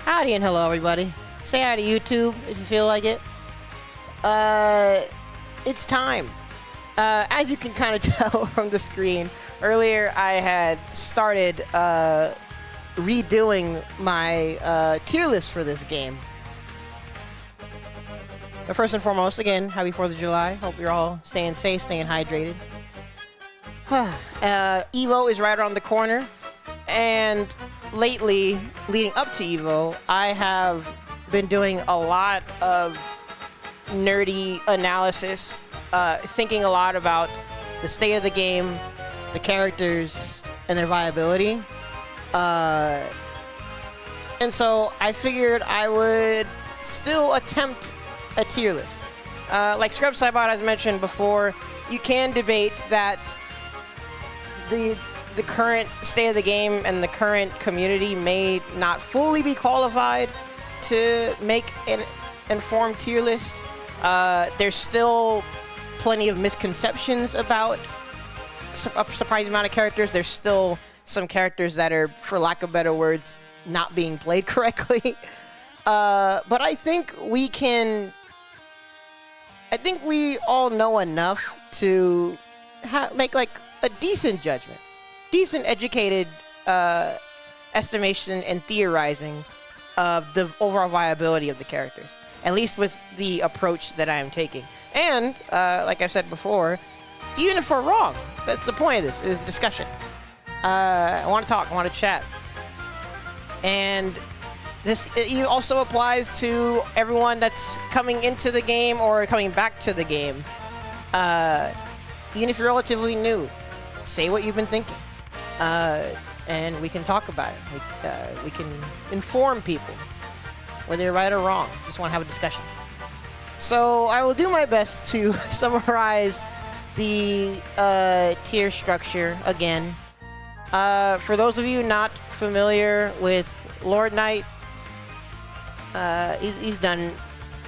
Howdy and hello, everybody. Say hi to YouTube if you feel like it. It's time. As you can kind of tell from the screen, earlier I had started redoing my tier list for this game. But first and foremost, again, happy 4th of July. Hope you're all staying safe, staying hydrated. EVO is right around the corner. And lately, leading up to EVO, I have been doing a lot of nerdy analysis, thinking a lot about the state of the game, the characters, and their viability. And so I figured I would still attempt a tier list. Like Scrub Cybot has mentioned before, you can debate that the current state of the game and the current community may not fully be qualified to make an informed tier list. There's still plenty of misconceptions about a surprising amount of characters. There's still some characters that are, for lack of better words, not being played correctly. But I think we all know enough to make like a decent judgment. Decent, educated estimation and theorizing of the overall viability of the characters, at least with the approach that I am taking. And, like I've said before, even if we're wrong, that's the point of this, is discussion. I want to talk, I want to chat. And this also applies to everyone that's coming into the game or coming back to the game. Even if you're relatively new, say what you've been thinking. And we can talk about it. We can inform people, whether you're right or wrong. Just want to have a discussion. So I will do my best to summarize the tier structure again. For those of you not familiar with Lord Knight, he's done,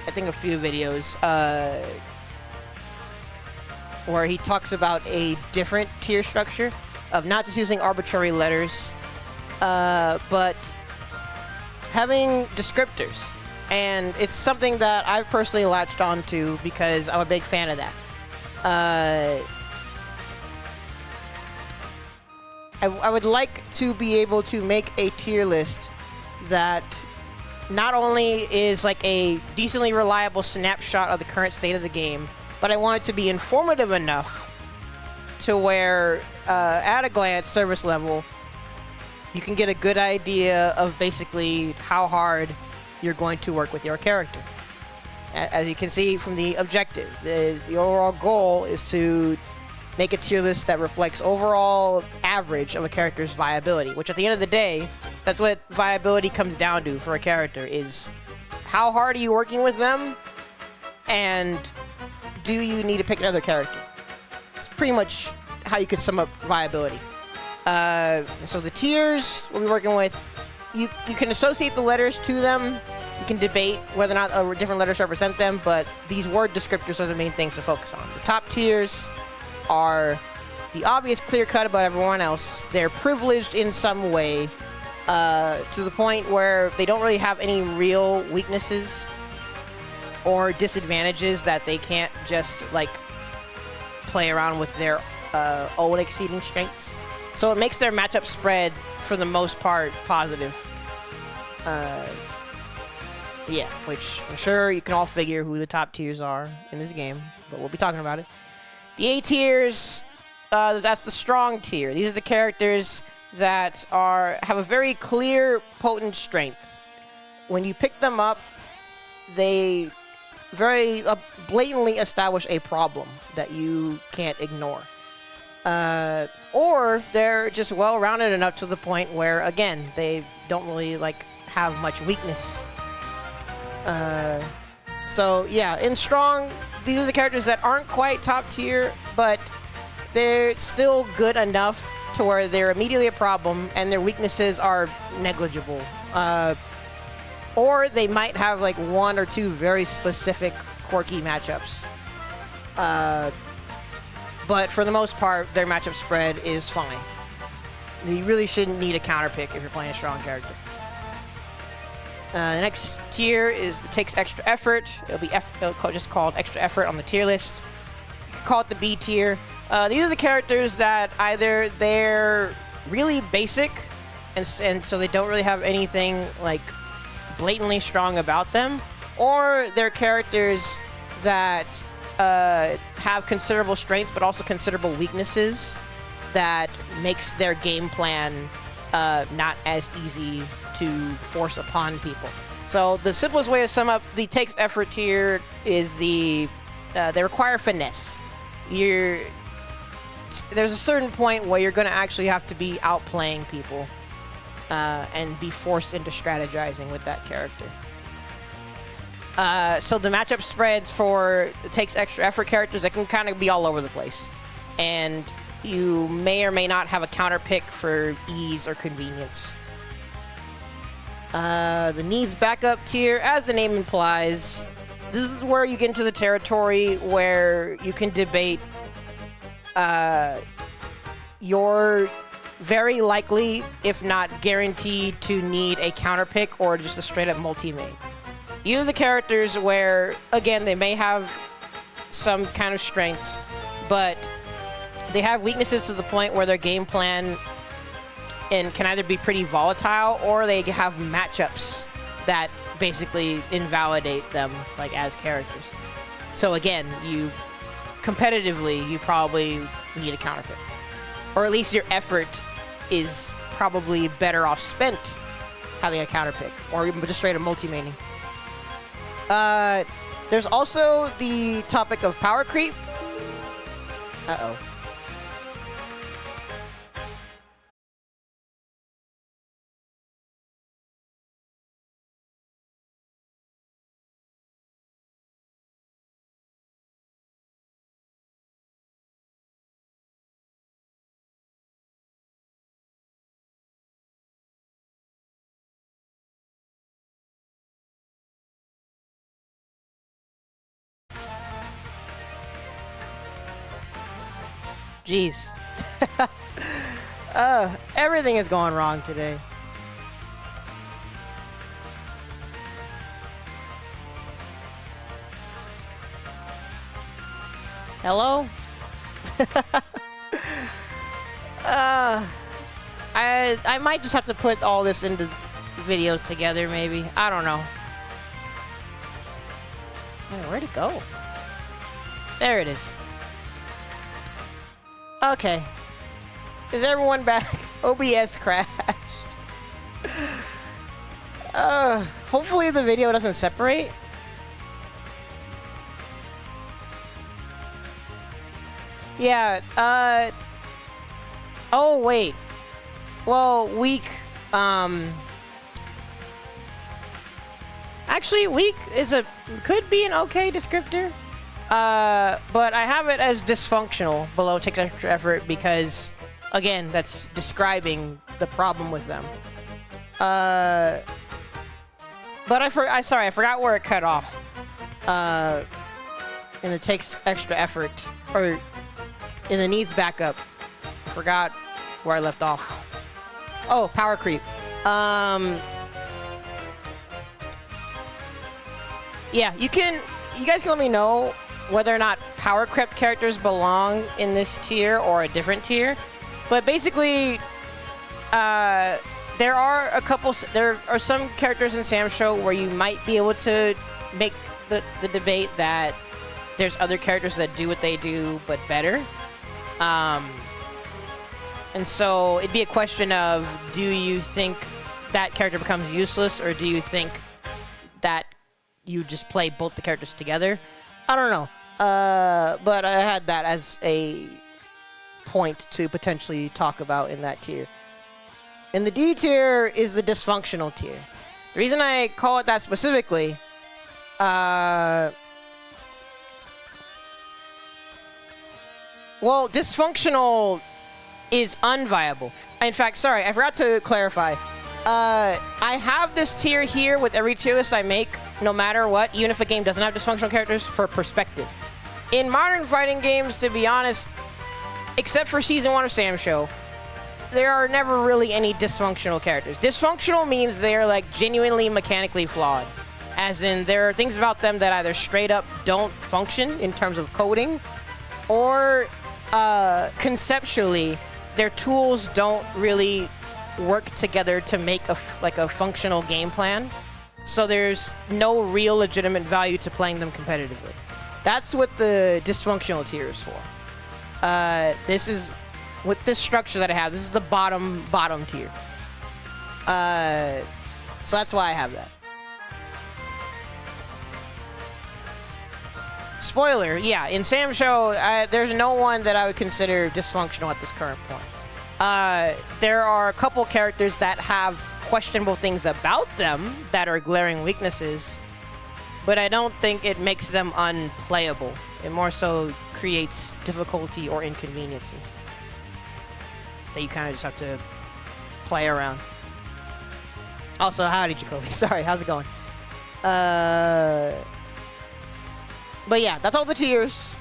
I think, a few videos where he talks about a different tier structure of not just using arbitrary letters, but having descriptors. And it's something that I've personally latched onto because I'm a big fan of that. I would like to be able to make a tier list that not only is like a decently reliable snapshot of the current state of the game, but I want it to be informative enough to where, at a glance, service level, you can get a good idea of basically how hard you're going to work with your character. As you can see from the objective, the overall goal is to make a tier list that reflects overall average of a character's viability, which at the end of the day, that's what viability comes down to for a character, is how hard are you working with them, and do you need to pick another character? It's pretty much how you could sum up viability. So the tiers we'll be working with, you can associate the letters to them. You can debate whether or not different letters represent them, but these word descriptors are the main things to focus on. The top tiers are the obvious clear-cut about everyone else. They're privileged in some way, to the point where they don't really have any real weaknesses or disadvantages that they can't just like play around with their own exceeding strengths. So it makes their matchup spread, for the most part, positive. Yeah, which I'm sure you can all figure who the top tiers are in this game, but we'll be talking about it. The A tiers, that's the strong tier. These are the characters that have a very clear, potent strength. When you pick them up, they very blatantly establish a problem that you can't ignore. Or they're just well-rounded enough to the point where, again, they don't really have much weakness. So yeah, in strong, these are the characters that aren't quite top tier, but they're still good enough to where they're immediately a problem and their weaknesses are negligible. Or they might have like one or two very specific quirky matchups. But for the most part, their matchup spread is fine. You really shouldn't need a counter pick if you're playing a strong character. The next tier is the takes extra effort. It'll be just called extra effort on the tier list. You can call it the B tier. These are the characters that either they're really basic, and so they don't really have anything like blatantly strong about them, or they're characters that have considerable strengths but also considerable weaknesses that makes their game plan not as easy to force upon people. So the simplest way to sum up the takes effort tier is they require finesse. There's a certain point where you're going to actually have to be outplaying people and be forced into strategizing with that character. So the matchup spreads for the takes extra effort characters, that can kind of be all over the place. And you may or may not have a counter pick for ease or convenience. The needs backup tier, as the name implies, this is where you get into the territory where you can debate you're very likely, if not guaranteed, to need a counter pick or just a straight up multi-main. These are the characters where, again, they may have some kind of strengths, but they have weaknesses to the point where their game plan can either be pretty volatile, or they have matchups that basically invalidate them like as characters. So again, competitively, you probably need a counter pick, or at least your effort is probably better off spent having a counter pick, or even just straight up multi-maining. There's also the topic of power creep. Uh-oh. Jeez. Everything is going wrong today. Hello? I might just have to put all this into videos together, maybe. I don't know. Wait, where'd it go? There it is. Okay. Is everyone back? OBS crashed. Hopefully the video doesn't separate. Yeah, oh, wait. Well, weak, actually, weak could be an okay descriptor. But I have it as dysfunctional below takes extra effort because, again, that's describing the problem with them. But I forgot where it cut off. In the takes extra effort, or in the needs backup. I forgot where I left off. Oh, power creep. Yeah, you guys can let me know whether or not power creep characters belong in this tier or a different tier. But basically, there are some characters in SamSho where you might be able to make the debate that there's other characters that do what they do, but better. And so it'd be a question of, do you think that character becomes useless, or do you think that you just play both the characters together? I don't know. But I had that as a point to potentially talk about in that tier. And the D tier is the dysfunctional tier. The reason I call it that specifically, well, dysfunctional is unviable. In fact, sorry, I forgot to clarify. I have this tier here with every tier list I make, no matter what, even if a game doesn't have dysfunctional characters, for perspective. In modern fighting games, to be honest, except for Season 1 of SamSho, there are never really any dysfunctional characters. Dysfunctional means they're like genuinely mechanically flawed. As in, there are things about them that either straight up don't function in terms of coding, or conceptually, their tools don't really work together to make a functional game plan. So there's no real legitimate value to playing them competitively. That's what the dysfunctional tier is for. This is, with this structure that I have, this is the bottom tier. So that's why I have that. Spoiler, yeah, in SamSho, there's no one that I would consider dysfunctional at this current point. There are a couple characters that have questionable things about them that are glaring weaknesses, but I don't think it makes them unplayable. It more so creates difficulty or inconveniences that you kind of just have to play around. Also, howdy, Jacoby. Sorry, how's it going? But yeah, that's all the tiers.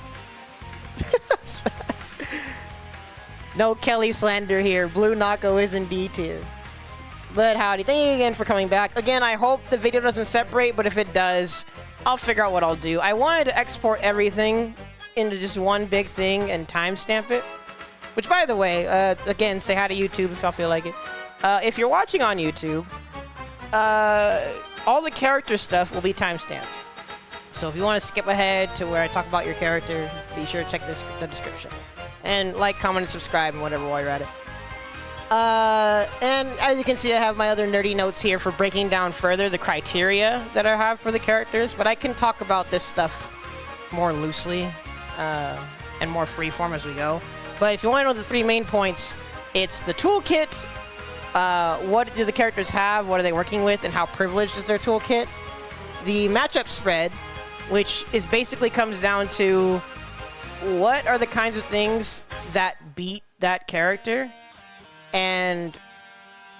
No Kelly slander here. Blue Nako is indeed tier. But howdy, thank you again for coming back. Again, I hope the video doesn't separate, but if it does, I'll figure out what I'll do. I wanted to export everything into just one big thing and timestamp it. Which, by the way, again, say hi to YouTube if y'all feel like it. If you're watching on YouTube, all the character stuff will be timestamped. So if you want to skip ahead to where I talk about your character, be sure to check the description. And like, comment, and subscribe, and whatever while you're at it. And as you can see, I have my other nerdy notes here for breaking down further the criteria that I have for the characters. But I can talk about this stuff more loosely and more freeform as we go. But if you want to know the 3 main points, it's the toolkit. What do the characters have? What are they working with? And how privileged is their toolkit? The matchup spread, which is basically comes down to what are the kinds of things that beat that character, and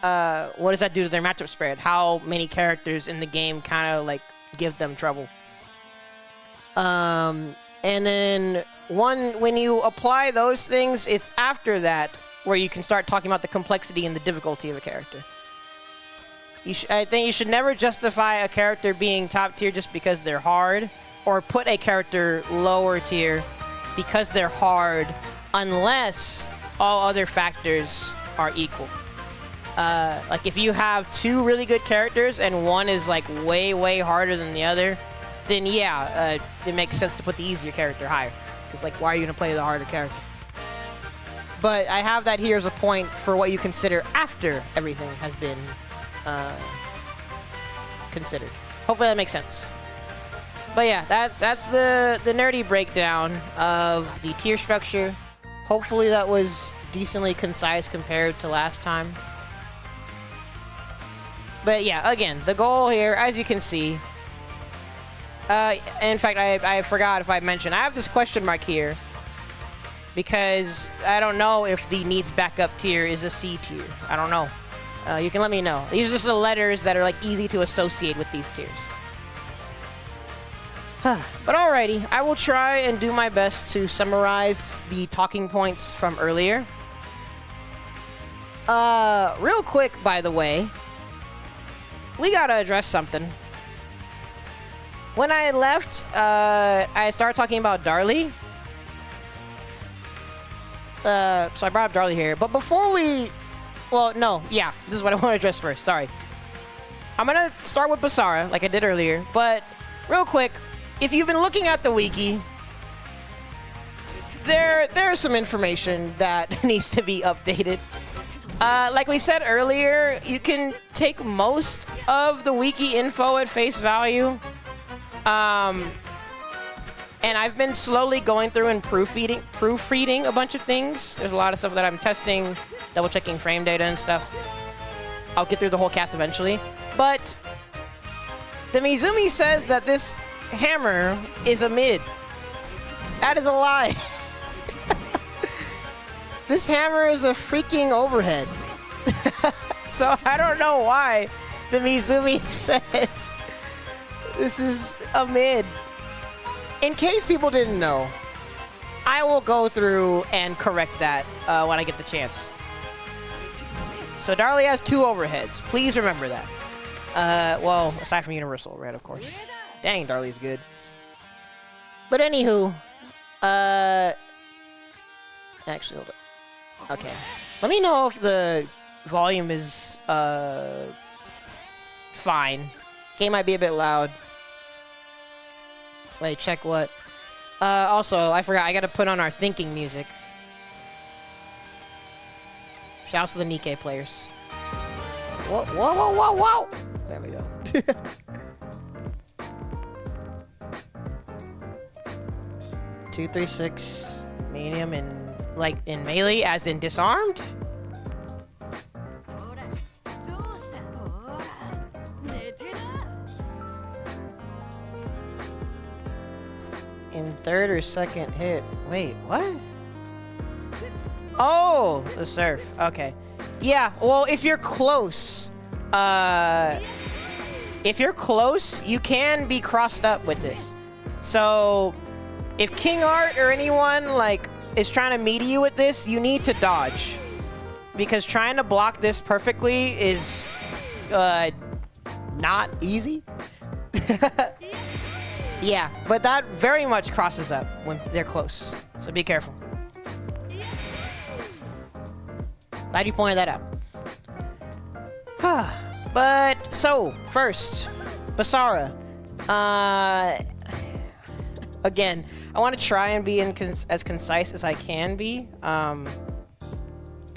what does that do to their matchup spread? How many characters in the game kind of like give them trouble? And then when you apply those things, it's after that where you can start talking about the complexity and the difficulty of a character. I think you should never justify a character being top tier just because they're hard, or put a character lower tier because they're hard, unless all other factors are equal. Like if you have 2 really good characters and one is like way harder than the other, then yeah, it makes sense to put the easier character higher. It's like, why are you gonna play the harder character? But I have that here as a point for what you consider after everything has been considered. Hopefully that makes sense. But yeah, that's the nerdy breakdown of the tier structure. Hopefully that was decently concise compared to last time. But yeah, again, the goal here, as you can see, in fact, I forgot if I mentioned, I have this question mark here because I don't know if the needs backup tier is a C tier. I don't know. You can let me know. These are just the letters that are like easy to associate with these tiers. But alrighty, I will try and do my best to summarize the talking points from earlier. Real quick, by the way, we gotta address something. When I left, I started talking about Darli. So I brought up Darli here, but before we... Well, no, yeah, this is what I want to address first, sorry. I'm gonna start with Basara, like I did earlier, but real quick, if you've been looking at the wiki, there's some information that needs to be updated. Like we said earlier, you can take most of the wiki info at face value. And I've been slowly going through and proofreading a bunch of things. There's a lot of stuff that I'm testing, double checking frame data and stuff. I'll get through the whole cast eventually. But the Mizumi says that this hammer is a mid. That is a lie. This hammer is a freaking overhead. So I don't know why the Mizumi says this is a mid. In case people didn't know, I will go through and correct that when I get the chance. So Darli has 2 overheads. Please remember that. Well, aside from Universal Red, of course. Dang, Darli's good. But anywho, actually, hold up. Okay. Let me know if the volume is, fine. Game might be a bit loud. Wait, check what? Also, I forgot, I gotta put on our thinking music. Shouts to the Nikkei players. Whoa, whoa, whoa, whoa, whoa! There we go. 2, 3, 6, medium, and like in melee, as in disarmed? In 3rd or 2nd hit. Wait, what? Oh, the surf. Okay. Yeah, well, if you're close, you can be crossed up with this. So, if King Art or anyone, like, is trying to meet you with this, you need to dodge. Because trying to block this perfectly is, not easy. Yeah, but that very much crosses up when they're close. So be careful. Glad you pointed that out. But, so, first, Basara. Again, I want to try and be as concise as I can be. To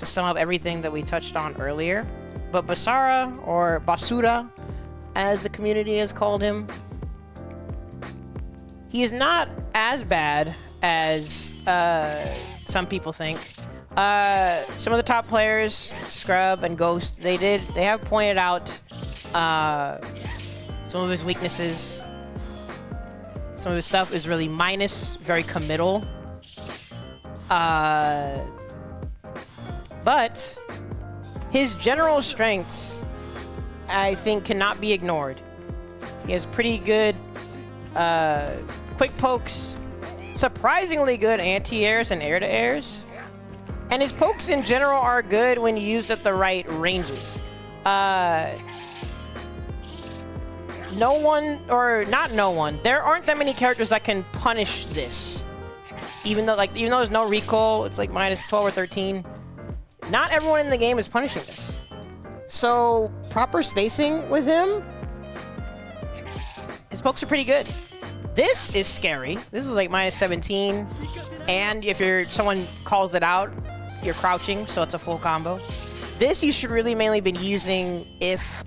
sum up everything that we touched on earlier. But Basara, or Basura, as the community has called him, he is not as bad as some people think. Some of the top players, Scrub and Ghost, they have pointed out some of his weaknesses. Some of his stuff is really minus, very committal. But his general strengths, I think, cannot be ignored. He has pretty good quick pokes, surprisingly good anti-airs and air-to-airs. And his pokes in general are good when used at the right ranges. No one, or not no one, there aren't that many characters that can punish this. Even though there's no recoil, it's like minus 12 or 13. Not everyone in the game is punishing this. So, proper spacing with him, his pokes are pretty good. This is scary. This is like minus 17. And if someone calls it out, you're crouching, so it's a full combo. This you should really mainly been using if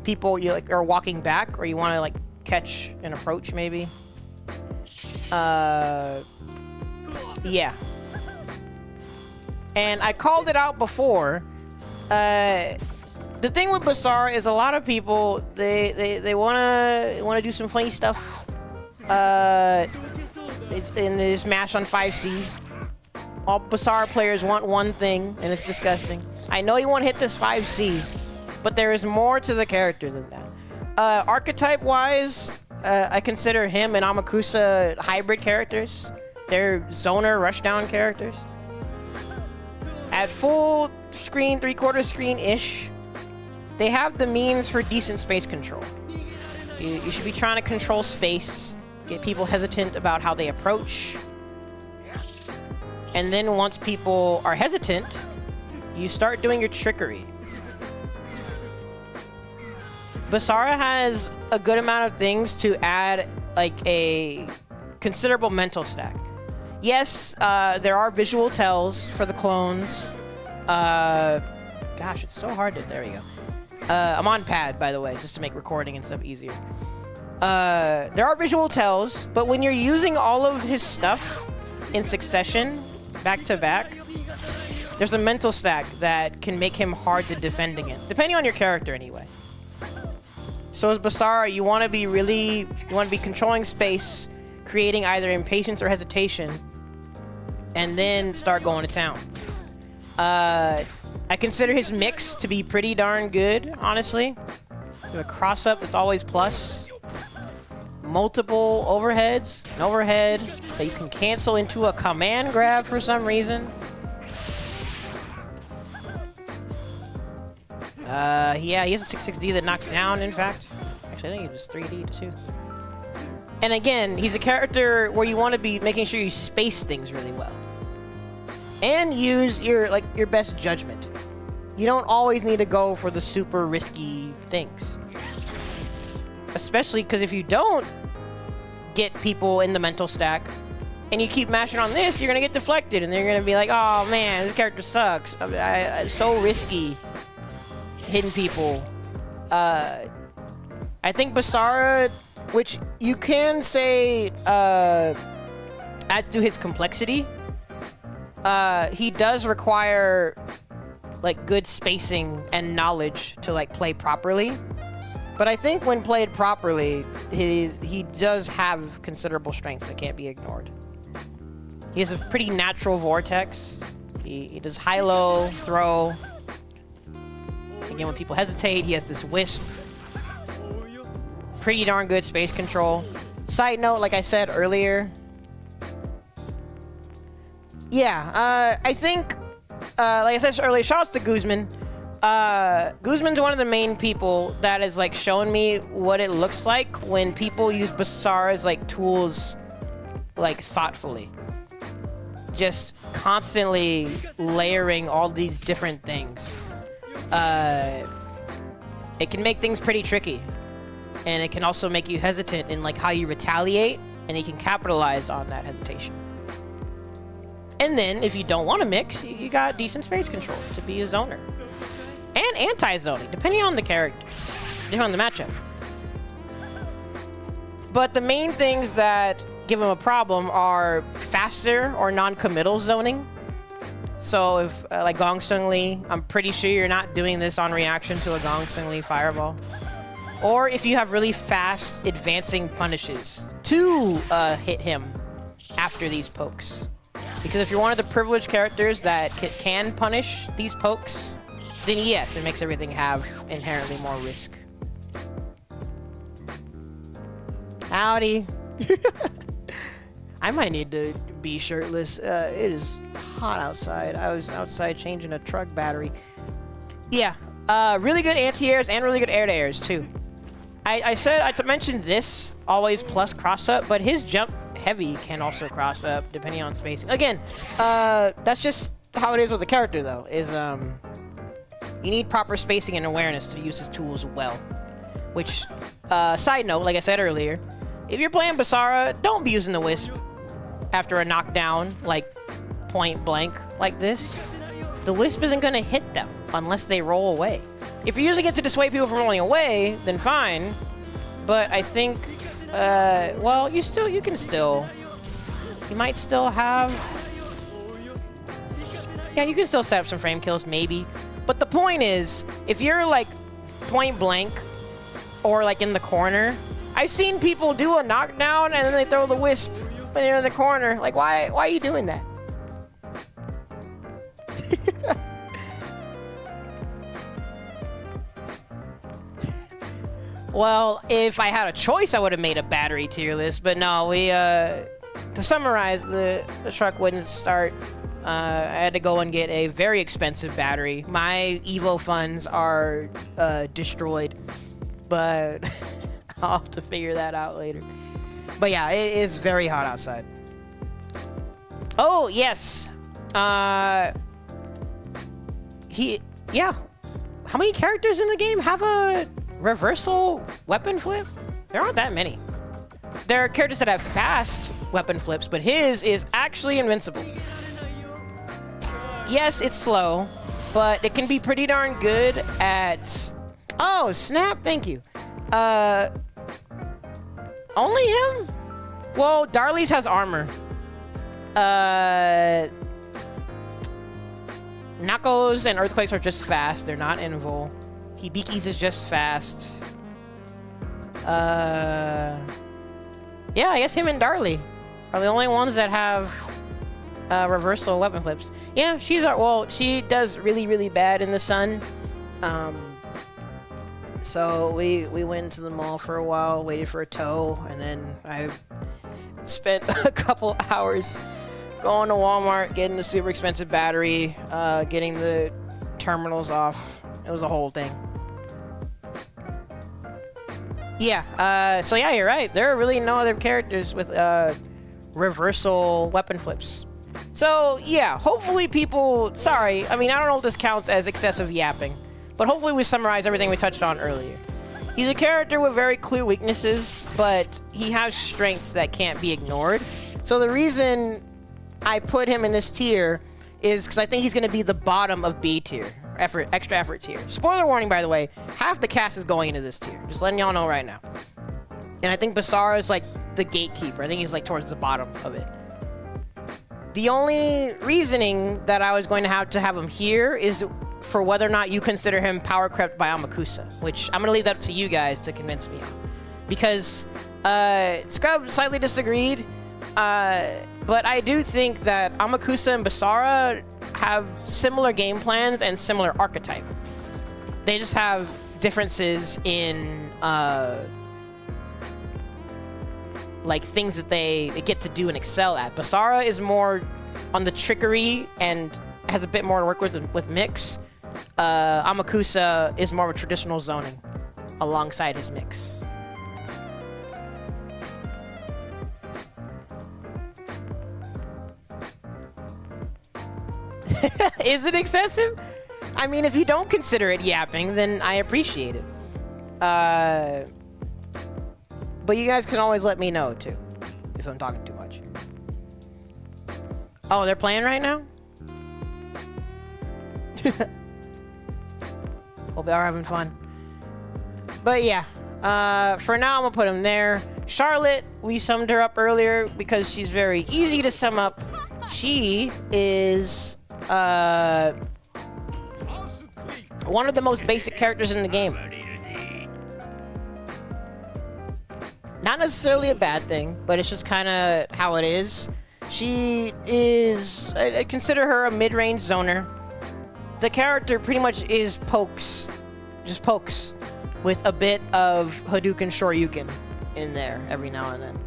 people are walking back, or you want to like catch an approach maybe. Yeah. And I called it out before. The thing with Basara is a lot of people they wanna do some funny stuff. In this match on 5C. All Basara players want one thing, and it's disgusting. I know you want to hit this 5C, but there is more to the character than that. Archetype-wise, I consider him and Amakusa hybrid characters. They're zoner, rushdown characters. At full screen, 3/4 screen-ish, they have the means for decent space control. You should be trying to control space, get people hesitant about how they approach. And then once people are hesitant, you start doing your trickery. Basara has a good amount of things to add, like a considerable mental stack. Yes, there are visual tells for the clones. Gosh, it's so hard to, there we go. I'm on pad, by the way, just to make recording and stuff easier. There are visual tells, but when you're using all of his stuff in succession, back to back, there's a mental stack that can make him hard to defend against, depending on your character anyway. So as Basara, you want to be controlling space, creating either impatience or hesitation, and then start going to town. I consider his mix to be pretty darn good, honestly. A cross up that's always plus. Multiple overheads, an overhead that you can cancel into a command grab for some reason. Yeah, he has a 6-6D that knocks down, in fact. Actually, I think he was 3D too. And again, he's a character where you want to be making sure you space things really well. And use your best judgment. You don't always need to go for the super risky things. Especially because if you don't get people in the mental stack and you keep mashing on this, you're going to get deflected and they're going to be like, oh man, this character sucks. It's so risky hitting people. I think Basara, which you can say adds to his complexity, he does require like good spacing and knowledge to like play properly. But I think when played properly, he does have considerable strengths that can't be ignored. He has a pretty natural vortex. He does high-low, throw. Again, when people hesitate, he has this wisp. Pretty darn good space control. Side note, like I said earlier. Yeah, I think, like I said earlier, shoutouts to Guzman. Guzman's one of the main people that has like shown me what it looks like when people use Basara's like tools like thoughtfully. Just constantly layering all these different things. It can make things pretty tricky. And it can also make you hesitant in like how you retaliate, and he can capitalize on that hesitation. And then if you don't want to mix, you got decent space control to be a zoner. And anti-zoning, depending on the character, depending on the matchup. But the main things that give him a problem are faster or non-committal zoning. So if, like Gong Sung Lee, I'm pretty sure you're not doing this on reaction to a Gong Sung Lee fireball. Or if you have really fast advancing punishes to hit him after these pokes. Because if you're one of the privileged characters that can punish these pokes, then yes, it makes everything have inherently more risk. Howdy. I might need to be shirtless. It is hot outside. I was outside changing a truck battery. Yeah, really good anti-airs and really good air-to-airs too. I mentioned this always plus cross-up, but his jump heavy can also cross-up depending on spacing. Again, that's just how it is with the character though, is you need proper spacing and awareness to use his tools well. Which, side note, like I said earlier, if you're playing Basara, don't be using the Wisp after a knockdown, like point blank like this. The Wisp isn't going to hit them unless they roll away. If you're using it to dissuade people from rolling away, then fine. But I think, well, you might still have, yeah, you can still set up some frame kills, maybe. But the point is, if you're like point blank or like in the corner, I've seen people do a knockdown and then they throw the Wisp when they're in the corner. Like, why are you doing that? Well, if I had a choice, I would have made a battery tier list, but no, we, to summarize, the truck wouldn't start. I had to go and get a very expensive battery. My EVO funds are destroyed, but I'll have to figure that out later. But yeah, it is very hot outside. Oh, yes. Yeah. How many characters in the game have a reversal weapon flip? There aren't that many. There are characters that have fast weapon flips, but his is actually invincible. Yes, it's slow, but it can be pretty darn good at... Oh, snap, thank you. Only him? Well, Darli's has armor. Nakos and Earthquakes are just fast. They're not invul. Hibiki's is just fast. Yeah, I guess him and Darli are the only ones that have reversal weapon flips. Yeah, she does really, really bad in the sun. So we went to the mall for a while, waited for a tow, and then I spent a couple hours going to Walmart, getting a super expensive battery, getting the terminals off, It was a whole thing. Yeah, so yeah, you're right. There are really no other characters with reversal weapon flips. So yeah, hopefully people, sorry, I mean, I don't know if this counts as excessive yapping, but hopefully we summarize everything we touched on earlier. He's a character with very clear weaknesses, but he has strengths that can't be ignored. So the reason I put him in this tier is because I think he's going to be the bottom of B tier, extra effort tier. Spoiler warning, by the way, half the cast is going into this tier. Just letting y'all know right now. And I think Basara is like the gatekeeper. I think he's like towards the bottom of it. The only reasoning that I was going to have him here is for whether or not you consider him power crept by Amakusa, which I'm going to leave that up to you guys to convince me on. Because Scrub slightly disagreed, but I do think that Amakusa and Basara have similar game plans and similar archetype. They just have differences in like things that they get to do and excel at. Basara is more on the trickery and has a bit more to work with mix. Amakusa is more of a traditional zoning alongside his mix. Is it excessive? I mean, if you don't consider it yapping, then I appreciate it. But you guys can always let me know, too, if I'm talking too much. Oh, they're playing right now? Hope they are having fun. But yeah, for now, I'm gonna put him there. Charlotte, we summed her up earlier because she's very easy to sum up. She is one of the most basic characters in the game. Not necessarily a bad thing, but it's just kind of how it is. She is, I consider her a mid-range zoner. The character pretty much is pokes, just pokes, with a bit of Hadouken Shoryuken in there every now and then.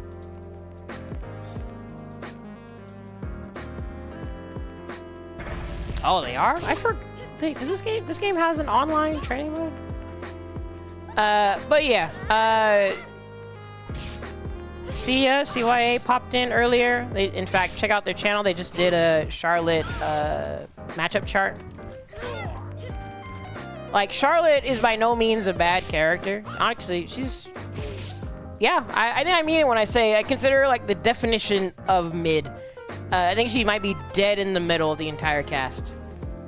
Oh, they are? I forgot. Does this game has an online training mode? But yeah, CYA popped in earlier. In fact, check out their channel. They just did a Charlotte matchup chart. Like, Charlotte is by no means a bad character. Honestly, she's... Yeah, I think I mean it when I say I consider her like the definition of mid. I think she might be dead in the middle of the entire cast.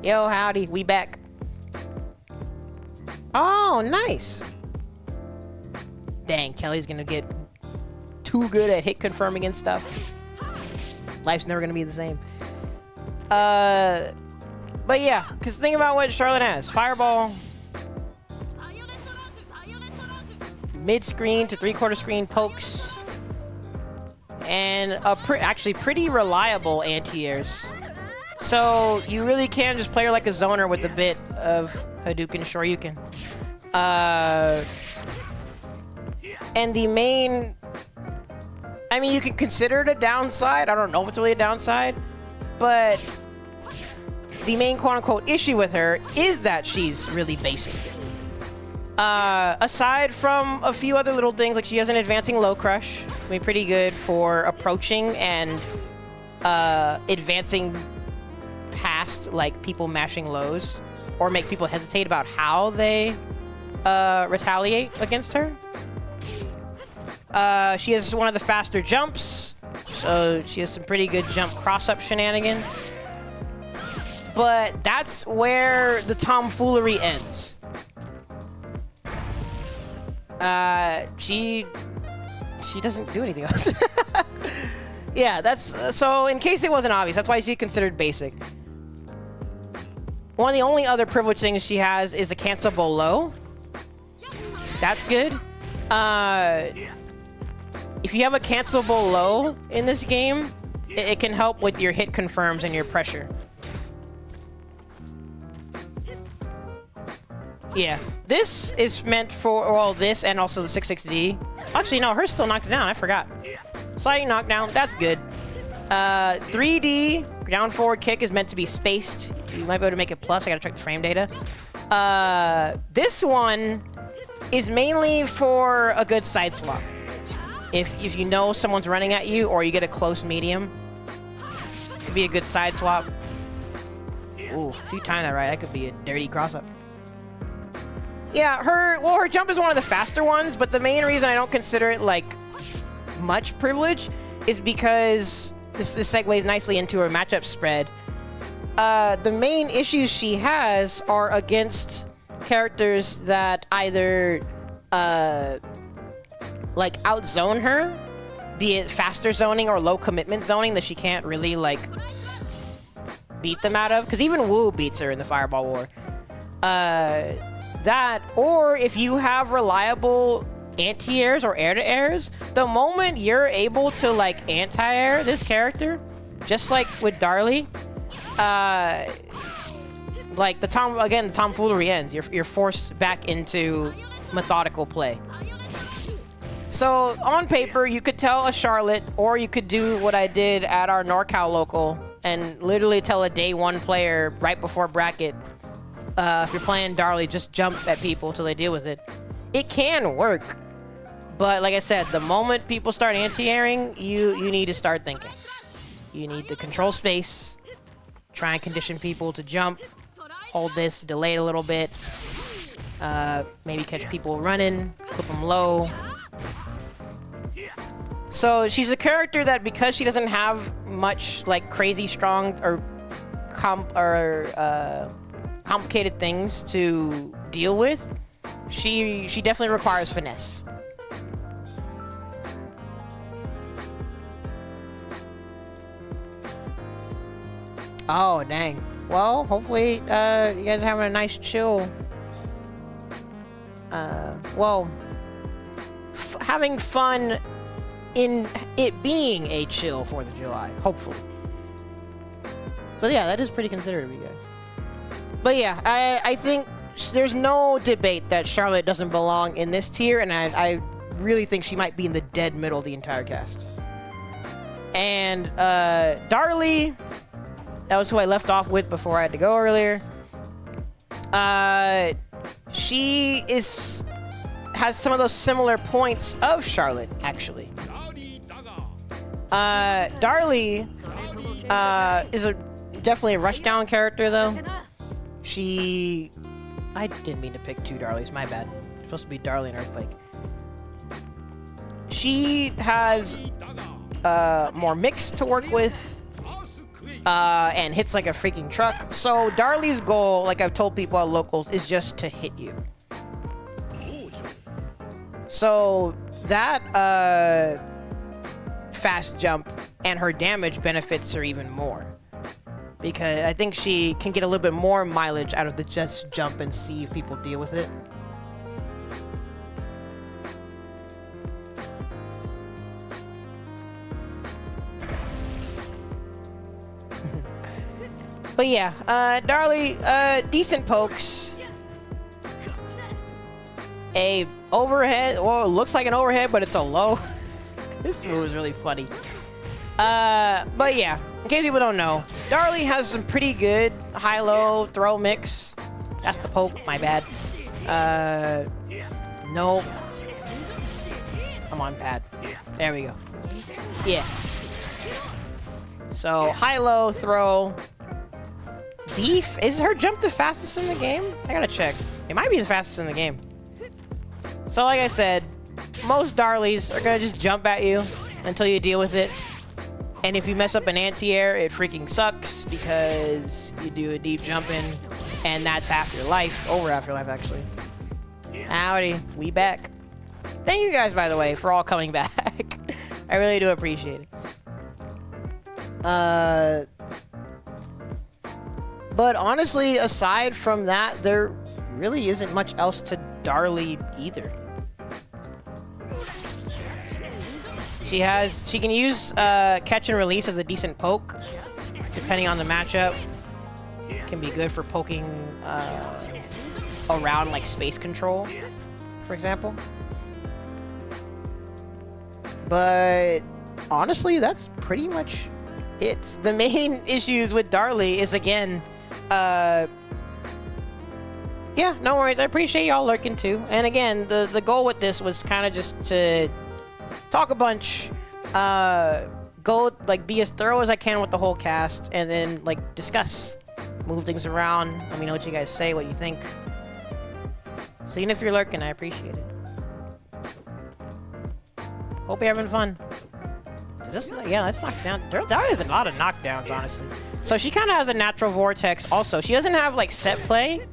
Yo, howdy, we back. Oh, nice. Dang, Kelly's gonna get too good at hit confirming and stuff. Life's never gonna be the same. But yeah, because think about what Charlotte has. Fireball. Mid-screen to three-quarter screen pokes. And actually pretty reliable anti-airs. So you really can just play her like a zoner with a bit of Hadouken Shoryuken. And the main... I mean, you can consider it a downside. I don't know if it's really a downside. But the main quote-unquote issue with her is that she's really basic. Aside from a few other little things, like she has an advancing low crush. I mean, pretty good for approaching and advancing past, like, people mashing lows. Or make people hesitate about how they retaliate against her. She has one of the faster jumps. So she has some pretty good jump cross-up shenanigans. But that's where the tomfoolery ends. She doesn't do anything else. Yeah, that's... so, in case it wasn't obvious, that's why she's considered basic. One of the only other privileged things she has is a cancelable low. That's good. If you have a cancelable low in this game, it can help with your hit confirms and your pressure. Yeah, this is meant for, well, this and also the 660D. Actually, no, hers still knocks down. I forgot. Sliding knockdown, that's good. 3D down forward kick is meant to be spaced. You might be able to make it plus. I gotta check the frame data. This one is mainly for a good side swap. If you know someone's running at you or you get a close medium, it could be a good side swap. Ooh, if you time that right, that could be a dirty cross-up. Yeah, her jump is one of the faster ones, but the main reason I don't consider it like much privilege is because this segues nicely into her matchup spread. The main issues she has are against characters that either like outzone her, be it faster zoning or low commitment zoning that she can't really like beat them out of, because even Wu beats her in the Fireball War. That, or if you have reliable anti-airs or air-to-airs, the moment you're able to like anti-air this character, just like with Darli, like the tomfoolery ends. You're forced back into methodical play. So on paper, you could tell a Charlotte, or you could do what I did at our NorCal local and literally tell a day one player right before bracket, if you're playing Darli, just jump at people till they deal with it. It can work, but like I said, the moment people start anti-airing, you need to start thinking. You need to control space, try and condition people to jump, hold this, delay it a little bit, maybe catch people running, clip them low. So she's a character that, because she doesn't have much like crazy strong or complicated things to deal with, she definitely requires finesse. Oh, dang. Well, hopefully, you guys are having a nice chill. Well, having fun in it being a chill 4th of July, hopefully. But yeah, that is pretty considerate of you guys. But yeah, I think there's no debate that Charlotte doesn't belong in this tier, and I really think she might be in the dead middle of the entire cast. And Darli, that was who I left off with before I had to go earlier. She has some of those similar points of Charlotte, actually. Darli is definitely a rushdown character, though. I didn't mean to pick two Darlies, my bad. It's supposed to be Darli and Earthquake. She has more mix to work with, and hits like a freaking truck. So Darli's goal, like I've told people at locals, is just to hit you. So that fast jump and her damage benefits her even more, because I think she can get a little bit more mileage out of the just jump and see if people deal with it. But yeah, Darli, decent pokes. A overhead, well, it looks like an overhead, but it's a low. This move is really funny. But yeah, in case people don't know, Darli has some pretty good high-low throw mix. That's the poke, my bad. Nope. Come on, pad. There we go. Yeah. So, high-low throw. Is her jump the fastest in the game? I gotta check. It might be the fastest in the game. So like I said, most Darlies are gonna just jump at you until you deal with it. And if you mess up an anti-air, it freaking sucks because you do a deep jump in, and that's half your life. Over half your life, actually. Howdy, we back. Thank you guys, by the way, for all coming back. I really do appreciate it. But honestly, aside from that, there really isn't much else to Darli either. She can use catch and release as a decent poke, depending on the matchup. Can be good for poking around like space control, for example. But honestly, that's pretty much it. The main issues with Darli is, again, Yeah, no worries. I appreciate y'all lurking too. And again, the goal with this was kind of just to talk a bunch, go like be as thorough as I can with the whole cast, and then like discuss, move things around. Let me know what you guys say, what you think. So even if you're lurking, I appreciate it. Hope you're having fun. Is this, yeah, this knocks down. There is a lot of knockdowns, honestly. So she kind of has a natural vortex also. She doesn't have like set play,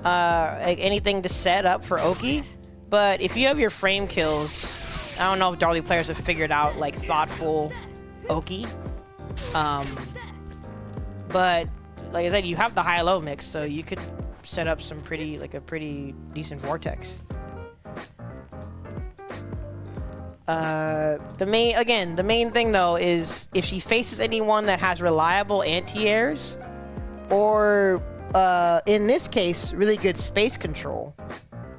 like anything to set up for Oki. But if you have your frame kills, I don't know if Darli players have figured out like thoughtful Oki. But like I said, you have the high-low mix, so you could set up some pretty, like a pretty decent vortex. The main thing though is if she faces anyone that has reliable anti-airs, or in this case, really good space control.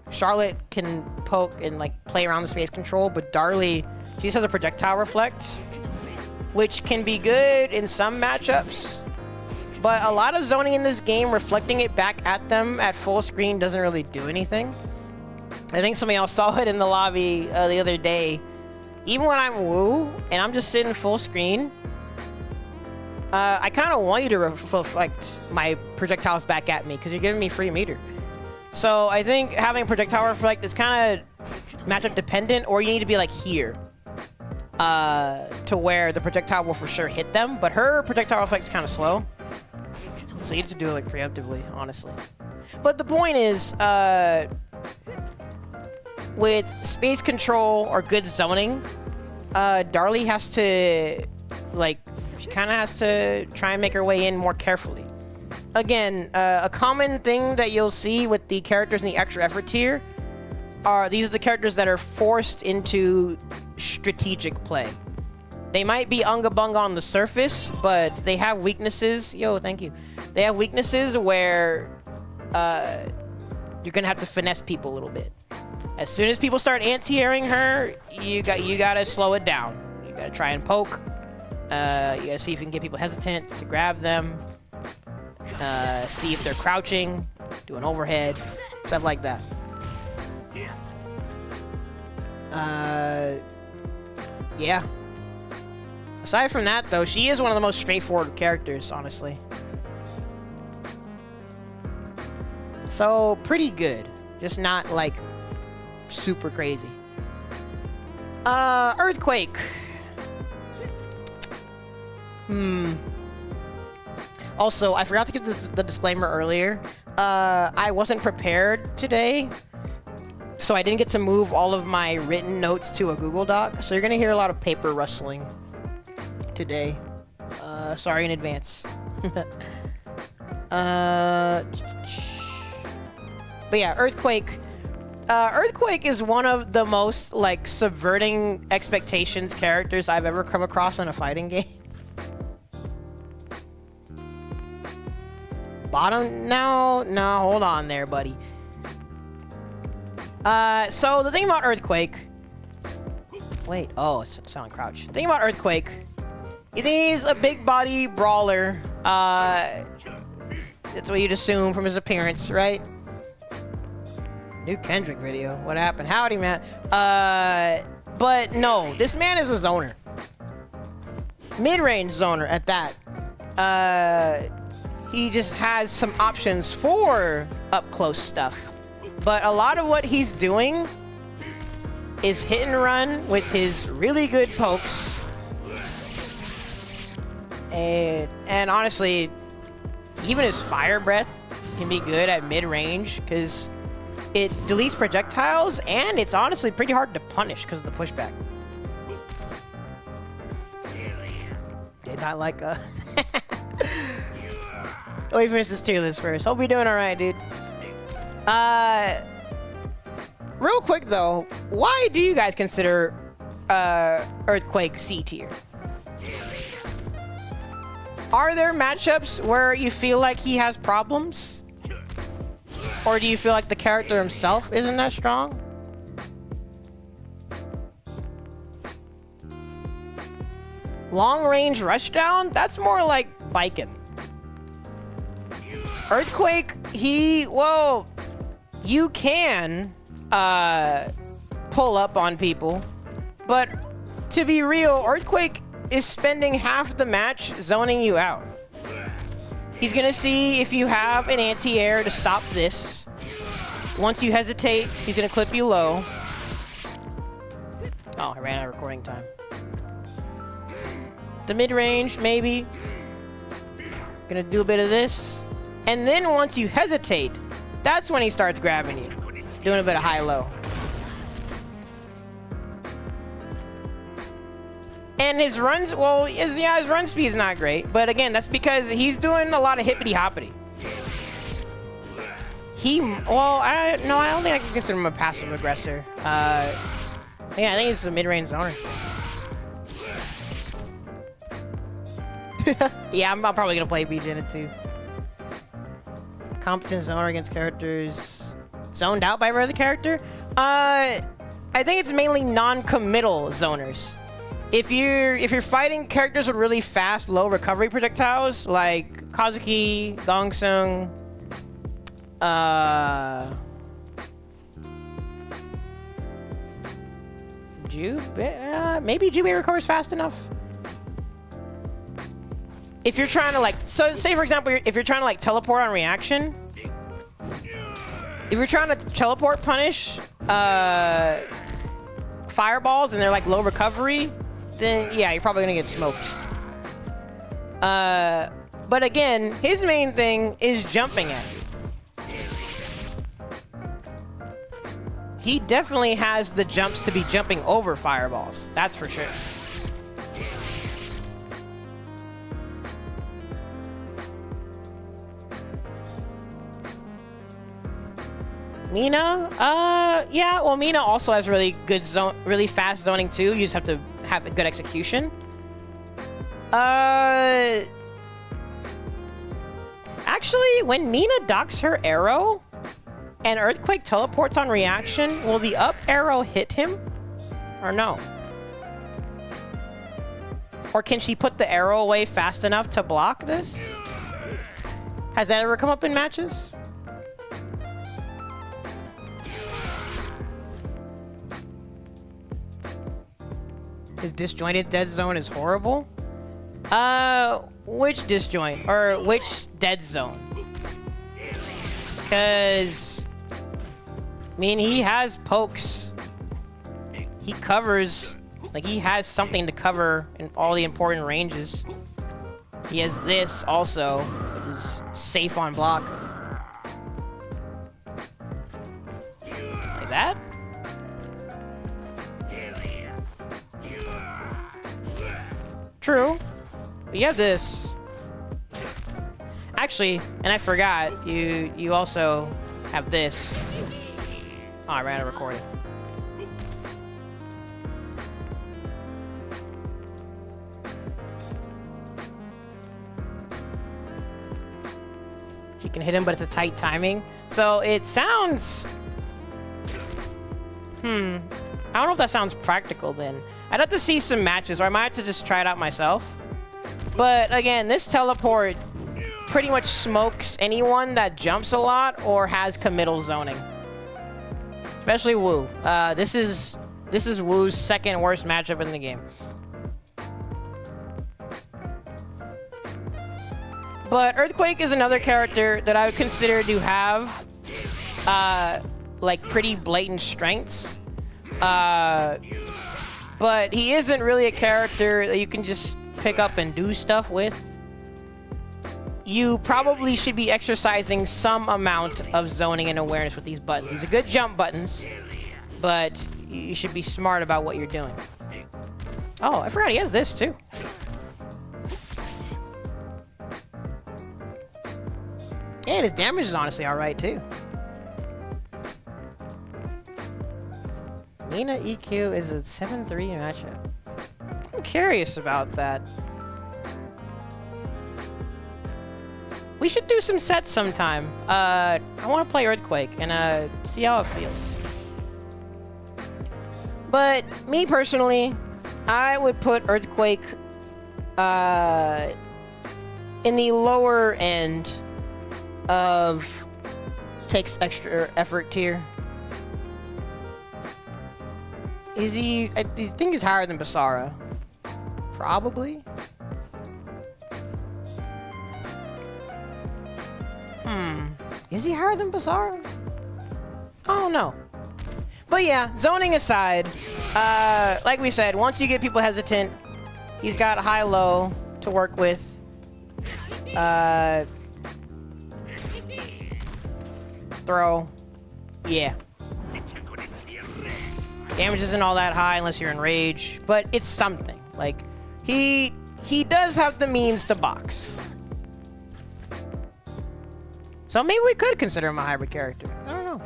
Charlotte can poke and like play around the space control, but Darli, she just has a projectile reflect, which can be good in some matchups. But a lot of zoning in this game, reflecting it back at them at full screen doesn't really do anything. I think somebody else saw it in the lobby the other day. Even when I'm Wu and I'm just sitting full screen, I kind of want you to reflect my projectiles back at me because you're giving me free meter. So I think having projectile reflect is kind of matchup dependent, or you need to be like here to where the projectile will for sure hit them. But her projectile reflect is kind of slow, so you have to do it like preemptively, honestly. But the point is, with space control or good zoning, Darli has to, like, she kind of has to try and make her way in more carefully. Again, a common thing that you'll see with the characters in the extra effort tier are these are the characters that are forced into strategic play. They might be unga bunga on the surface, but they have weaknesses. Yo, thank you. They have weaknesses where you're gonna have to finesse people a little bit. As soon as people start anti-airing her, you gotta slow it down. You gotta try and poke. You gotta see if you can get people hesitant to grab them. See if they're crouching, do an overhead, stuff like that. Yeah. Aside from that, though, she is one of the most straightforward characters, honestly. So, pretty good. Just not, like, super crazy. Earthquake. Also, I forgot to give the disclaimer earlier. I wasn't prepared today, so I didn't get to move all of my written notes to a Google Doc. So you're gonna hear a lot of paper rustling today. Sorry in advance. But yeah, Earthquake. Earthquake is one of the most, like, subverting expectations characters I've ever come across in a fighting game. Bottom now? No, hold on there, buddy. So the thing about Earthquake... Wait, oh, it's silent crouch. The thing about Earthquake, it is a big body brawler. That's what you'd assume from his appearance, right? New Kendrick video. What happened? Howdy, man. But no, this man is a zoner. Mid-range zoner at that. He just has some options for up-close stuff. But a lot of what he's doing is hit and run with his really good pokes. And honestly, even his fire breath can be good at mid-range because it deletes projectiles, and it's honestly pretty hard to punish because of the pushback. Did not like Let me finish this tier list first. Hope you're doing alright, dude. Real quick though, why do you guys consider Earthquake C tier? Are there matchups where you feel like he has problems? Or do you feel like the character himself isn't that strong? Long range rushdown? That's more like biking. Earthquake, well, you can pull up on people, but to be real, Earthquake is spending half the match zoning you out. He's gonna see if you have an anti-air to stop this. Once you hesitate, he's gonna clip you low. Oh, I ran out of recording time. The mid-range, maybe. Gonna do a bit of this. And then once you hesitate, that's when he starts grabbing you. Doing a bit of high-low. And his runs, well, his run speed is not great. But again, that's because he's doing a lot of hippity-hoppity. I don't think I can consider him a passive aggressor. Yeah, I think he's a mid-range zoner. Yeah, I'm probably gonna play BJ in it too. Competent zoner against characters zoned out by another character. I think it's mainly non-committal zoners. If you're fighting characters with really fast, low recovery projectiles like Kazuki, Gongsung, maybe Jubei recovers fast enough. If you're trying to like, so say for example, if you're trying to like teleport on reaction, if you're trying to teleport punish fireballs and they're like low recovery, then yeah, you're probably gonna get smoked. But again, his main thing is jumping at you. He definitely has the jumps to be jumping over fireballs. That's for sure. Mina? Yeah, well, Mina also has really good really fast zoning too. You just have to have a good execution. Actually, when Mina docks her arrow and Earthquake teleports on reaction, will the up arrow hit him? Or no? Or can she put the arrow away fast enough to block this? Has that ever come up in matches? His disjointed dead zone is horrible? Which disjoint? Or which dead zone? Because, I mean, he has pokes. He covers, like, he has something to cover in all the important ranges. He has this also, which is safe on block. Like that? True. But you have this. Actually, and I forgot, you also have this. Oh, I ran out of recording. You can hit him, but it's a tight timing. So it sounds... I don't know if that sounds practical then. I'd have to see some matches, or I might have to just try it out myself. But again, this teleport pretty much smokes anyone that jumps a lot or has committal zoning. Especially Wu. This is Wu's second worst matchup in the game. But Earthquake is another character that I would consider to have like pretty blatant strengths. But he isn't really a character that you can just pick up and do stuff with. You probably should be exercising some amount of zoning and awareness with these buttons. These are good jump buttons, but you should be smart about what you're doing. Oh, I forgot he has this too. And his damage is honestly alright too. Mina EQ is a 7-3 matchup. I'm curious about that. We should do some sets sometime. I want to play Earthquake and see how it feels. But me personally, I would put Earthquake in the lower end of takes extra effort tier. Is he? I think he's higher than Basara. Probably. Is he higher than Basara? I don't know. But yeah, zoning aside, like we said, once you get people hesitant, he's got high-low to work with. Throw. Yeah. Damage isn't all that high unless you're in rage, but it's something. Like, he does have the means to box. So maybe we could consider him a hybrid character. I don't know.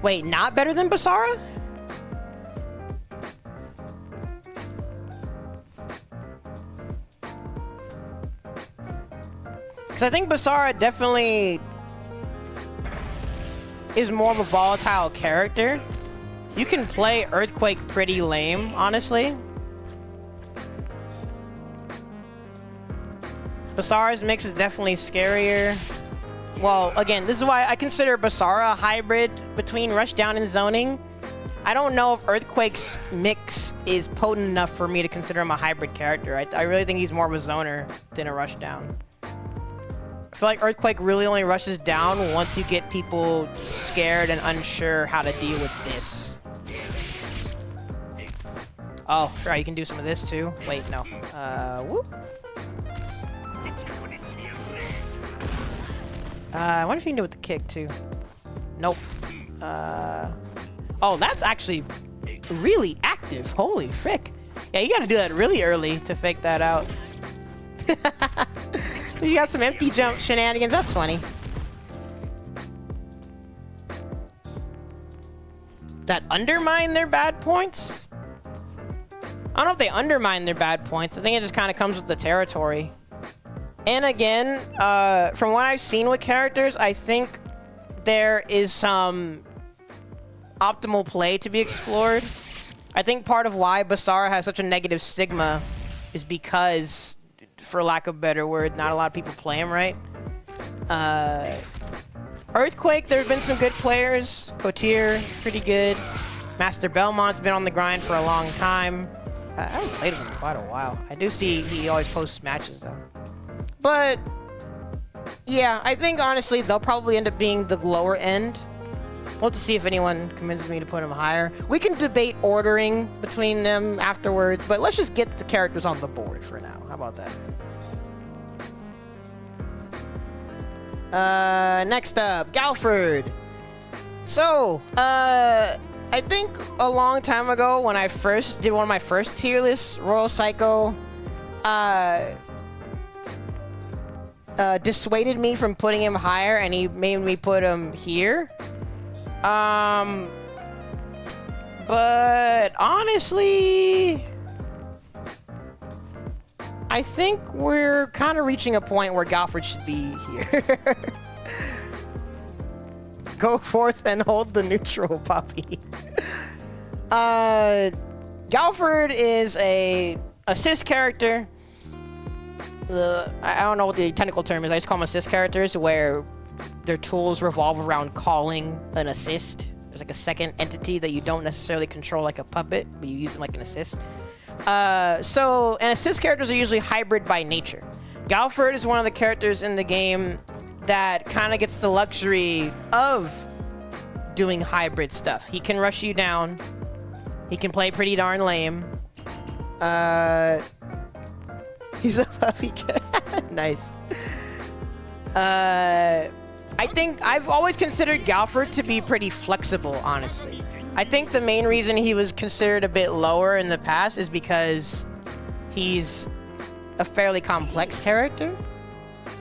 Wait, not better than Basara? Because I think Basara definitely is more of a volatile character. You can play Earthquake pretty lame, honestly. Basara's mix is definitely scarier. Well, again, this is why I consider Basara a hybrid between Rushdown and Zoning. I don't know if Earthquake's mix is potent enough for me to consider him a hybrid character. I really think he's more of a Zoner than a Rushdown. I feel like Earthquake really only rushes down once you get people scared and unsure how to deal with this. Oh, sure, you can do some of this too. Wait, no. Whoop. I wonder if you can do it with the kick, too. Nope. Oh, that's actually really active. Holy frick. Yeah, you gotta do that really early to fake that out. So you got some empty jump shenanigans. That's funny. That undermine their bad points? I don't know if they undermine their bad points. I think it just kind of comes with the territory. And again, from what I've seen with characters, I think there is some optimal play to be explored. I think part of why Basara has such a negative stigma is because, for lack of a better word, not a lot of people play him right. Earthquake, there have been some good players. Cotier, pretty good. Master Belmont's been on the grind for a long time. I haven't played him in quite a while. I do see he always posts matches, though. But, yeah, I think, honestly, they'll probably end up being the lower end. We'll have to see if anyone convinces me to put him higher. We can debate ordering between them afterwards, but let's just get the characters on the board for now. How about that? Next up, Galford. So, I think a long time ago when I first did one of my first tier lists, Royal Psycho, dissuaded me from putting him higher, and he made me put him here. But honestly, I think we're kind of reaching a point where Galford should be here. Go forth and hold the neutral, puppy. Galford is a assist character. I don't know what the technical term is. I just call them assist characters, where their tools revolve around calling an assist. There's like a second entity that you don't necessarily control like a puppet, but you use them like an assist. And assist characters are usually hybrid by nature. Galford is one of the characters in the game that kind of gets the luxury of doing hybrid stuff. He can rush you down. He can play pretty darn lame. He's a puppy cat. Nice. I think I've always considered Galford to be pretty flexible, honestly. I think the main reason he was considered a bit lower in the past is because he's a fairly complex character.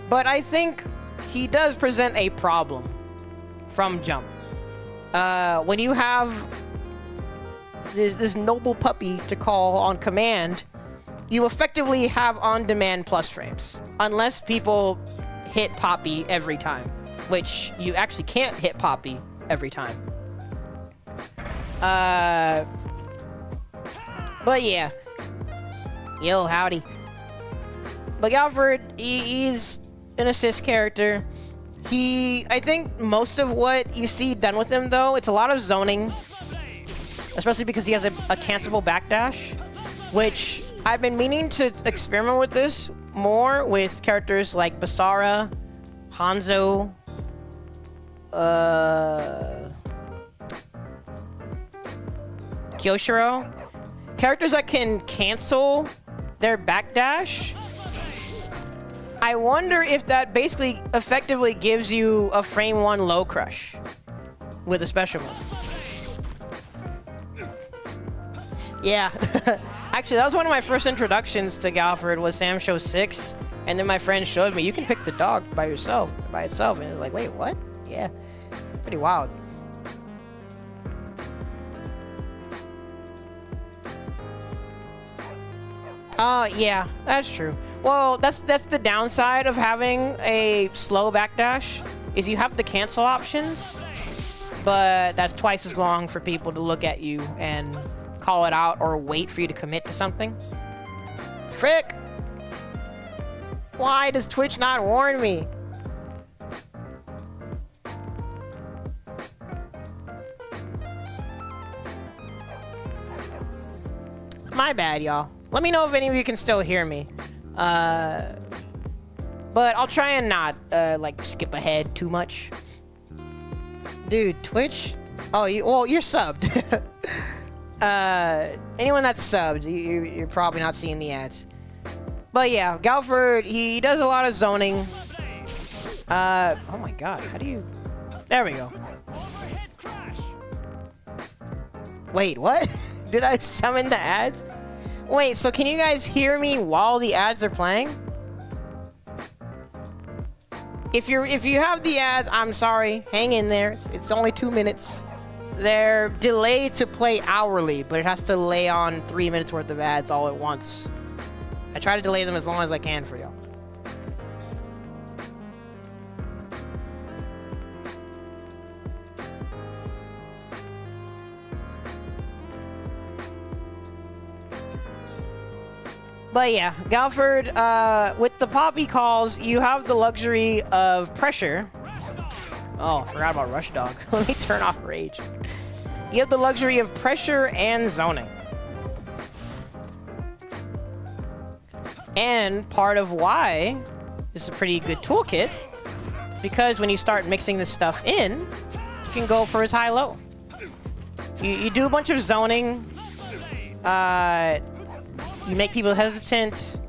But I think he does present a problem from jump. When you have this noble puppy to call on command, you effectively have on-demand plus frames. Unless people hit Poppy every time, which you actually can't hit Poppy every time. But yeah. Yo, howdy. But Galford, he's an assist character. I think most of what you see done with him, though, it's a lot of zoning. Especially because he has a cancelable backdash, which I've been meaning to experiment with this more with characters like Basara, Hanzo, Kyoshiro. Characters that can cancel their backdash. I wonder if that basically effectively gives you a frame 1 low crush with a special move. Yeah. Actually, that was one of my first introductions to Galford was SamSho 6. And then my friend showed me, you can pick the dog by itself. And it was like, wait, what? Yeah. Pretty wild. Yeah, that's true. Well, that's the downside of having a slow backdash, is you have the cancel options, but that's twice as long for people to look at you and call it out or wait for you to commit to something. Frick! Why does Twitch not warn me? My bad, y'all. Let me know if any of you can still hear me. But I'll try and not, like, skip ahead too much. Dude, Twitch? Oh, you're subbed. Anyone that's subbed, you're probably not seeing the ads. But yeah, Galford, he does a lot of zoning. Oh my god, how do you... There we go. Wait, what? Did I summon the ads? Wait, so can you guys hear me while the ads are playing? If you have the ads, I'm sorry. Hang in there. It's only 2 minutes. They're delayed to play hourly, but it has to lay on 3 minutes worth of ads all at once. I try to delay them as long as I can for y'all. But yeah, Galford, with the poppy calls, you have the luxury of pressure. Oh, forgot about Rush Dog. Let me turn off Rage. You have the luxury of pressure and zoning. And part of why this is a pretty good toolkit, because when you start mixing this stuff in, you can go for his high-low. You do a bunch of zoning. You make people hesitant,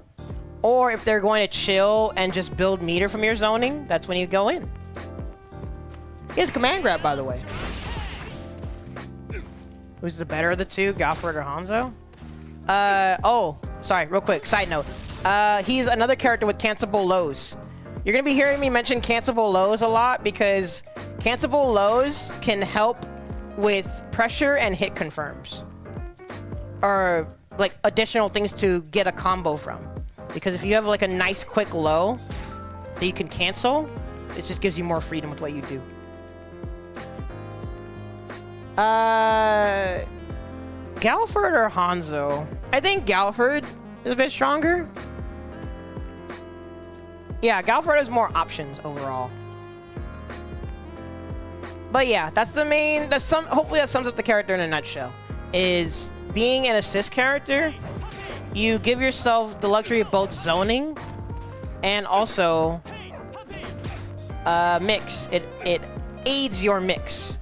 or if they're going to chill and just build meter from your zoning, that's when you go in. Here's command grab, by the way. Who's the better of the two, Galford or Hanzo? Oh, sorry, real quick, side note. He's another character with cancelable lows. You're gonna be hearing me mention cancelable lows a lot because cancelable lows can help with pressure and hit confirms. Or like additional things to get a combo from. Because if you have like a nice quick low that you can cancel, it just gives you more freedom with what you do. Galford or Hanzo? I think Galford is a bit stronger. Yeah, Galford has more options overall. But yeah, that's the main, hopefully that sums up the character in a nutshell. Is being an assist character, you give yourself the luxury of both zoning and also mix. It aids your mix.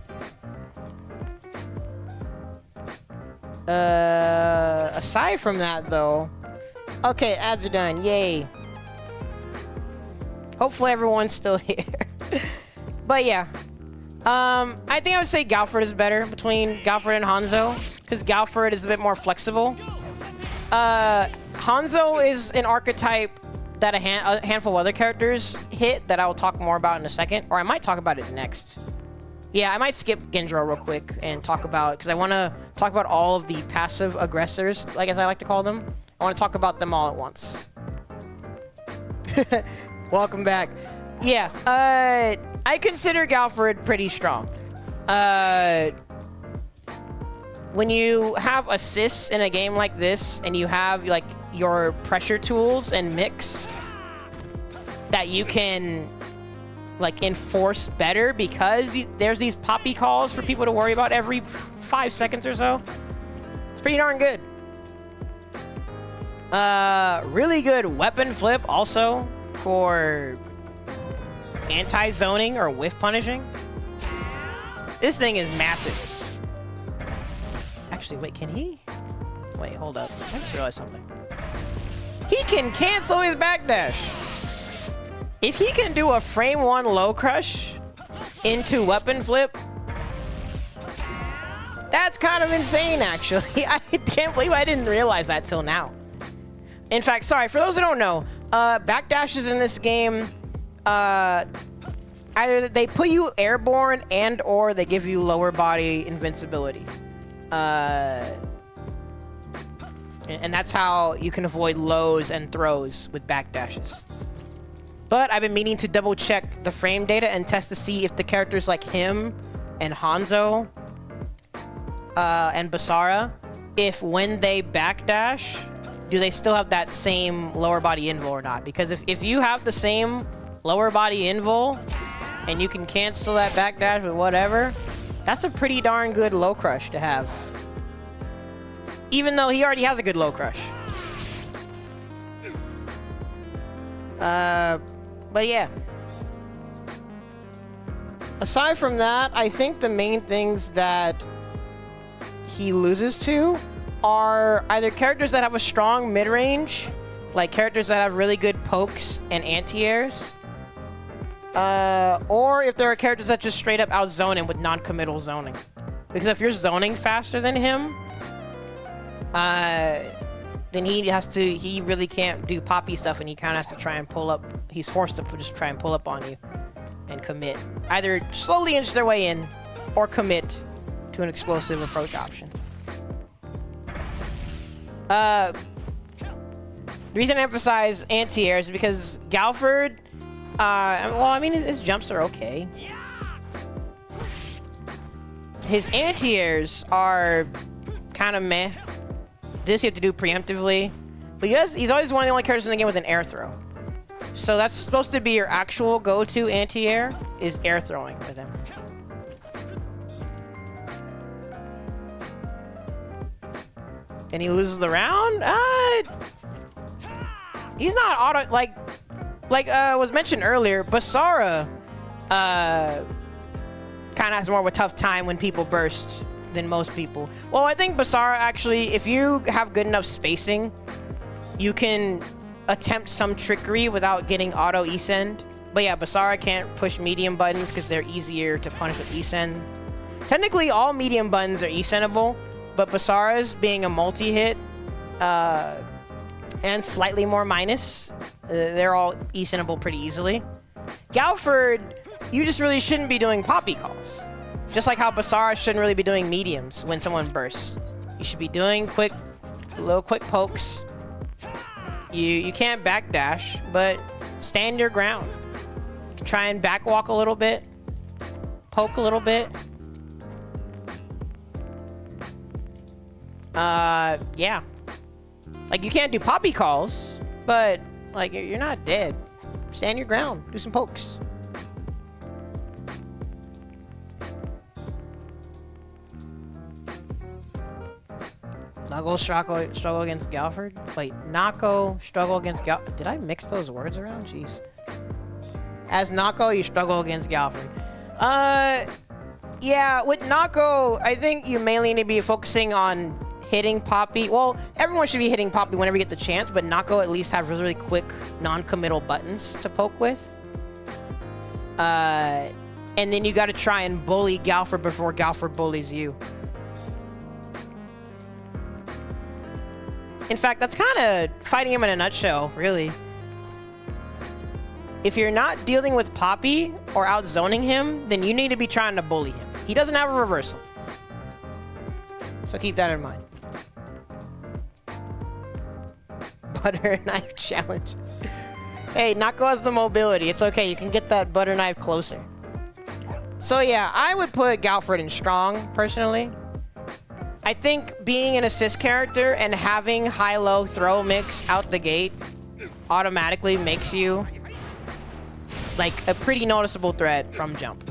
Aside from that though, okay, ads are done, yay. Hopefully everyone's still here. But yeah, I think I would say Galford is better between Galford and Hanzo, because Galford is a bit more flexible. Hanzo is an archetype that a handful of other characters hit that I will talk more about in a second, or I might talk about it next. Yeah, I might skip Gendro real quick and talk about, because I want to talk about all of the passive aggressors, like as I like to call them. I want to talk about them all at once. Welcome back. Yeah, I consider Galford pretty strong. When you have assists in a game like this, and you have like your pressure tools and mix that you can like enforce better, because there's these poppy calls for people to worry about every 5 seconds or so. It's pretty darn good. Really good weapon flip also for anti-zoning or whiff punishing. This thing is massive. Actually, wait, can he? Wait, hold up. I just realized something. He can cancel his backdash. If he can do a frame 1 low crush into weapon flip, that's kind of insane, actually. I can't believe I didn't realize that till now. In fact, sorry, for those who don't know, backdashes in this game, either they put you airborne and or they give you lower body invincibility. And that's how you can avoid lows and throws with backdashes. But I've been meaning to double check the frame data and test to see if the characters like him and Hanzo and Basara, if when they backdash, do they still have that same lower body invul or not? Because if you have the same lower body invul and you can cancel that backdash with whatever, that's a pretty darn good low crush to have. Even though he already has a good low crush. But yeah. Aside from that, I think the main things that he loses to are either characters that have a strong mid-range, like characters that have really good pokes and anti-airs, or if there are characters that just straight up out-zone him with non-committal zoning. Because if you're zoning faster than him, then he really can't do poppy stuff, and he kind of has to try and pull up. He's forced to just try and pull up on you and commit. Either slowly inch their way in or commit to an explosive approach option. The reason I emphasize anti-air is because Galford, well, I mean, his jumps are okay. His anti-airs are kind of meh. This you have to do preemptively. But he's always one of the only characters in the game with an air throw. So that's supposed to be your actual go-to anti-air, is air throwing with him. And he loses the round? He's not auto, like was mentioned earlier, Basara kind of has more of a tough time when people burst than most people. Well, I think Basara actually, if you have good enough spacing, you can attempt some trickery without getting auto E-send. But yeah, Basara can't push medium buttons because they're easier to punish with E-send. Technically, all medium buttons are E-sendable, but Basara's being a multi-hit and slightly more minus, they're all E-sendable pretty easily. Galford, you just really shouldn't be doing poppy calls. Just like how Basara shouldn't really be doing mediums when someone bursts. You should be doing little quick pokes. You can't backdash, but stand your ground. Try and backwalk a little bit. Poke a little bit. Yeah. Like, you can't do poppy calls, but, like, you're not dead. Stand your ground. Do some pokes. Nako struggle against Galford? Wait, Nako struggle against Galford? Did I mix those words around? Jeez. As Nako, you struggle against Galford. Yeah, with Nako, I think you mainly need to be focusing on hitting Poppy. Well, everyone should be hitting Poppy whenever you get the chance, but Nako at least have really quick, non-committal buttons to poke with. And then you gotta try and bully Galford before Galford bullies you. In fact, that's kind of fighting him in a nutshell, really. If you're not dealing with Poppy or out-zoning him, then you need to be trying to bully him. He doesn't have a reversal. So keep that in mind. Butter knife challenges. Hey, Nako has the mobility. It's okay. You can get that butter knife closer. So yeah, I would put Galford in strong, personally. I think being an assist character and having high-low throw mix out the gate automatically makes you like a pretty noticeable threat from jump.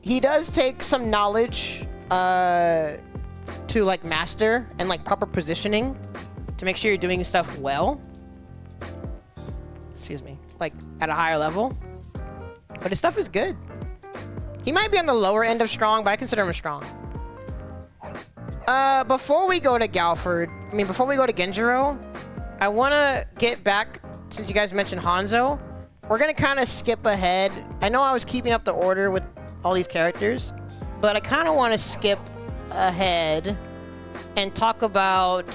He does take some knowledge to like master and like proper positioning to make sure you're doing stuff well. Excuse me, like at a higher level. But his stuff is good. He might be on the lower end of strong, but I consider him strong. Before we go to before we go to Genjiro, I want to get back, since you guys mentioned Hanzo, we're going to kind of skip ahead. I know I was keeping up the order with all these characters, but I kind of want to skip ahead and talk about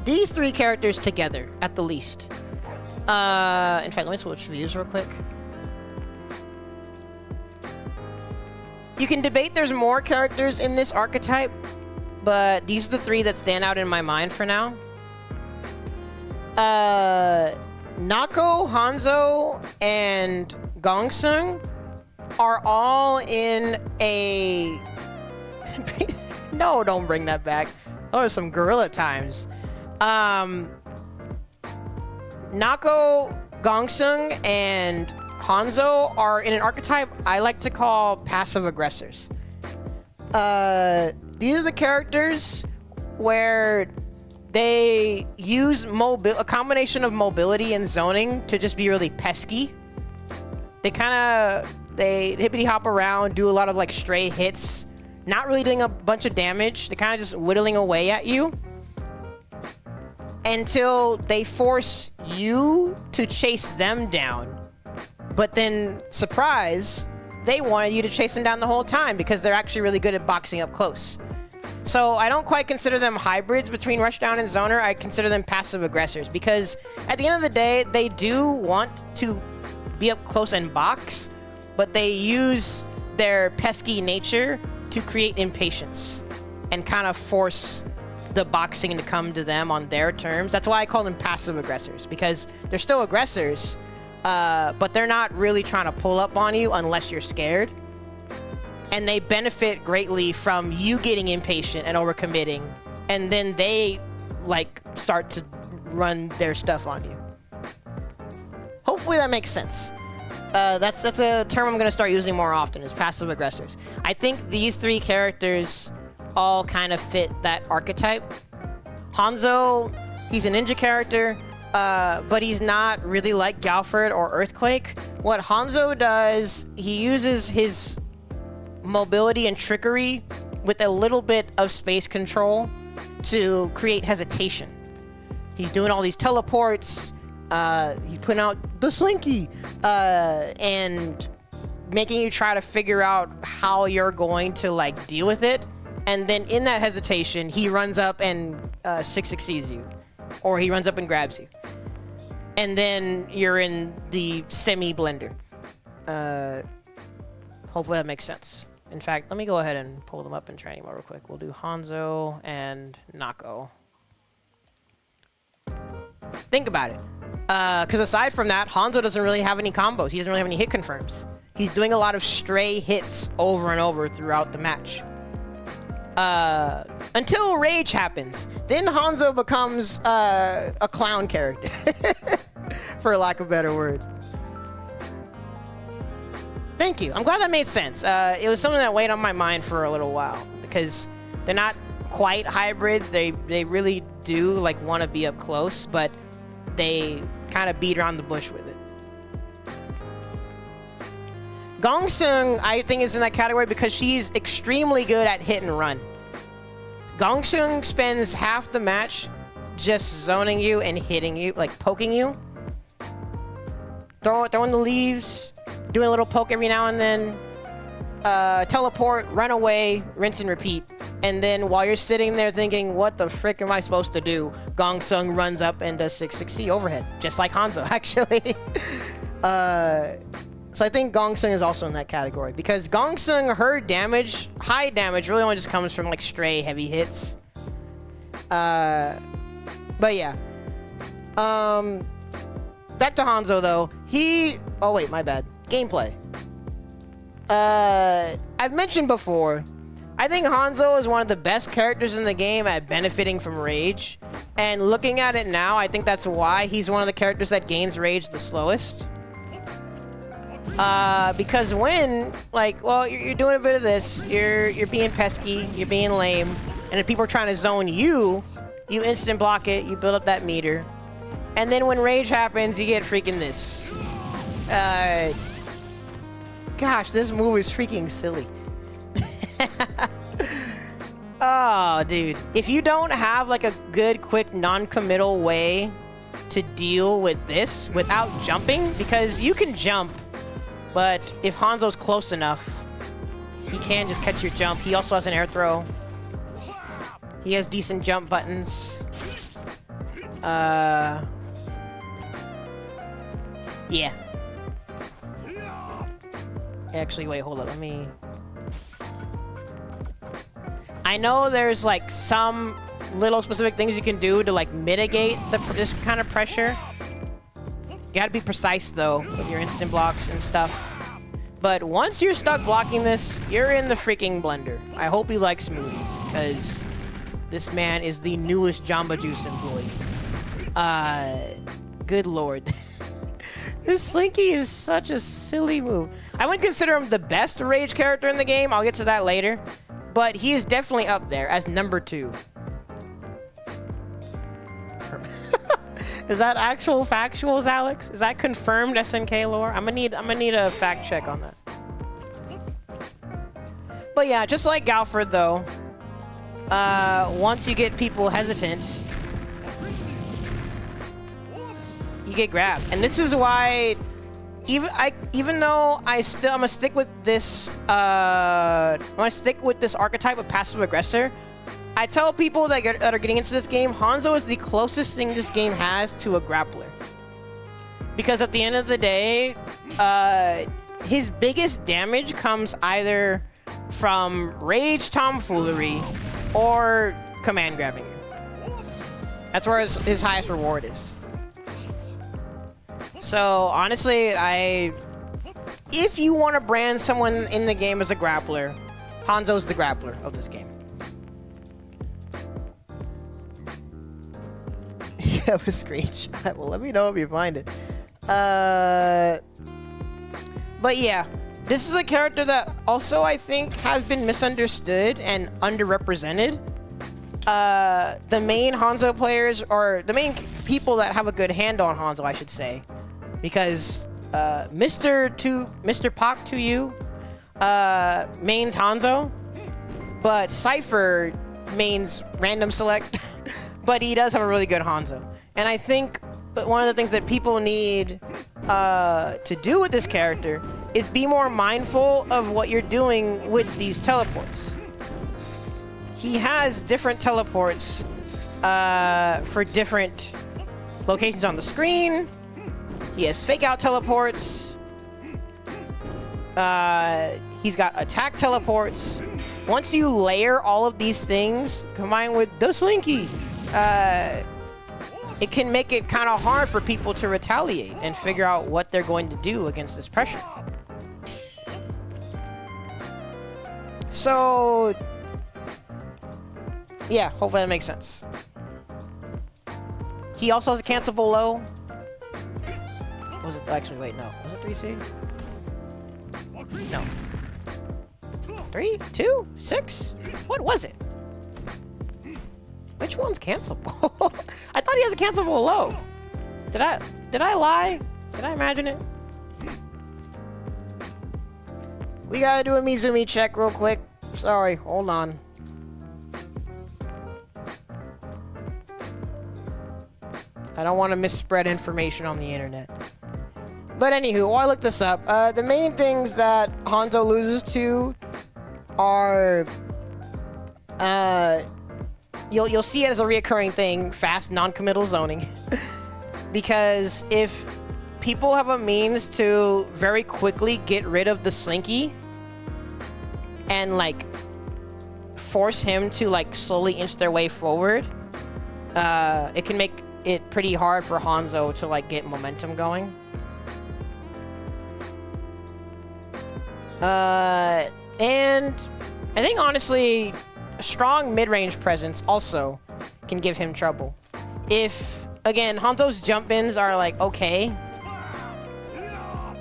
these 3 characters together, at the least. In fact, let me switch views real quick. You can debate there's more characters in this archetype, but these are the 3 that stand out in my mind for now. Nako, Hanzo, and Gongsung are all in a... No, don't bring that back. Those are some gorilla times. Nako, Gongsung, and Hanzo are in an archetype I like to call passive aggressors. These are the characters where they use a combination of mobility and zoning to just be really pesky. They hippity hop around, do a lot of like stray hits, not really doing a bunch of damage. They're kind of just whittling away at you until they force you to chase them down. But then, surprise, they wanted you to chase them down the whole time because they're actually really good at boxing up close. So I don't quite consider them hybrids between Rushdown and Zoner. I consider them passive aggressors because at the end of the day, they do want to be up close and box, but they use their pesky nature to create impatience and kind of force the boxing to come to them on their terms. That's why I call them passive aggressors, because they're still aggressors, but they're not really trying to pull up on you unless you're scared. And they benefit greatly from you getting impatient and overcommitting, and then they like start to run their stuff on you. Hopefully that makes sense. That's a term I'm going to start using more often, is passive aggressors. I think these 3 characters all kind of fit that archetype. Hanzo, he's a ninja character, but he's not really like Galford or Earthquake. What Hanzo does, he uses his mobility and trickery with a little bit of space control to create hesitation. He's doing all these teleports, he's putting out the slinky, and making you try to figure out how you're going to like deal with it. And then in that hesitation, he runs up and 6-6-sees you, or he runs up and grabs you. And then you're in the semi-blender. Hopefully that makes sense. In fact, let me go ahead and pull them up in training mode real quick. We'll do Hanzo and Nako. Think about it. Because aside from that, Hanzo doesn't really have any combos. He doesn't really have any hit confirms. He's doing a lot of stray hits over and over throughout the match. Until Rage happens. Then Hanzo becomes a clown character. For lack of better words. Thank you. I'm glad that made sense. It was something that weighed on my mind for a little while, because they're not quite hybrids. They really do like want to be up close, but they kind of beat around the bush with it. Gongsung, I think, is in that category because she's extremely good at hit and run. Gongsung spends half the match just zoning you and hitting you, like poking you. Throwing the leaves, doing a little poke every now and then. Teleport, run away, rinse and repeat. And then while you're sitting there thinking, what the frick am I supposed to do? Gongsung runs up and does 6-6-C overhead, just like Hanzo, actually. So I think Gongsung is also in that category, because Gongsung, her damage, high damage, really only just comes from like stray heavy hits. But yeah. Back to Hanzo though. Oh wait, my bad. Gameplay. I've mentioned before, I think Hanzo is one of the best characters in the game at benefiting from rage. And looking at it now, I think that's why he's one of the characters that gains rage the slowest. Because when, like, well, you're doing a bit of this, you're being pesky, you're being lame, and if people are trying to zone you, you instant block it, you build up that meter. And then when rage happens, you get freaking this. Gosh, this move is freaking silly. Oh, dude. If you don't have like a good, quick, non-committal way to deal with this without jumping, because you can jump, but if Hanzo's close enough, he can just catch your jump. He also has an air throw. He has decent jump buttons. Yeah. Actually, wait, hold up. Let me... I know there's like some little specific things you can do to like mitigate this kind of pressure. You gotta be precise though with your instant blocks and stuff. But once you're stuck blocking this, you're in the freaking blender. I hope you like smoothies, because this man is the newest Jamba Juice employee. Good lord. This Slinky is such a silly move. I wouldn't consider him the best rage character in the game. I'll get to that later. But he is definitely up there as number 2. Is that actual factuals, Alex? Is that confirmed SNK lore? I'm gonna need a fact check on that. But yeah, just like Galford though, once you get people hesitant, you get grabbed. And this is why even though I'm gonna stick with this archetype of passive aggressor, I tell people that are getting into this game, Hanzo is the closest thing this game has to a grappler. Because at the end of the day, his biggest damage comes either from rage tomfoolery or command grabbing you. That's where his highest reward is. So honestly, if you want to brand someone in the game as a grappler, Hanzo's the grappler of this game. You have a screenshot. Well, let me know if you find it. But yeah, this is a character that also I think has been misunderstood and underrepresented. The main Hanzo players, or the main people that have a good handle on Hanzo, I should say. Because Mr. Pak to you mains Hanzo, but Cypher mains random select, but he does have a really good Hanzo. And I think one of the things that people need to do with this character is be more mindful of what you're doing with these teleports. He has different teleports for different locations on the screen. He has fake out teleports. He's got attack teleports. Once you layer all of these things combined with the Slinky, it can make it kind of hard for people to retaliate and figure out what they're going to do against this pressure. So, yeah, hopefully that makes sense. He also has a cancelable low. Was it actually? Wait, no. Was it 3C? No. 3, 2, 6? What was it? Which one's cancelable? I thought he has a cancelable low. Did I lie? Did I imagine it? We gotta do a Mizumi check real quick. Sorry, hold on. I don't want to misspread information on the internet. But anywho, while I look this up, the main things that Hanzo loses to are, you'll see it as a reoccurring thing, fast non-committal zoning. Because if people have a means to very quickly get rid of the Slinky and like force him to like slowly inch their way forward, it can make it pretty hard for Hanzo to like get momentum going. And I think, honestly, a strong mid-range presence also can give him trouble. If, again, Hanzo's jump-ins are, like, okay.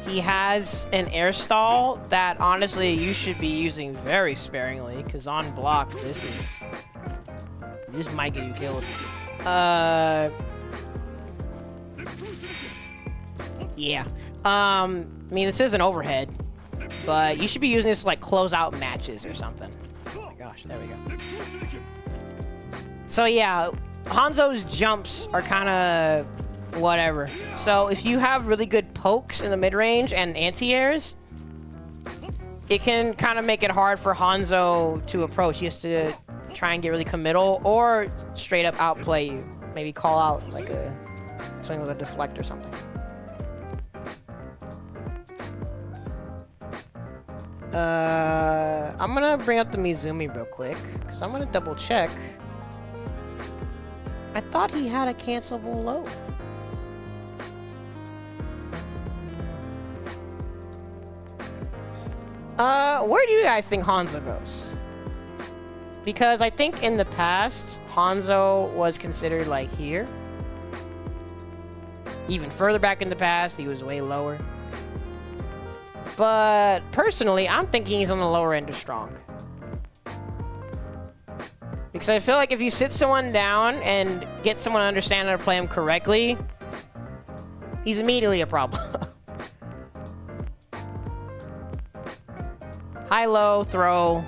He has an air stall that, honestly, you should be using very sparingly, because on block, this might get you killed. Yeah. I mean, this is an overhead, but you should be using this to, like, close out matches or something. Oh my gosh, there we go. So yeah, Hanzo's jumps are kind of whatever. So if you have really good pokes in the mid-range and anti-airs, it can kind of make it hard for Hanzo to approach. He has to try and get really committal or straight up outplay you. Maybe call out like something with a deflect or something. I'm gonna bring up the Mizumi real quick, because I'm gonna double check. I thought he had a cancelable low. Where do you guys think Hanzo goes? Because I think in the past, Hanzo was considered like here. Even further back in the past, he was way lower. But personally, I'm thinking he's on the lower end of strong. Because I feel like if you sit someone down and get someone to understand how to play him correctly, he's immediately a problem. High-low, throw,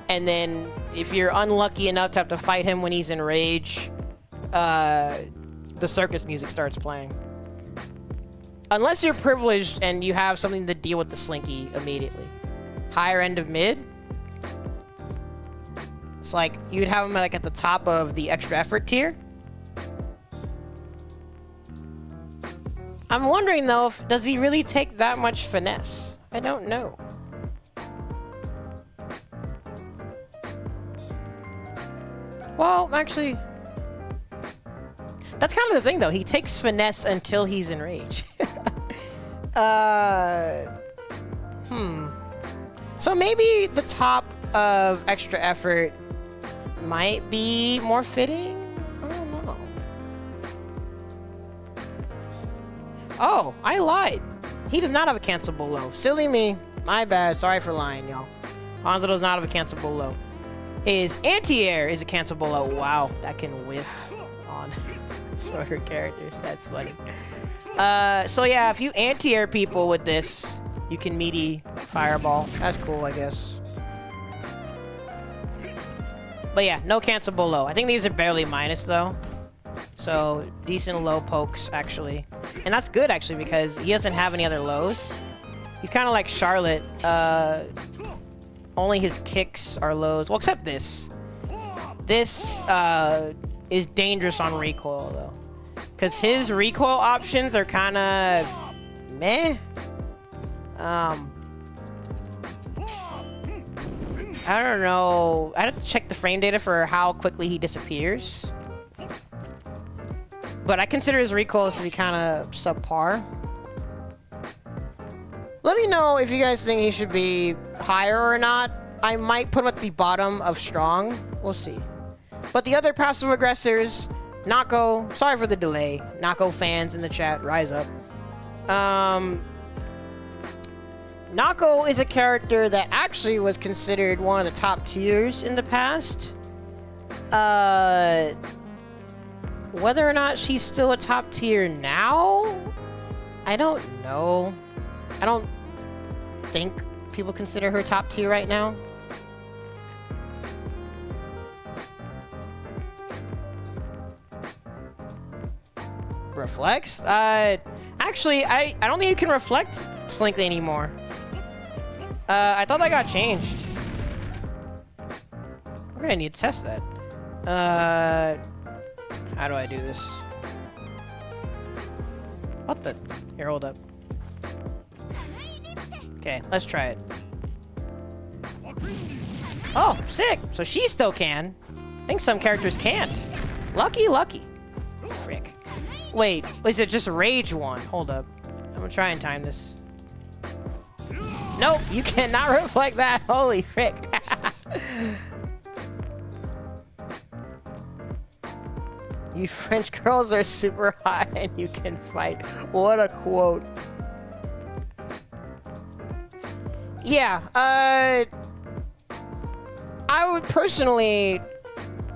and then if you're unlucky enough to have to fight him when he's in rage, the circus music starts playing. Unless you're privileged and you have something to deal with the slinky immediately. Higher end of mid. It's like you'd have him like at the top of the extra effort tier. I'm wondering though, does he really take that much finesse? I don't know. Well, actually, that's kind of the thing though. He takes finesse until he's in rage. So maybe the top of extra effort might be more fitting? I don't know. Oh, I lied. He does not have a cancelable low. Silly me. My bad. Sorry for lying, y'all. Hanzo does not have a cancelable low. His anti-air is a cancelable low. Wow, that can whiff on shorter characters. That's funny. So yeah, if you anti-air people with this, you can meaty fireball. That's cool, I guess. But yeah, no cancelable low. I think these are barely minus though. So decent low pokes actually. And that's good actually because he doesn't have any other lows. He's kind of like Charlotte. Only his kicks are lows. Well, except this. This is dangerous on recoil though. Because his recoil options are kind of meh. I don't know. I have to check the frame data for how quickly he disappears. But I consider his recoils to be kind of subpar. Let me know if you guys think he should be higher or not. I might put him at the bottom of strong. We'll see. But the other passive aggressors, Nako, sorry for the delay. Nako fans in the chat, rise up. Nako is a character that actually was considered one of the top tiers in the past. Whether or not she's still a top tier now, I don't know. I don't think people consider her top tier right now. Reflects? Actually, I don't think you can reflect Slinky anymore. I thought that got changed. We're gonna need to test that. How do I do this? What the? Here, hold up. Okay, let's try it. Oh, sick! So she still can. I think some characters can't. Lucky, lucky. Frick. Wait, is it just Rage 1? Hold up. I'm gonna try and time this. Nope, you cannot reflect that. Holy frick. You French girls are super hot and you can fight. What a quote. Yeah, I would personally,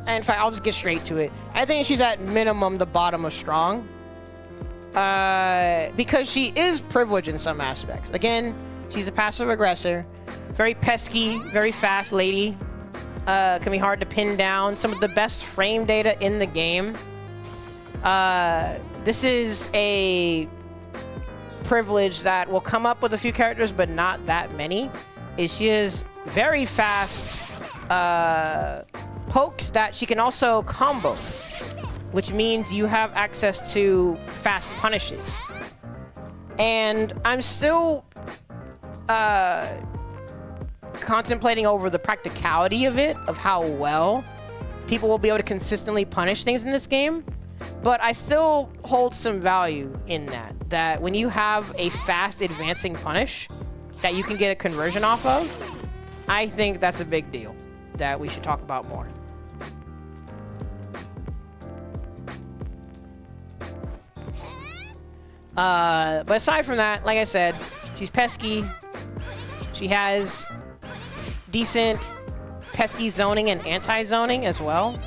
in fact, I'll just get straight to it. I think she's at minimum the bottom of strong. Because she is privileged in some aspects. Again, she's a passive aggressor. Very pesky, very fast lady. Can be hard to pin down. Some of the best frame data in the game. This is a privilege that will come up with a few characters, but not that many. She is very fast pokes that she can also combo, which means you have access to fast punishes. And I'm still contemplating over the practicality of it, of how well people will be able to consistently punish things in this game. But I still hold some value in that when you have a fast advancing punish that you can get a conversion off of, I think that's a big deal that we should talk about more. But aside from that, like I said, she's pesky. She has decent pesky zoning and anti-zoning as well.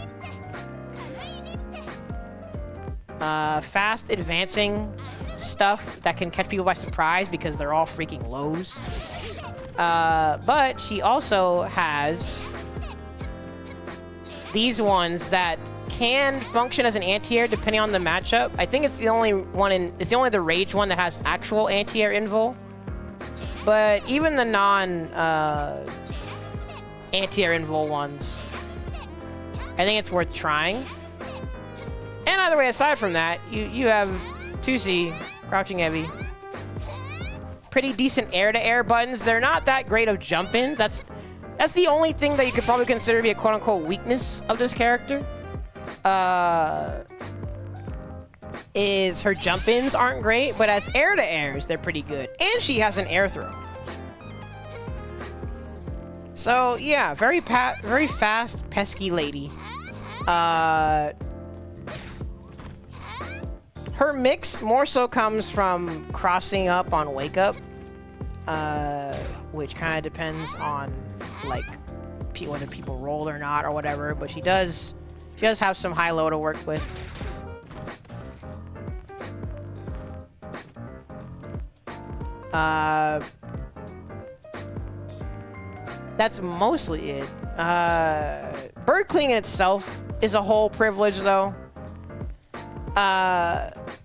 Fast advancing stuff that can catch people by surprise because they're all freaking lows. But she also has these ones that can function as an anti-air depending on the matchup. I think it's the only one it's the only the rage one that has actual anti-air invo. But even the non anti-air invo ones, I think it's worth trying. And either way, aside from that, you have 2C, crouching heavy. Pretty decent air-to-air buttons. They're not that great of jump-ins. That's the only thing that you could probably consider to be a quote-unquote weakness of this character. Is her jump-ins aren't great, but as air-to-airs, they're pretty good. And she has an air throw. So, yeah, very fast, pesky lady. Her mix more so comes from crossing up on Wake Up, which kind of depends on, like, whether people roll or not or whatever, but she does have some high-low to work with. That's mostly it. Bird Cling in itself is a whole privilege, though.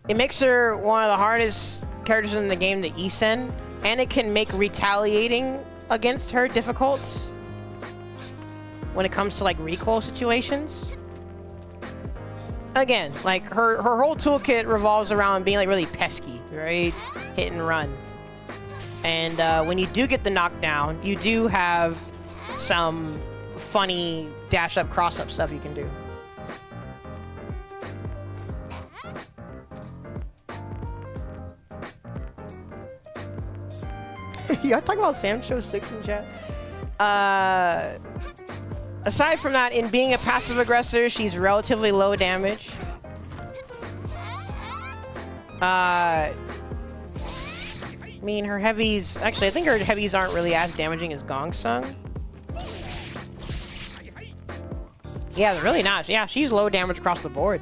It makes her one of the hardest characters in the game to E-send, and it can make retaliating against her difficult when it comes to, like, recoil situations. Again, like, her whole toolkit revolves around being, like, really pesky, right? Hit and run. And when you do get the knockdown, you do have some funny dash-up, cross-up stuff you can do. Y'all talking about SamSho 6 in chat? Aside from that, in being a passive aggressor, she's relatively low damage. I mean, her heavies... Actually, I think her heavies aren't really as damaging as Gong Sung. Yeah, they're really not. Yeah, she's low damage across the board.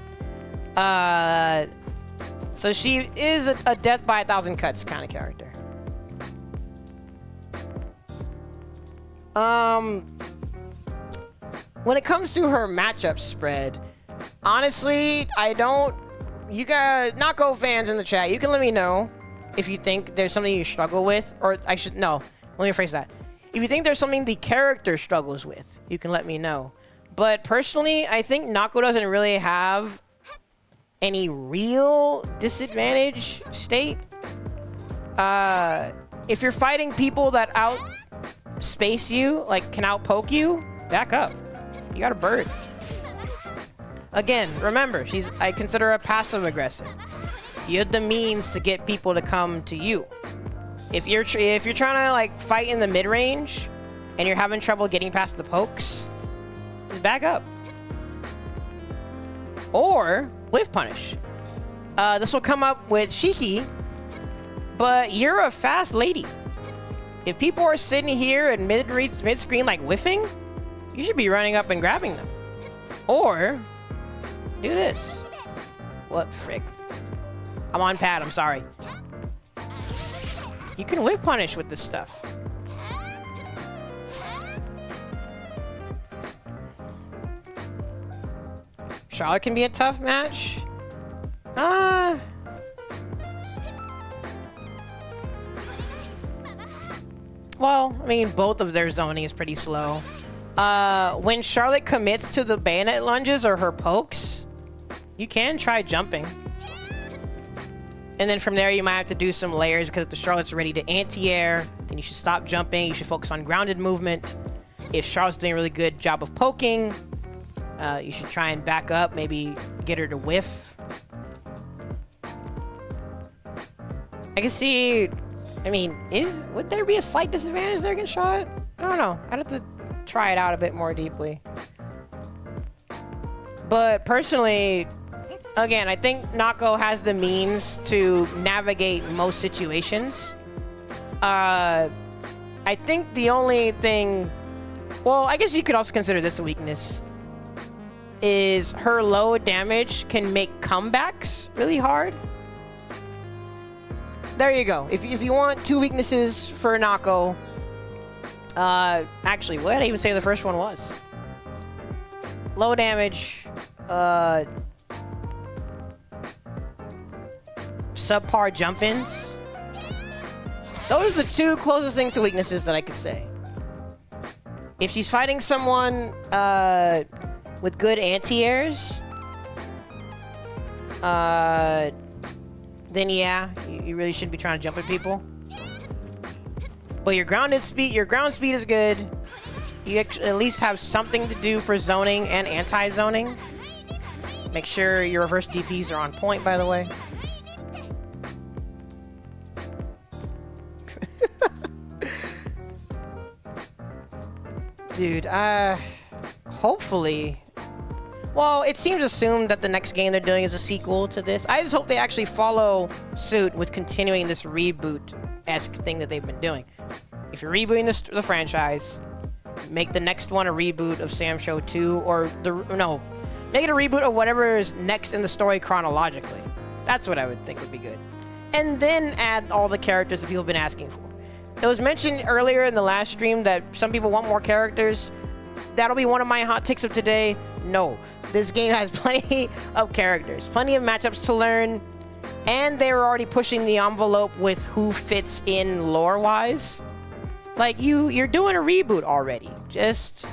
So she is a death by 1,000 cuts kind of character. When it comes to her matchup spread, honestly, you got Nako fans in the chat, you can let me know if you think there's something you struggle with, or let me rephrase that. If you think there's something the character struggles with, you can let me know. But personally, I think Nako doesn't really have any real disadvantage state. If you're fighting people that outspace you, like can outpoke you, back up. You got a bird. Again, remember, I consider her a passive aggressor. You have the means to get people to come to you. If you're trying to like fight in the mid range, and you're having trouble getting past the pokes, just back up. Or whiff punish. This will come up with Shiki, but you're a fast lady. If people are sitting here at mid screen like whiffing, you should be running up and grabbing them. Or do this. What frick? I'm on pad, I'm sorry. You can whiff punish with this stuff. Charlotte can be a tough match. Well, I mean, both of their zoning is pretty slow. When Charlotte commits to the bayonet lunges or her pokes, you can try jumping. And then from there, you might have to do some layers, because if the Charlotte's ready to anti-air, then you should stop jumping. You should focus on grounded movement. If Charlotte's doing a really good job of poking, you should try and back up, maybe get her to whiff. I can see, I mean, would there be a slight disadvantage there against Charlotte? I don't know. I'd have to try it out a bit more deeply. But personally, again, I think Nako has the means to navigate most situations. I think the only thing, well, I guess you could also consider this a weakness, is her low damage can make comebacks really hard. There you go. If you want two weaknesses for Nako, actually, what did I even say the first one was? Low damage, subpar jump-ins. Those are the two closest things to weaknesses that I could say. If she's fighting someone with good anti-airs, then yeah, you really shouldn't be trying to jump at people. But your ground speed is good. You at least have something to do for zoning and anti-zoning. Make sure your reverse DPs are on point, by the way. Dude, hopefully. Well, it seems assumed that the next game they're doing is a sequel to this. I just hope they actually follow suit with continuing this reboot-esque thing that they've been doing. If you're rebooting the franchise, make the next one a reboot of SamSho 2, or make it a reboot of whatever is next in the story chronologically. That's what I would think would be good. And then add all the characters that people have been asking for. It was mentioned earlier in the last stream that some people want more characters. That'll be one of my hot takes of today. No, this game has plenty of characters, plenty of matchups to learn, and they were already pushing the envelope with who fits in lore-wise. Like, you're doing a reboot already. Just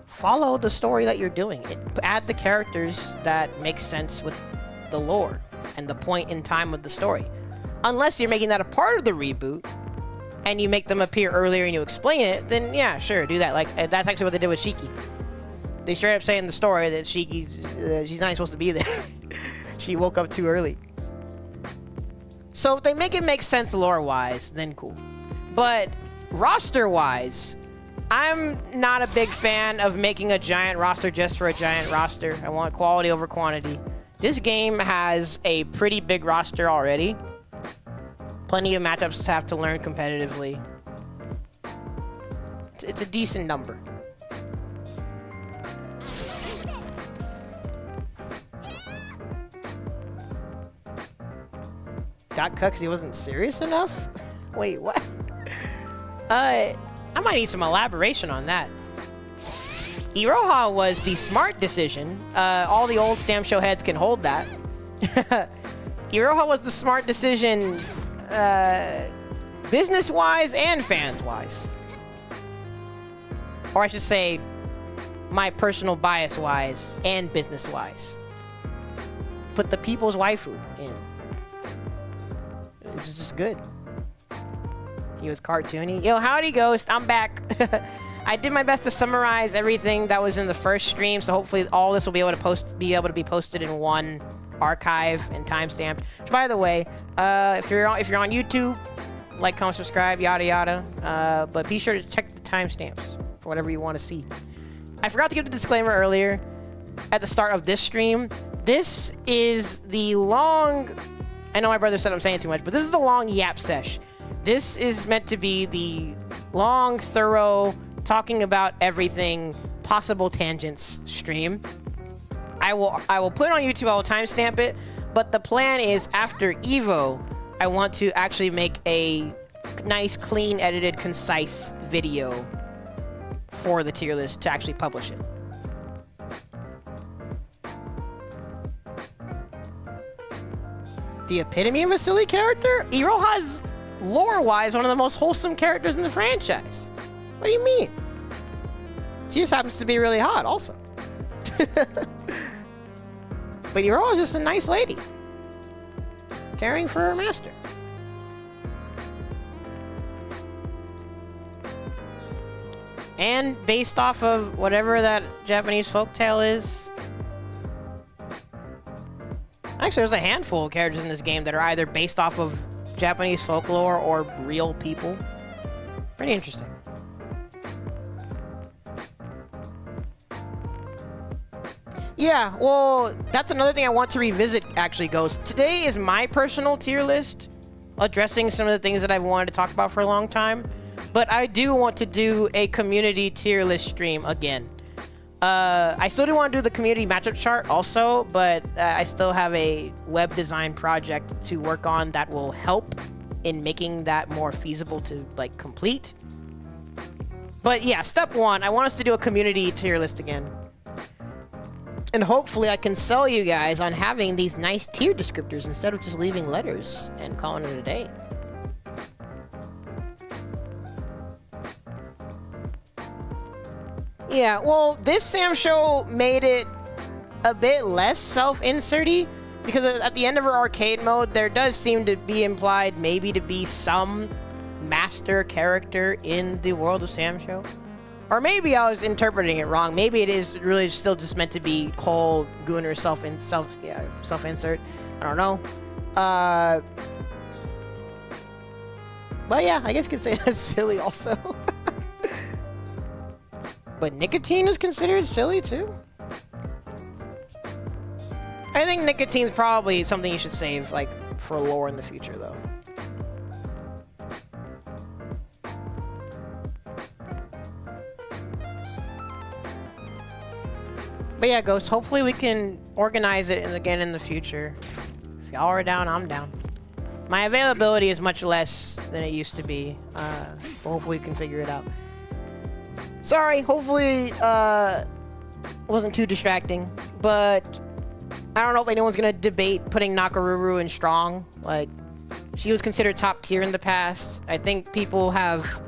follow the story that you're doing. Add the characters that make sense with the lore and the point in time of the story. Unless you're making that a part of the reboot, and you make them appear earlier and you explain it, then yeah, sure, do that. Like, that's actually what they did with Shiki. They straight up say in the story that Shiki, she's not supposed to be there. She woke up too early. So if they make it make sense lore-wise, then cool. But roster-wise, I'm not a big fan of making a giant roster just for a giant roster. I want quality over quantity. This game has a pretty big roster already. Plenty of matchups to have to learn competitively. It's a decent number. Got cut because he wasn't serious enough? Wait, what? I might need some elaboration on that. Iroha was the smart decision. All the old SamSho heads can hold that. Iroha was the smart decision, business-wise and fans-wise. Or I should say, my personal bias-wise and business-wise. Put the people's waifu in. It's just good. He was cartoony. Yo, howdy, Ghost. I'm back. I did my best to summarize everything that was in the first stream, so hopefully all this will be able to be posted in one archive and timestamped. By the way, if you're on YouTube, like, comment, subscribe, yada yada. But be sure to check the timestamps for whatever you want to see. I forgot to give the disclaimer earlier at the start of this stream. This is the long... I know my brother said I'm saying too much, but this is the long yap sesh. This is meant to be the long, thorough, talking about everything, possible tangents stream. I will put it on YouTube, I will timestamp it, but the plan is after EVO, I want to actually make a nice, clean, edited, concise video for the tier list to actually publish it. The epitome of a silly character? Iroha's, lore-wise, one of the most wholesome characters in the franchise. What do you mean? She just happens to be really hot, also. But Iroha's just a nice lady. Caring for her master. And based off of whatever that Japanese folktale is. Actually, there's a handful of characters in this game that are either based off of Japanese folklore or real people. Pretty interesting. Yeah, well, that's another thing I want to revisit, actually, Ghost. Today is my personal tier list, addressing some of the things that I've wanted to talk about for a long time. But I do want to do a community tier list stream again. I still do want to do the community matchup chart also, but I still have a web design project to work on that will help in making that more feasible to, like, complete. But yeah, step one, I want us to do a community tier list again. And hopefully I can sell you guys on having these nice tier descriptors instead of just leaving letters and calling it a day. Yeah, well, this SamSho made it a bit less self-inserty, because at the end of her arcade mode, there does seem to be implied maybe to be some master character in the world of SamSho. Or maybe I was interpreting it wrong. Maybe it is really still just meant to be whole Gunner self-insert. I don't know. But yeah, I guess you could say that's silly also. But nicotine is considered silly too? I think nicotine's probably something you should save, like, for lore in the future, though. But yeah, Ghost, hopefully we can organize it again in the future. If y'all are down, I'm down. My availability is much less than it used to be. But hopefully we can figure it out. Sorry, hopefully it wasn't too distracting. But I don't know if anyone's gonna debate putting Nakaruru in strong. Like, she was considered top tier in the past. I think people have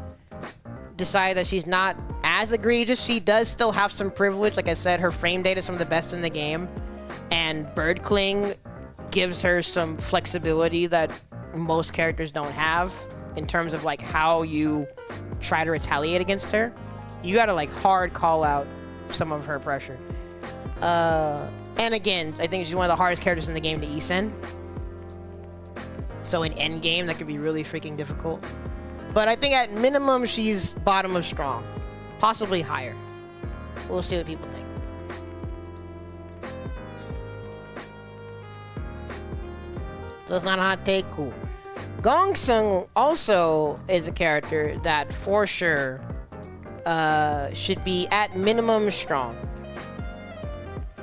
decided that she's not as egregious. She does still have some privilege. Like I said, her frame data is some of the best in the game, and Bird Cling gives her some flexibility that most characters don't have in terms of, like, how you try to retaliate against her. You gotta, like, hard call out some of her pressure. And again, I think she's one of the hardest characters in the game to E-Send. So in endgame, that could be really freaking difficult. But I think at minimum, she's bottom of strong. Possibly higher. We'll see what people think. So it's not a hot take, cool. Gong Sung also is a character that for sure should be at minimum strong.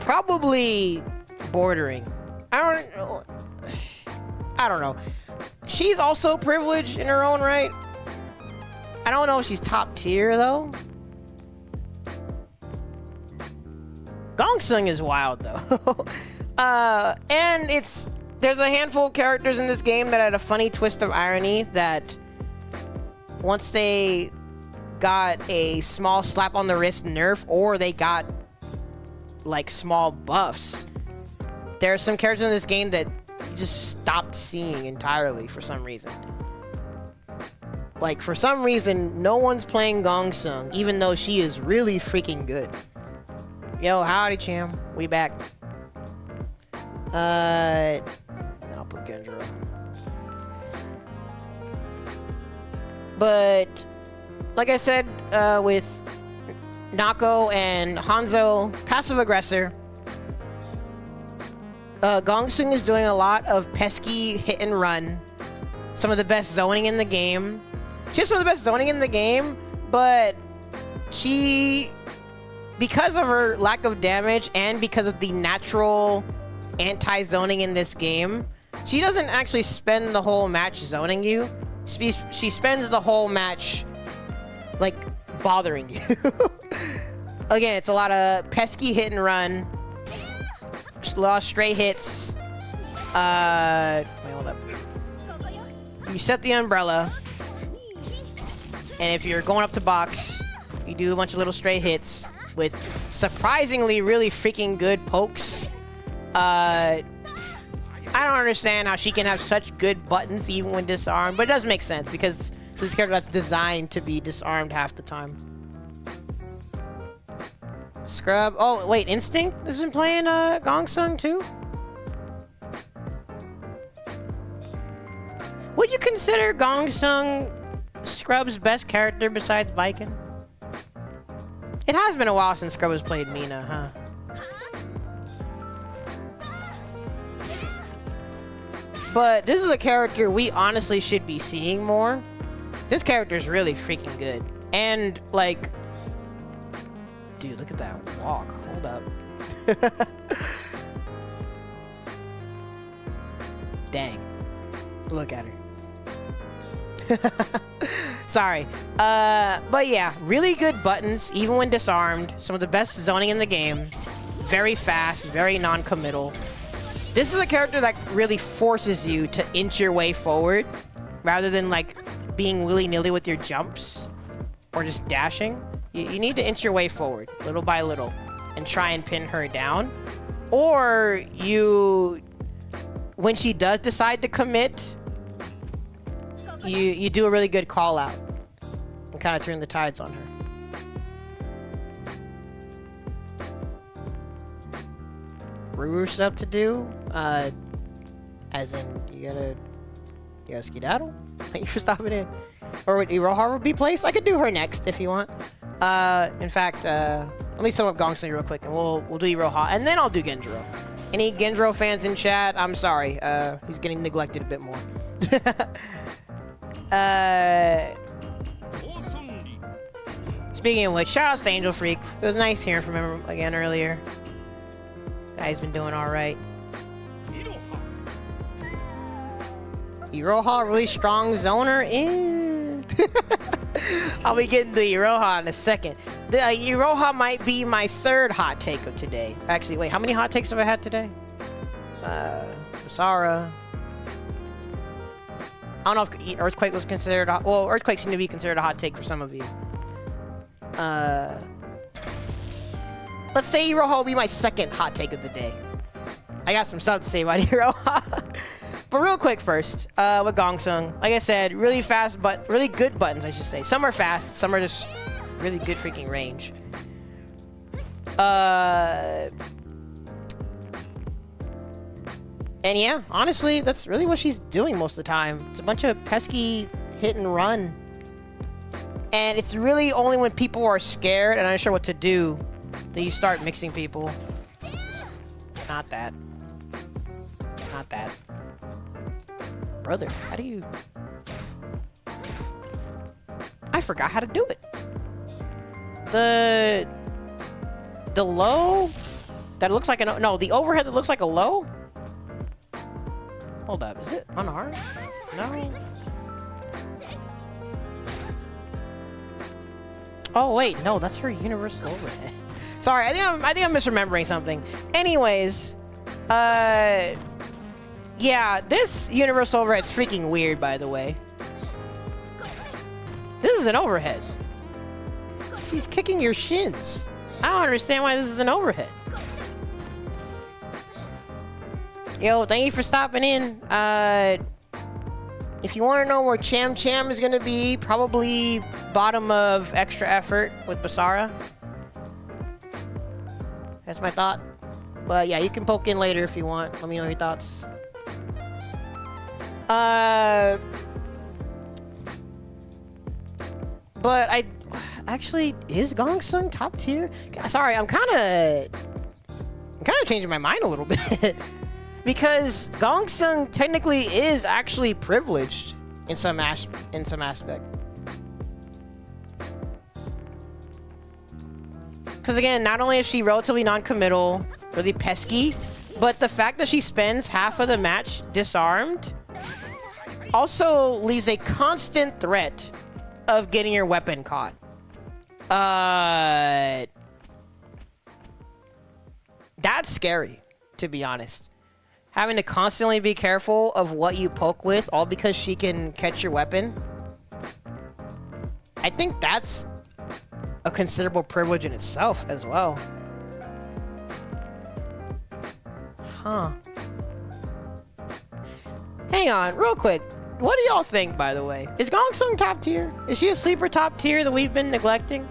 Probably bordering. I don't know. She's also privileged in her own right. I don't know if she's top tier though. Gong Sung is wild though. And there's a handful of characters in this game that had a funny twist of irony that once they got a small slap on the wrist nerf, or they got, like, small buffs, there are some characters in this game that you just stopped seeing entirely for some reason. Like, for some reason, no one's playing Gong Sung, even though she is really freaking good. Yo, howdy, Cham. We back. I'll put Gendro. But like I said, with Nako and Hanzo, passive aggressor, Gongsung is doing a lot of pesky hit and run. Some of the best zoning in the game. She has some of the best zoning in the game, but she, because of her lack of damage and because of the natural anti-zoning in this game, she doesn't actually spend the whole match zoning you. She spends the whole match, like, bothering you. Again, it's a lot of pesky hit and run. A lot of stray hits. Wait, hold up. You set the umbrella, and if you're going up to box, you do a bunch of little stray hits with surprisingly really freaking good pokes. I don't understand how she can have such good buttons even when disarmed, but it does make sense because this is a character that's designed to be disarmed half the time. Scrub. Oh, wait, Instinct has been playing Gongsung too? Would you consider Gongsung Scrub's best character besides Baiken? It has been a while since Scrub has played Mina, huh? But this is a character we honestly should be seeing more. This character is really freaking good. And, like... Dude, look at that walk. Hold up. Dang. Look at her. Sorry. But yeah, really good buttons, even when disarmed. Some of the best zoning in the game. Very fast, very non-committal. This is a character that really forces you to inch your way forward, rather than like being willy-nilly with your jumps or just dashing. You need to inch your way forward, little by little, and try and pin her down. Or you, when she does decide to commit, you do a really good call out and kind of turn the tides on her. Ruru stuff to do, as in you gotta skedaddle. Thank you for stopping in. Or would Iroha be placed? I could do her next if you want. In fact, let me sum up Gongsung real quick, and we'll do Iroha, and then I'll do Genjiro. Any Genjiro fans in chat? I'm sorry, he's getting neglected a bit more. Speaking of which, shout out to Angel Freak. It was nice hearing from him again earlier. Guy's been doing all right. Iroha, really strong zoner. I'll be getting to Iroha in a second. The Iroha might be my third hot take of today. Actually, wait, how many hot takes have I had today? Basara. I don't know if Earthquake was considered a hot... Well, Earthquake seemed to be considered a hot take for some of you. Let's say Iroha will be my second hot take of the day. I got some stuff to say about Iroha. But real quick first, with Gongsung, like I said, really fast, but really good buttons, I should say. Some are fast, some are just really good freaking range. And yeah, honestly, that's really what she's doing most of the time. It's a bunch of pesky hit and run. And it's really only when people are scared and unsure what to do that you start mixing people. Not bad. Not bad. Brother, how do you... I forgot how to do it. The low that looks like an... No, the overhead that looks like a low? Hold up, is it unarmed? No. Oh wait, no, that's her universal overhead. Sorry, I think I'm misremembering something. Anyways, yeah, this universal overhead's freaking weird, by the way. This is an overhead. She's kicking your shins. I don't understand why this is an overhead. Yo, thank you for stopping in. If you want to know where Cham Cham is going to be, probably bottom of extra effort with Basara. That's my thought. But yeah, you can poke in later if you want. Let me know your thoughts. but I actually, is Gong Sung top tier? Sorry, I'm kind of changing my mind a little bit because Gong Sung technically is actually privileged in some aspect. Because again, not only is she relatively non-committal, really pesky, but the fact that she spends half of the match disarmed also leaves a constant threat of getting your weapon caught. That's scary, to be honest. Having to constantly be careful of what you poke with, all because she can catch your weapon. I think that's a considerable privilege in itself as well. Huh. Hang on, real quick. What do y'all think, by the way? Is Gong Sung top tier? Is she a sleeper top tier that we've been neglecting?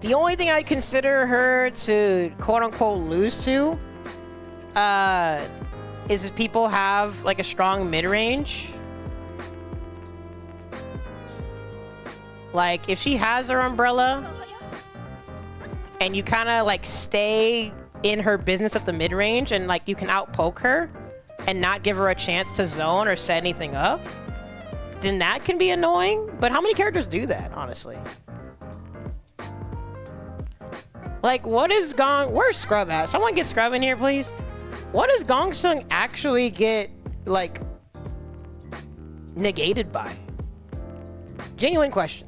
The only thing I consider her to quote-unquote lose to is if people have like a strong mid-range. Like if she has her umbrella and you kind of like stay in her business at the mid-range and like you can out-poke her and not give her a chance to zone or set anything up, then that can be annoying. But how many characters do that, honestly? Like, what is where's Scrub at? Someone get Scrub in here, please. What does Gong Sung actually get, like, negated by? Genuine question.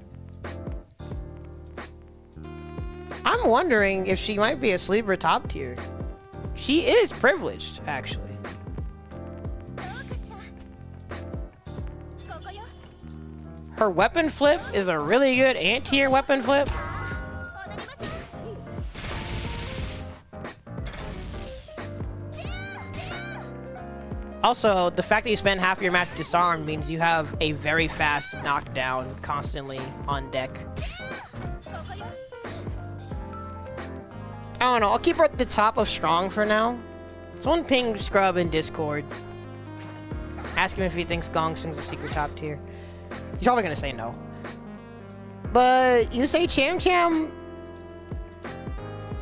I'm wondering if she might be a sleeper top tier. She is privileged, actually. Her weapon flip is a really good anti-tier weapon flip. Also, the fact that you spend half your match disarmed means you have a very fast knockdown constantly on deck. I don't know, I'll keep her at the top of strong for now. Someone ping Scrub in Discord. Ask him if he thinks Gong Sung's a secret top tier. He's probably gonna say no. But you say Cham Cham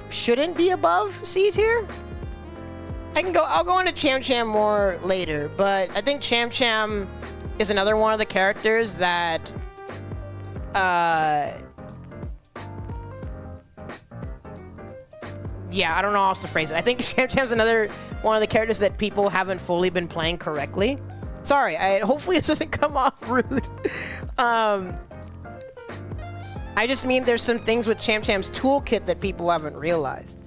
shouldn't be above C tier? I'll go into Cham Cham more later, but I think Cham Cham is another one of the characters that yeah, I don't know how else to phrase it. I think Cham Cham's another one of the characters that people haven't fully been playing correctly. Sorry, hopefully it doesn't come off rude. I just mean there's some things with Cham Cham's toolkit that people haven't realized.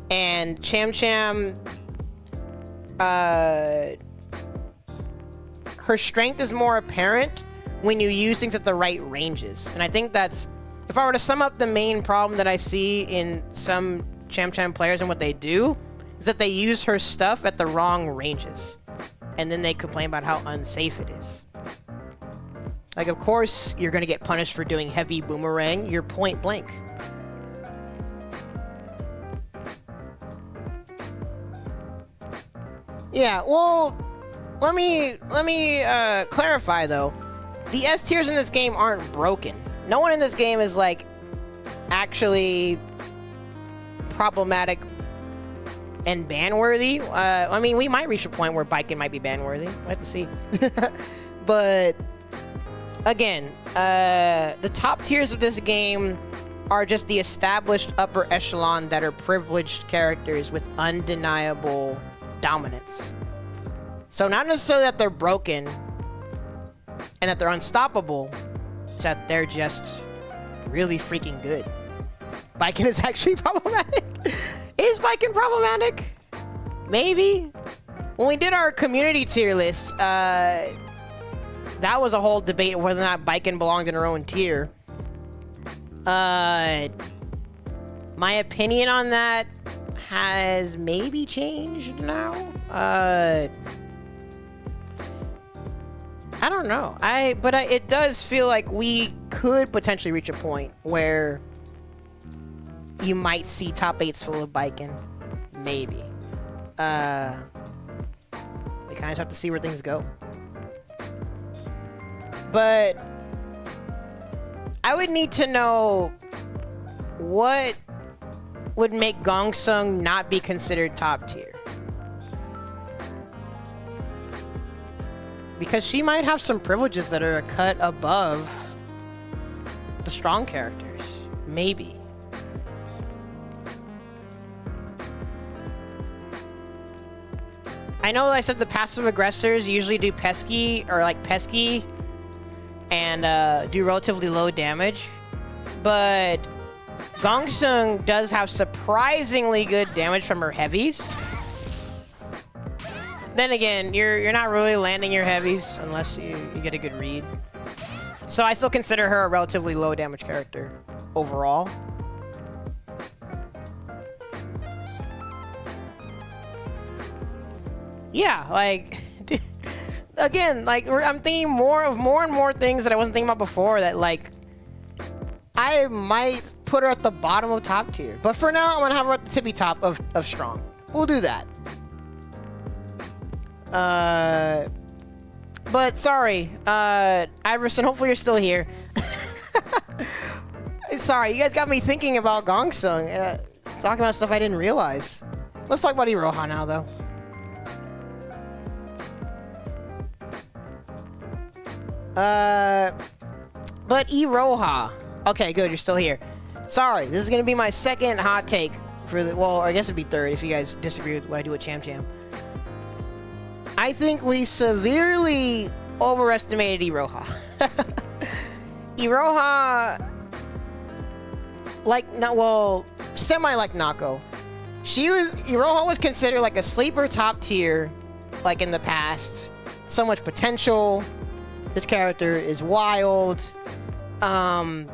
And Cham Cham, her strength is more apparent when you use things at the right ranges. And I think that's, if I were to sum up the main problem that I see in some Cham Cham players and what they do, is that they use her stuff at the wrong ranges. And then they complain about how unsafe it is. Like, of course, you're gonna get punished for doing heavy boomerang. You're point blank. Yeah, well, let me clarify though. The S tiers in this game aren't broken. No one in this game is like actually problematic and ban-worthy. I mean, we might reach a point where Baiken might be ban-worthy. We'll have to see. But again, the top tiers of this game are just the established upper echelon that are privileged characters with undeniable dominance. So not necessarily that they're broken and that they're unstoppable, it's that they're just really freaking good. Baiken is actually problematic. Is Baiken problematic? Maybe. When we did our community tier list, that was a whole debate of whether or not Baiken belonged in her own tier. My opinion on that has maybe changed now. I don't know. But it does feel like we could potentially reach a point where you might see top 8s full of Baiken. Maybe. We kind of just have to see where things go. But I would need to know what would make Gong Sung not be considered top tier. Because she might have some privileges that are a cut above the strong characters. Maybe. I know I said the passive aggressors usually do pesky and do relatively low damage, but Gong Sung does have surprisingly good damage from her heavies. Then again, you're not really landing your heavies unless you get a good read. So I still consider her a relatively low damage character overall. Yeah, like, again, like, I'm thinking more and more things that I wasn't thinking about before that, like, I might put her at the bottom of top tier. But for now, I'm going to have her at the tippy top of strong. We'll do that. But sorry, Iverson, hopefully you're still here. Sorry, you guys got me thinking about Gong Sung. Talking about stuff I didn't realize. Let's talk about Iroha now, though. But Iroha. Okay, good, you're still here. Sorry, this is gonna be my second hot take for the, well, I guess it'd be third if you guys disagree with what I do with Cham Cham. I think we severely overestimated Iroha. Iroha, semi like Nako. Iroha was considered like a sleeper top tier, like in the past. So much potential. This character is wild. Nah.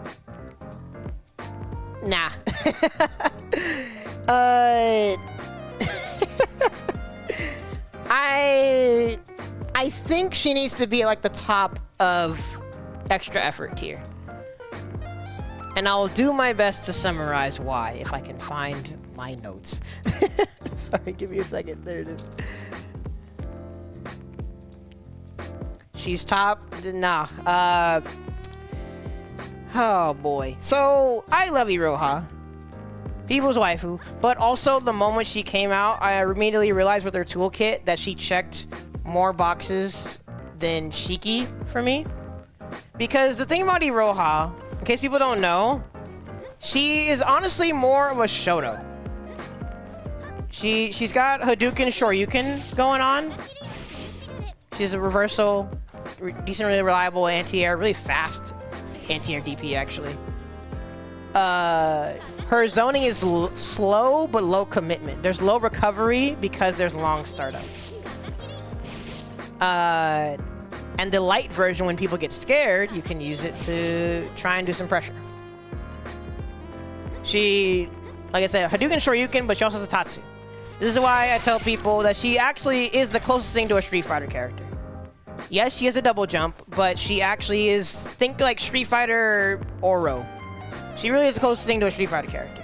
I think she needs to be like the top of extra effort tier. And I'll do my best to summarize why, if I can find my notes. Sorry, give me a second. There it is. She's top? Nah. Oh boy. So, I love Iroha. People's waifu. But also, the moment she came out, I immediately realized with her toolkit that she checked more boxes than Shiki for me. Because the thing about Iroha, in case people don't know, she is honestly more of a Shoto. She's got Hadouken Shoryuken going on. She's a reversal, decently reliable anti-air, really fast anti-air DP actually. Her zoning is slow but low commitment. There's low recovery because there's long startup. And the light version, when people get scared, you can use it to try and do some pressure. She, like I said, Hadouken Shoryuken, but she also has a Tatsu. This is why I tell people that she actually is the closest thing to a Street Fighter character. Yes, she has a double jump, but she actually is, think like Street Fighter Oro. She really is the closest thing to a Street Fighter character.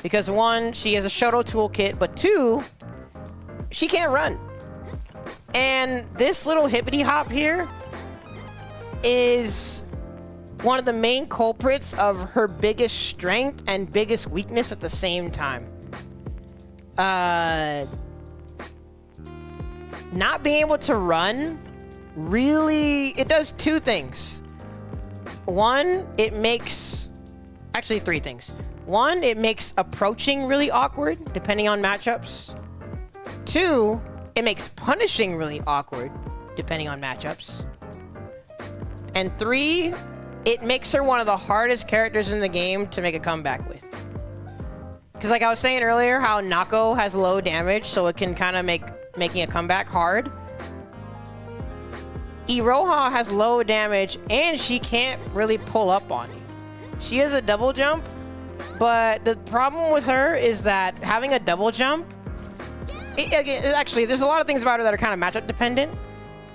Because one, she has a Shoto toolkit, but two, she can't run. And this little hippity hop here is one of the main culprits of her biggest strength and biggest weakness at the same time. Not being able to run, really, it does two things. One, it makes, actually three things. One, it makes approaching really awkward, depending on matchups. Two, it makes punishing really awkward, depending on matchups. And three, it makes her one of the hardest characters in the game to make a comeback with. Because like I was saying earlier, how Nako has low damage, so it can kind of make making a comeback hard. Iroha has low damage, and she can't really pull up on you. She has a double jump, but the problem with her is that having a double jump, actually, there's a lot of things about her that are kind of matchup dependent.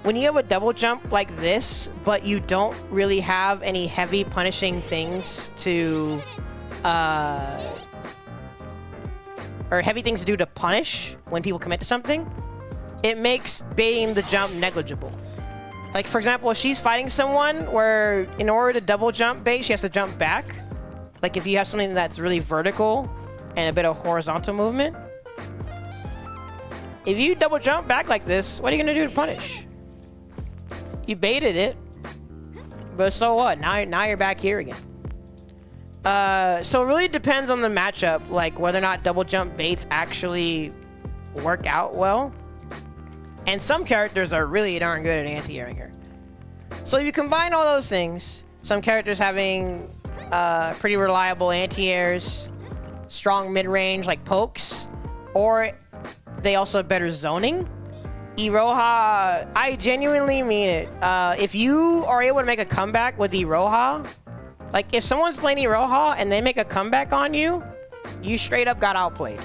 When you have a double jump like this, but you don't really have any heavy punishing things to or heavy things to do to punish when people commit to something, it makes baiting the jump negligible. Like, for example, if she's fighting someone where in order to double jump bait, she has to jump back. Like if you have something that's really vertical and a bit of horizontal movement, if you double jump back like this, what are you gonna do to punish? You baited it, but so what? Now you're back here again. So it really depends on the matchup, like whether or not double jump baits actually work out well. And some characters are really darn good at anti-airing here. So if you combine all those things, some characters having pretty reliable anti-airs, strong mid-range like pokes, or they also have better zoning. Iroha, I genuinely mean it. If you are able to make a comeback with Iroha, like if someone's playing Iroha and they make a comeback on you, you straight up got outplayed.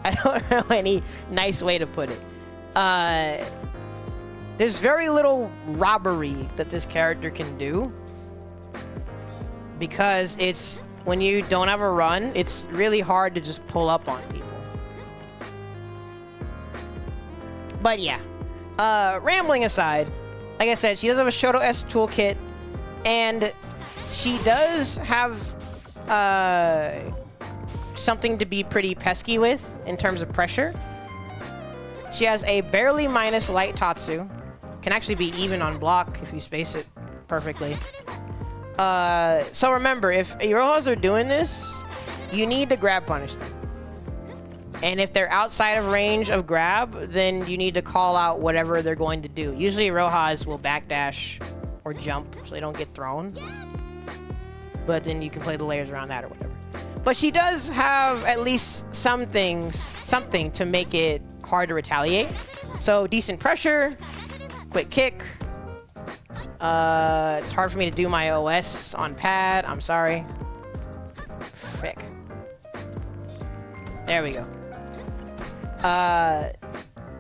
I don't know any nice way to put it. There's very little robbery that this character can do, because it's when you don't have a run, it's really hard to just pull up on people. But yeah, rambling aside, like I said, she does have a Shoto S toolkit, and she does have something to be pretty pesky with in terms of pressure. She has a barely minus light Tatsu. Can actually be even on block if you space it perfectly. So remember, if Irohas are doing this, you need to grab punish them. And if they're outside of range of grab, then you need to call out whatever they're going to do. Usually Irohas will backdash or jump so they don't get thrown. But then you can play the layers around that or whatever. But she does have at least something to make it hard to retaliate. So decent pressure, quick kick. It's hard for me to do my OS on pad. I'm sorry. Frick. There we go.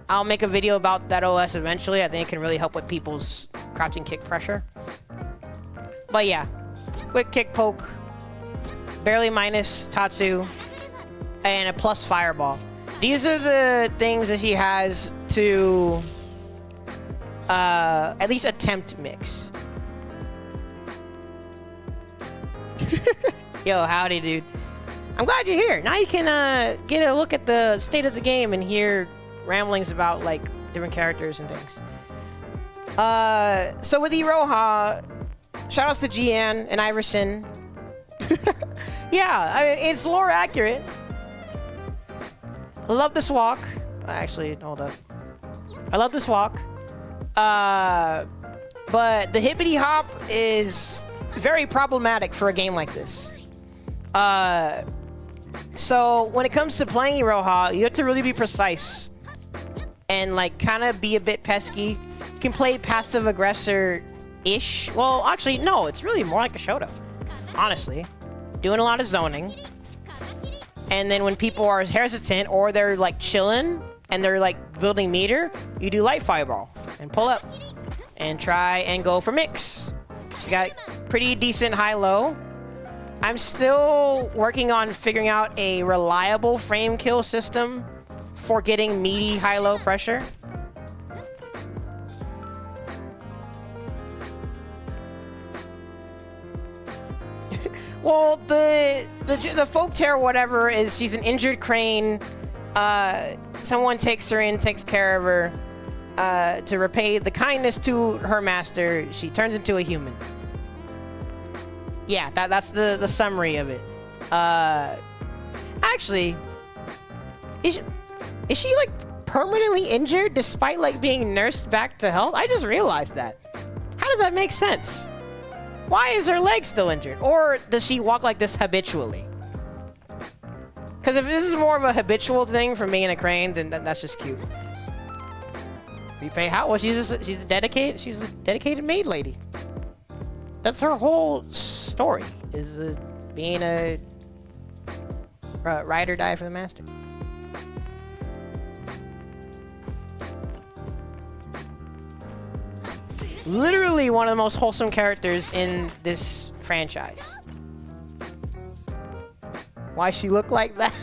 I'll make a video about that OS eventually. I think it can really help with people's crouching kick pressure. But yeah, quick kick poke, barely minus Tatsu, and a plus fireball. These are the things that she has to at least attempt mix. Yo, howdy, dude. I'm glad you're here. Now you can get a look at the state of the game and hear ramblings about like different characters and things. So with Iroha, shoutouts to Gian and Iverson. Yeah, it's lore accurate. I love this walk. Actually, hold up. I love this walk. But the hippity hop is very problematic for a game like this. So when it comes to playing Iroha, you have to really be precise and like kind of be a bit pesky. You can play passive aggressor-ish. Well, actually, no, it's really more like a Shoto, honestly. Doing a lot of zoning. And then when people are hesitant or they're like chilling and they're like building meter, you do light fireball and pull up and try and go for mix. She's got pretty decent high-low. I'm still working on figuring out a reliable frame kill system for getting meaty high-low pressure. Well, the folk tale, whatever, is she's an injured crane. Someone takes her in, takes care of her. To repay the kindness to her master, she turns into a human. Yeah, that's the summary of it. Actually, is she like permanently injured despite like being nursed back to health? I just realized that. How does that make sense? Why is her leg still injured? Or does she walk like this habitually? Because if this is more of a habitual thing for me and a crane, then that's just cute. Repay how? Well, she's a dedicated maid lady. That's her whole story, is being a ride or die for the master. Literally one of the most wholesome characters in this franchise. Why she look like that?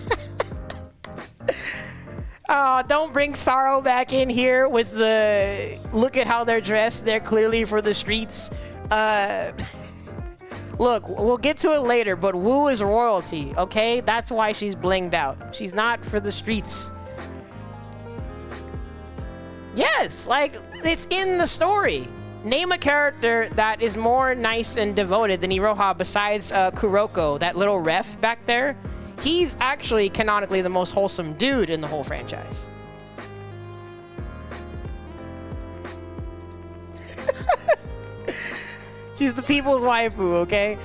Don't bring Sorrow back in here with the look at how they're dressed. They're clearly for the streets. Look, we'll get to it later, but Wu is royalty, okay? That's why she's blinged out. She's not for the streets. Yes, like, it's in the story. Name a character that is more nice and devoted than Iroha besides Kuroko, that little ref back there. He's actually canonically the most wholesome dude in the whole franchise. She's the people's waifu, okay?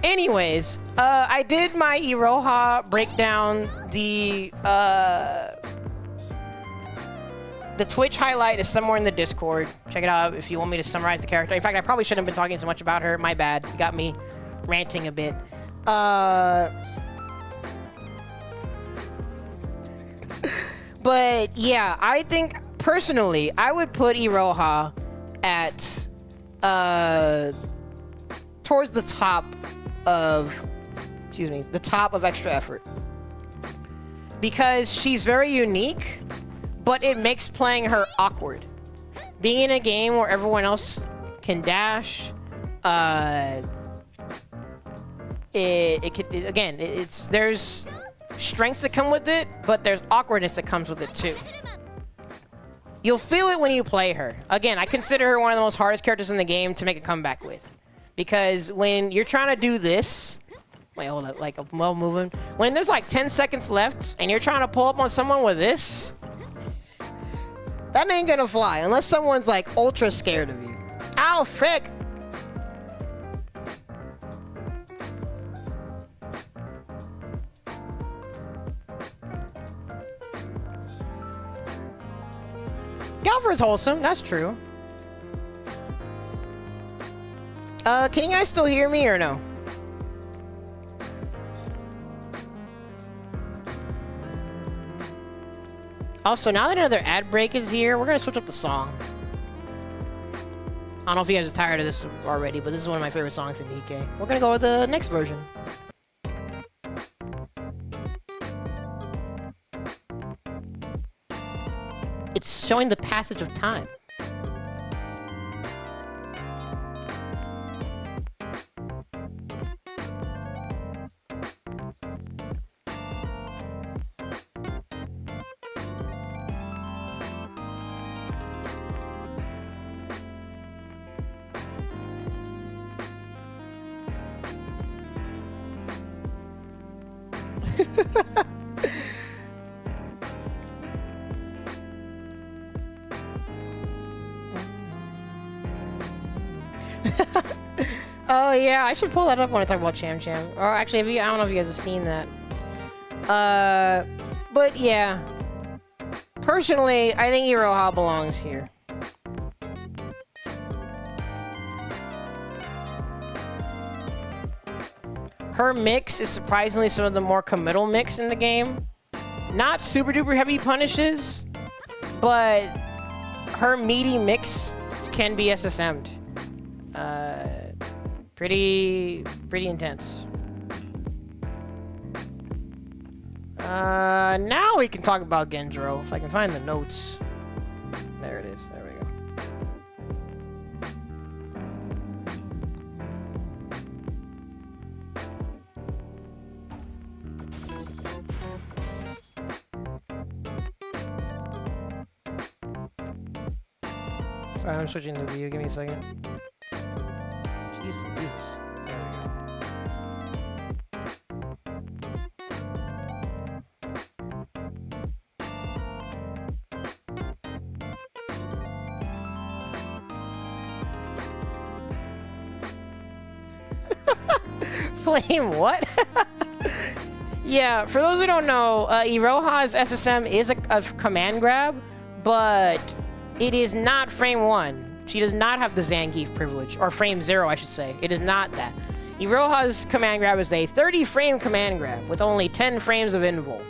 Anyways, I did my Iroha breakdown. The Twitch highlight is somewhere in the Discord. Check it out if you want me to summarize the character. In fact, I probably shouldn't have been talking so much about her. My bad. You got me ranting a bit. But yeah, I think personally, I would put Iroha at towards the top of, the top of extra effort. Because she's very unique, but it makes playing her awkward. Being in a game where everyone else can dash, there's strengths that come with it, but there's awkwardness that comes with it too. You'll feel it when you play her. Again, I consider her one of the most hardest characters in the game to make a comeback with. Because when you're trying to do this, wait, hold up, like well moving. When there's like 10 seconds left and you're trying to pull up on someone with this, that ain't gonna fly unless someone's like ultra scared of you. Ow, frick! Galford's wholesome, that's true. Can you guys still hear me or no? Also, now that another ad break is here, we're gonna switch up the song. I don't know if you guys are tired of this already, but this is one of my favorite songs in DK. We're gonna go with the next version. It's showing the passage of time. Oh yeah, I should pull that up when I talk about Cham Cham. Or actually, I don't know if you guys have seen that. But yeah. Personally, I think Iroha belongs here. Her mix is surprisingly some of the more committal mix in the game. Not super duper heavy punishes, but her meaty mix can be SSM'd. Pretty intense. Now we can talk about Genjiro, if I can find the notes. There it is, there we go. Sorry, I'm switching the view, give me a second. Jesus. There we go. Flame what? Yeah, for those who don't know, Iroha's SSM is a command grab, but it is not frame 1. She does not have the Zangief privilege, or frame 0, I should say. It is not that. Iroha's command grab is a 30-frame command grab with only 10 frames of invul.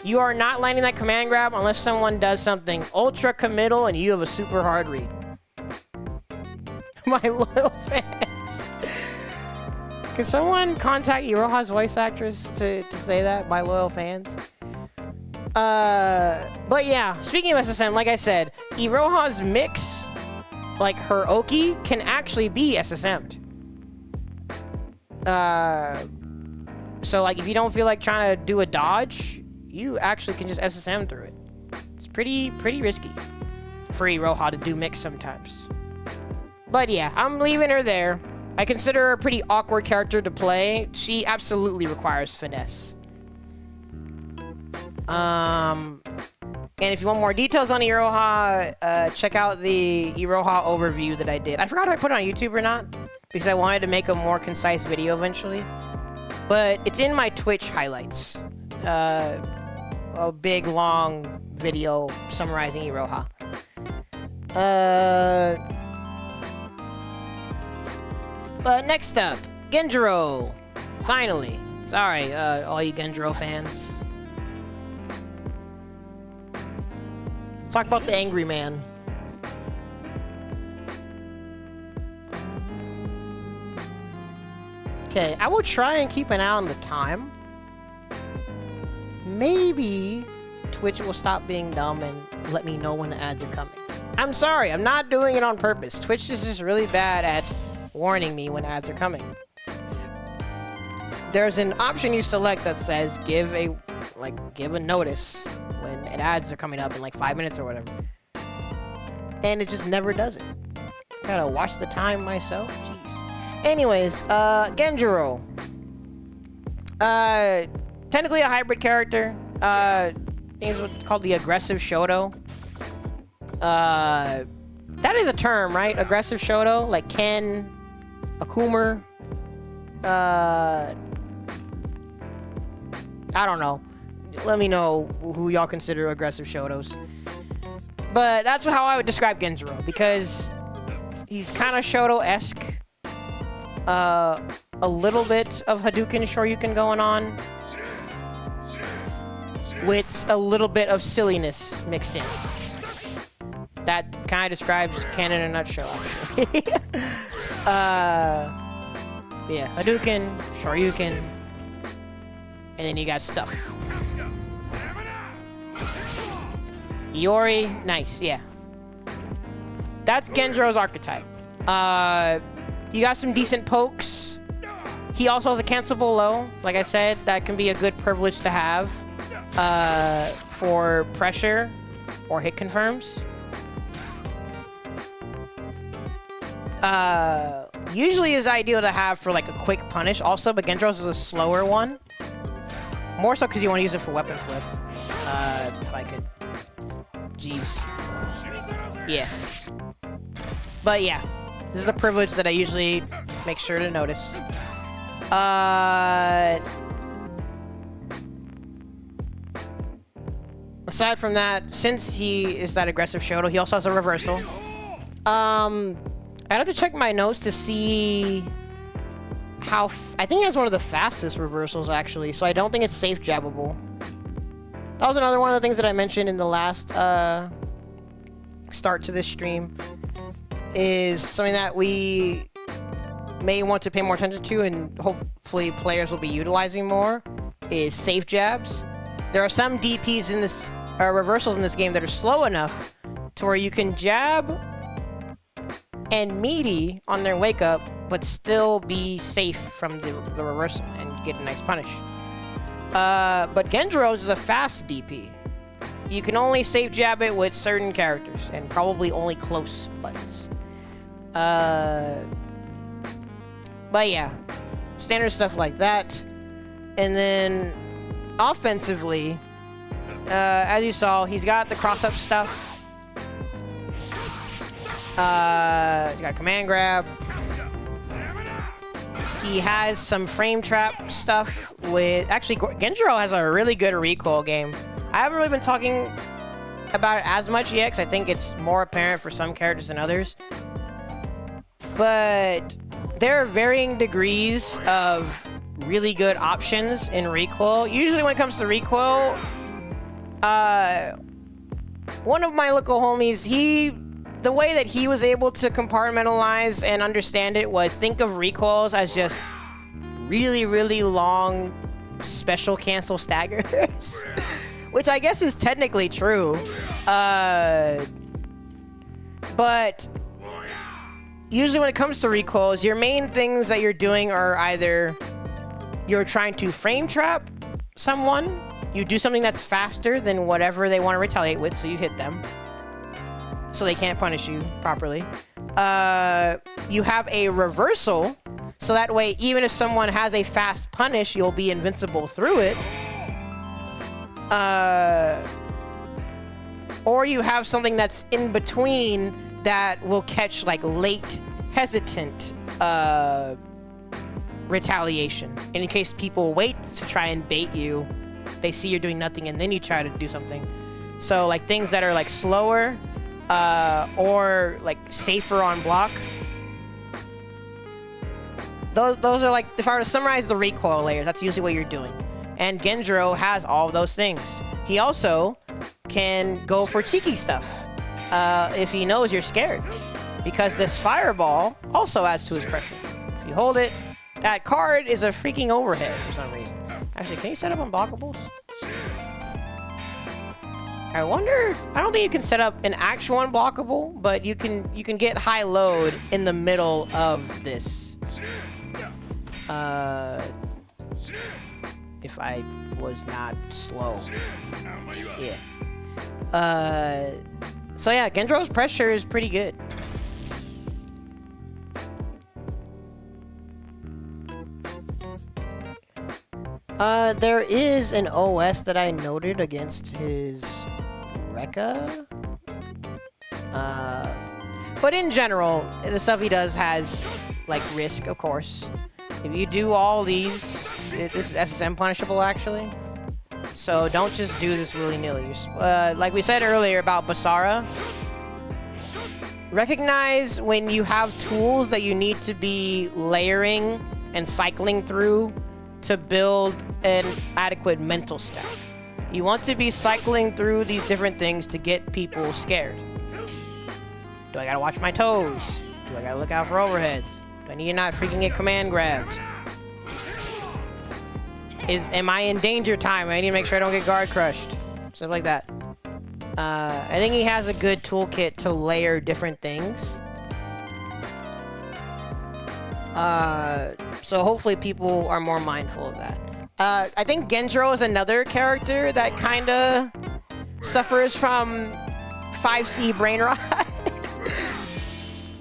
You are not landing that command grab unless someone does something ultra committal and you have a super hard read. My loyal fans. Can someone contact Iroha's voice actress to say that, my loyal fans? But yeah, speaking of SSM, like I said, Iroha's mix, like her Oki, can actually be SSM'd. So like if you don't feel like trying to do a dodge, you actually can just SSM through it. It's pretty risky for Iroha to do mix sometimes. But yeah, I'm leaving her there. I consider her a pretty awkward character to play. She absolutely requires finesse. And if you want more details on Iroha, check out the Iroha overview that I did. I forgot if I put it on YouTube or not, because I wanted to make a more concise video eventually. But it's in my Twitch highlights. A big, long video summarizing Iroha. But next up, Genjiro. Finally. Sorry, all you Genjiro fans. Let's talk about the Angry Man. Okay, I will try and keep an eye on the time. Maybe Twitch will stop being dumb and let me know when the ads are coming. I'm sorry, I'm not doing it on purpose. Twitch is just really bad at warning me when ads are coming. There's an option you select that says give a notice when ads are coming up in like 5 minutes or whatever. And it just never does it. Gotta watch the time myself. Jeez. Anyways, Genjiro. Technically a hybrid character. I think it's what's called the aggressive Shoto. That is a term, right? Aggressive Shoto, like Ken, Akumer. I don't know. Let me know who y'all consider aggressive Shotos. But that's how I would describe Genjiro, because he's kind of Shoto-esque. A little bit of Hadouken Shoryuken going on, with a little bit of silliness mixed in. That kind of describes Ken in a nutshell, actually. Yeah, Hadouken, Shoryuken, and then you got stuff. Iori, nice, yeah. That's Genjiro's archetype. You got some decent pokes. He also has a cancelable low. Like I said, that can be a good privilege to have for pressure or hit confirms. Usually is ideal to have for like a quick punish also, but Genjiro's is a slower one. More so because you want to use it for weapon flip. If I could. Jeez. Yeah. But yeah, this is a privilege that I usually make sure to notice. Aside from that, since he is that aggressive Shoto, he also has a reversal. I'd have to check my notes to see how... I think he has one of the fastest reversals, actually, so I don't think it's safe jabbable. That was another one of the things that I mentioned in the last start to this stream, is something that we may want to pay more attention to, and hopefully players will be utilizing more, is safe jabs. There are some DPs in this, reversals in this game that are slow enough to where you can jab and meaty on their wake up, but still be safe from the reversal and get a nice punish. But Genjiro's is a fast DP. You can only safe jab it with certain characters, and probably only close buttons. But yeah, standard stuff like that. And then offensively, as you saw, he's got the cross-up stuff. He's got a command grab. He has some frame trap stuff with... Actually, Genjiro has a really good recoil game. I haven't really been talking about it as much yet, because I think it's more apparent for some characters than others. But there are varying degrees of really good options in recoil. Usually when it comes to recoil, one of my local homies, the way that he was able to compartmentalize and understand it was think of recoils as just really, really long special cancel staggers, which I guess is technically true. But usually when it comes to recoils, your main things that you're doing are either you're trying to frame trap someone, you do something that's faster than whatever they want to retaliate with, so you hit them, so they can't punish you properly. You have a reversal, so that way even if someone has a fast punish, you'll be invincible through it. Or you have something that's in between that will catch like late hesitant retaliation. And in case people wait to try and bait you, they see you're doing nothing and then you try to do something. So like things that are like slower or like safer on block. Those are like, if I were to summarize the recoil layers, that's usually what you're doing. And Genjiro has all of those things. He also can go for cheeky stuff if he knows you're scared, because this fireball also adds to his pressure. If you hold it, that card is a freaking overhead for some reason. Actually, can you set up unblockables? I wonder, I don't think you can set up an actual unblockable, but you can get high load in the middle of this. If I was not slow. Yeah. So yeah, Genjiro's pressure is pretty good. There is an OS that I noted against his Rekka. But in general, the stuff he does has, like, risk, of course. If you do all these, this is SSM punishable, actually. So don't just do this willy-nilly. Like we said earlier about Basara, recognize when you have tools that you need to be layering and cycling through to build an adequate mental stat. You want to be cycling through these different things to get people scared. Do I gotta watch my toes? Do I gotta look out for overheads? Do I need to not freaking get command grabbed? Am I in danger time? I need to make sure I don't get guard crushed. Stuff like that. I think he has a good toolkit to layer different things. So hopefully people are more mindful of that. I think Genjiro is another character that kind of suffers from 5C brain rot.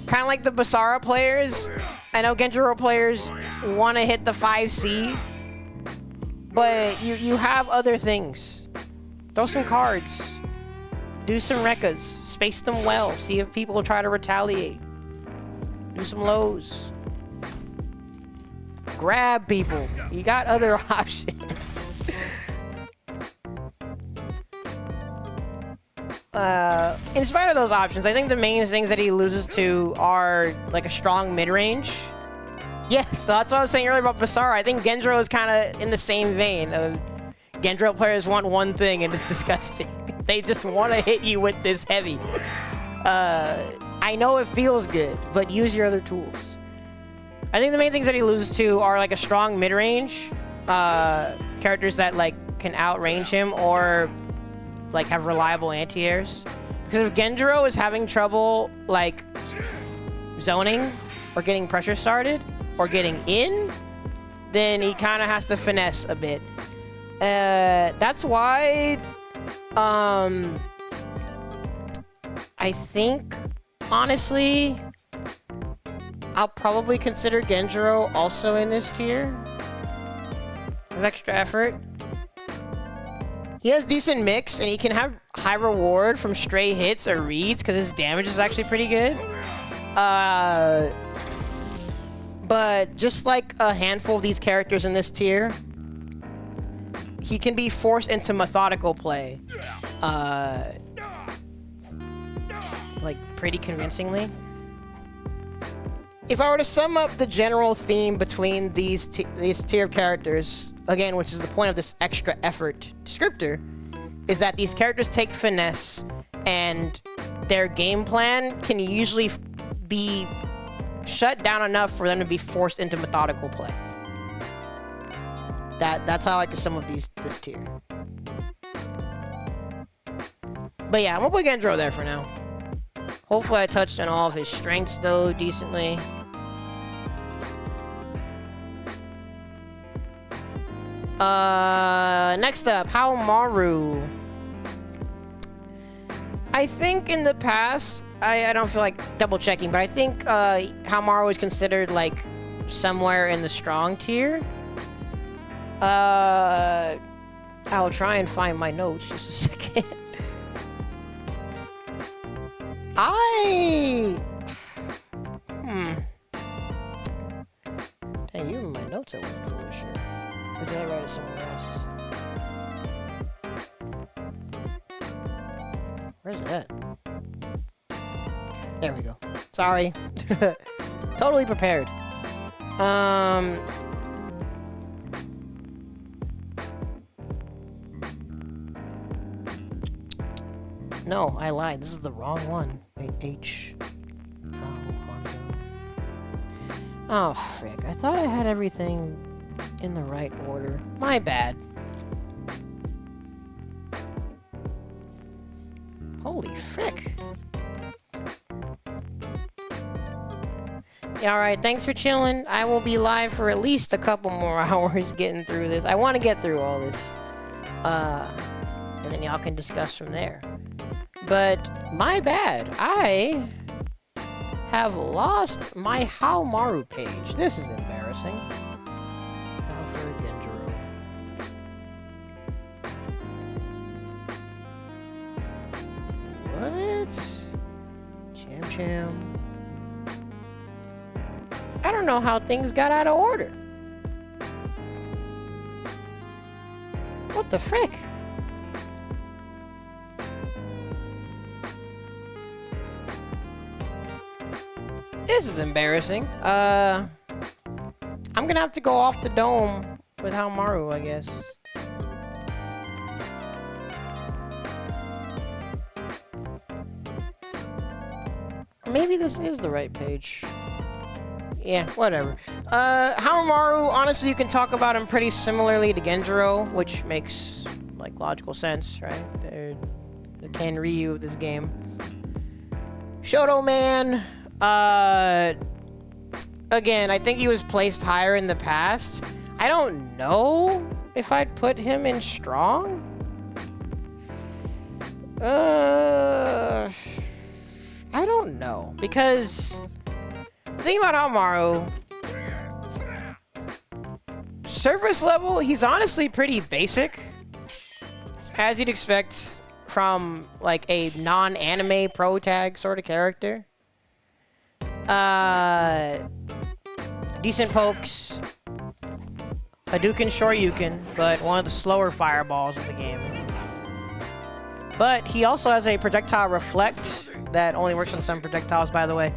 Kind of like the Basara players. I know Genjiro players want to hit the 5C, but you have other things. Throw some cards. Do some Rekkas. Space them well. See if people try to retaliate. Do some lows. Grab people. You got other options. In spite of those options, I think the main things that he loses to are like a strong mid-range. Yes, so that's what I was saying earlier about Basara. I think Genjiro is kind of in the same vein. Genjiro players want one thing, and it's disgusting. They just want to hit you with this heavy. I know it feels good, but use your other tools. I think the main things that he loses to are like a strong mid-range, characters that like can outrange him or like have reliable anti-airs. Because if Genjiro is having trouble like zoning or getting pressure started or getting in, then he kind of has to finesse a bit. That's why I think honestly I'll probably consider Genjiro also in this tier of extra effort. He has decent mix, and he can have high reward from stray hits or reads because his damage is actually pretty good. But just like a handful of these characters in this tier, he can be forced into methodical play, like pretty convincingly. If I were to sum up the general theme between these tier of characters, again, which is the point of this extra effort descriptor, is that these characters take finesse, and their game plan can usually be shut down enough for them to be forced into methodical play. that's how I can sum up this tier. But yeah, I'm gonna put Gendro there for now. Hopefully I touched on all of his strengths though decently. Next up, Haomaru. I think in the past, I don't feel like double checking, but I think Haomaru is considered like somewhere in the strong tier. I'll try and find my notes just a second. Dang, even my notes I wasn't fully sure. Or did I write it somewhere else? Where's it at? There we go. Sorry. Totally prepared. No, I lied. This is the wrong one. Wait, H. Oh, frick. I thought I had everything in the right order. My bad. Holy frick. Yeah, alright, thanks for chilling. I will be live for at least a couple more hours getting through this. I want to get through all this. And then y'all can discuss from there. But, my bad. I have lost my Haomaru page. This is embarrassing. What? Cham. I don't know how things got out of order. What the frick? This is embarrassing. I'm gonna have to go off the dome with Haomaru, I guess. Maybe this is the right page. Yeah, whatever. Haomaru, honestly, you can talk about him pretty similarly to Genjiro, which makes, like, logical sense, right? They're the Ken Ryu of this game. Shoto Man, again, I think he was placed higher in the past. I don't know if I'd put him in strong. I don't know, because the thing about Haomaru, surface level, he's honestly pretty basic, as you'd expect from like a non-anime pro tag sort of character. Decent pokes, Hadouken, Shoryuken, but one of the slower fireballs of the game. But he also has a projectile reflect that only works on some projectiles, by the way,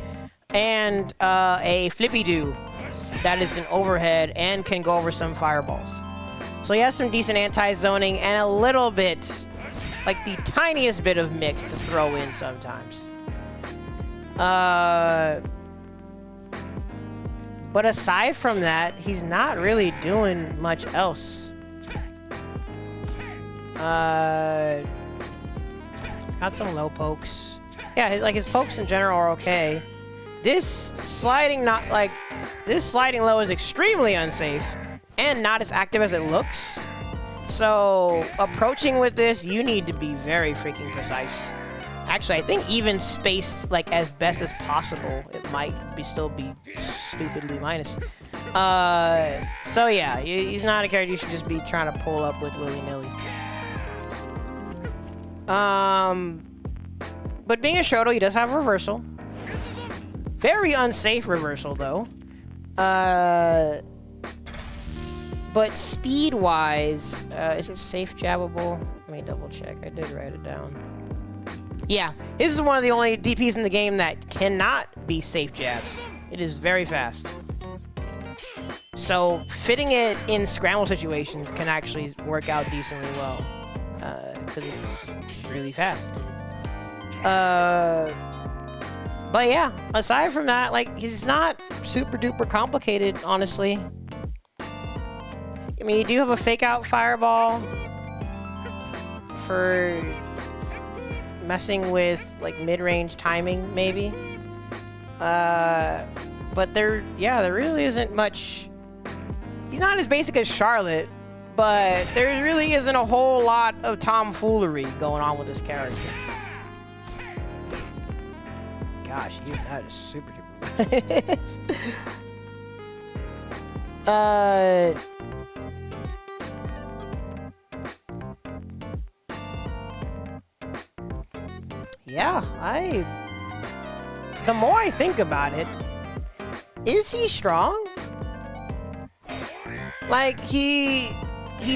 and a flippy-doo that is an overhead and can go over some fireballs. So he has some decent anti-zoning and a little bit, like the tiniest bit of mix to throw in sometimes. But aside from that, he's not really doing much else. He's got some low pokes. Yeah, like his pokes in general are okay. This sliding low is extremely unsafe and not as active as it looks. So approaching with this, you need to be very freaking precise. Actually, I think even spaced like as best as possible, it might still be stupidly minus. So yeah, he's not a character you should just be trying to pull up with willy-nilly. But being a Shoto, he does have reversal. Very unsafe reversal, though. But speed-wise, is it safe jabbable? Let me double check. I did write it down. Yeah, this is one of the only DPs in the game that cannot be safe jabs. It is very fast. So fitting it in scramble situations can actually work out decently well. Because it's really fast. But yeah, aside from that, like, he's not super duper complicated, honestly. I mean, you do have a fake out fireball for messing with like mid-range timing, maybe. But there really isn't much. He's not as basic as Charlotte, but there really isn't a whole lot of tomfoolery going on with this character. Gosh, even that is super duper. Yeah, the more I think about it, is he strong? Like, he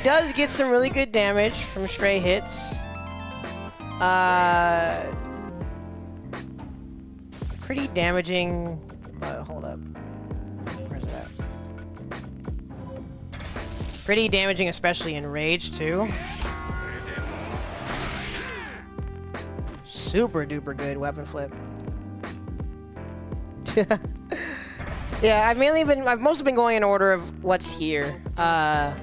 does get some really good damage from stray hits. Pretty damaging. Hold up. Where's it at? Pretty damaging, especially in rage, too. Super duper good weapon flip. Yeah, I've mostly been going in order of what's here. Oh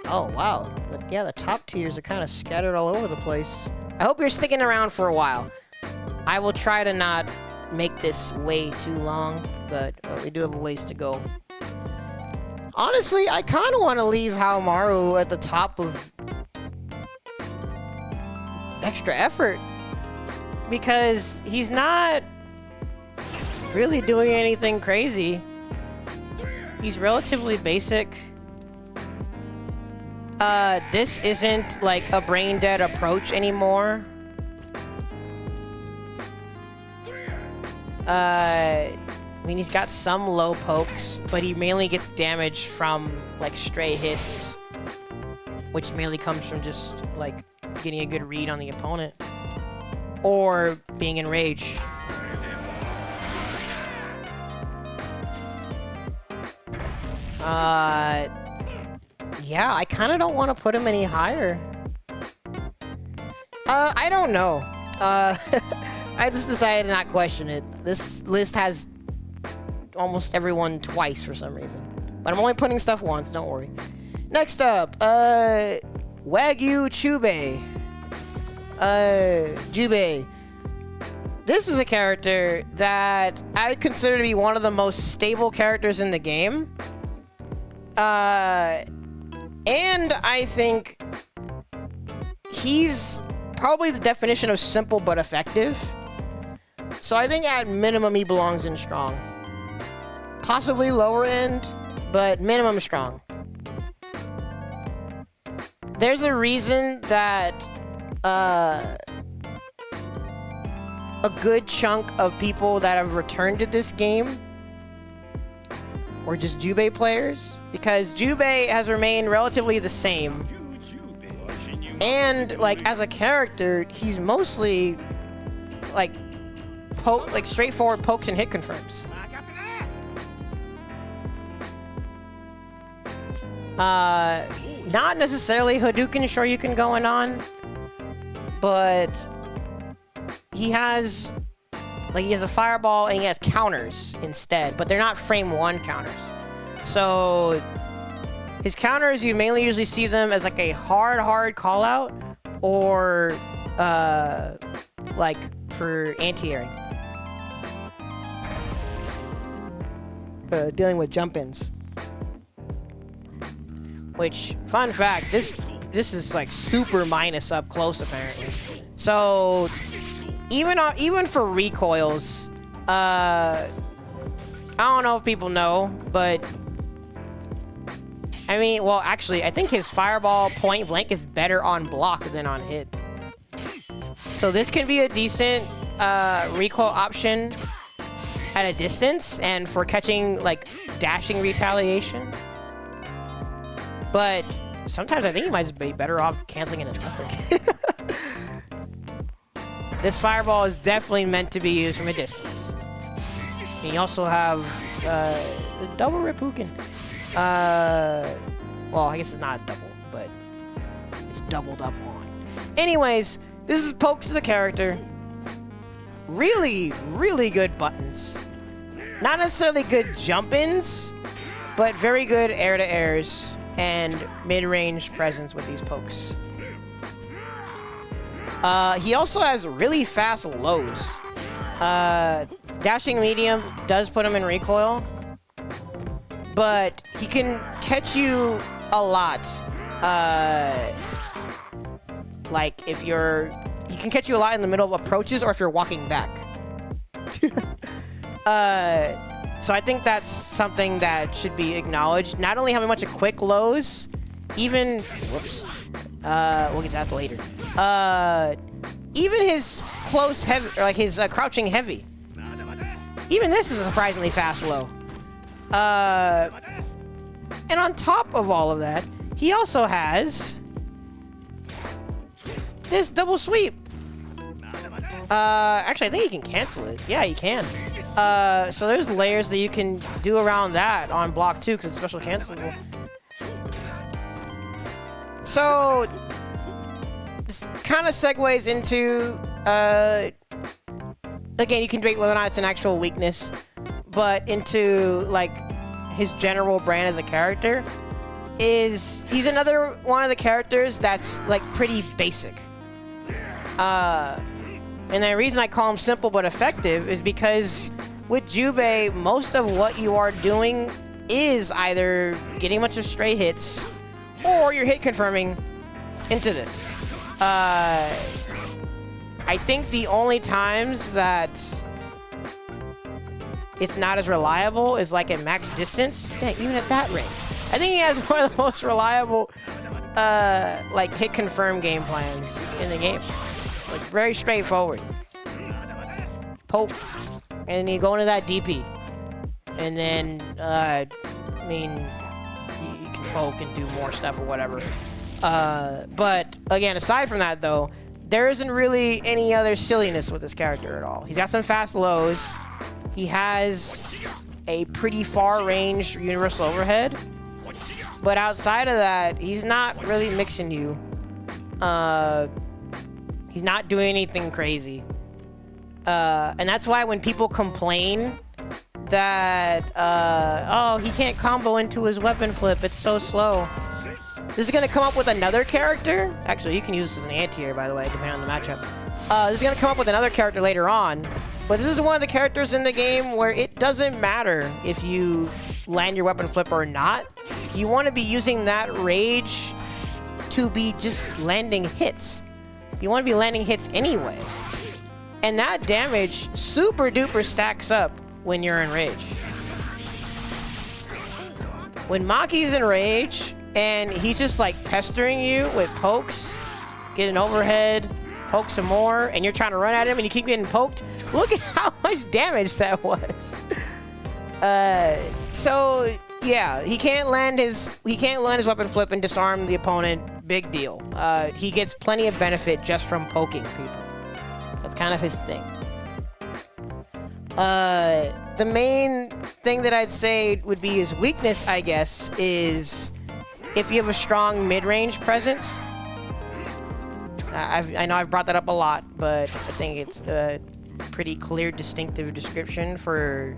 wow. Yeah, the top tiers are kind of scattered all over the place. I hope you're sticking around for a while. I will try to not make this way too long, but we do have a ways to go. Honestly, I kind of want to leave Haomaru at the top of extra effort, because he's not really doing anything crazy. He's relatively basic. This isn't like a brain dead approach anymore. I mean, he's got some low pokes, but he mainly gets damage from like stray hits, which mainly comes from just like getting a good read on the opponent or being in rage. Yeah, I kind of don't want to put him any higher. I don't know. I just decided to not question it. This list has almost everyone twice for some reason. But I'm only putting stuff once, don't worry. Next up, Wagyu Chubei. Jubei. This is a character that I would consider to be one of the most stable characters in the game. And I think he's probably the definition of simple but effective. So I think at minimum he belongs in strong. Possibly lower end, but minimum strong. There's a reason that a good chunk of people that have returned to this game were just Jubei players, because Jubei has remained relatively the same. And like as a character, he's mostly like straightforward pokes and hit confirms. Not necessarily Hadouken Shoryuken going on, but he has a fireball and he has counters instead, but they're not frame 1 counters. So his counters, you mainly usually see them as like a hard call out, or like for anti-airing, dealing with jump-ins. Which, fun fact, this is like super minus up close apparently. So even for recoils, I don't know if people know, but I mean, well, actually, I think his fireball point blank is better on block than on hit. So this can be a decent recoil option at a distance and for catching like dashing retaliation. But sometimes I think he might just be better off canceling it as nothing. This fireball is definitely meant to be used from a distance. And you also have the double Ripuken. Well, I guess it's not double, but it's doubled up on. Anyways, this is pokes to the character. Really, really good buttons. Not necessarily good jump-ins, but very good air-to-airs and mid-range presence with these pokes. He also has really fast lows. Dashing medium does put him in recoil, but he can catch you a lot. Like if you're, he can catch you a lot in the middle of approaches or if you're walking back. So I think that's something that should be acknowledged. Not only having a bunch of quick lows, even, whoops, we'll get to that later. Even his close heavy, or like his crouching heavy. Even this is a surprisingly fast low. And on top of all of that, he also has this double sweep. Actually, I think he can cancel it. Yeah, he can. So there's layers that you can do around that on block 2 because it's special cancelable. So this kind of segues into, again, you can debate whether or not it's an actual weakness, but into like his general brand as a character is he's another one of the characters that's like pretty basic. And the reason I call him simple but effective is because with Jubei, most of what you are doing is either getting a bunch of stray hits or you're hit confirming into this. I think the only times that it's not as reliable is like at max distance. Yeah, even at that range. I think he has one of the most reliable like hit confirm game plans in the game. Like very straightforward. Poke, and then you go into that DP, and then I mean you can poke and do more stuff or whatever. But again, aside from that though, there isn't really any other silliness with this character at all. He's got some fast lows. He has a pretty far range universal overhead, but outside of that, he's not really mixing you. He's not doing anything crazy. And that's why when people complain that, oh, he can't combo into his weapon flip, it's so slow. This is going to come up with another character. Actually, you can use this as an anti-air, by the way, depending on the matchup. This is going to come up with another character later on. But this is one of the characters in the game where it doesn't matter if you land your weapon flip or not. You want to be using that rage to be just landing hits. You want to be landing hits anyway. And that damage super duper stacks up when you're in rage. When Maki's in rage and he's just like pestering you with pokes, get an overhead, poke some more, and you're trying to run at him and you keep getting poked, look at how much damage that was. So yeah, he can't land his weapon flip and disarm the opponent. Big deal. He gets plenty of benefit just from poking people. That's kind of his thing. The main thing that I'd say would be his weakness, I guess, is if you have a strong mid-range presence. I know I've brought that up a lot, but I think it's a pretty clear, distinctive description for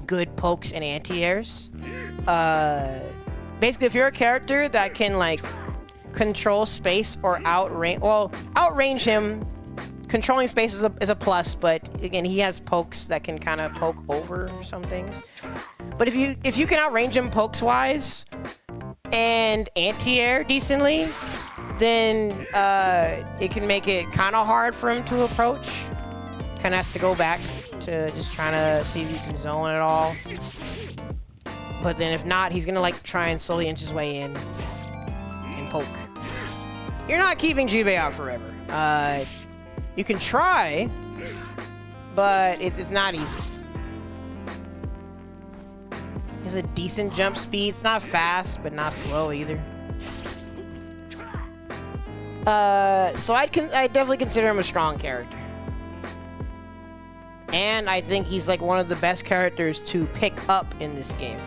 good pokes and anti-airs. Basically, if you're a character that can like control space or outrange him, controlling space is a plus, but again, he has pokes that can kind of poke over some things. But if you can outrange him pokes wise and anti-air decently, then it can make it kind of hard for him to approach. Kind of has to go back to just trying to see if you can zone at all. But then if not, he's gonna like try and slowly inch his way in and poke. You're not keeping Jubei out forever. You can try, but it's not easy. He has a decent jump speed. It's not fast, but not slow either. So I definitely consider him a strong character. And I think he's like one of the best characters to pick up in this game.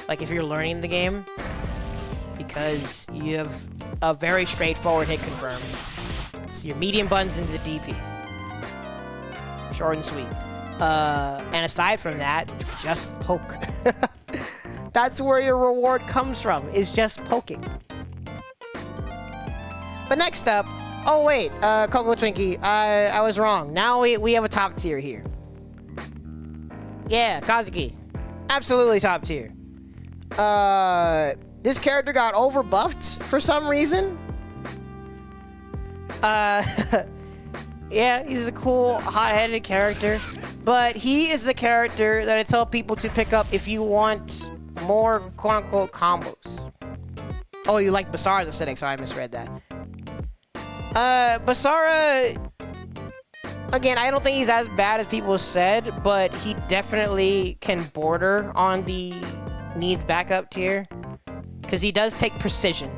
Like if you're learning the game, because you have a very straightforward hit confirm. So your medium buttons into the DP. Short and sweet. And aside from that, just poke. That's where your reward comes from, is just poking. But next up, oh wait, Coco Twinkie, I was wrong. Now we have a top tier here. Yeah, Kazuki. Absolutely top tier. This character got overbuffed for some reason. Yeah, he's a cool, hot-headed character. But he is the character that I tell people to pick up if you want more quote-unquote combos. Oh, you like Basara's aesthetic, so I misread that. Basara, again, I don't think he's as bad as people said, but he definitely can border on the needs backup tier, because he does take precision.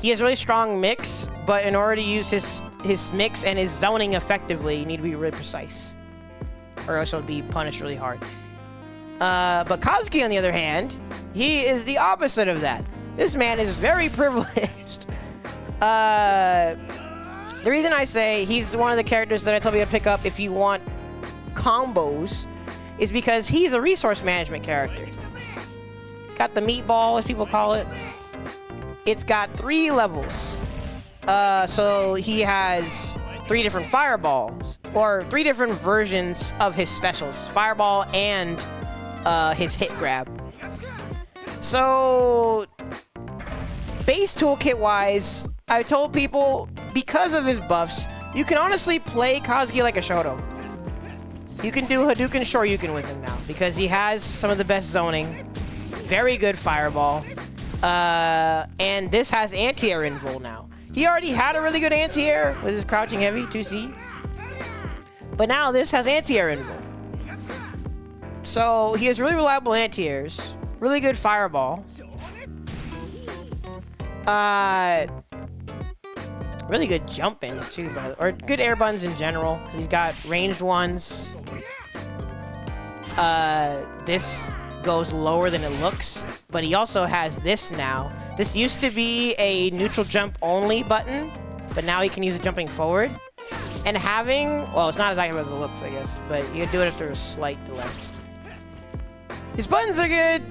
He has really strong mix, but in order to use his mix and his zoning effectively, you need to be really precise, or else he'll be punished really hard. But Kazuki, on the other hand, he is the opposite of that. This man is very privileged. The reason I say he's one of the characters that I tell you to pick up if you want combos is because he's a resource management character. He's got the meatball, as people call it. It's got 3 levels. So he has 3 different fireballs, or 3 different versions of his specials. Fireball and his hit grab. So, base toolkit-wise, I told people, because of his buffs, you can honestly play Kazuki like a Shoto. You can do Hadouken Shoryuken with him now, because he has some of the best zoning, very good fireball, and this has anti-air invul now. He already had a really good anti-air with his crouching heavy, 2C, but now this has anti-air invul. So he has really reliable anti-airs, really good fireball, really good jump ins too, or good air buttons in general, because he's got ranged ones. This goes lower than it looks, but he also has this now. This used to be a neutral jump only button, but now he can use it jumping forward. And having, well, it's not as accurate as it looks, I guess, but you can do it if there's a slight delay. His buttons are good.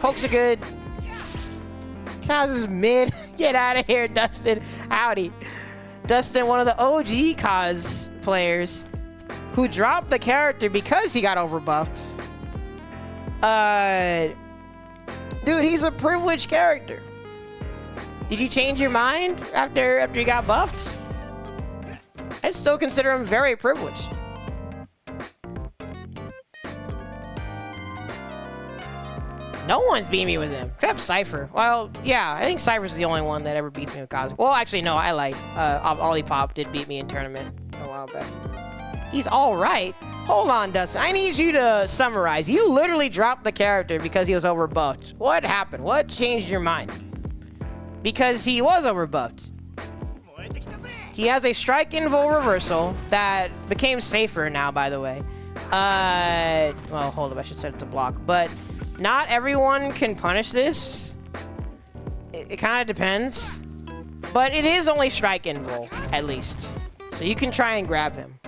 Pokes are good. Kaz is mid. Get out of here, Dustin. Howdy. Dustin, one of the OG Kaz players who dropped the character because he got overbuffed. Dude, he's a privileged character. Did you change your mind after you got buffed? I still consider him very privileged. No one's beat me with him, except Cypher. Well, yeah, I think Cypher's the only one that ever beats me with Kazuki. Well, actually, no, I lied. Olipop did beat me in tournament a while back. He's all right. Hold on, Dustin. I need you to summarize. You literally dropped the character because he was overbuffed. What happened? What changed your mind? Because he was overbuffed. He has a strike invul reversal that became safer now, by the way. Well, hold up. I should set it to block. But not everyone can punish this. It kind of depends. But it is only strike invul, at least. So you can try and grab him.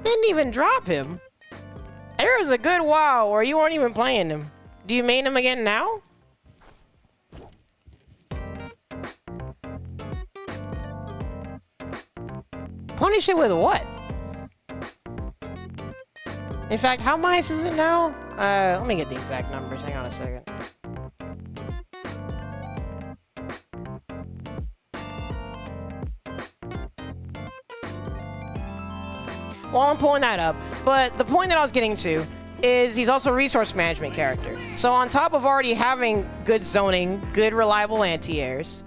Didn't even drop him. There was a good while where you weren't even playing him. Do you main him again now? Punish it with what? In fact, how minus is it now? Let me get the exact numbers. Hang on a second. Well, I'm pulling that up, but the point that I was getting to is he's also a resource management character. So on top of already having good zoning, good reliable anti-airs,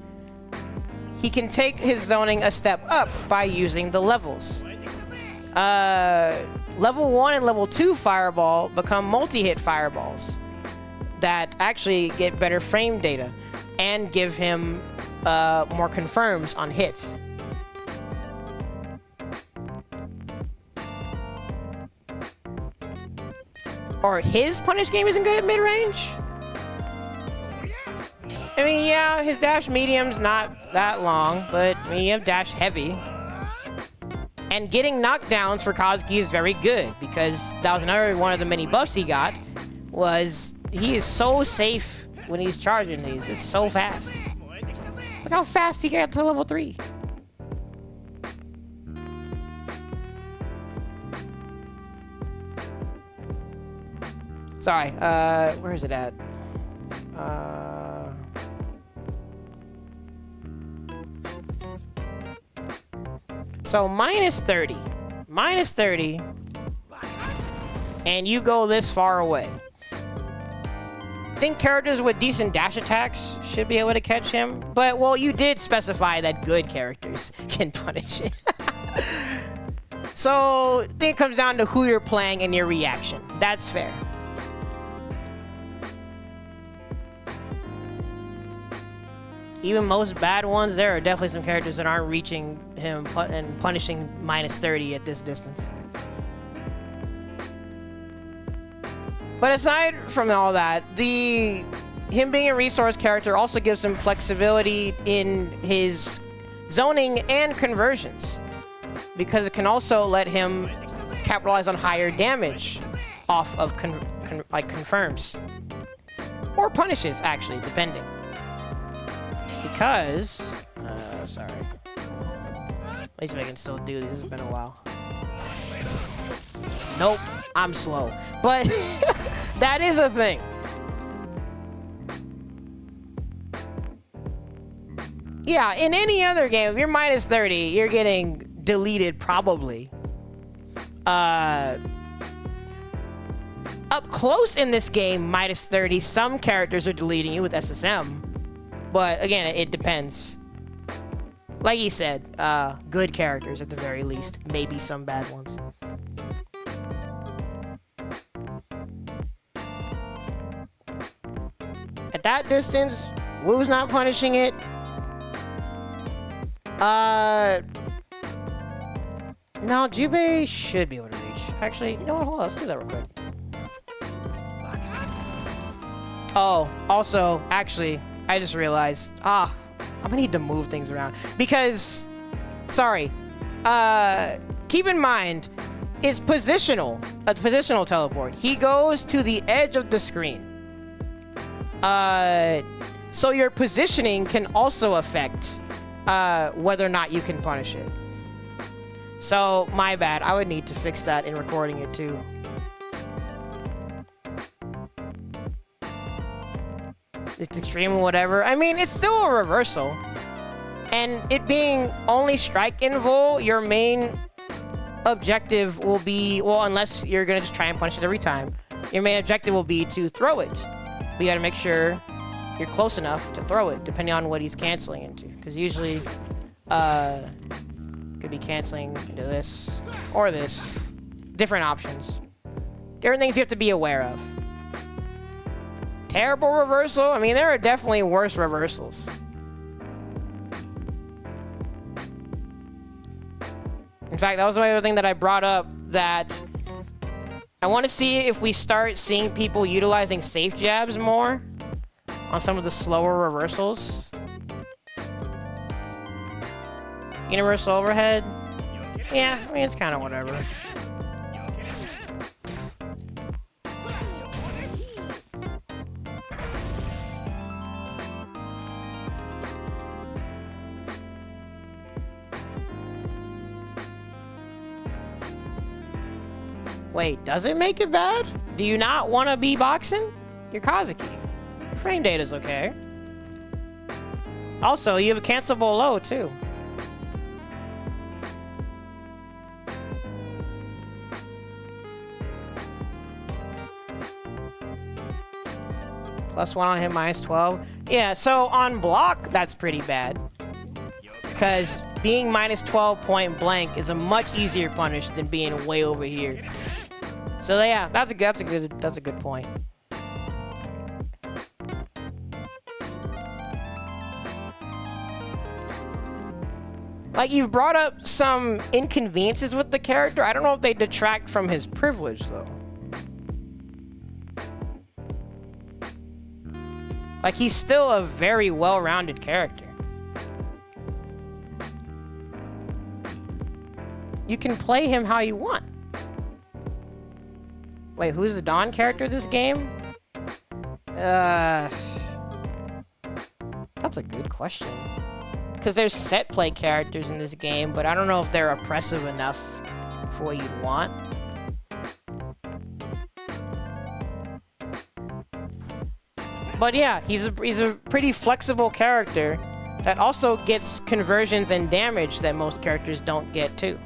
he can take his zoning a step up by using the levels. Level 1 and level 2 fireball become multi-hit fireballs that actually get better frame data and give him more confirms on hits. Or his punish game isn't good at mid-range? I mean, yeah, his dash medium's not that long, but I mean, you have dash heavy. And getting knockdowns for Kazuki is very good, because that was another one of the many buffs he got, was he is so safe when he's charging these. It's so fast. Look how fast he got to level 3. Sorry, where is it at? So minus 30. Minus 30. And you go this far away. I think characters with decent dash attacks should be able to catch him. But, well, you did specify that good characters can punish it. So, I think it comes down to who you're playing and your reaction. That's fair. Even most bad ones, there are definitely some characters that aren't reaching him and punishing minus 30 at this distance. But aside from all that, him being a resource character also gives him flexibility in his zoning and conversions, because it can also let him capitalize on higher damage off of confirms or punishes, actually, depending. Because, sorry. At least if I can still do this. This has been a while. Nope, I'm slow. But that is a thing. Yeah, in any other game, if you're minus 30, you're getting deleted probably. Up close in this game, minus 30, some characters are deleting you with SSM. But again, it depends. Like he said, good characters at the very least. Maybe some bad ones. At that distance, Wu's not punishing it. No, Jubei should be able to reach. Actually, you know what? Hold on, let's do that real quick. Oh, also, actually, I just realized, I'm gonna need to move things around because, sorry, keep in mind, it's positional, a positional teleport. He goes to the edge of the screen. So your positioning can also affect, whether or not you can punish it. So, my bad, I would need to fix that in recording it too. It's extreme or whatever. I mean, it's still a reversal. And it being only strike invul, your main objective will be, well, unless you're gonna just try and punish it every time, your main objective will be to throw it. But you gotta make sure you're close enough to throw it, depending on what he's canceling into. Because usually, could be canceling into this or this. Different options. Different things you have to be aware of. Terrible reversal? I mean, there are definitely worse reversals. In fact, that was the other thing that I brought up, that I want to see if we start seeing people utilizing safe jabs more on some of the slower reversals. Universal overhead? Yeah, I mean, it's kind of whatever. Wait, does it make it bad? Do you not want to be boxing? You're Kazuki. Your frame data's okay. Also, you have a cancelable low, too. +1 on hit, -12. Yeah, so on block, that's pretty bad. Because being -12 point blank is a much easier punish than being way over here. So yeah, that's a good point. Like, you've brought up some inconveniences with the character. I don't know if they detract from his privilege, though. Like, he's still a very well-rounded character. you can play him how you want. Wait, who's the Dawn character of this game? That's a good question. Because there's set play characters in this game, but I don't know if they're oppressive enough for what you'd want. But yeah, he's a pretty flexible character that also gets conversions and damage that most characters don't get too.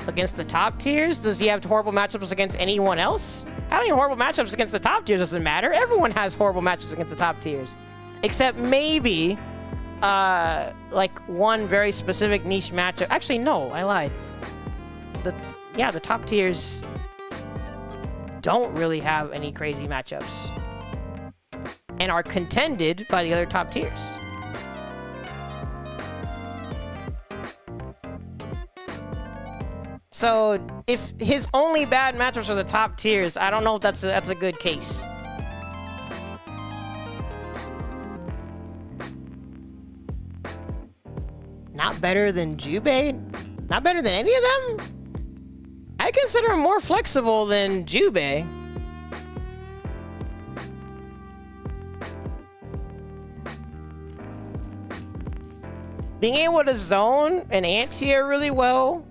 Against the top tiers? Does he have horrible matchups against anyone else? Having horrible matchups against the top tiers doesn't matter. Everyone has horrible matchups against the top tiers. Except maybe, like one very specific niche matchup. Actually, no, I lied. Yeah, the top tiers don't really have any crazy matchups. And are contended by the other top tiers. So, if his only bad matchups are the top tiers, I don't know if that's a good case. Not better than Jubei? Not better than any of them? I consider him more flexible than Jubei. Being able to zone an anti-air really well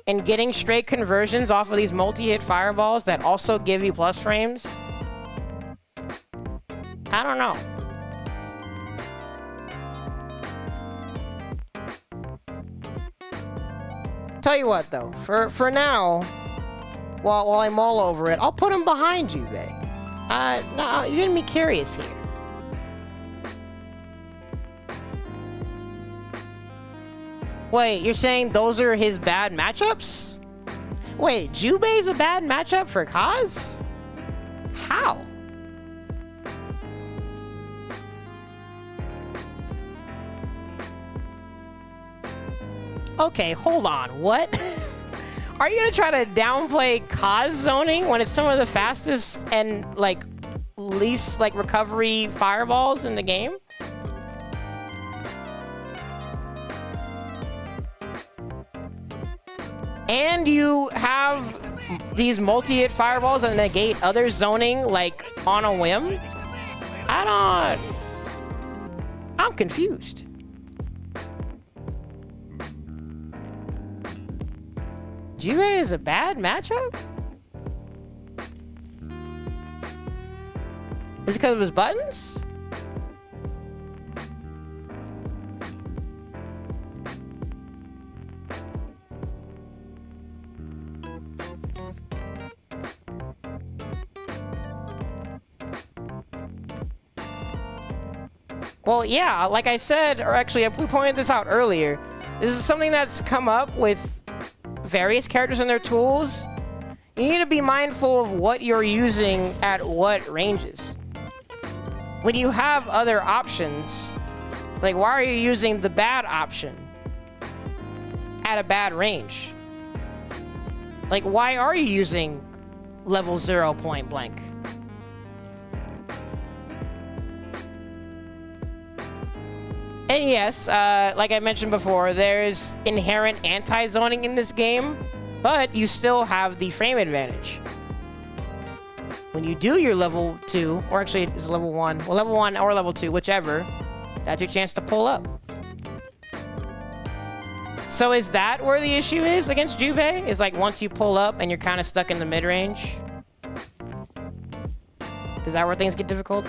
and getting straight conversions off of these multi-hit fireballs that also give you plus frames? I don't know. Tell you what though, for now, while I mull over it, I'll put him behind Jubei. No, you're getting me curious here. Wait, you're saying those are his bad matchups? Wait, Jubei's a bad matchup for Kaz? How? Okay, hold on, what? Are you gonna try to downplay Kaz zoning when it's some of the fastest and, like, least, like, recovery fireballs in the game? And you have these multi-hit fireballs that negate other zoning, like, on a whim? I'm confused. Jubei is a bad matchup? Is it because of his buttons? Well, yeah, like I said, or actually, we pointed this out earlier. This is something that's come up with various characters and their tools. You need to be mindful of what you're using at what ranges. When you have other options, like why are you using the bad option at a bad range? Like why are you using level 0 point blank? And yes, like I mentioned before, there's inherent anti-zoning in this game, but you still have the frame advantage. When you do your level 2, or actually it's level 1, well level 1 or level 2, whichever, that's your chance to pull up. So is that where the issue is against Jubei? Is like once you pull up and you're kind of stuck in the mid-range? Is that where things get difficult?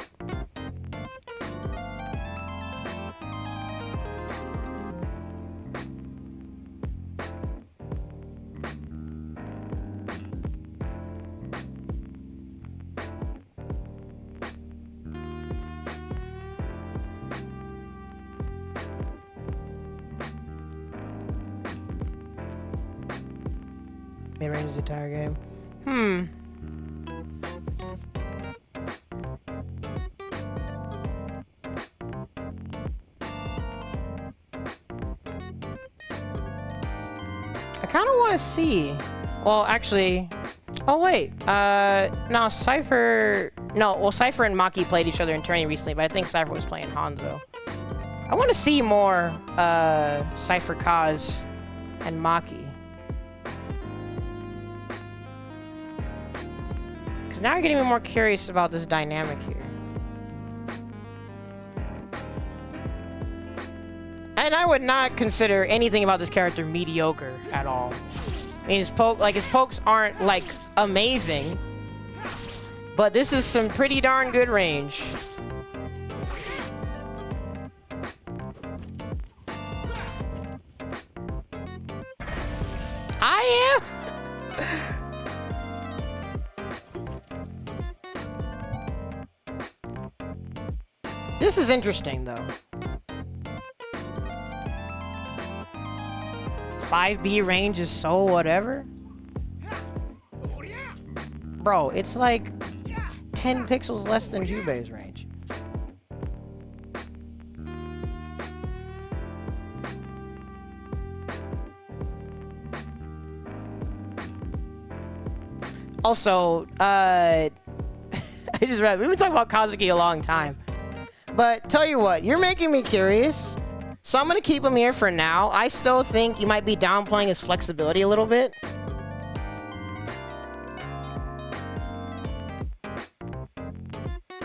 Mid-range is the entire game. I kind of want to see. Well, actually, oh wait. No, Cypher No, well, Cypher and Maki played each other in tourney recently, but I think Cypher was playing Hanzo. I want to see more Cypher Kaz and Maki. Because now you're getting me more curious about this dynamic here. And I would not consider anything about this character mediocre at all. I mean, his pokes aren't, like, amazing. But this is some pretty darn good range. I am... This is interesting, though. 5B range is so whatever? Bro, it's like 10 pixels less than Jubei's range. Also, I just read, we've been talking about Kazuki a long time. But tell you what, you're making me curious. So I'm gonna keep him here for now. I still think you might be downplaying his flexibility a little bit.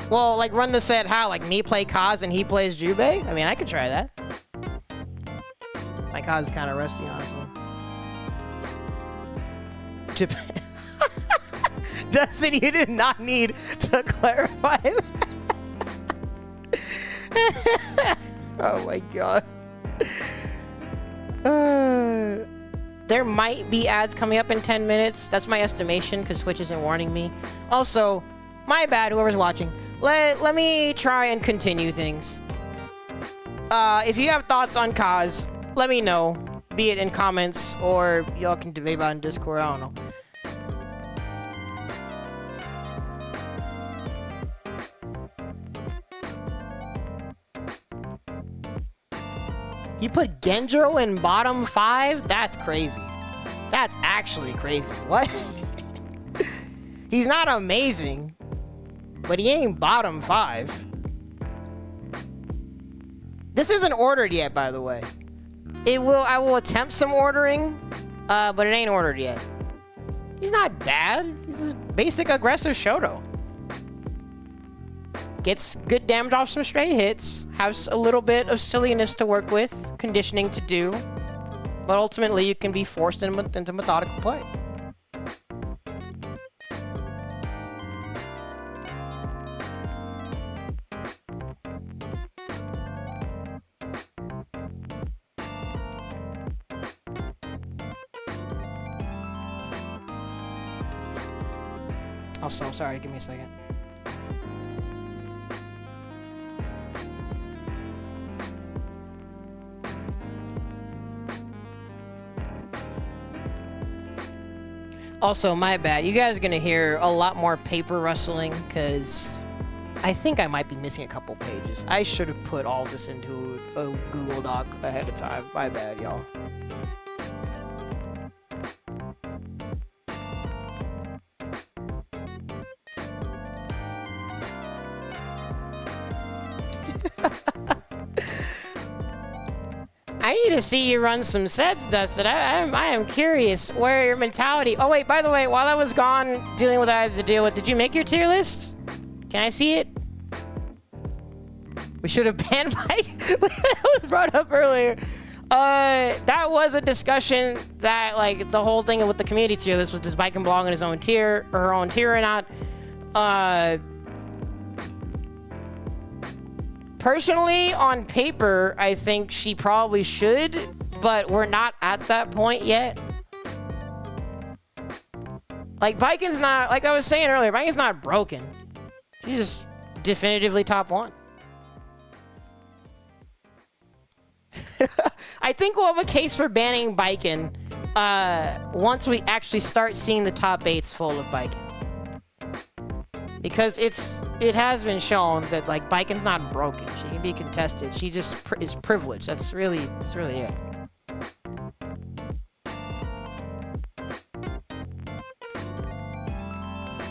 Well, like run the set how? Like me play Kaz and he plays Jubei? I mean, I could try that. My Kaz is kind of rusty, honestly. Dustin, you did not need to clarify that. Oh my god. There might be ads coming up in 10 minutes. That's my estimation because Twitch isn't warning me. Also, my bad, whoever's watching. Let me try and continue things. If you have thoughts on Kaz, let me know. Be it in comments or y'all can debate about it in Discord, I don't know. You put Genjiro in bottom 5? That's crazy. That's actually crazy. What? He's not amazing, but he ain't bottom 5. This isn't ordered yet, by the way. I will attempt some ordering, but it ain't ordered yet. He's not bad. He's a basic aggressive Shoto. Gets good damage off some stray hits, has a little bit of silliness to work with, conditioning to do, but ultimately you can be forced into methodical play. Also, sorry, give me a second. Also, my bad. You guys are going to hear a lot more paper rustling because I think I might be missing a couple pages. I should have put all this into a Google Doc ahead of time. My bad, y'all. I need to see you run some sets, Dustin. I am curious where your mentality... Oh, wait, by the way, while I was gone dealing with what I had to deal with, did you make your tier list? Can I see it? We should have banned Mike. That was brought up earlier. That was a discussion that, like, the whole thing with the community tier list was does Baiken belong in his own tier or her own tier or not? Personally, on paper, I think she probably should, but we're not at that point yet. Like, Baiken's not, like I was saying earlier, Baiken's not broken. She's just definitively top 1. I think we'll have a case for banning Baiken once we actually start seeing the top 8s full of Baiken. Because it has been shown that, like, Baiken's not broken. She can be contested. She just is privileged. That's really it.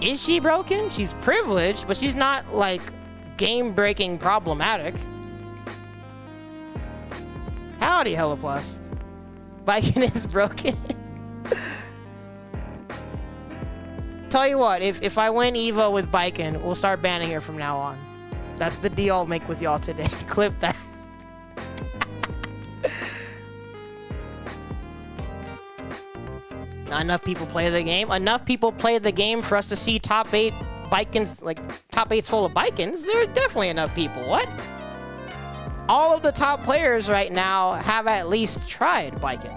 Is she broken? She's privileged, but she's not, like, game-breaking problematic. Howdy, Hello Plus. Viking is broken. Tell you what, if I win Evo with Viking, we'll start banning her from now on. That's the deal I'll make with y'all today. Clip that. Not enough people play the game. Enough people play the game for us to see top 8 Vikings, like top 8's full of Vikings. There are definitely enough people. What? All of the top players right now have at least tried Viking.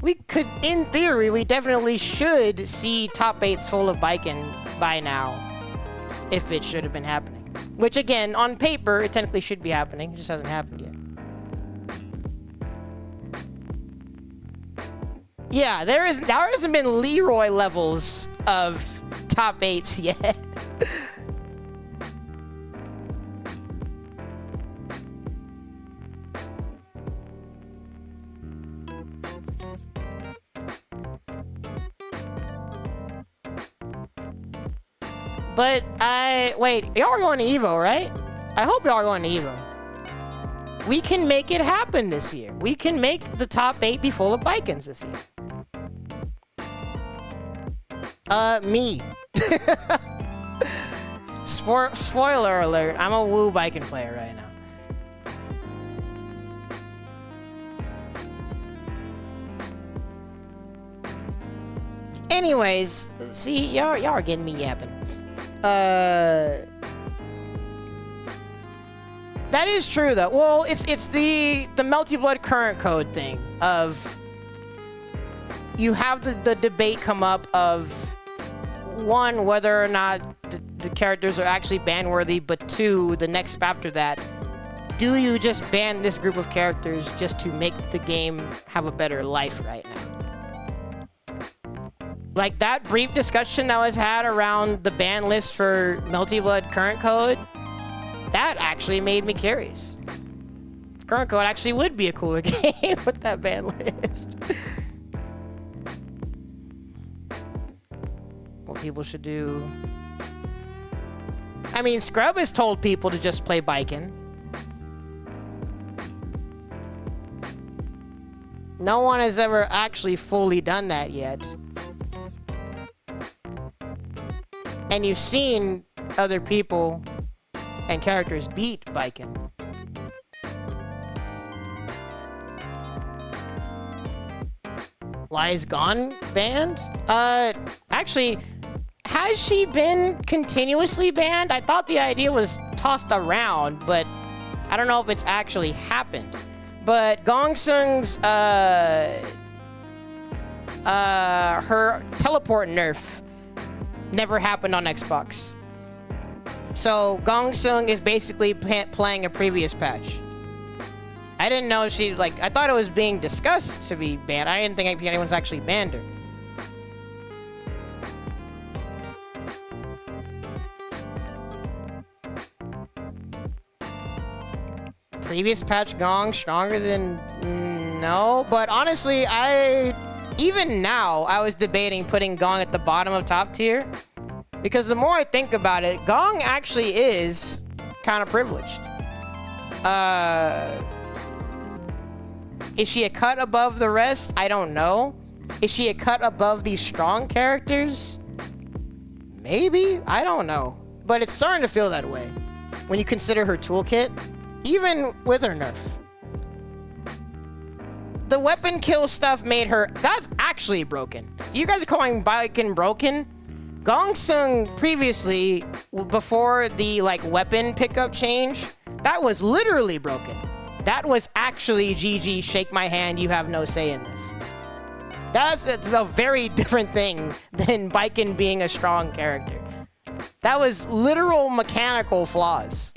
We could, in theory, we definitely should see top 8's full of Viking by now, if it should have been happening. Which, again, on paper, it technically should be happening. It just hasn't happened yet. Yeah, there hasn't been Leroy levels of top 8s yet. But wait, y'all are going to EVO, right? I hope y'all are going to EVO. We can make it happen this year. We can make the top 8 be full of Vikings this year. Me. Spoiler alert, I'm a Woo Viking player right now. Anyways, see, y'all are getting me yapping. That is true though. Well, it's the Melty Blood current code thing of you have the debate come up of one, whether or not the characters are actually ban worthy, but two, the next step after that, do you just ban this group of characters just to make the game have a better life right now? Like that brief discussion that was had around the ban list for Melty Blood current code, that actually made me curious. Current code actually would be a cooler game with that ban list. What people should do. I mean, Scrub has told people to just play Viking. No one has ever actually fully done that yet. And you've seen other people and characters beat Viking. Why is Gone banned? Actually, has she been continuously banned? I thought the idea was tossed around, but I don't know if it's actually happened. But Gongsung's, her teleport nerf never happened on Xbox. So Gongsung is basically playing a previous patch. I didn't know she, like, I thought it was being discussed to be banned. I didn't think anyone's actually banned her. Previous patch Gong stronger than no, but honestly, even now I was debating putting Gong at the bottom of top tier because the more I think about it, Gong actually is kind of privileged. Is she a cut above the rest? I don't know. Is she a cut above these strong characters? Maybe, I don't know, but it's starting to feel that way when you consider her toolkit. Even with her nerf. The weapon kill stuff made her... That's actually broken. You guys are calling Viking broken? Gongsung previously, before the weapon pickup change, that was literally broken. That was actually GG, shake my hand, you have no say in this. That's a very different thing than Viking being a strong character. That was literal mechanical flaws.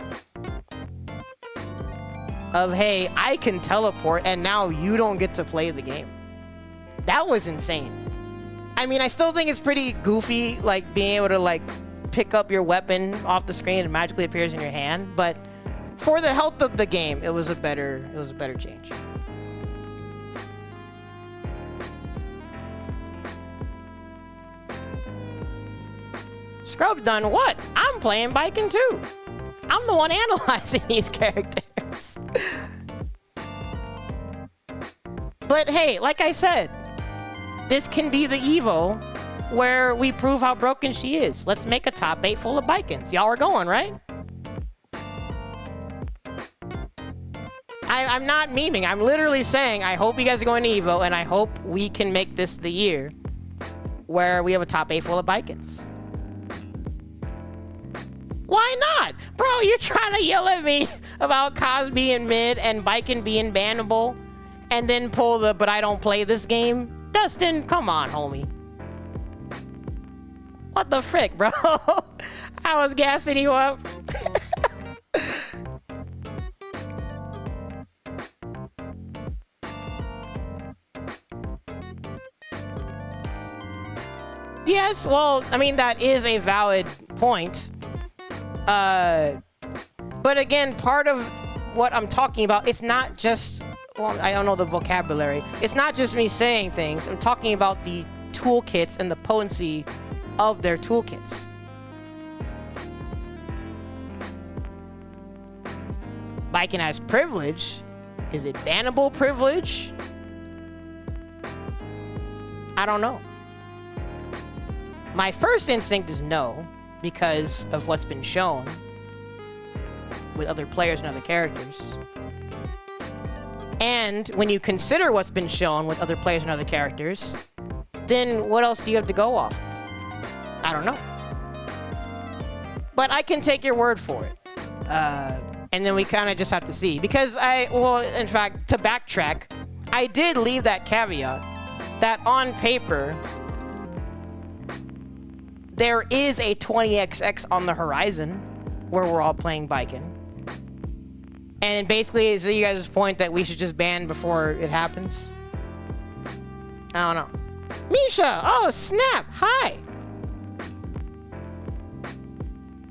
Of, hey, I can teleport and now you don't get to play the game. That was insane. I mean, I still think it's pretty goofy, being able to pick up your weapon off the screen and it magically appears in your hand, but for the health of the game, it was a better change. Scrub's done what? I'm playing biking too. I'm the one analyzing these characters. But hey, like I said, this can be the EVO where we prove how broken she is. Let's make a top 8 full of Bikins. Y'all are going, right? I'm not memeing. I'm literally saying I hope you guys are going to EVO, and I hope we can make this the year where we have a top 8 full of Bikins. Why not? Bro, you're trying to yell at me about Cos being mid and Bikin being bannable, and then pull the but I don't play this game? Dustin, come on, homie. What the frick, bro? I was gassing you up. Yes, well, I mean, that is a valid point. But again, part of what I'm talking about, it's not just, well, I don't know the vocabulary. It's not just me saying things. I'm talking about the toolkits and the potency of their toolkits. Bikin has privilege. Is it bannable privilege? I don't know. My first instinct is no, because of what's been shown with other players and other characters. And when you consider what's been shown with other players and other characters, then what else do you have to go off? I don't know. But I can take your word for it. And then we kind of just have to see. Because well, in fact, to backtrack, I did leave that caveat that on paper, there is a 20XX on the horizon where we're all playing Bikin. And basically, is you guys' point that we should just ban before it happens? I don't know. Misha! Oh, snap! Hi!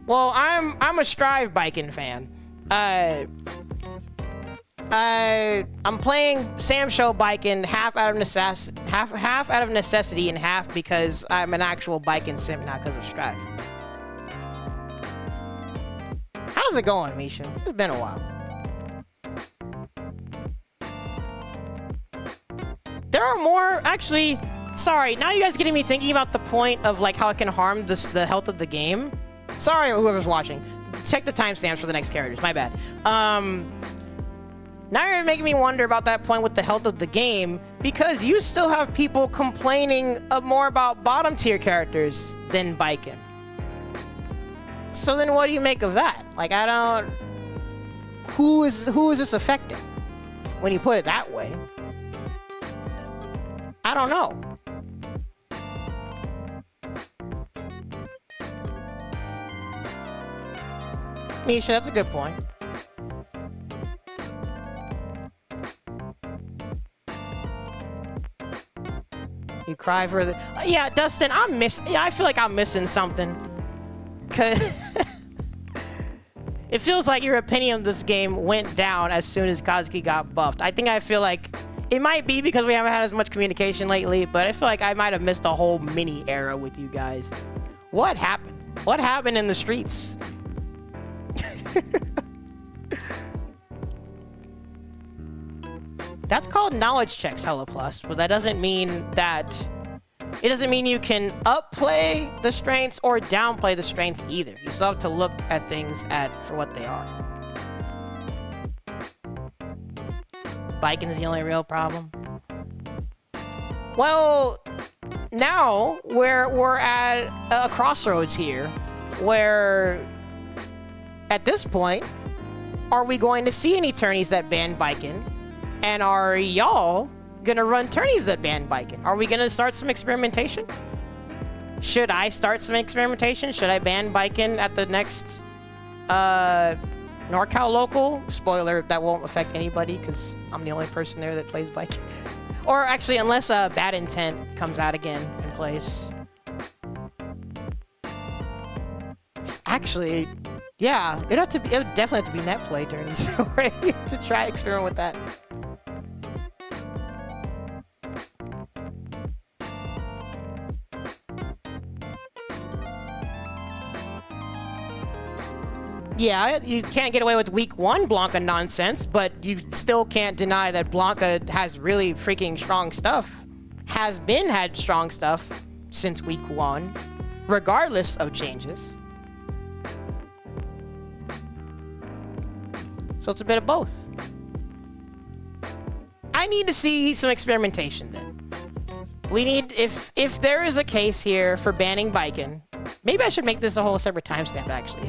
Well, I'm a Strive Bikin fan. I'm playing SamSho Bikin half out of necessity and half because I'm an actual Bikin simp, not because of Strive. How's it going, Misha? It's been a while. There are more, actually, sorry, now you guys getting me thinking about the point of like how it can harm the health of the game. Sorry, whoever's watching. Check the timestamps for the next characters, my bad. Now you're making me wonder about that point with the health of the game, because you still have people complaining more about bottom tier characters than Bikin. So then what do you make of that? Like, I don't... Who is this affecting? When you put it that way. I don't know. Misha, that's a good point. You cry for the... Yeah, Dustin, I feel like I'm missing something. Cause it feels like your opinion of this game went down as soon as Kazuki got buffed. I feel like it might be because we haven't had as much communication lately, but I feel like I might have missed a whole mini era with you guys. What happened? What happened in the streets? That's called knowledge checks, Hella Plus, but that doesn't mean that... It doesn't mean you can upplay the strengths or downplay the strengths either. You still have to look at things for what they are. Bikin's the only real problem. Well, now we're at a crossroads here, where at this point, are we going to see any tourneys that ban Bikin? And are y'all gonna run tourneys that ban Bikin? Are we gonna start some experimentation? Should I start some experimentation? Should I ban Bikin at the next NorCal local? Spoiler, that won't affect anybody because I'm the only person there that plays Bikin. Or actually, unless Bad Intent comes out again and plays. Actually, yeah, it would definitely have to be net play tourneys to try experiment with that. Yeah, you can't get away with week 1 Blanca nonsense, but you still can't deny that Blanca has really freaking strong stuff. Has had strong stuff since week 1, regardless of changes. So it's a bit of both. I need to see some experimentation then. We need, if there is a case here for banning Baiken, maybe I should make this a whole separate timestamp, actually.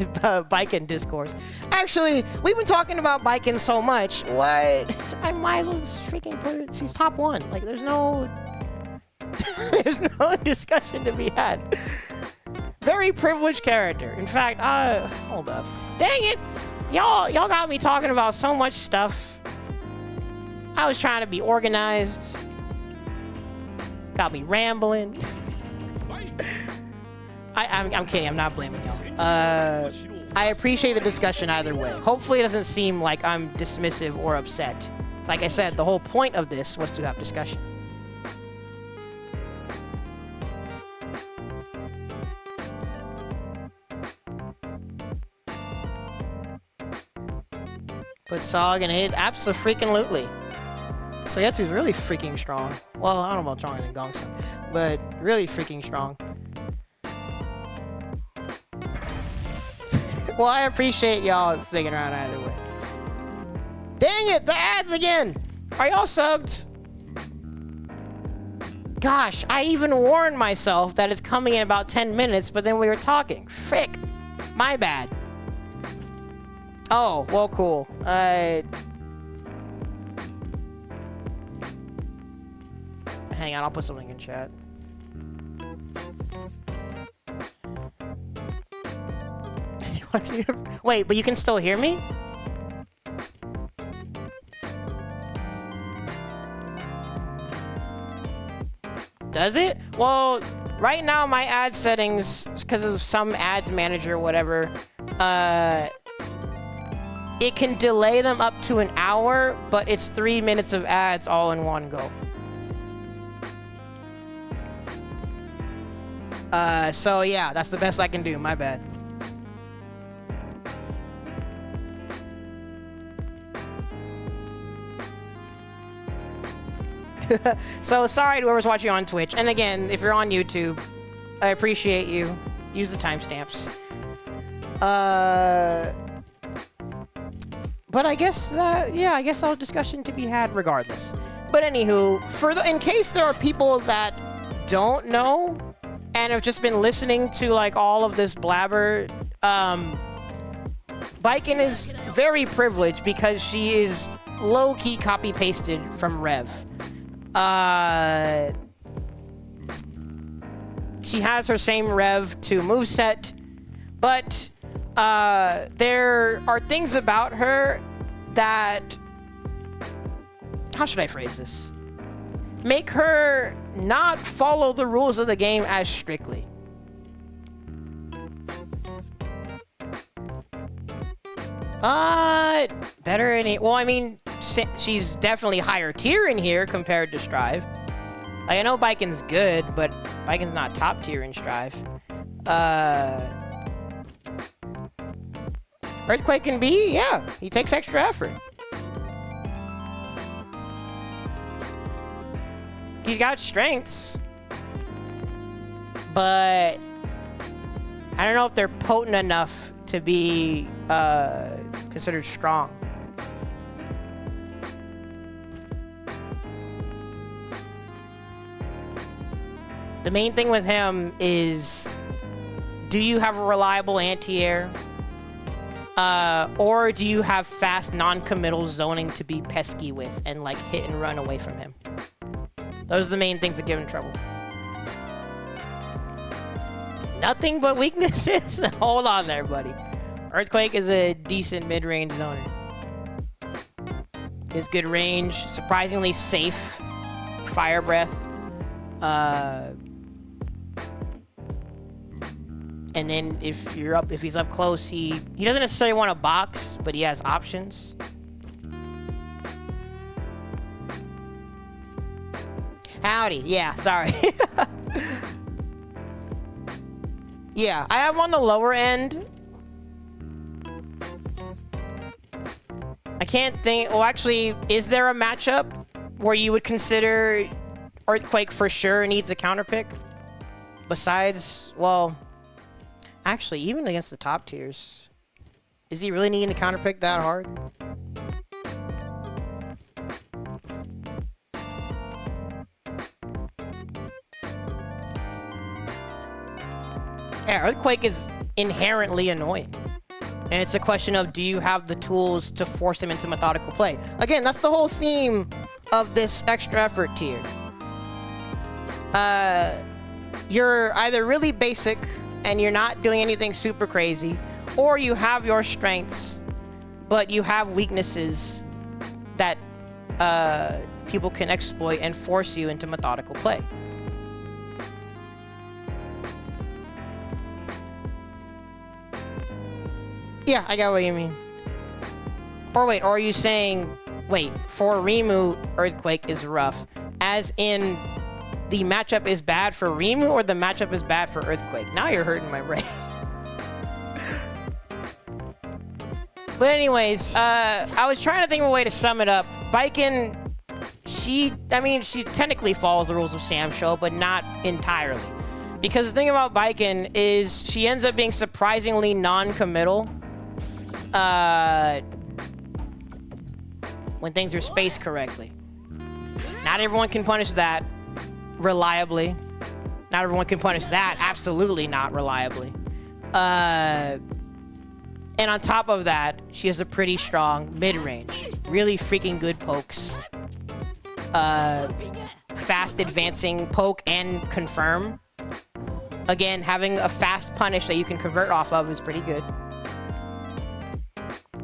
Baiken discourse. Actually, we've been talking about Baiken so much. What? I might as well just freaking put it. She's top 1. Like, there's no... there's no discussion to be had. Very privileged character. In fact, hold up. Dang it! Y'all got me talking about so much stuff. I was trying to be organized. Got me rambling. I'm kidding. I'm not blaming y'all. I appreciate the discussion either way. Hopefully it doesn't seem like I'm dismissive or upset. Like I said, the whole point of this was to have discussion. Put Sog in it. Abso-freaking-lutely. Soyetsu's really freaking strong. Well, I don't know about stronger than Gongsun, but really freaking strong. Well, I appreciate y'all sticking around either way. Dang it, the ads again! Are y'all subbed? Gosh, I even warned myself that it's coming in about 10 minutes, but then we were talking. Frick. My bad. Oh, well, cool. Hang on, I'll put something in chat. Wait, but you can still hear me? Does it? Well, right now my ad settings, because of some ads manager or whatever, it can delay them up to an hour, but it's 3 minutes of ads all in one go. So yeah, that's the best I can do, my bad. So sorry to whoever's watching on Twitch. And again, if you're on YouTube, I appreciate you. Use the timestamps. But I guess, yeah, I guess a discussion to be had regardless. But anywho, in case there are people that don't know and have just been listening to like all of this blabber, Baiken is very privileged because she is low-key copy-pasted from Rev. She has her same Rev 2 moveset, but there are things about her that, how should I phrase this? Make her not follow the rules of the game as strictly. Better in well, I mean, she's definitely higher tier in here compared to Strive. Like, I know Baiken's good, but Baiken's not top tier in Strive. Earthquake can be, yeah, he takes extra effort. He's got strengths, but I don't know if they're potent enough to be considered strong. The main thing with him is, do you have a reliable anti-air? Or do you have fast non-committal zoning to be pesky with and like hit and run away from him? Those are the main things that give him trouble. Nothing but weaknesses? Hold on there, buddy. Earthquake is a decent mid-range zoner. He has good range, surprisingly safe. Fire breath. And then if he's up close, he doesn't necessarily want a box, but he has options. Howdy. Yeah, sorry. Yeah, I have on the lower end. I can't think. Well, actually, is there a matchup where you would consider Earthquake for sure needs a counter pick? Besides, well, actually, even against the top tiers, is he really needing to counter pick that hard? Yeah, Earthquake is inherently annoying. And it's a question of, do you have the tools to force him into methodical play? Again, that's the whole theme of this extra effort tier. You're either really basic and you're not doing anything super crazy, or you have your strengths, but you have weaknesses that people can exploit and force you into methodical play. Yeah, I got what you mean. Or wait, or are you saying, wait, for Rimu, Earthquake is rough, as in the matchup is bad for Rimu, or the matchup is bad for Earthquake? Now you're hurting my brain. But anyways, I was trying to think of a way to sum it up. Baiken, she technically follows the rules of SamSho, but not entirely. Because the thing about Baiken is she ends up being surprisingly non-committal when things are spaced correctly. Not everyone can punish that reliably. Not everyone can punish that absolutely not reliably. And on top of that, she has a pretty strong mid-range. Really freaking good pokes. Fast advancing poke and confirm. Again, having a fast punish that you can convert off of is pretty good.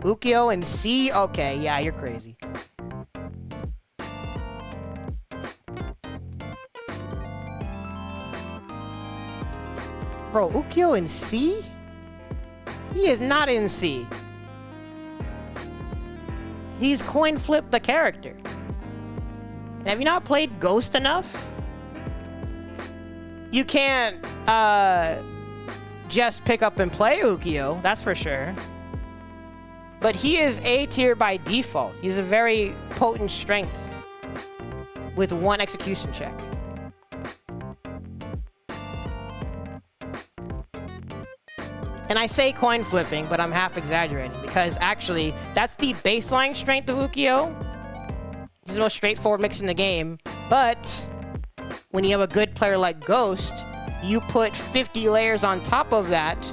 Ukyo and C? Okay, yeah, you're crazy. Bro, Ukyo in C? He is not in C. He's coin flipped the character. Have you not played Ghost enough? You can't just pick up and play Ukyo, that's for sure. But he is A tier by default. He's a very potent strength with one execution check. And I say coin flipping, but I'm half exaggerating because actually that's the baseline strength of Ukyo. He's the most straightforward mix in the game. But when you have a good player like Ghost, you put 50 layers on top of that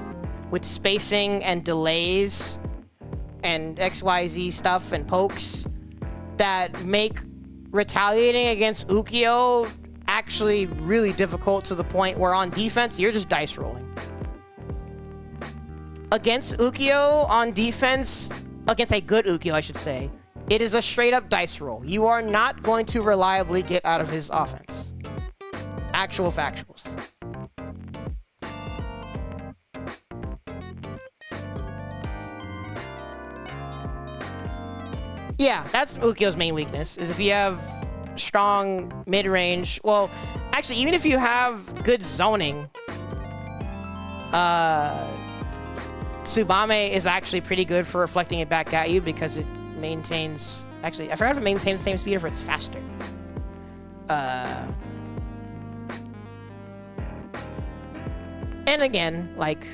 with spacing and delays and XYZ stuff and pokes that make retaliating against Ukyo actually really difficult to the point where on defense, you're just dice rolling. Against Ukyo on defense, against a good Ukyo, I should say, it is a straight up dice roll. You are not going to reliably get out of his offense. Actual factuals. Yeah, that's Ukyo's main weakness, is if you have strong mid-range. Well, actually, even if you have good zoning, Tsubame is actually pretty good for reflecting it back at you because it maintains... Actually, I forgot if it maintains the same speed or if it's faster. And again, like...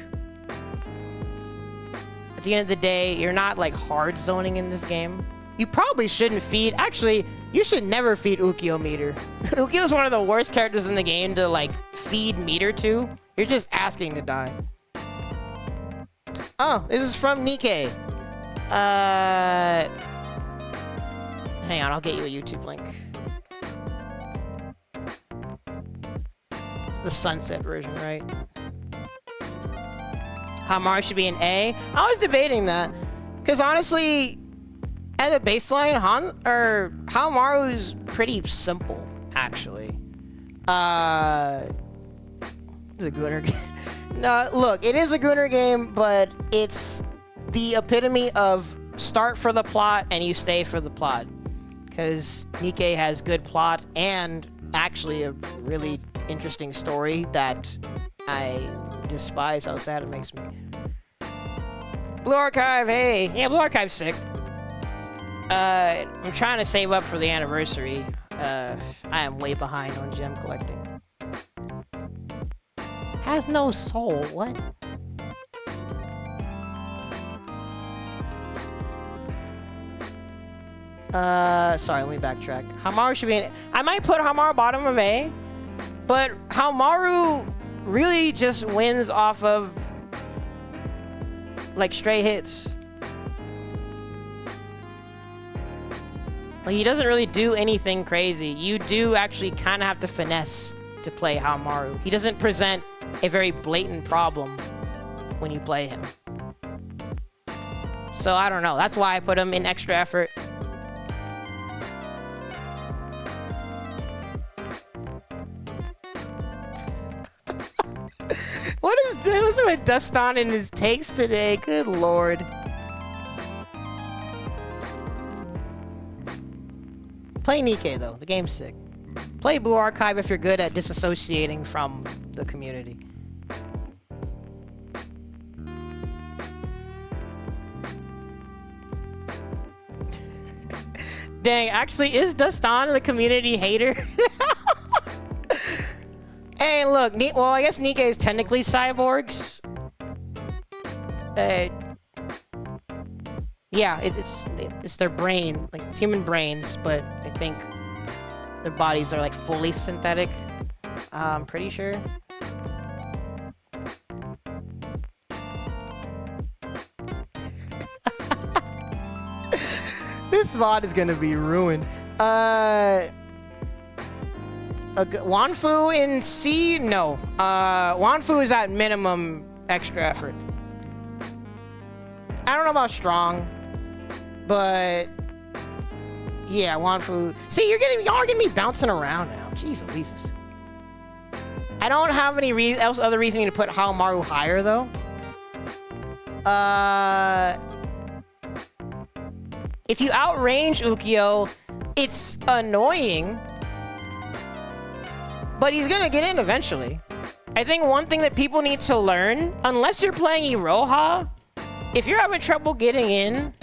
At the end of the day, you're not, like, hard zoning in this game. You probably shouldn't feed... Actually, you should never feed Ukyo meter. Ukyo is one of the worst characters in the game to, like, feed meter to. You're just asking to die. Oh, this is from Nikkei. Hang on, I'll get you a YouTube link. It's the sunset version, right? Hamaru should be an A. I was debating that. Because honestly, at the baseline, Hamaru is pretty simple, actually. It's a Gunner game. No, look, it is a Gunner game, but it's the epitome of start for the plot and you stay for the plot. Because Nikkei has good plot and actually a really interesting story that I despise how sad it makes me. Blue Archive, hey! Yeah, Blue Archive's sick. I'm trying to save up for the anniversary. I am way behind on gem collecting. Has no soul, what? Sorry, let me backtrack. Hamaru should be in... I might put Hamaru bottom of A, but Hamaru really just wins off of, like, stray hits. Like, he doesn't really do anything crazy. You do actually kind of have to finesse to play Hamaru. He doesn't present a very blatant problem when you play him. So, I don't know. That's why I put him in extra effort. What is this with Dustin and his takes today? Good lord. Play Nikkei though, the game's sick. Play Blue Archive if you're good at disassociating from the community. Dang, actually, is Dustin the community hater? Hey, look, well, I guess Nikkei is technically cyborgs. Yeah, it's their brain, like it's human brains, but I think their bodies are like fully synthetic. I'm pretty sure. This VOD is gonna be ruined. Wanfu in C? No. Wanfu is at minimum extra effort. I don't know about strong, but yeah, Wanfu. See, y'all are getting me bouncing around now. Jeez Louises. I don't have any other reasoning to put Hamaru higher though. If you outrange Ukyo, it's annoying. But he's gonna get in eventually. I think one thing that people need to learn, unless you're playing Iroha, if you're having trouble getting in,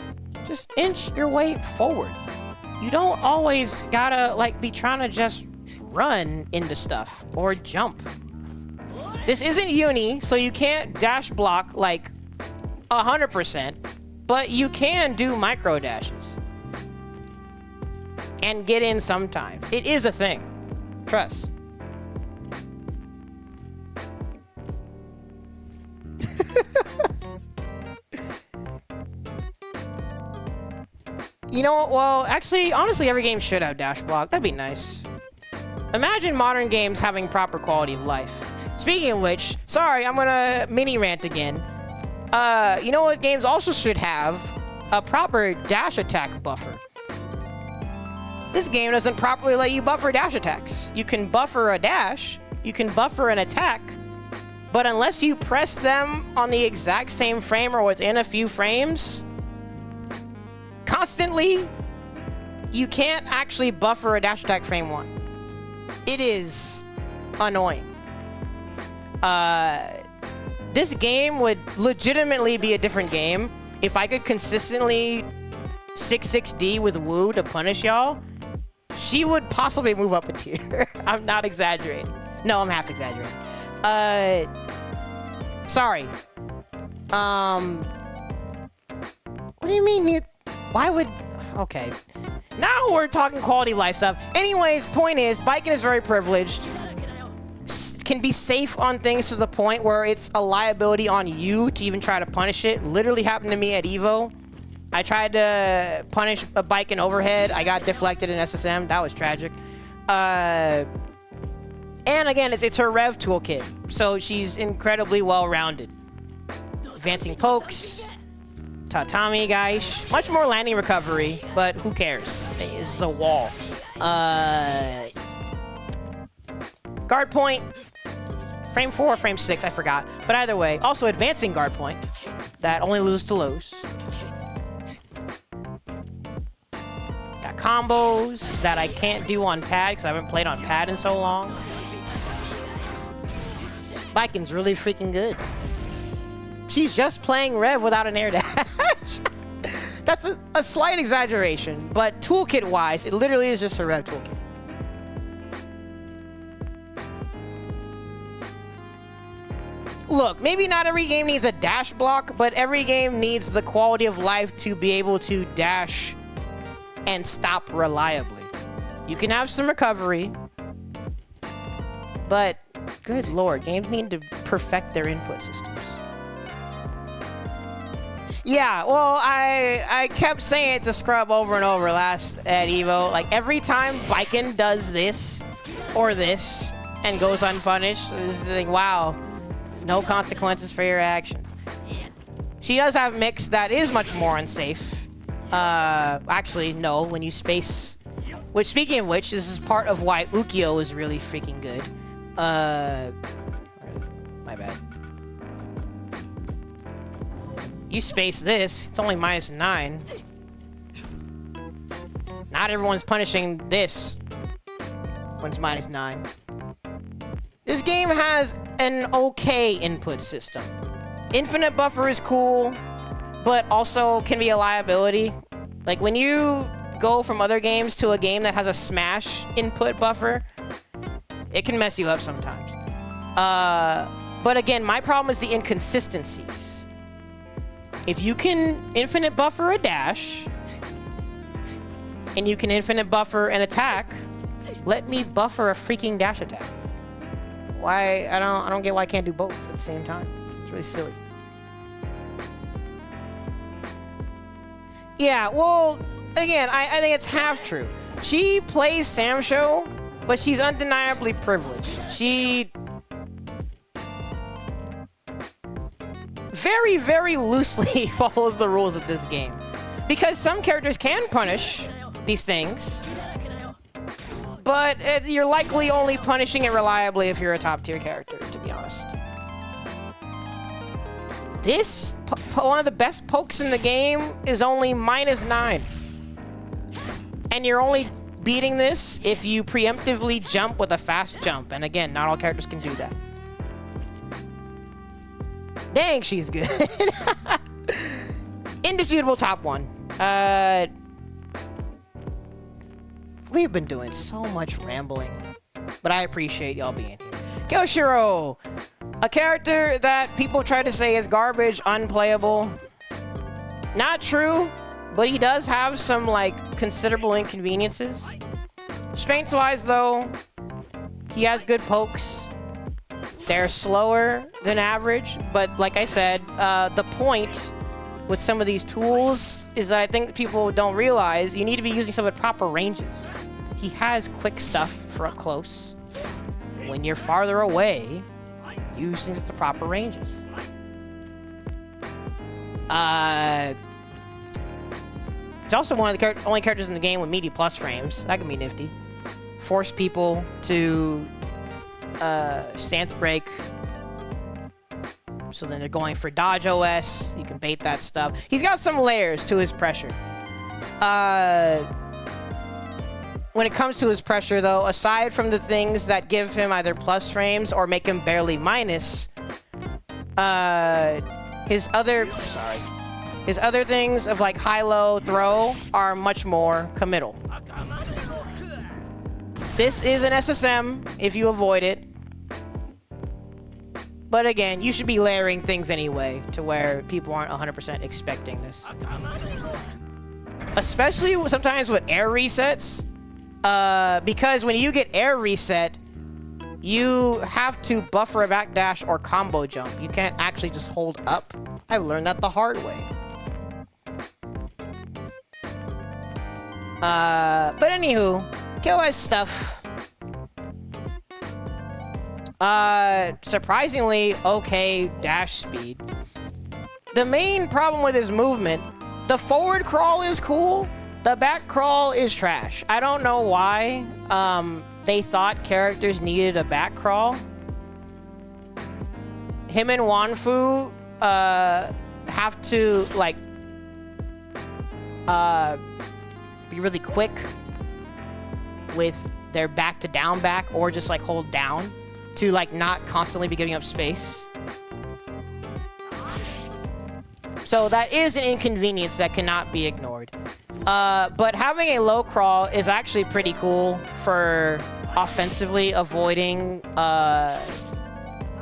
just inch your way forward. You don't always gotta like be trying to just run into stuff or jump. This isn't uni, so you can't dash block like 100%, but you can do micro dashes and get in sometimes. It is a thing. Trust. You know what? Well, actually, honestly, every game should have dash block. That'd be nice. Imagine modern games having proper quality of life. Speaking of which, sorry, I'm gonna mini rant again. You know what games also should have? A proper dash attack buffer. This game doesn't properly let you buffer dash attacks. You can buffer a dash, you can buffer an attack, but unless you press them on the exact same frame or within a few frames, constantly, you can't actually buffer a dash attack frame 1. It is annoying. This game would legitimately be a different game if I could consistently 6-6D with Wu to punish y'all. She would possibly move up a tier. I'm not exaggerating. No, I'm half exaggerating. Sorry. What do you mean? Why would... Okay. Now we're talking quality life stuff. Anyways, point is, Baiken is very privileged. Can be safe on things to the point where it's a liability on you to even try to punish it. Literally happened to me at EVO. I tried to punish a Baiken overhead. I got deflected in SSM. That was tragic. And again, it's her Rev toolkit. So she's incredibly well-rounded. Advancing pokes. Tatami, guys. Much more landing recovery, but who cares? This is a wall. Guard point. Frame 4 or frame 6, I forgot. But either way, also advancing guard point. That only loses to lows. Got combos that I can't do on pad because I haven't played on pad in so long. Baiken's really freaking good. She's just playing Rev without an air dash. That's that's a slight exaggeration, but toolkit-wise, it literally is just a rev toolkit. Look, maybe not every game needs a dash block, but every game needs the quality of life to be able to dash and stop reliably. You can have some recovery, but good lord, games need to perfect their input systems. Yeah, well, I kept saying it to Scrub over and over last at EVO. Like, every time Viken does this or this and goes unpunished, it's like, wow, no consequences for your actions. She does have mix that is much more unsafe. Actually, no, when you space... Which, speaking of which, this is part of why Ukyo is really freaking good. My bad. You space this, it's only -9. Not everyone's punishing this when it's -9. This game has an okay input system. Infinite buffer is cool, but also can be a liability. Like, when you go from other games to a game that has a smash input buffer, it can mess you up sometimes. But again, my problem is the inconsistencies. If you can infinite buffer a dash, and you can infinite buffer an attack, let me buffer a freaking dash attack. Why? I don't get why I can't do both at the same time. It's really silly. Yeah, well, again, I think it's half true. She plays SamSho, but she's undeniably privileged. She very, very loosely follows the rules of this game. Because some characters can punish these things, but you're likely only punishing it reliably if you're a top-tier character, to be honest. This, one of the best pokes in the game, is only -9. And you're only beating this if you preemptively jump with a fast jump. And again, not all characters can do that. Dang, she's good. Indisputable top 1. We've been doing so much rambling, but I appreciate y'all being here. Kyoshiro, a character that people try to say is garbage, unplayable. Not true, but he does have some, like, considerable inconveniences. Strengths-wise, though, he has good pokes. They're slower than average, but like I said, the point with some of these tools is that I think people don't realize you need to be using some at proper ranges. He has quick stuff for up close. When you're farther away, use things at the proper ranges. He's also one of the only characters in the game with meaty plus frames. That can be nifty. Force people to stance break. So then they're going for dodge OS. You can bait that stuff. He's got some layers to his pressure. When it comes to his pressure, though, aside from the things that give him either plus frames or make him barely minus, his other things of like high-low throw are much more committal. This is an SSM if you avoid it. But again, you should be layering things anyway to where people aren't 100% expecting this. Especially sometimes with air resets. Because when you get air reset, you have to buffer a backdash or combo jump. You can't actually just hold up. I learned that the hard way. But anywho, KOS stuff. Surprisingly okay dash speed. The main problem with his movement, the forward crawl is cool, the back crawl is trash. I don't know why they thought characters needed a back crawl. Him and Wanfu have to like be really quick with their back to down back, or just like hold down to like not constantly be giving up space. So that is an inconvenience that cannot be ignored. But having a low crawl is actually pretty cool for offensively avoiding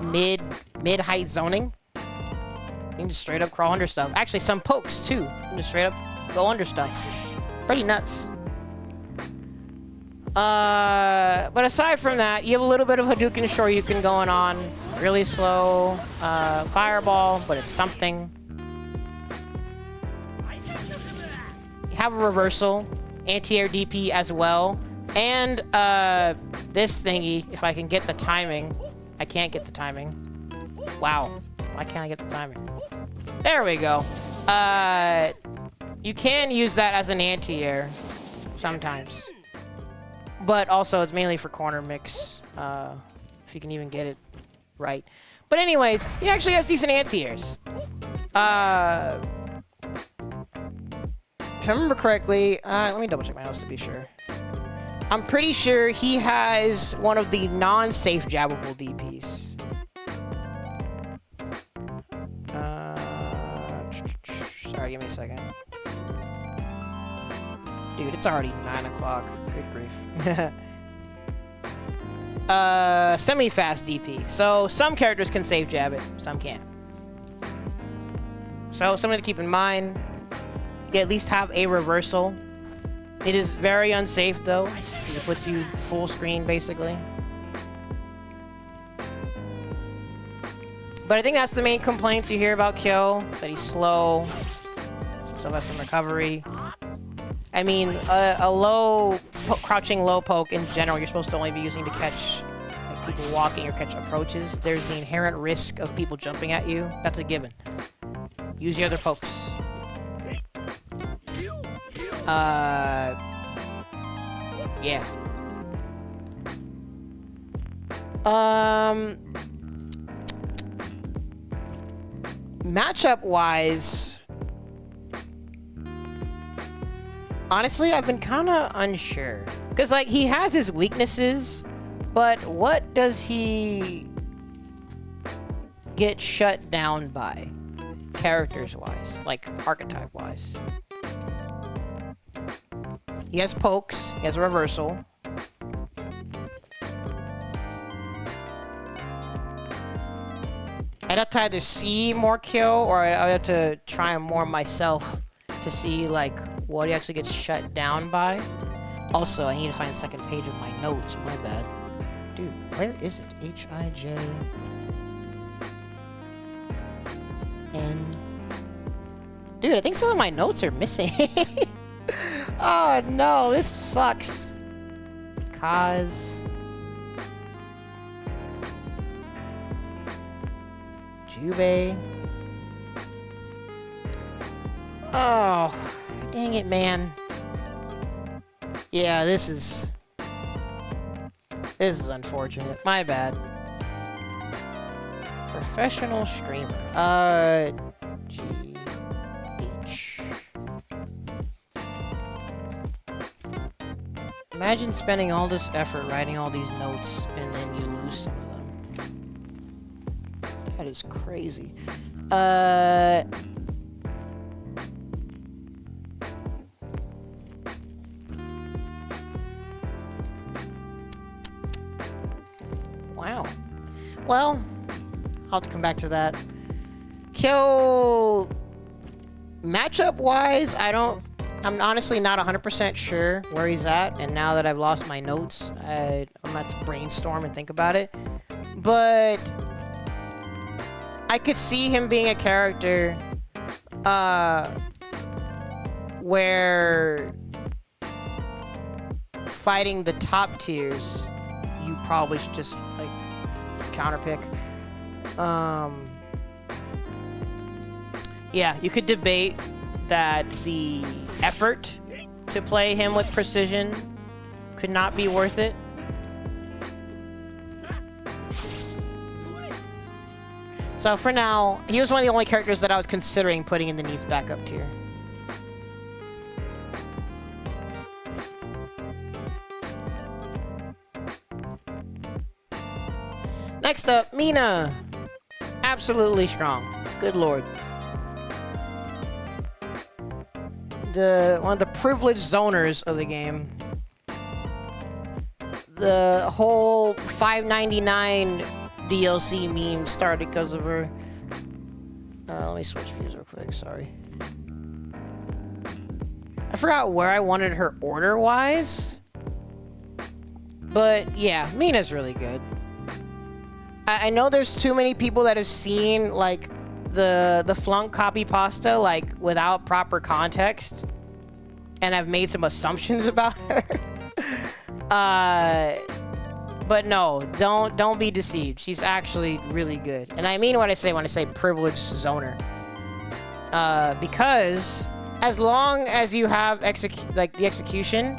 mid-height zoning. You can just straight up crawl under stuff. Actually, some pokes too. You can just straight up go under stuff. Pretty nuts. But aside from that, you have a little bit of Hadouken Shoryuken going on. Really slow fireball, but it's something. You have a reversal, anti-air DP as well, and this thingy, if I can get the timing. I can't get the timing. Wow. Why can't I get the timing? There we go. You can use that as an anti-air sometimes. But also, it's mainly for corner mix, if you can even get it right. But anyways, he actually has decent anti-airs. If I remember correctly, let me double check my notes to be sure. I'm pretty sure he has one of the non-safe jabbable DPs. Sorry, give me a second. Dude, it's already 9 o'clock. Good grief. Semi-fast DP. So some characters can safe jab it, some can't. So something to keep in mind. You at least have a reversal. It is very unsafe though. It puts you full screen basically. But I think that's the main complaints you hear about Kyo. Is that he's slow. Some has some recovery. I mean, a crouching low poke in general, you're supposed to only be using to catch like, people walking or catch approaches. There's the inherent risk of people jumping at you. That's a given. Use your other pokes. Yeah. Matchup-wise, honestly, I've been kind of unsure. Because, like, he has his weaknesses, but what does he get shut down by? Characters-wise, like, archetype-wise. He has pokes, he has a reversal. I'd have to either see more Kyo, or I'd have to try him more myself to see, like, what he actually gets shut down by. Also, I need to find the second page of my notes. My bad. Dude, where is it? H-I-J... N... Dude, I think some of my notes are missing. Oh, no, this sucks. Kaz... Jubei... Oh, dang it, man. Yeah, this is unfortunate. My bad. Professional streamer. G-H. Imagine spending all this effort writing all these notes and then you lose some of them. That is crazy. Wow. Well, I'll have to come back to that. Kyo, matchup-wise, I'm honestly not 100% sure where he's at, and now that I've lost my notes, I'm going to brainstorm and think about it. But I could see him being a character where fighting the top tiers, you probably should just like counterpick. Yeah, you could debate that the effort to play him with precision could not be worth it. So for now, he was one of the only characters that I was considering putting in the needs backup tier. Next up, Mina. Absolutely strong. Good lord. one of the privileged zoners of the game. The whole $5.99 DLC meme started because of her. Let me switch views real quick, sorry. I forgot where I wanted her order-wise. But yeah, Mina's really good. I know there's too many people that have seen like the flunk copy pasta like without proper context, and I've made some assumptions about her. But no, don't be deceived. She's actually really good, and I mean what I say when I say privileged zoner. Because as long as you have the execution,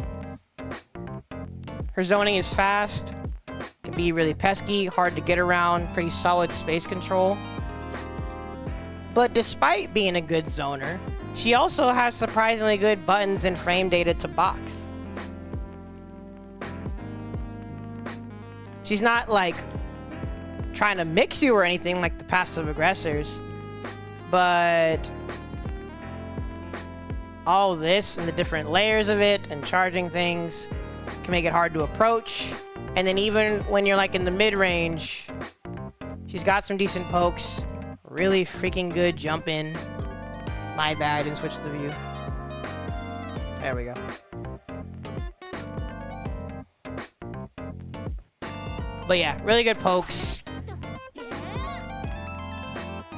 her zoning is fast. Can be really pesky, hard to get around, pretty solid space control. But despite being a good zoner, she also has surprisingly good buttons and frame data to box. She's not like trying to mix you or anything like the passive aggressors, but all this and the different layers of it and charging things can make it hard to approach. And then even when you're like in the mid-range, she's got some decent pokes. Really freaking good jump in. My bad, I didn't switch the view. There we go. But yeah, really good pokes.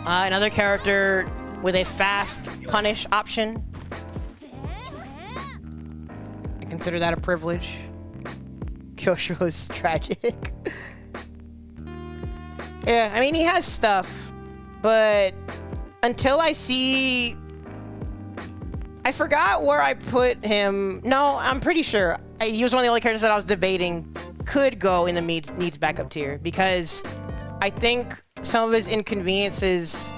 Another character with a fast punish option. I consider that a privilege. Kyosho is tragic. Yeah, I mean, he has stuff, but until I see... I forgot where I put him. No, I'm pretty sure. He was one of the only characters that I was debating could go in the needs backup tier, because I think some of his inconveniences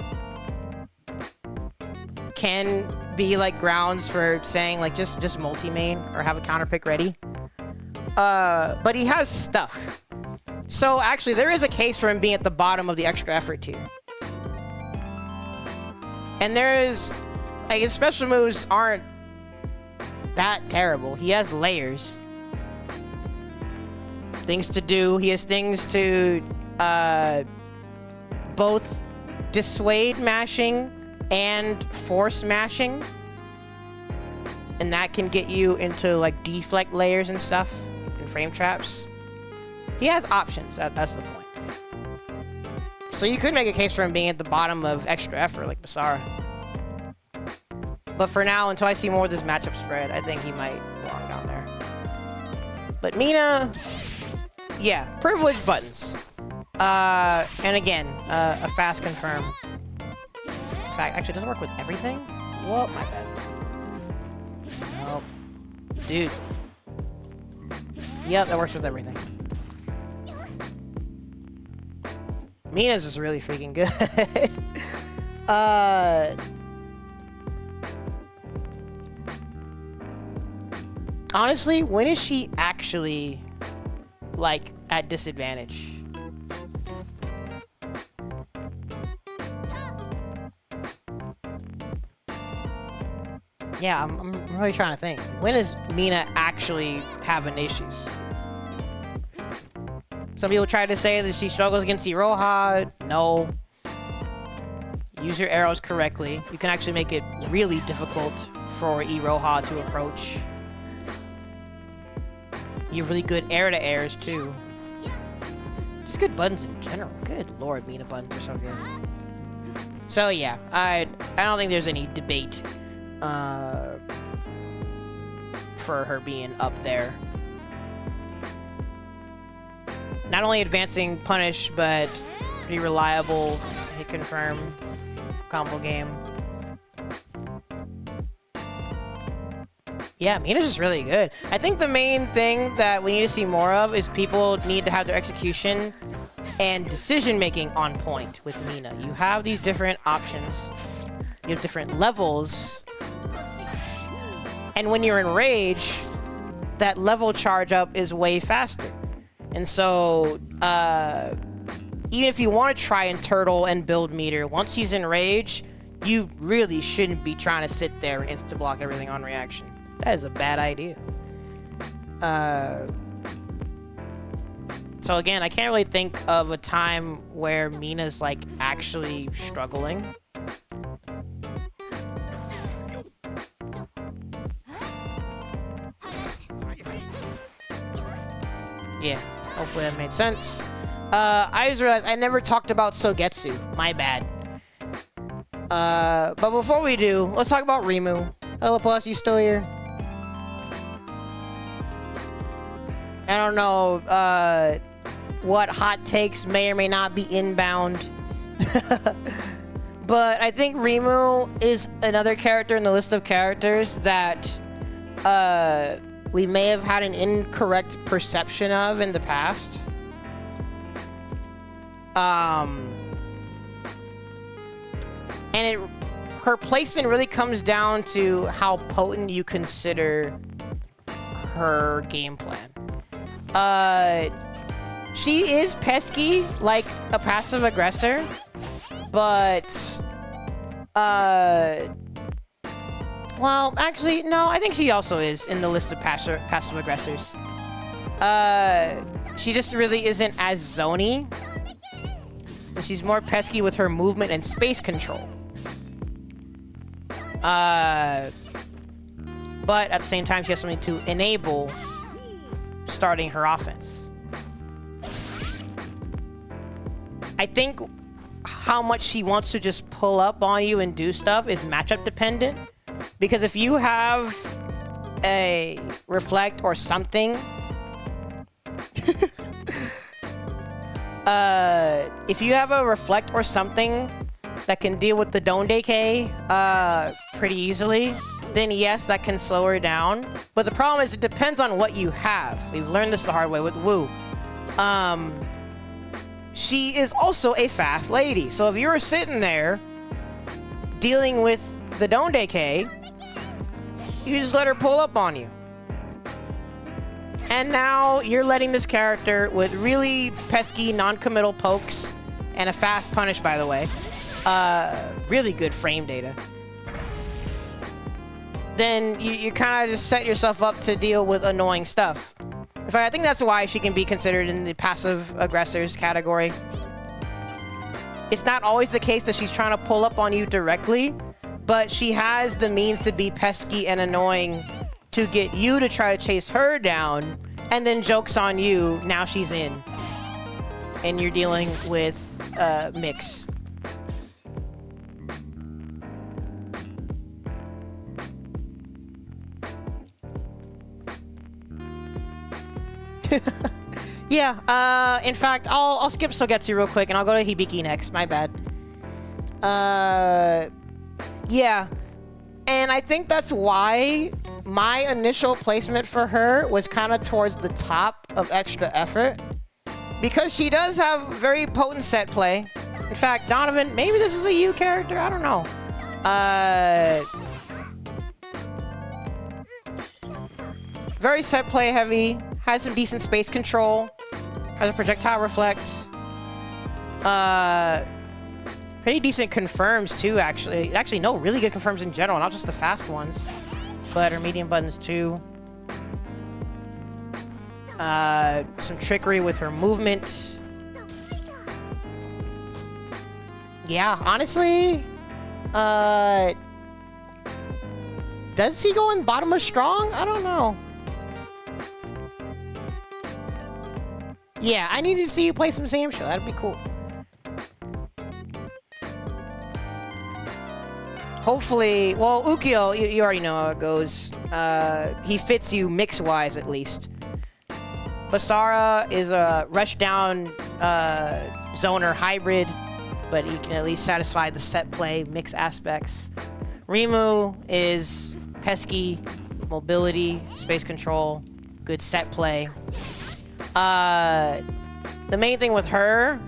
can be like grounds for saying like just multi-main or have a counter pick ready. But he has stuff. So actually there is a case for him being at the bottom of the extra effort tier. And there's like his special moves aren't that terrible. He has layers. Things to do. He has things to both dissuade mashing and force mashing. And that can get you into like deflect layers and stuff. Frame traps. He has options. That's the point. So you could make a case for him being at the bottom of extra effort like Basara. But for now, until I see more of this matchup spread, I think he might belong down there. But Mina, yeah, privileged buttons. And again, a fast confirm. In fact, actually, does it work with everything? Whoa, my bad. Nope. Dude. Yep, that works with everything. Mina's just really freaking good. Honestly, when is she actually, like, at disadvantage? Yeah, I'm really trying to think. When is Mina actually having issues? Some people try to say that she struggles against Iroha. No. Use your arrows correctly. You can actually make it really difficult for Iroha to approach. You have really good air-to-airs, too. Just good buttons in general. Good lord, Mina buttons are so good. So, yeah. I don't think there's any debate for her being up there. Not only advancing punish, but pretty reliable hit confirm combo game. Yeah, Mina's just really good. I think the main thing that we need to see more of is people need to have their execution and decision-making on point with Mina. You have these different options. You have different levels. And when you're in rage, that level charge up is way faster. And so, even if you want to try and turtle and build meter, once he's in rage, You really shouldn't be trying to sit there and insta-block everything on reaction. That is a bad idea. So again, I can't really think of a time where Mina's like actually struggling. Yeah, hopefully that made sense. I just realized I never talked about Sogetsu. My bad. But before we do, let's talk about Rimu. Hello, Plus, you still here? I don't know, what hot takes may or may not be inbound. But I think Rimu is another character in the list of characters that, we may have had an incorrect perception of in the past. And her placement really comes down to how potent you consider her game plan. She is pesky, like a passive aggressor, but, well, actually, no, I think she also is in the list of passive aggressors. She just really isn't as zony. She's more pesky with her movement and space control. But at the same time, she has something to enable starting her offense. I think how much she wants to just pull up on you and do stuff is matchup dependent. Because if you have a reflect or something, if you have a reflect or something that can deal with the Dondeke pretty easily, then yes, that can slow her down. But the problem is it depends on what you have. We've learned this the hard way with Wu. She is also a fast lady. So if you were sitting there dealing with the Dondeke, you just let her pull up on you. And now you're letting this character with really pesky non-committal pokes and a fast punish, by the way. Really good frame data. Then you kind of just set yourself up to deal with annoying stuff. In fact, I think that's why she can be considered in the passive aggressors category. It's not always the case that she's trying to pull up on you directly, but she has the means to be pesky and annoying to get you to try to chase her down, and then jokes on you, now she's in. And you're dealing with mix. Yeah, in fact, I'll skip Sogetsu real quick and I'll go to Hibiki next. My bad. Yeah. And I think that's why my initial placement for her was kind of towards the top of extra effort. Because she does have very potent set play. In fact, Donovan, maybe this is a you character? I don't know. Very set play heavy. Has some decent space control. Has a projectile reflect. Pretty decent confirms too, actually. Actually, no, really good confirms in general, not just the fast ones. But her medium buttons too. Some trickery with her movement. Yeah, honestly, does he go in bottom of strong? I don't know. Yeah, I need to see you play some SamSho. That'd be cool. Hopefully, well, Ukyo, you already know how it goes. He fits you mix-wise, at least. Basara is a rush-down zoner hybrid, but he can at least satisfy the set play mix aspects. Rimu is pesky, mobility, space control, good set play. The main thing with her,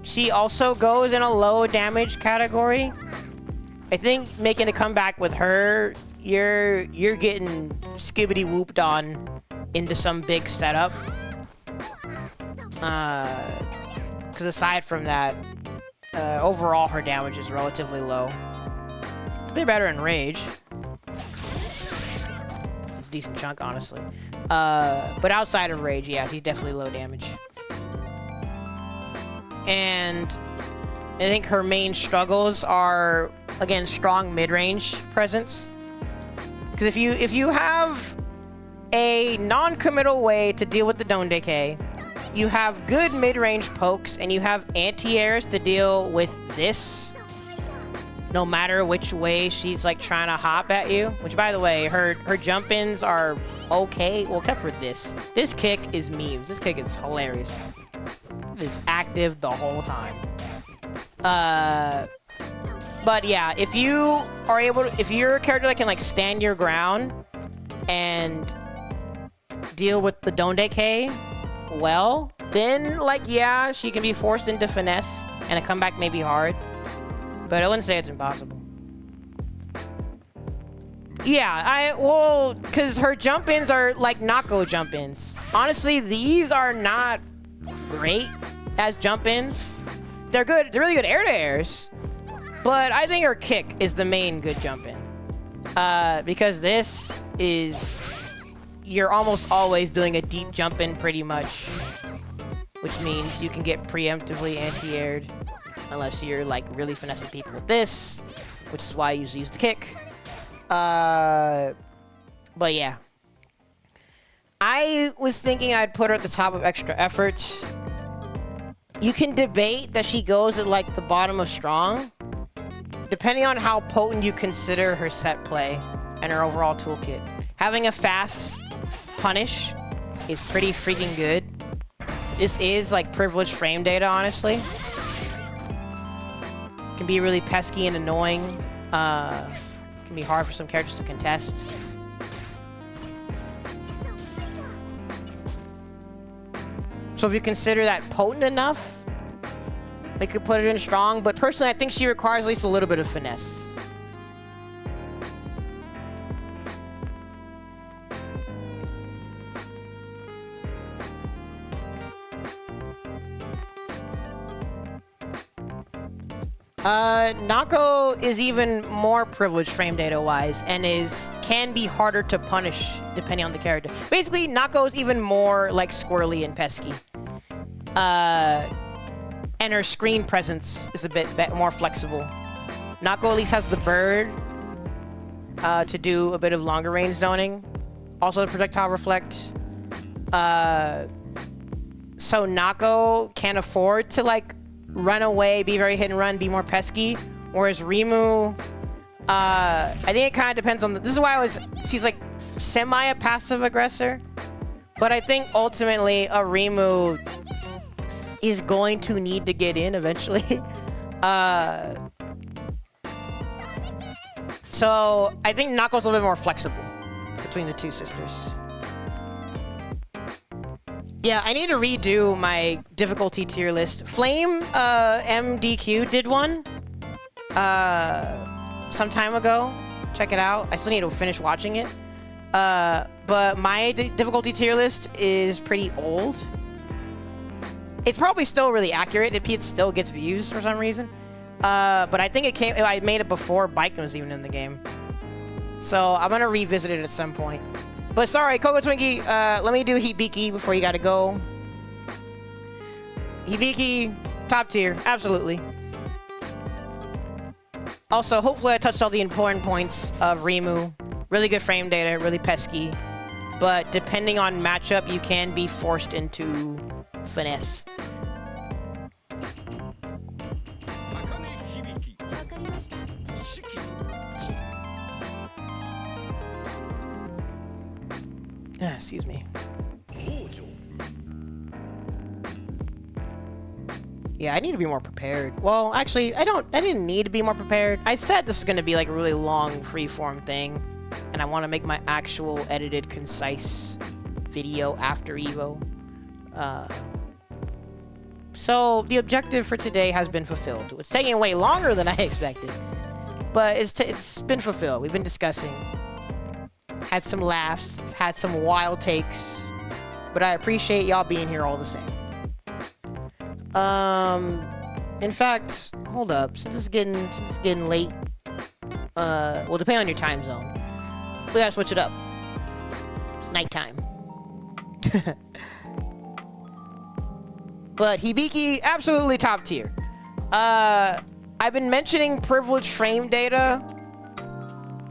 she also goes in a low damage category. I think making a comeback with her, you're getting skibbity whooped on into some big setup. Because aside from that, overall her damage is relatively low. It's a bit better in Rage. It's a decent chunk, honestly. But outside of Rage, yeah, she's definitely low damage. And I think her main struggles are, again, strong mid-range presence. Because if you have a non-committal way to deal with the Don't Decay, you have good mid-range pokes, and you have anti-airs to deal with this, no matter which way she's like trying to hop at you. Which, by the way, her jump-ins are okay, well, except for this. This kick is memes. This kick is hilarious. It is active the whole time. But yeah, if you are able to, if you're a character that can like stand your ground and deal with the Don't Decay well, then like, yeah, she can be forced into finesse and a comeback may be hard, but I wouldn't say it's impossible. Yeah, well, because her jump-ins are like Nako jump-ins. Honestly, these are not great as jump-ins. They're good, they're really good air-to-airs, but I think her kick is the main good jump-in. Because this is, you're almost always doing a deep jump-in pretty much, which means you can get preemptively anti-aired unless you're like really finessing people with this, which is why I usually use the kick. But yeah. I was thinking I'd put her at the top of extra effort. You can debate that she goes at like the bottom of strong, depending on how potent you consider her set play and her overall toolkit. Having a fast punish is pretty freaking good. This is like privileged frame data, honestly. Can be really pesky and annoying. Can be hard for some characters to contest. So if you consider that potent enough, they could put it in strong, but personally I think she requires at least a little bit of finesse. Nako is even more privileged frame data wise and can be harder to punish depending on the character. Basically, Nako is even more like squirrely and pesky. And her screen presence is a bit more flexible. Nako at least has the bird to do a bit of longer range zoning. Also the projectile reflect. So Nako can afford to like run away, be very hit and run, be more pesky. Whereas Rimu, I think it kind of depends on this is why she's like semi a passive aggressor. But I think ultimately a Rimu is going to need to get in eventually. So I think Nako's a little bit more flexible between the two sisters. Yeah, I need to redo my difficulty tier list. Flame MDQ did one some time ago. Check it out. I still need to finish watching it. But my difficulty tier list is pretty old. It's probably still really accurate. It still gets views for some reason. But I think I made it before Bike was even in the game. So I'm gonna revisit it at some point. But sorry, Coco Twinkie, let me do Hibiki before you gotta go. Hibiki, top tier, absolutely. Also, hopefully I touched all the important points of Rimu. Really good frame data, really pesky. But depending on matchup, you can be forced into finesse. Excuse me. Yeah, I need to be more prepared. Well, actually, I didn't need to be more prepared. I said this is going to be like a really long freeform thing, and I want to make my actual edited, concise video after EVO. So the objective for today has been fulfilled. It's taking way longer than I expected, but it's been fulfilled. We've been discussing. Had some laughs, had some wild takes, but I appreciate y'all being here all the same. In fact, hold up. Since it's getting late, well, depending on your time zone, we gotta switch it up. It's nighttime. But Hibiki, absolutely top tier. I've been mentioning privileged frame data.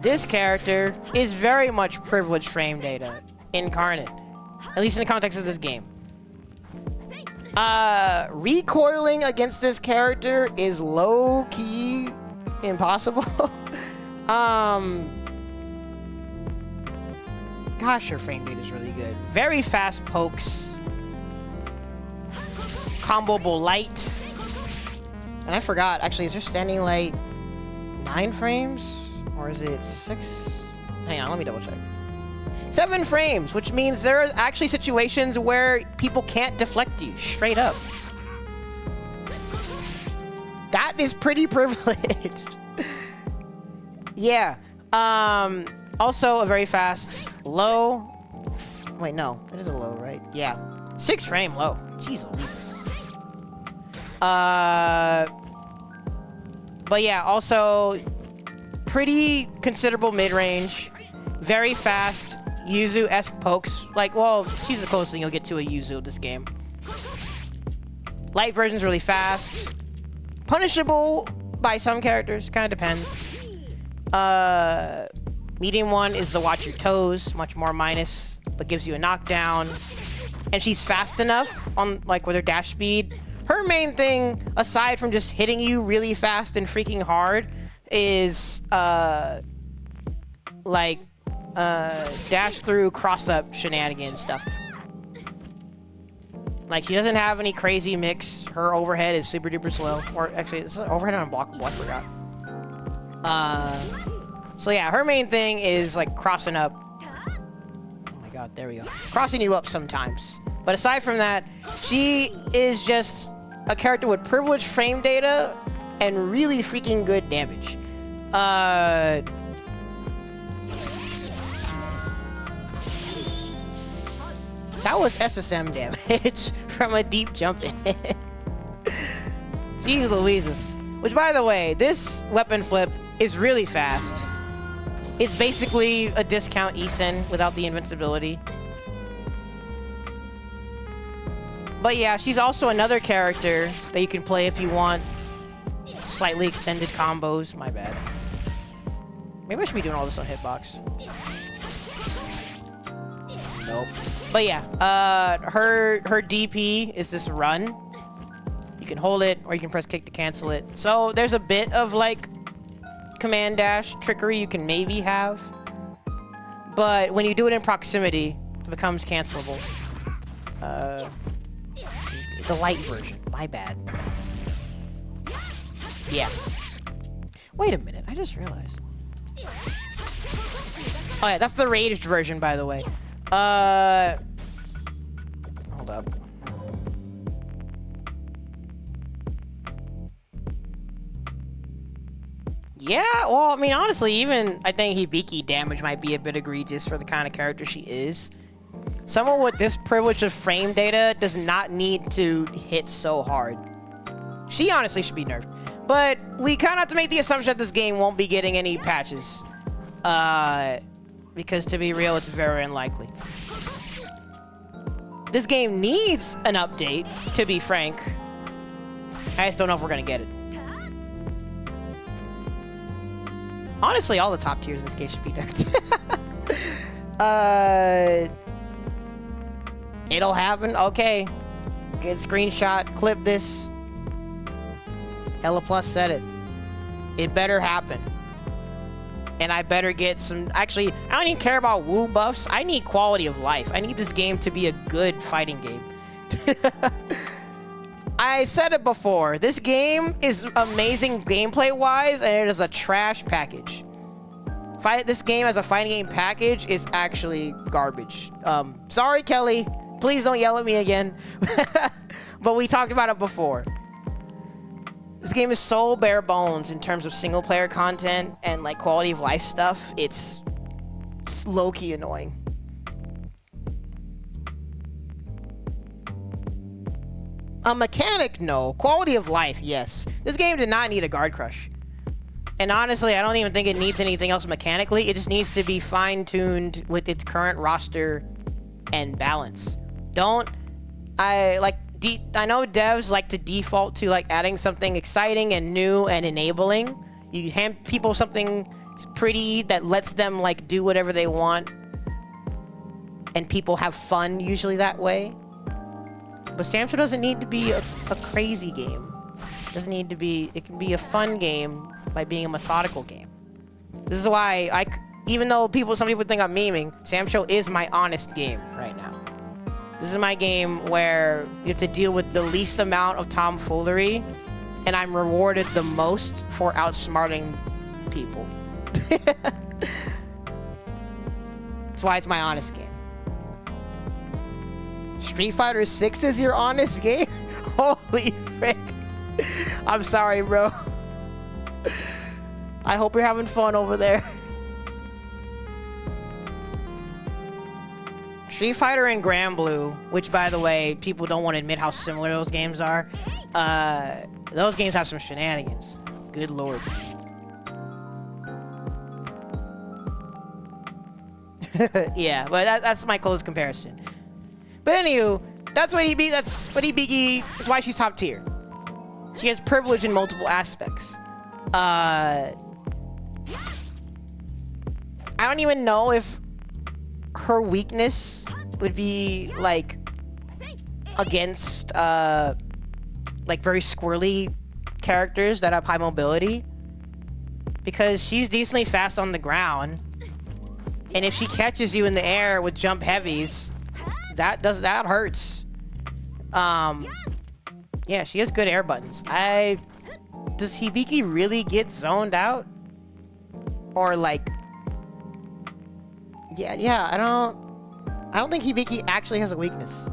This character is very much privileged frame data incarnate, at least in the context of this game. Recoiling against this character is low-key impossible. Gosh, her frame data is really good. Very fast pokes. Comboable light. And I forgot, actually, is her standing light 9 frames? Or is it 6? Hang on, let me double check. 7 frames, which means there are actually situations where people can't deflect you, straight up. That is pretty privileged. Yeah. Also a very fast low. Wait, no, it is a low, right? Yeah. 6 frame low. Jeez Louises. But yeah, also pretty considerable mid-range, very fast Yuzu-esque pokes. Like, well, she's the closest thing you'll get to a Yuzu this game. Light version's really fast. Punishable by some characters, kind of depends. Medium one is the watch your toes, much more minus, but gives you a knockdown. And she's fast enough on, like, with her dash speed. Her main thing, aside from just hitting you really fast and freaking hard, is dash through cross up shenanigan stuff. Like, she doesn't have any crazy mix. Her overhead is super duper slow. Or actually, it's overhead unblockable, I forgot. So yeah, her main thing is like crossing up. Oh my god, there we go. Crossing you up sometimes. But aside from that, she is just a character with privileged frame data and really freaking good damage. That was SSM damage from a deep jump in. Jeez Louises. Which, by the way, this weapon flip is really fast. It's basically a discount Isen without the invincibility. But yeah, she's also another character that you can play if you want slightly extended combos. My bad. Maybe I should be doing all this on hitbox. Nope. But yeah, her DP is this run. You can hold it, or you can press kick to cancel it. So there's a bit of like command dash trickery you can maybe have. But when you do it in proximity, it becomes cancelable. The light version, my bad. Yeah. Wait a minute, I just realized. Oh yeah, that's the raged version, by the way. Hold up. Yeah, well, I mean, honestly, even I think Hibiki damage might be a bit egregious for the kind of character she is. Someone with this privilege of frame data does not need to hit so hard. She honestly should be nerfed. But we kind of have to make the assumption that this game won't be getting any patches. Because to be real, it's very unlikely. This game needs an update, to be frank. I just don't know if we're gonna get it. Honestly, all the top tiers in this game should be nerfed. It'll happen. Okay. Get screenshot, clip this. Hella Plus said it. It better happen. And I better get some... Actually, I don't even care about woo buffs. I need quality of life. I need this game to be a good fighting game. I said it before. This game is amazing gameplay-wise, and it is a trash package. This game as a fighting game package is actually garbage. Sorry, Kelly. Please don't yell at me again. But we talked about it before. This game is so bare bones in terms of single player content and like quality of life stuff. It's low-key annoying. A mechanic, no. Quality of life, yes. This game did not need a guard crush. And honestly, I don't even think it needs anything else mechanically. It just needs to be fine-tuned with its current roster and balance. I know devs like to default to like adding something exciting and new and enabling. You hand people something pretty that lets them like do whatever they want, and people have fun usually that way. But SamSho doesn't need to be a crazy game. It doesn't need to be. It can be a fun game by being a methodical game. This is why even though some people think I'm memeing, SamSho is my honest game right now. This is my game where you have to deal with the least amount of tomfoolery, and I'm rewarded the most for outsmarting people. That's why it's my honest game. Street Fighter 6 is your honest game? Holy frick. I'm sorry, bro. I hope you're having fun over there. Street Fighter and Grand Blue, which by the way, people don't want to admit how similar those games are. Those games have some shenanigans. Good lord. Yeah, but that's my close comparison. But anywho, that's what he beat. That's why she's top tier. She has privilege in multiple aspects. I don't even know if her weakness would be like against like very squirrely characters that have high mobility, because she's decently fast on the ground, and if she catches you in the air with jump heavies, that hurts. Yeah, she has good air buttons. Does Hibiki really get zoned out? Or like, yeah, I don't think Hibiki actually has a weakness.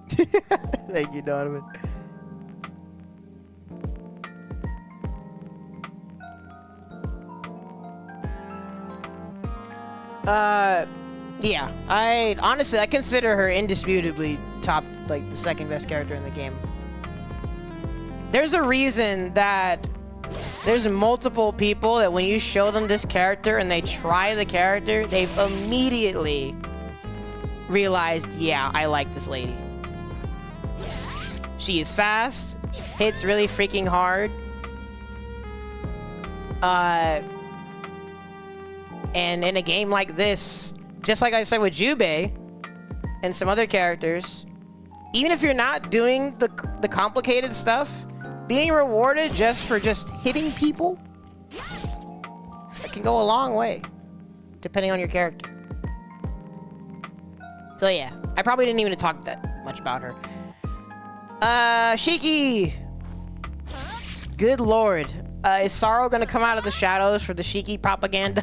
Thank you, Donovan. Yeah, I consider her indisputably top, like the second best character in the game. There's a reason that there's multiple people that when you show them this character and they try the character, they've immediately realized, yeah, I like this lady. She is fast, hits really freaking hard. And in a game like this, just like I said with Jubei and some other characters, even if you're not doing the complicated stuff, being rewarded just for hitting people, it can go a long way, depending on your character. So yeah, I probably didn't even talk that much about her. Shiki! Good lord. Is Saro gonna come out of the shadows for the Shiki propaganda?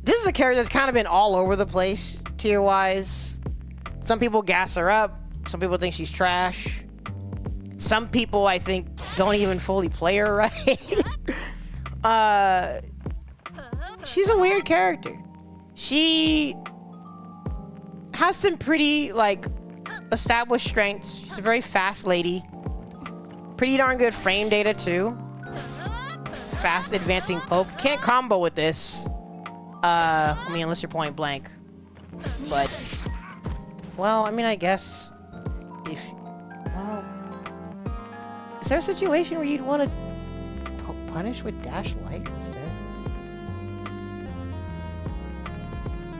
This is a character that's kind of been all over the place, tier-wise. Some people gas her up. Some people think she's trash. Some people, I think, don't even fully play her right. She's a weird character. She has some pretty, like, established strengths. She's a very fast lady. Pretty darn good frame data, too. Fast advancing poke. Can't combo with this. I mean, unless you're point blank. But, well, I mean, I guess well, is there a situation where you'd want to punish with dash light instead?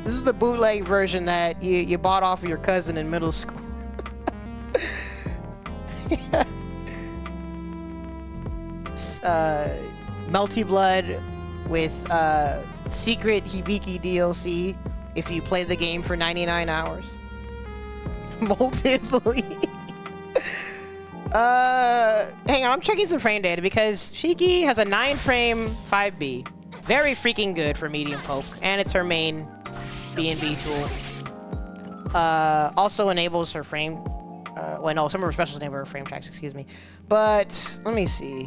This is the bootleg version that you bought off of your cousin in middle school. Melty Blood with secret Hibiki DLC if you play the game for 99 hours. Molten Bleed. Hang on, I'm checking some frame data because Shiki has a 9 frame 5B. Very freaking good for medium poke, and it's her main B&B tool. Also enables her frame. Well, no, some of her specials enable her frame tracks, excuse me. But, let me see.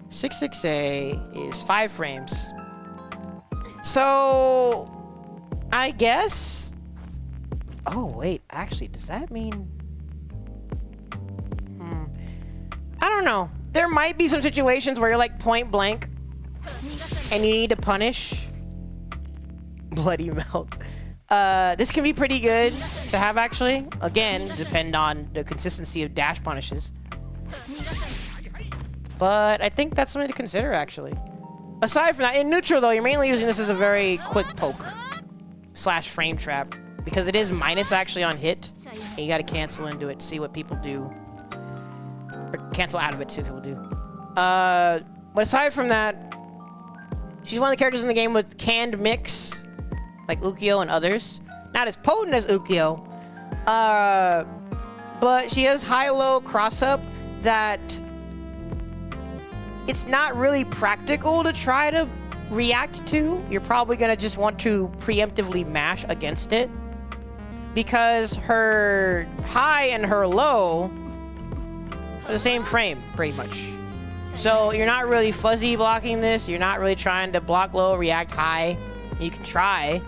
66A is 5 frames. So, I guess. Oh, wait. Actually, does that mean... I don't know. There might be some situations where you're like point blank and you need to punish. Bloody melt. This can be pretty good to have, actually. Again, depend on the consistency of dash punishes. But I think that's something to consider, actually. Aside from that, in neutral, though, you're mainly using this as a very quick poke / frame trap. Because it is minus, actually, on hit. And you gotta cancel into it to see what people do. Or cancel out of it to see what people do. But aside from that, she's one of the characters in the game with canned mix. Like Ukyo and others. Not as potent as Ukyo. But she has high-low cross-up that... it's not really practical to try to react to. You're probably gonna just want to preemptively mash against it. Because her high and her low are the same frame, pretty much. So you're not really fuzzy blocking this. You're not really trying to block low, react high. You can try,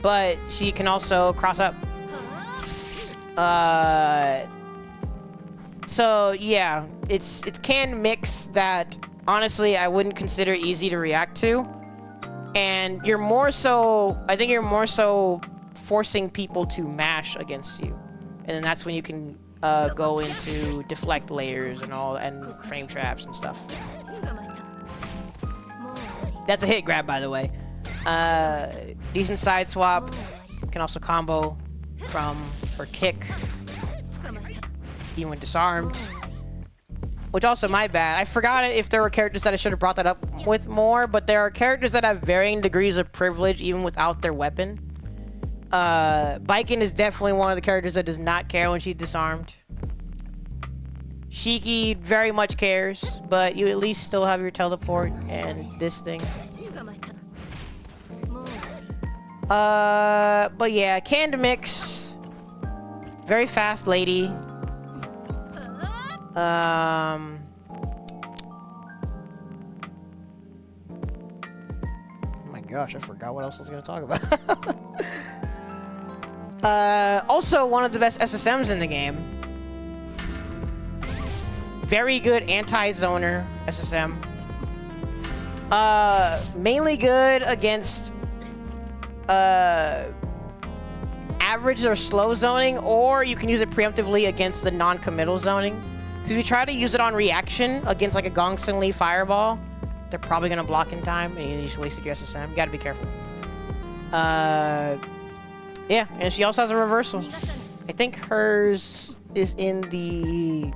but she can also cross up. So yeah, it's canned mix that honestly I wouldn't consider easy to react to. And you're more so, I think you're more so forcing people to mash against you. And then that's when you can go into deflect layers and all, and frame traps and stuff. That's a hit grab, by the way. Decent side swap. Can also combo from her kick, even when disarmed. Which also, my bad. I forgot if there were characters that I should have brought that up with more, but there are characters that have varying degrees of privilege even without their weapon. Baiken is definitely one of the characters that does not care when she's disarmed. Shiki very much cares, but you at least still have your teleport and this thing. But yeah, canned mix. Very fast lady. Oh my gosh, I forgot what else I was gonna talk about. Also one of the best SSMs in the game. Very good anti-zoner SSM. Mainly good against average or slow zoning, or you can use it preemptively against the non-committal zoning. Because if you try to use it on reaction against like a Gong Sun Lee fireball, they're probably gonna block in time and you just wasted your SSM. You gotta be careful. Yeah, and she also has a reversal. I think hers is in the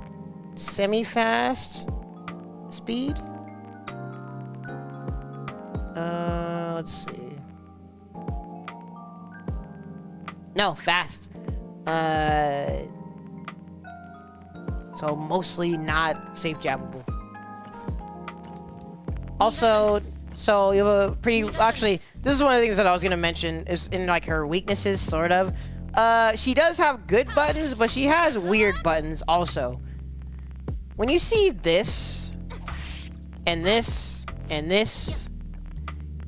semi-fast speed. Let's see. No, fast. So mostly not safe jabbable. Also, so you have a pretty, actually, this is one of the things that I was gonna mention is in like her weaknesses, sort of. She does have good buttons, but she has weird buttons also. When you see this, and this, and this,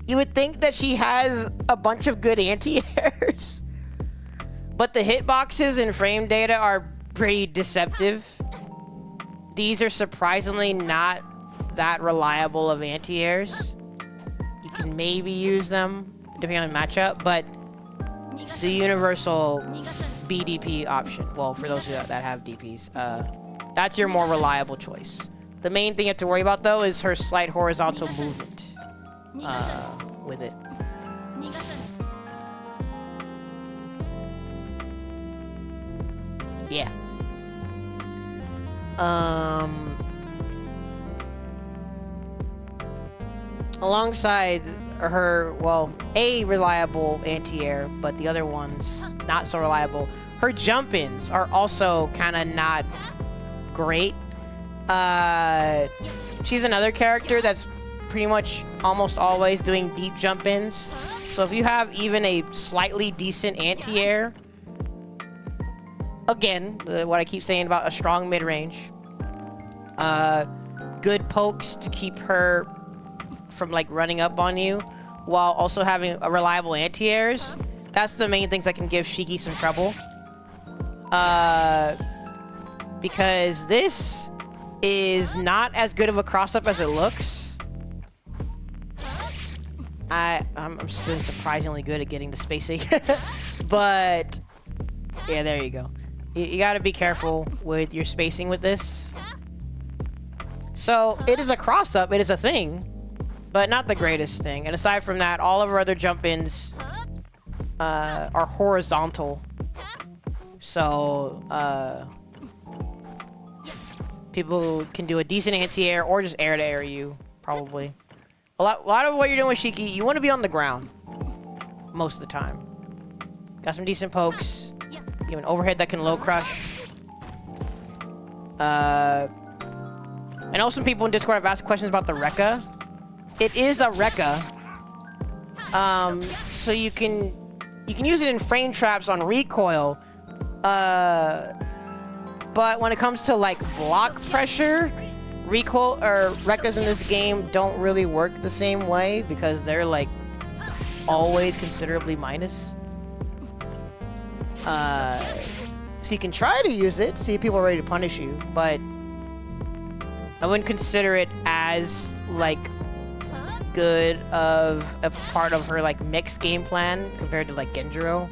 you would think that she has a bunch of good anti-airs. But the hitboxes and frame data are pretty deceptive. These are surprisingly not that reliable of anti-airs. You can maybe use them depending on the matchup, but the universal BDP option, well, for those that have DPs, that's your more reliable choice. The main thing you have to worry about, though, is her slight horizontal movement with it. Yeah. Alongside her, well, a reliable anti-air, but the other ones not so reliable. Her jump-ins are also kind of not great. She's another character that's pretty much almost always doing deep jump-ins. So if you have even a slightly decent anti-air, again, what I keep saying about a strong mid-range, good pokes to keep her from like running up on you, while also having a reliable anti-airs, That's the main things that can give Shiki some trouble. Because this is not as good of a cross-up as it looks. I'm still surprisingly good at getting the spacing. But, yeah, there you go. You gotta be careful with your spacing with this. So, it is a cross-up, it is a thing, but not the greatest thing. And aside from that, all of our other jump-ins are horizontal. So, people can do a decent anti-air or just air-to-air you, probably. A lot of what you're doing with Shiki, you want to be on the ground most of the time. Got some decent pokes. You have an overhead that can low crush. I know some people in Discord have asked questions about the Rekka. It is a Rekka. So you can use it in frame traps on recoil. But when it comes to like block pressure, recoil or Rekkas in this game don't really work the same way because they're like always considerably minus. So you can try to use it, see if people are ready to punish you, but I wouldn't consider it as like good of a part of her like mixed game plan compared to like Genjiro.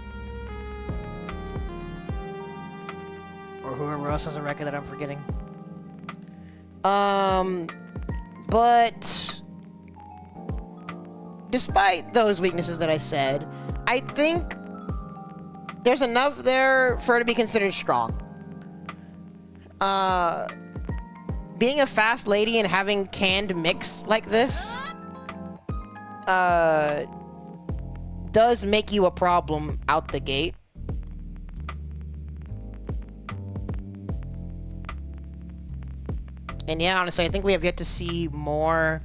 Or whoever else has a record that I'm forgetting. But despite those weaknesses that I said, I think there's enough there for her to be considered strong. Being a fast lady and having canned mix like this does make you a problem out the gate. And yeah, honestly, I think we have yet to see more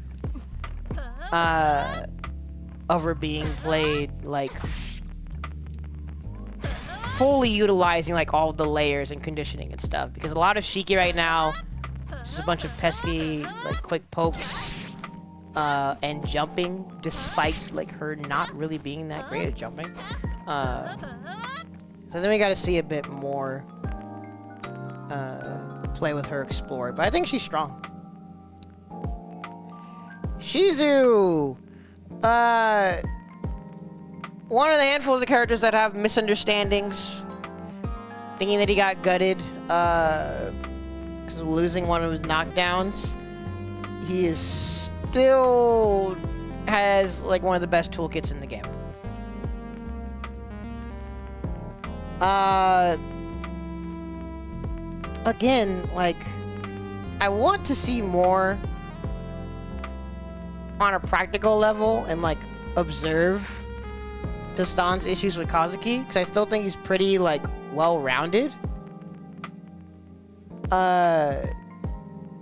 of her being played, like, fully utilizing, like, all the layers and conditioning and stuff. Because a lot of Shiki right now, just a bunch of pesky, like, quick pokes and jumping, despite, like, her not really being that great at jumping. So then we gotta see a bit more play with her explore, but I think she's strong. Shizu! One of the handfuls of characters that have misunderstandings, thinking that he got gutted because of losing one of his knockdowns. He is still has like one of the best toolkits in the game. Again, like, I want to see more on a practical level and, like, observe Dastan's issues with Kazuki, because I still think he's pretty, like, well-rounded. And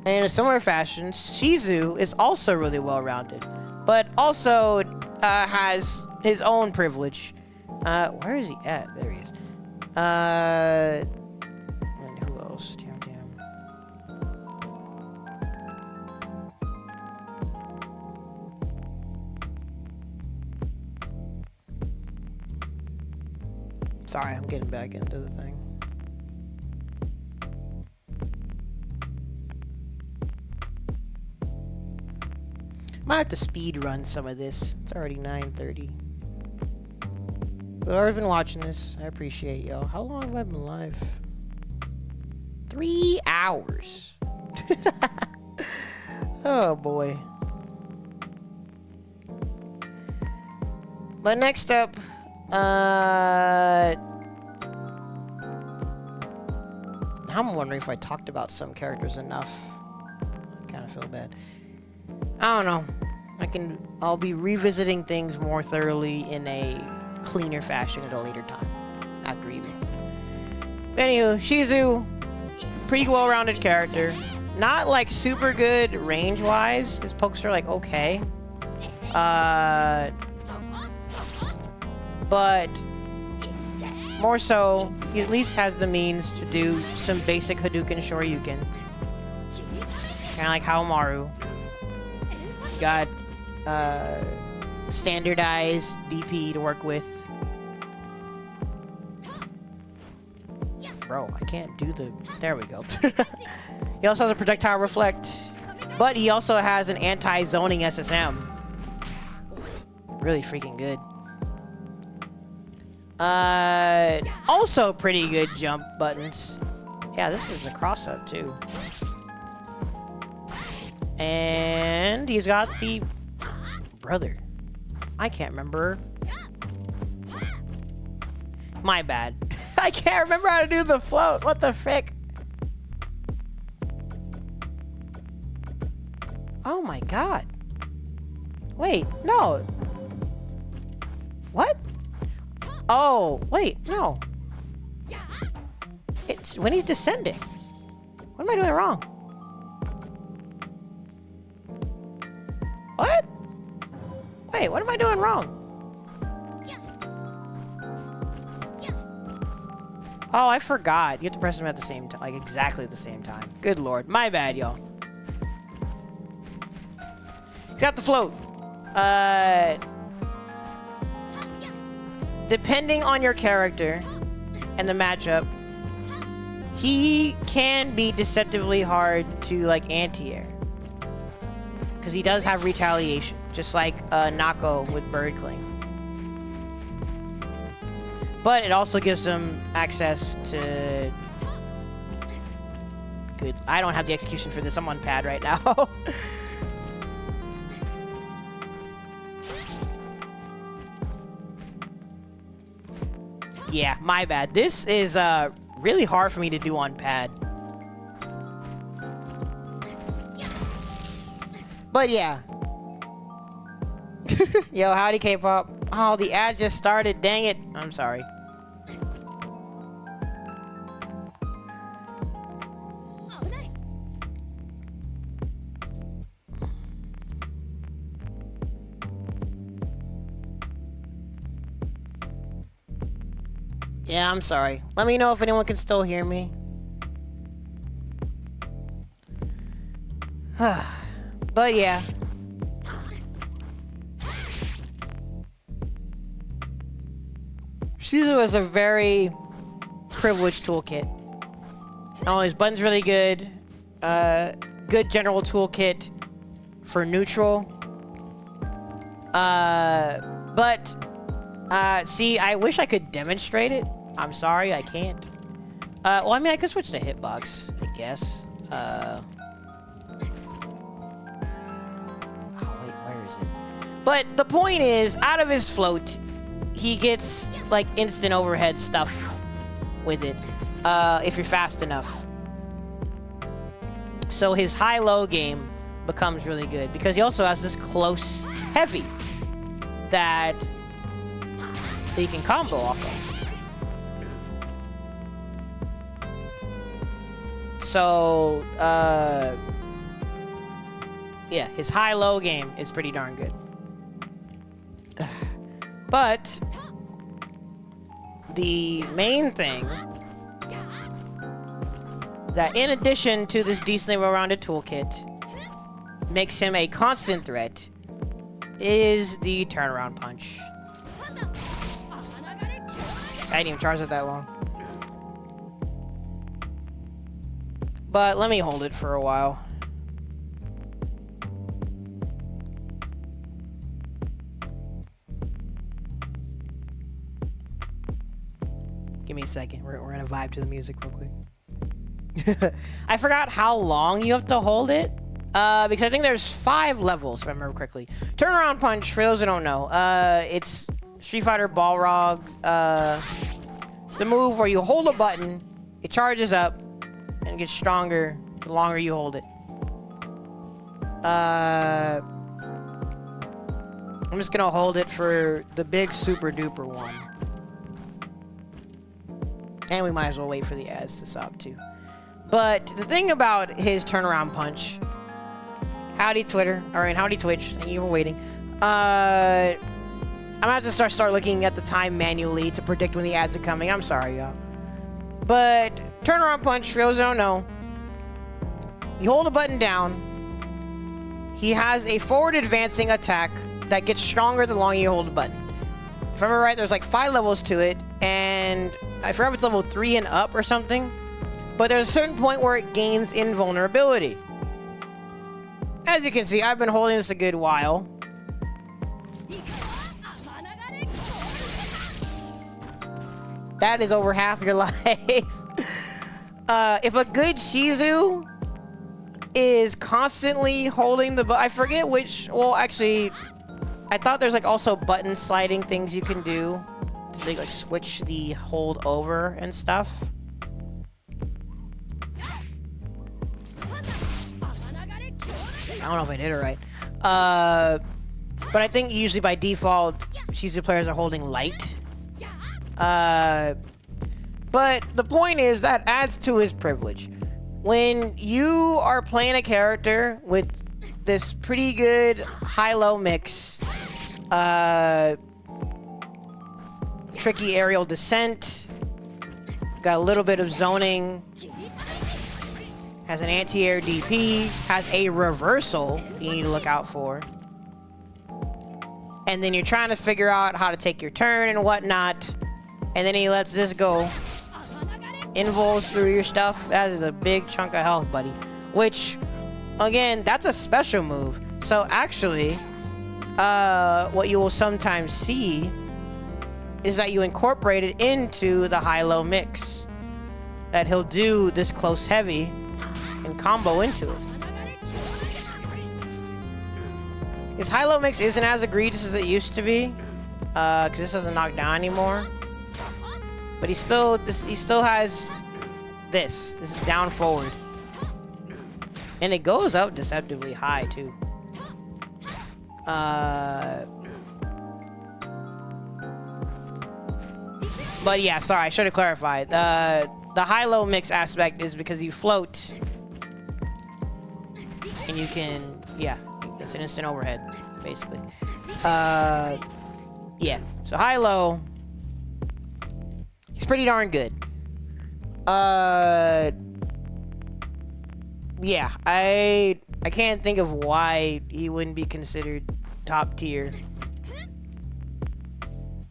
in a similar fashion, Shizu is also really well-rounded, but also has his own privilege. Where is he at? There he is. And who else? Damn. Sorry, I'm getting back into the thing. Might have to speed run some of this. It's already 9:30. Whoever's been watching this, I appreciate y'all. How long have I been live? 3 hours. Oh boy. But next up, now I'm wondering if I talked about some characters enough. Kind of feel bad. I don't know. I'll be revisiting things more thoroughly in a cleaner fashion at a later time. After EVO. Anywho, Shizu, pretty well-rounded character. Not like super good range-wise. His pokes are like okay. But more so, he at least has the means to do some basic Hadouken Shoryuken. Kinda like Haomaru. Got standardized DP to work with. Bro, I can't do the... There we go. He also has a projectile reflect, but he also has an anti-zoning SSM. Really freaking good. Also pretty good jump buttons. Yeah, this is a cross-up too. And he's got the brother. I can't remember. My bad. I can't remember how to do the float. What the frick? Oh my god. Wait, no. What? Oh, wait, no. It's when he's descending. What am I doing wrong? What? Wait, what am I doing wrong? Oh, I forgot. You have to press them at the same time, like exactly at the same time. Good lord. My bad, y'all. He's got the float. Depending on your character and the matchup, he can be deceptively hard to like anti-air. Because he does have retaliation, just like Nako with Bird Cling. But it also gives him access to... Good. I don't have the execution for this. I'm on pad right now. Yeah, my bad. This is really hard for me to do on pad. But yeah. Yo, howdy K-pop. Oh, the ad just started. Dang it. I'm sorry. Yeah, I'm sorry. Let me know if anyone can still hear me. But yeah. Shizu is a very privileged toolkit. Oh, his button's really good. Good general toolkit for neutral. See, I wish I could demonstrate it. I'm sorry, I can't. Well, I mean, I could switch to hitbox, I guess. Oh, wait, where is it? But the point is, out of his float, he gets, like, instant overhead stuff with it, if you're fast enough. So his high-low game becomes really good, because he also has this close heavy that he can combo off of. So, yeah, his high-low game is pretty darn good. But the main thing that, in addition to this decently well-rounded toolkit, makes him a constant threat is the turnaround punch. I didn't even charge it that long. But let me hold it for a while. Give me a second. We're gonna vibe to the music real quick. I forgot how long you have to hold it. Because I think there's 5 levels, if I remember correctly. Turnaround punch, for those who don't know, it's Street Fighter Balrog. It's a move where you hold a button, it charges up, and gets stronger the longer you hold it. I'm just gonna hold it for the big super duper one. And we might as well wait for the ads to stop too. But the thing about his turnaround punch, howdy Twitter, howdy Twitch, thank you for waiting. I'm gonna have to start looking at the time manually to predict when the ads are coming. I'm sorry, y'all. But turnaround punch, for those who don't know, you hold a button down. He has a forward advancing attack that gets stronger the longer you hold the button. If I remember right, there's like 5 levels to it, And I forgot if it's level 3 and up or something. But there's a certain point where it gains invulnerability. As you can see, I've been holding this a good while. That is over half your life. If a good Shizu is constantly holding the I forget which, well, actually, I thought there's like also button sliding things you can do to like switch the hold over and stuff. I don't know if I did it right. But I think usually by default, Shizu players are holding light. But the point is that adds to his privilege. When you are playing a character with this pretty good high-low mix, tricky aerial descent, got a little bit of zoning, has an anti-air DP, has a reversal you need to look out for, and then you're trying to figure out how to take your turn and whatnot, and then he lets this go. Invuls through your stuff. That is a big chunk of health, buddy. Which, again, that's a special move. So actually, what you will sometimes see is that you incorporate it into the high-low mix. That he'll do this close heavy and combo into it. His high-low mix isn't as egregious as it used to be, because this doesn't knock down anymore. But he still has this. This is down forward. And it goes up deceptively high too. But yeah, sorry, I should have clarified. The high-low mix aspect is because you float. And you can, yeah, it's an instant overhead, basically. Yeah, so high-low. He's pretty darn good. Yeah, I can't think of why he wouldn't be considered top tier.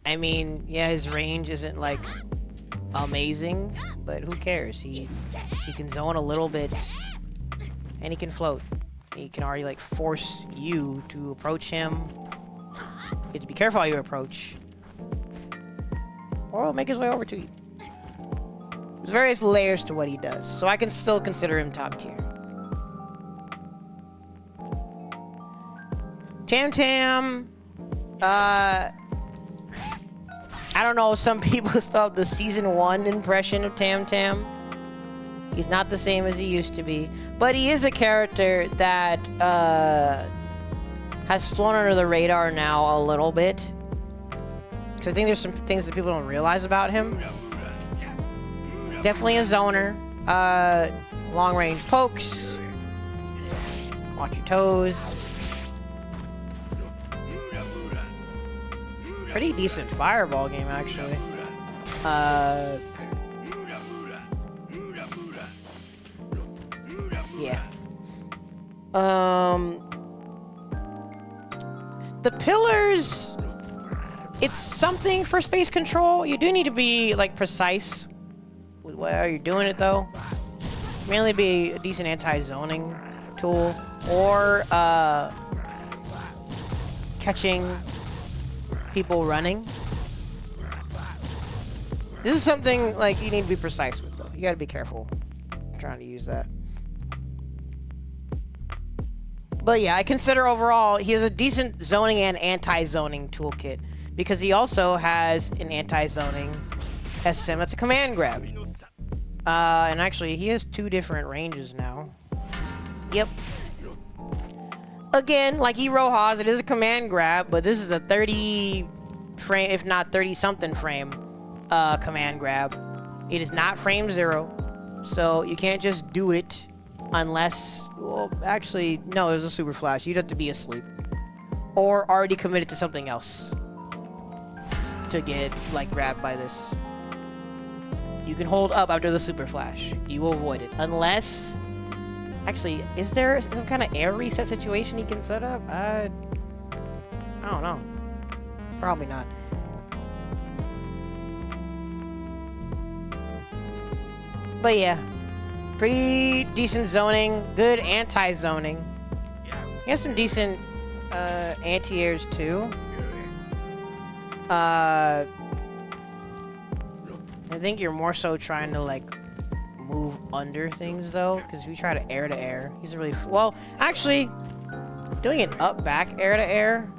I mean, yeah, his range isn't like amazing, but who cares? He can zone a little bit, and he can float. He can already like force you to approach him. You have to be careful how you approach, or he'll make his way over to you. There's various layers to what he does, so I can still consider him top tier. Tam Tam, I don't know, some people still have the season 1 impression of Tam Tam. He's not the same as he used to be, but he is a character that has flown under the radar now a little bit. Because I think there's some things that people don't realize about him. Definitely a zoner. Long range pokes. Watch your toes. Pretty decent fireball game, actually. Yeah. The pillars, it's something for space control. You do need to be like precise with where you're doing it, though. Mainly be a decent anti-zoning tool, or catching people running. This is something like you need to be precise with, though. You gotta be careful trying to use that. But yeah, I consider overall he has a decent zoning and anti-zoning toolkit, because he also has an anti-zoning SM that's a command grab. And actually, he has 2 different ranges now. Yep. Again, like Iroha's, it is a command grab, but this is a 30 frame, if not 30-something frame, command grab. It is not frame 0, so you can't just do it unless, well, actually, no, there's a super flash. You'd have to be asleep or already committed to something else to get, like, grabbed by this. You can hold up after the super flash. You will avoid it. Unless... Actually, is there some kind of air reset situation he can set up? I don't know. Probably not. But yeah, pretty decent zoning. Good anti-zoning. He has some decent anti-airs too. I think you're more so trying to like move under things though, because if you try to air, he's really well. Actually, doing an up back air to air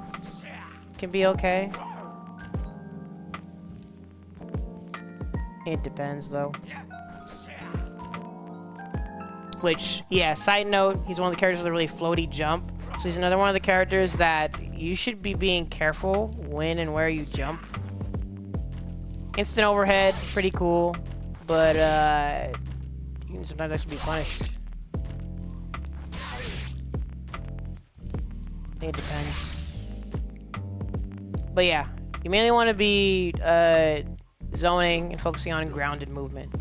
can be okay. It depends though. Which, yeah, side note, he's one of the characters with a really floaty jump. So he's another one of the characters that you should be being careful when and where you jump. Instant overhead, pretty cool. But, you can sometimes actually be punished. I think it depends. But yeah, you mainly want to be, zoning and focusing on grounded movement.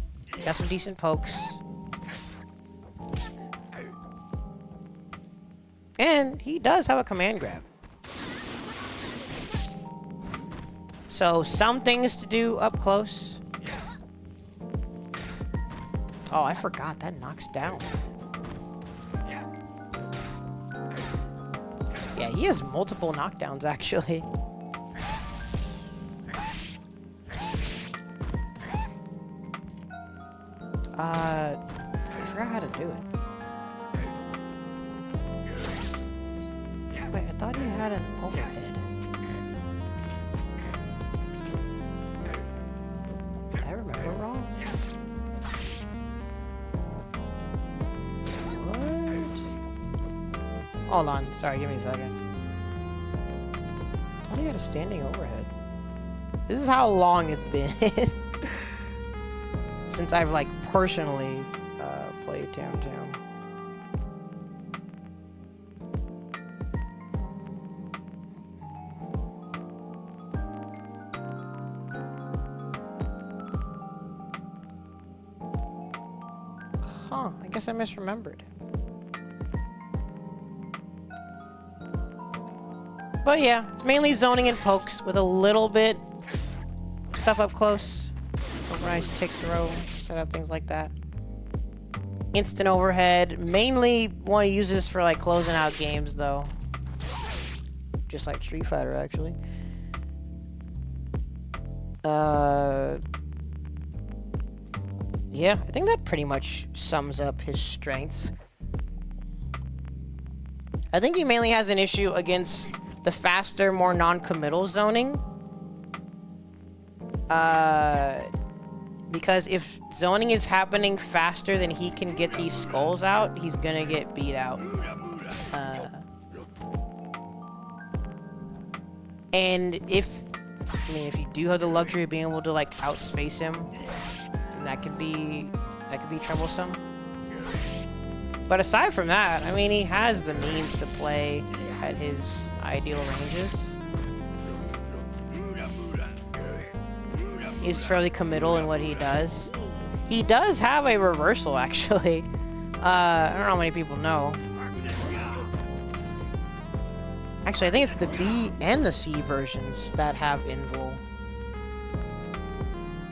Got some decent pokes. And he does have a command grab. So some things to do up close. Oh, I forgot that knocks down. Yeah, he has multiple knockdowns actually. I forgot how to do it. Wait, I thought he had an overhead. Did I remember wrong? What? Hold on. Sorry, give me a second. I thought he had a standing overhead. This is how long it's been since I've, like, personally played Town. Huh, I guess I misremembered. But yeah, it's mainly zoning and pokes with a little bit stuff up close. Overnice tick throw, set up things like that. Instant overhead. Mainly want to use this for like closing out games though. Just like Street Fighter actually. Yeah, I think that pretty much sums up his strengths. I think he mainly has an issue against the faster, more non-committal zoning. Because if zoning is happening faster than he can get these skulls out, he's gonna get beat out. And if you do have the luxury of being able to like outspace him, then that could be troublesome. But aside from that, I mean, he has the means to play at his ideal ranges. He's fairly committal in what he does. He does have a reversal, actually. I don't know how many people know. Actually, I think it's the B and the C versions that have invul.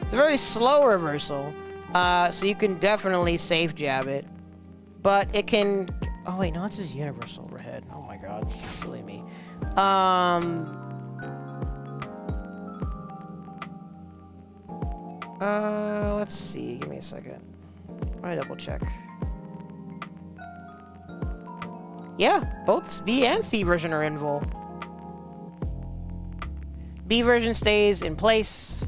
It's a very slow reversal, so you can definitely safe jab it. But it can... Oh, wait, no, it's his universal overhead. Oh, my God. Silly me. Let's see. Give me a second. Let me double check. Yeah, both B and C version are invul. B version stays in place.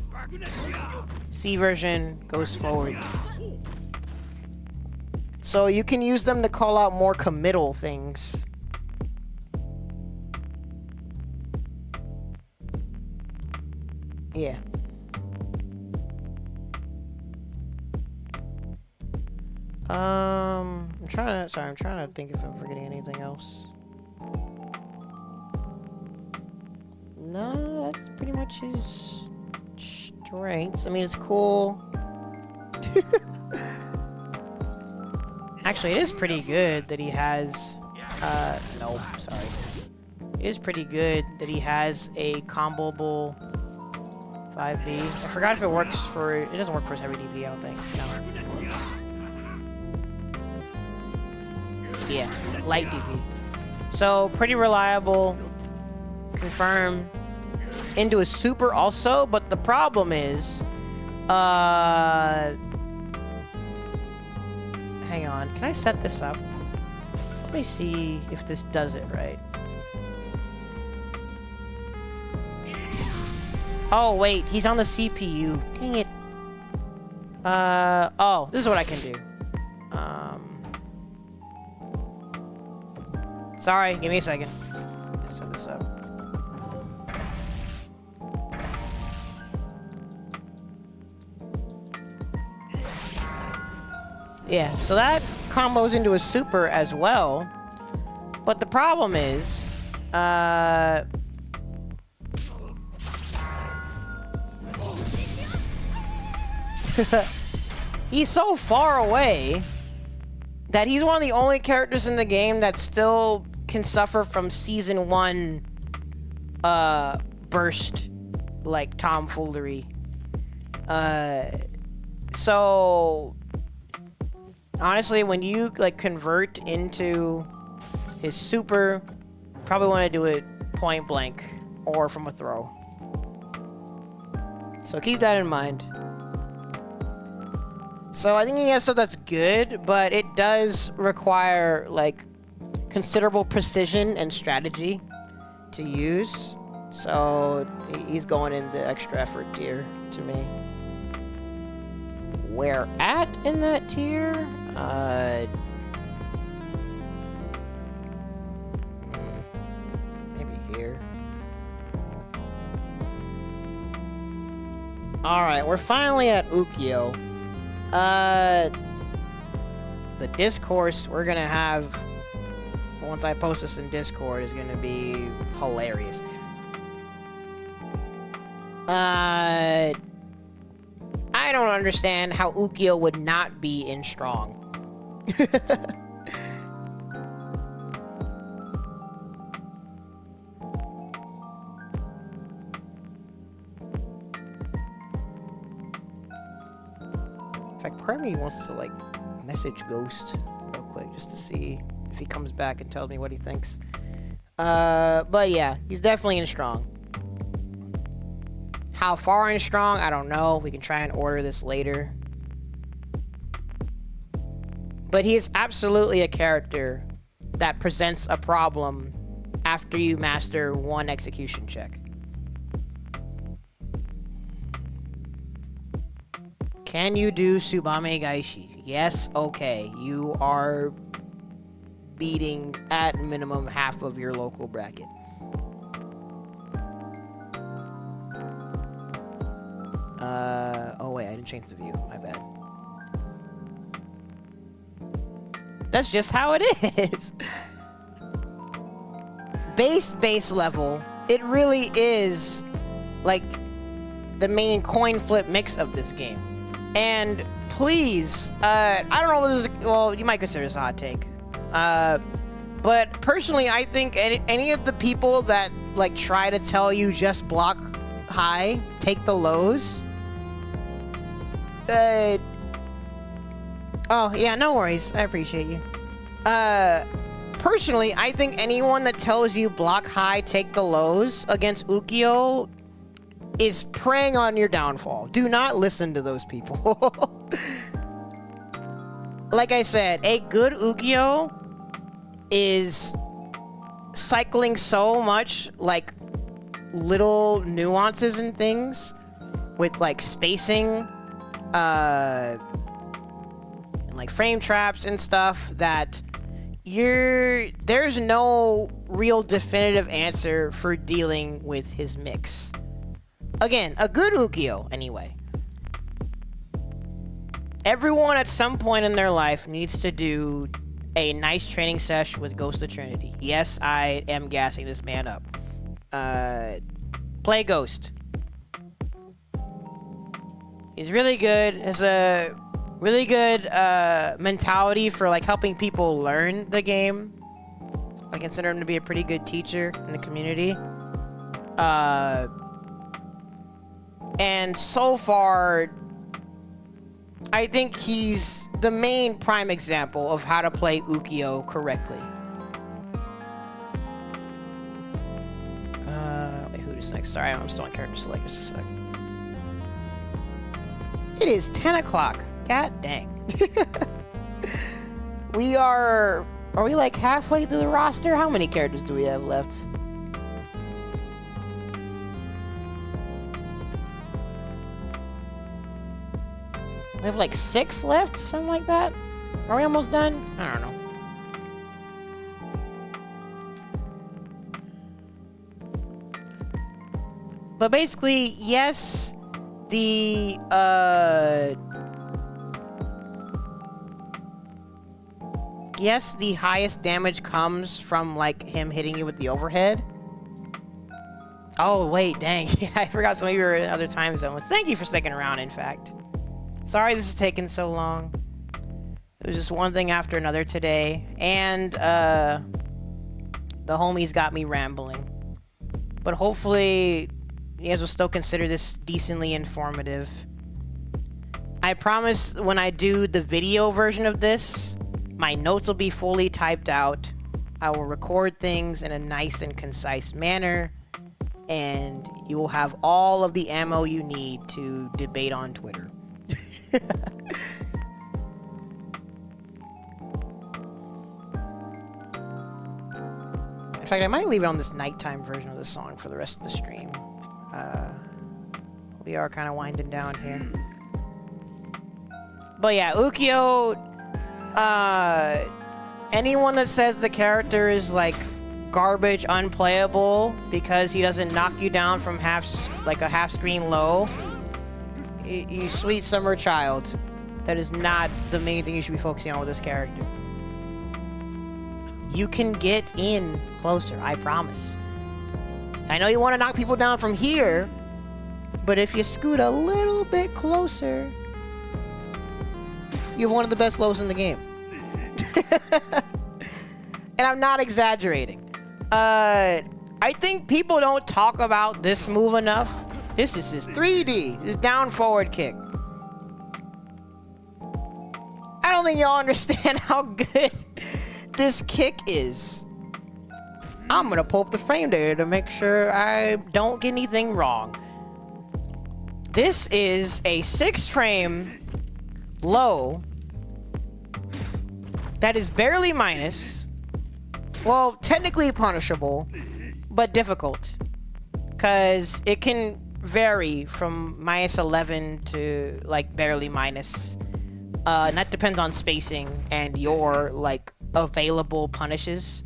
C version goes forward. So you can use them to call out more committal things. Yeah. I'm trying to think if I'm forgetting anything else. No, that's pretty much his strengths. I mean, it's cool. Actually, it is pretty good that he has... no, sorry. It is pretty good that he has a comboable 5B. I forgot if it works for... It doesn't work for heavy DP, I don't think. No. Yeah, light DP. So, pretty reliable. Confirm. Into a super also, but the problem is... Hang on. Can I set this up? Let me see if this does it right. Oh, wait. He's on the CPU. Dang it. Oh. This is what I can do. Sorry. Give me a second. Let's set this up. Yeah, so that combos into a super as well. But the problem is, he's so far away that he's one of the only characters in the game that still can suffer from Season 1 burst, like, tomfoolery. So... Honestly, when you, like, convert into his super, probably want to do it point blank or from a throw. So keep that in mind. So I think he has stuff that's good, but it does require, like, considerable precision and strategy to use. So he's going in the extra effort tier to me. Where at in that tier? Maybe here. Alright, we're finally at Ukyo. The discourse we're gonna have once I post this in Discord is gonna be hilarious. I don't understand how Ukyo would not be in strong. In fact, part of me wants to, like, message Ghost real quick just to see if he comes back and tells me what he thinks. But yeah, he's definitely in strong. How far in strong, I don't know. We can try and order this later. But he is absolutely a character that presents a problem after you master one execution check. Can you do Tsubame Gaishi? Yes, okay. You are beating at minimum half of your local bracket. Oh wait, I didn't change the view. My bad. That's just how it is. Base level, it really is like the main coin flip mix of this game. And please, I don't know what this is, well, you might consider this a hot take. But personally, I think any of the people that like try to tell you just block high, take the lows. Oh, yeah, no worries. I appreciate you. Personally, I think anyone that tells you block high, take the lows against Ukyo is preying on your downfall. Do not listen to those people. Like I said, a good Ukyo is cycling so much, like, little nuances and things with, like, spacing, and, like, frame traps and stuff that there's no real definitive answer for dealing with his mix. Again, a good Ukyo, anyway. Everyone at some point in their life needs to do a nice training sesh with Ghost of Trinity. Yes, I am gassing this man up. Play Ghost. He's really good. Has a really good mentality for like helping people learn the game. I consider him to be a pretty good teacher in the community. And so far, I think he's the main prime example of how to play Ukyo correctly. Wait, who's next? Sorry, I'm still on character select. Just a sec. It is 10 o'clock. God dang. Are we like halfway through the roster? How many characters do we have left? We have like 6 left, something like that. Are we almost done? I don't know. But basically, yes, the highest damage comes from like him hitting you with the overhead. Oh wait, dang. I forgot some of you were in other time zones. Thank you for sticking around, in fact. Sorry this is taking so long. It was just one thing after another today. And the homies got me rambling. But hopefully you guys will still consider this decently informative. I promise when I do the video version of this, my notes will be fully typed out. I will record things in a nice and concise manner, and you will have all of the ammo you need to debate on Twitter. In fact, I might leave it on this nighttime version of the song for the rest of the stream. We are kind of winding down here. But yeah, Ukyo, anyone that says the character is like garbage unplayable because he doesn't knock you down from a half screen low, you sweet summer child. That is not the main thing you should be focusing on with this character. You can get in closer, I promise. I know you want to knock people down from here, but if you scoot a little bit closer, you have one of the best lows in the game. And I'm not exaggerating. I think people don't talk about this move enough. This is his 3D, his down forward kick. I don't think y'all understand how good this kick is. I'm gonna pull up the frame data to make sure I don't get anything wrong. This is a 6 frame low that is barely minus. Well, technically punishable, but difficult. Because it can vary from -11 to like barely minus. And that depends on spacing and your like available punishes.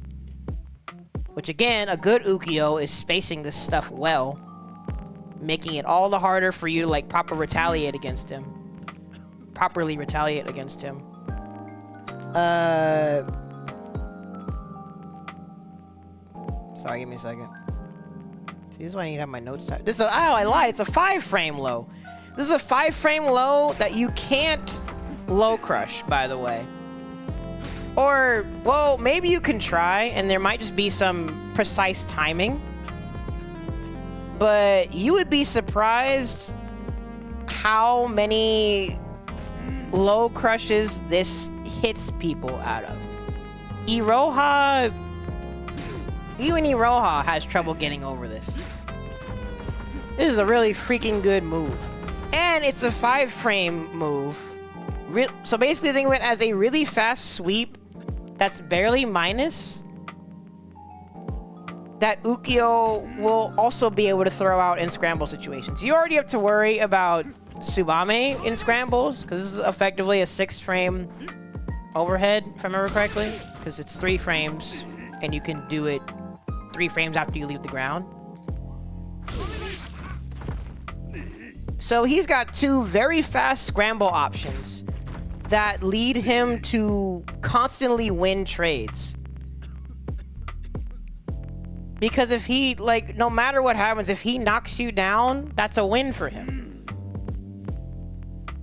Which again, a good Ukyo is spacing this stuff well, making it all the harder for you to like properly retaliate against him. Sorry, give me a second. See, this is why I need to have my notes typed. This is I lied. It's a 5 frame low. This is a 5 frame low that you can't low crush, by the way. Or, well, maybe you can try, and there might just be some precise timing. But you would be surprised how many low crushes this hits people out of. Even Iroha has trouble getting over this. This is a really freaking good move. And it's a 5 frame move. So basically think of it as a really fast sweep that's barely minus that Ukyo will also be able to throw out in scramble situations. You already have to worry about Tsubame in scrambles, because this is effectively a 6 frame overhead, if I remember correctly, because it's 3 frames, and you can do it 3 frames after you leave the ground. So he's got 2 very fast scramble options that lead him to constantly win trades. Because if he, like, no matter what happens, if he knocks you down, that's a win for him.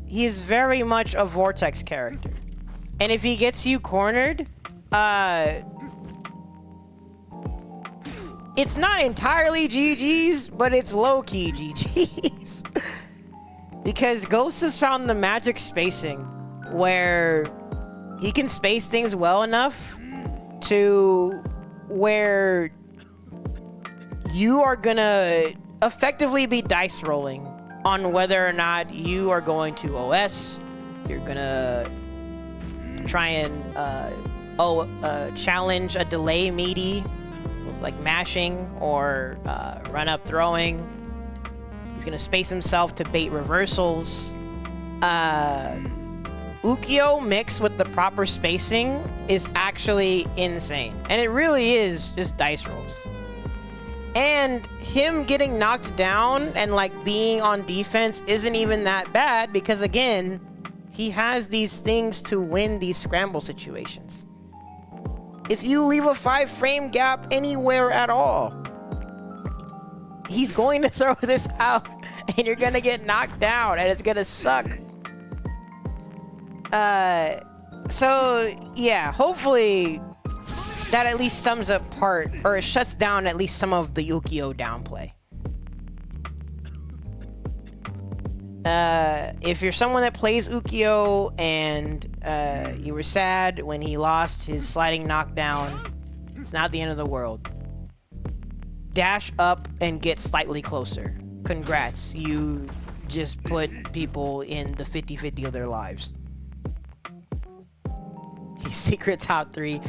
He is very much a Vortex character. And if he gets you cornered, it's not entirely GG's, but it's low-key GG's. Because Ghost has found the magic spacing where he can space things well enough to where you are gonna effectively be dice rolling on whether or not you are going to OS. You're gonna try and challenge a delay meaty, like mashing or run up throwing. He's gonna space himself to bait reversals. Ukyo mixed with the proper spacing is actually insane. And it really is just dice rolls. And him getting knocked down and like being on defense isn't even that bad because again, he has these things to win these scramble situations. If you leave a 5-frame gap anywhere at all, he's going to throw this out and you're gonna get knocked down and it's gonna suck. So yeah, hopefully that at least sums up part, or it shuts down at least some of the Ukyo downplay. If you're someone that plays Ukyo and you were sad when he lost his sliding knockdown, it's not the end of the world. Dash up and get slightly closer. Congrats, you just put people in the 50-50 of their lives. He's secret top 3.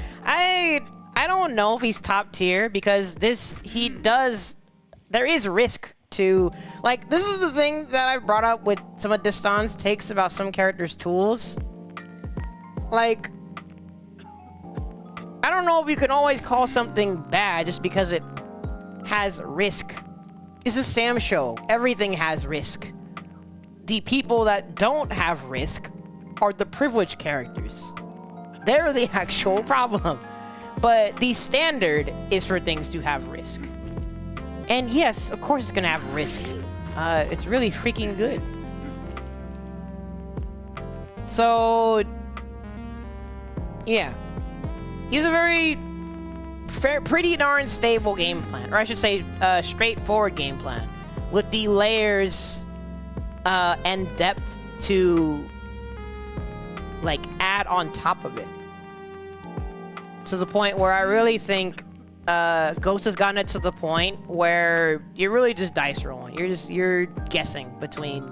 I don't know if he's top tier because there is risk to, like, this is the thing that I brought up with some of Distan's takes about some characters' tools. Like, I don't know if you can always call something bad just because it has risk. It's a SamSho. Everything has risk. The people that don't have risk are the privileged characters. They're the actual problem. But the standard is for things to have risk. And yes, of course it's gonna have risk. It's really freaking good. So, yeah. He's a very pretty darn stable game plan. Or I should say, straightforward game plan. With the layers and depth to, like, add on top of it. To the point where I really think Ghost has gotten it to the point where you're really just dice rolling. You're guessing between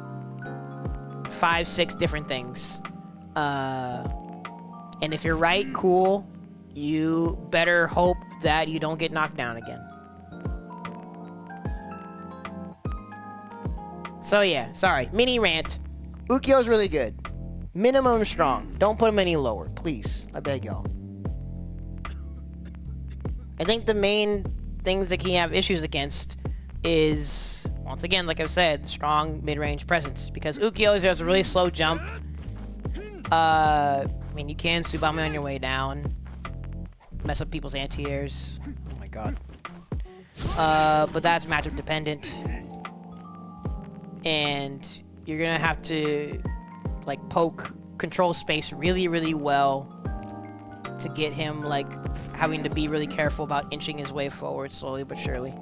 5-6 different things. And if you're right, cool. You better hope that you don't get knocked down again. So yeah, sorry. Mini rant. Ukyo's really good. Minimum strong. Don't put him any lower, please. I beg y'all. I think the main things that he have issues against is, once again, like I've said, strong mid-range presence. Because Ukyo has a really slow jump. I mean, you can Tsubame on your way down. Mess up people's anti-airs. Oh my god. But that's matchup dependent. And you're gonna have to, like, poke control space really, really well to get him, like, having to be really careful about inching his way forward slowly but surely.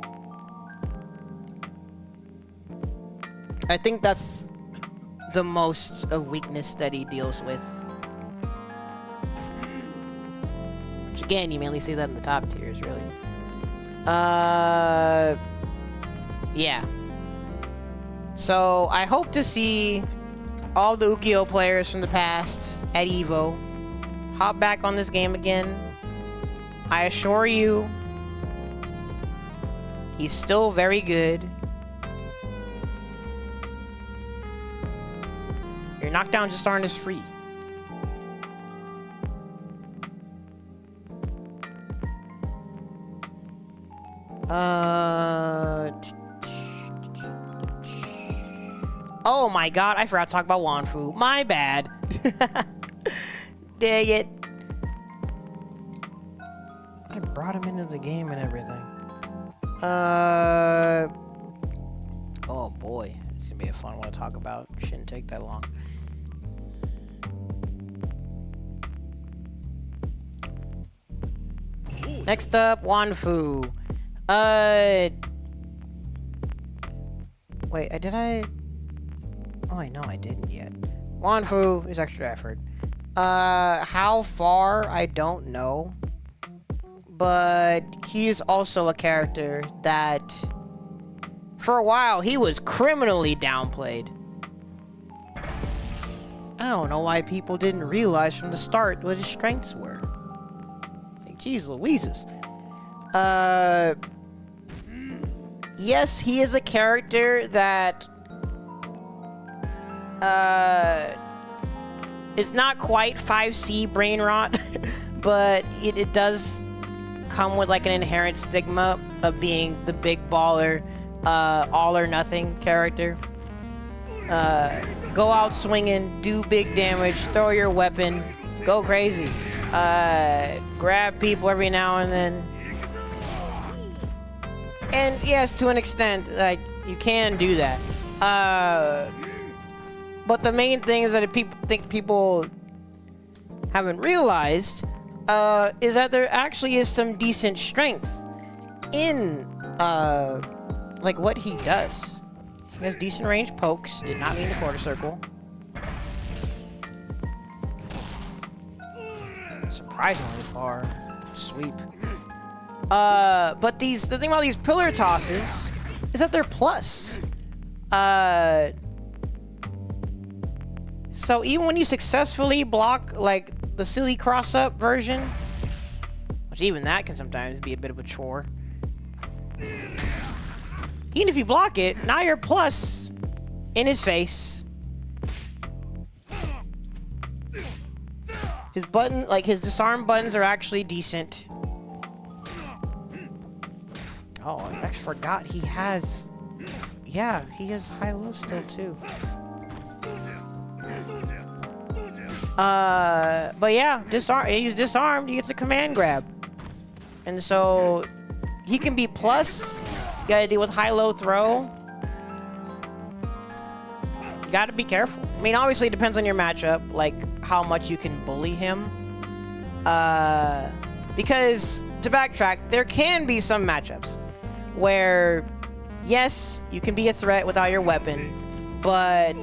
I think that's the most of weakness that he deals with. Which again, you mainly see that in the top tiers, really. Yeah. So I hope to see all the Ukyo players from the past at EVO hop back on this game again. I assure you, he's still very good. Your knockdowns just aren't as free. Oh my god, I forgot to talk about Wanfu. My bad. Dang it. I brought him into the game and everything. Oh boy, it's gonna be a fun one to talk about. Shouldn't take that long. Next up, Wanfu. Wait, did I? Oh, I know I didn't yet. Wanfu is extra effort. How far, I don't know. But he is also a character that, for a while, he was criminally downplayed. I don't know why people didn't realize from the start what his strengths were. Like, geez Louises. Yes, he is a character that, it's not quite 5C brain rot, but it does come with like an inherent stigma of being the big baller, all or nothing character. Go out swinging, do big damage, throw your weapon, go crazy, grab people every now and then. And yes, to an extent, like, you can do that. But the main thing is that people haven't realized is that there actually is some decent strength in like what he does. He has decent range pokes. Did not mean the quarter circle. Surprisingly far sweep. But the thing about these pillar tosses is that they're plus. So even when you successfully block, like, the silly cross-up version, which even that can sometimes be a bit of a chore. Even if you block it, now you're plus in his face. His button, like, his disarm buttons are actually decent. Oh, I actually forgot he has... Yeah, he has high-low still, too. But yeah, he's disarmed, he gets a command grab. And so, he can be plus. You gotta deal with high-low throw. You gotta be careful. I mean, obviously it depends on your matchup, like, how much you can bully him. Because, to backtrack, there can be some matchups where, yes, you can be a threat without your weapon, but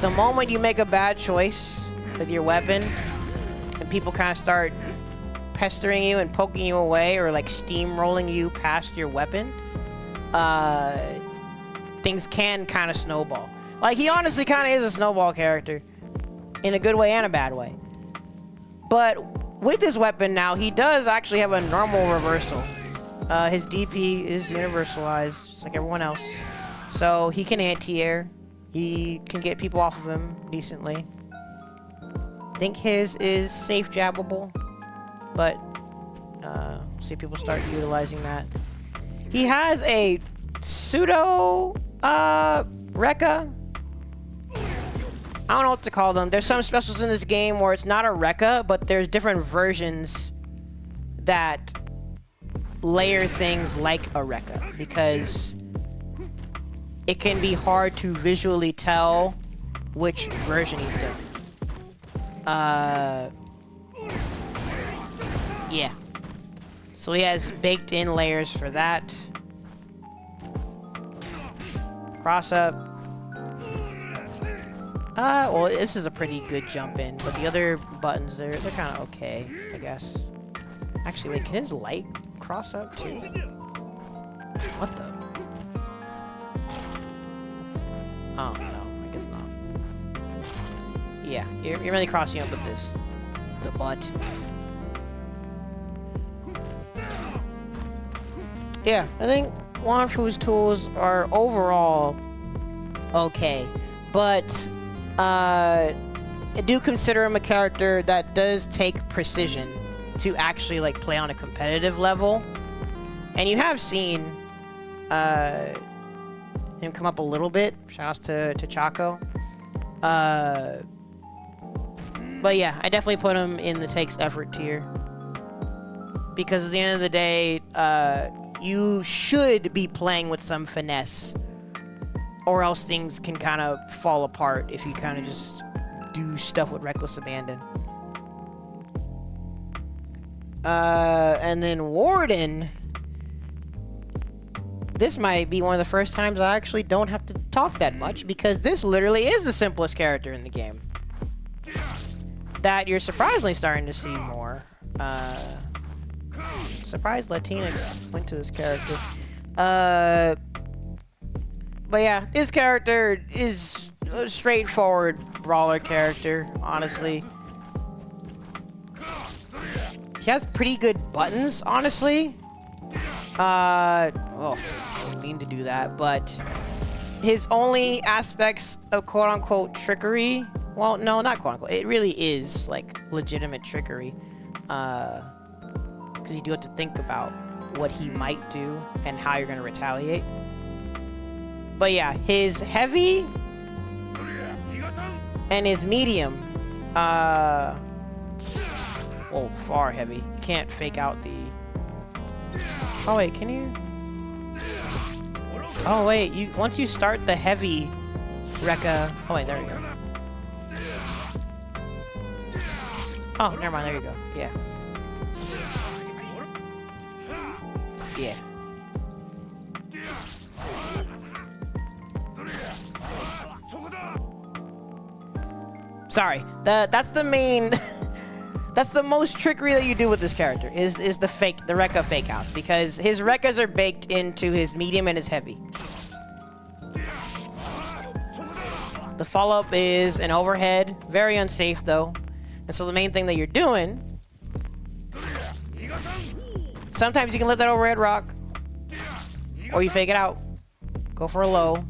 the moment you make a bad choice with your weapon and people kind of start pestering you and poking you away or like steamrolling you past your weapon, things can kind of snowball. Like, he honestly kind of is a snowball character in a good way and a bad way. But with his weapon now, he does actually have a normal reversal. His DP is universalized, just like everyone else. So he can anti-air. He can get people off of him decently. I think his is safe jabbable, but we'll see people start utilizing that. He has a pseudo Rekka. I don't know what to call them. There's some specials in this game where it's not a Rekka, but there's different versions that layer things like a Rekka, because it can be hard to visually tell which version he's doing. Yeah. So he has baked in layers for that. Cross up. Well, this is a pretty good jump in, but the other buttons, they're kind of okay, I guess. Actually, wait, can his light cross up too? What the? Oh, no, I guess not. Yeah, you're really crossing up with this. The butt. Yeah, I think Wanfu's tools are overall okay, but I do consider him a character that does take precision to actually like play on a competitive level, and you have seen him come up a little bit. Shoutouts to Chaco. But yeah, I definitely put him in the takes effort tier, because at the end of the day, you should be playing with some finesse, or else things can kind of fall apart if you kind of just do stuff with reckless abandon. And then Warden. This might be one of the first times I actually don't have to talk that much because this literally is the simplest character in the game. That you're surprisingly starting to see more. Surprised Latinx went to this character. But yeah, this character is a straightforward brawler character, honestly. He has pretty good buttons, honestly. Oh, I didn't mean to do that, but his only aspects of quote-unquote trickery, well, no, not quote-unquote, it really is, like, legitimate trickery. Because you do have to think about what he might do and how you're going to retaliate. But yeah, his heavy and his medium, oh, far heavy. You can't fake out the... Oh wait, can you? Oh wait, once you start the heavy Rekka... Oh wait, there we go. Oh, never mind, there you go. Yeah. Yeah. Sorry, that's the main... That's the most trickery that you do with this character, is the Rekka fake outs, because his Rekkas are baked into his medium and his heavy. The follow-up is an overhead, very unsafe though. And so the main thing that you're doing, sometimes you can let that overhead rock, or you fake it out, go for a low.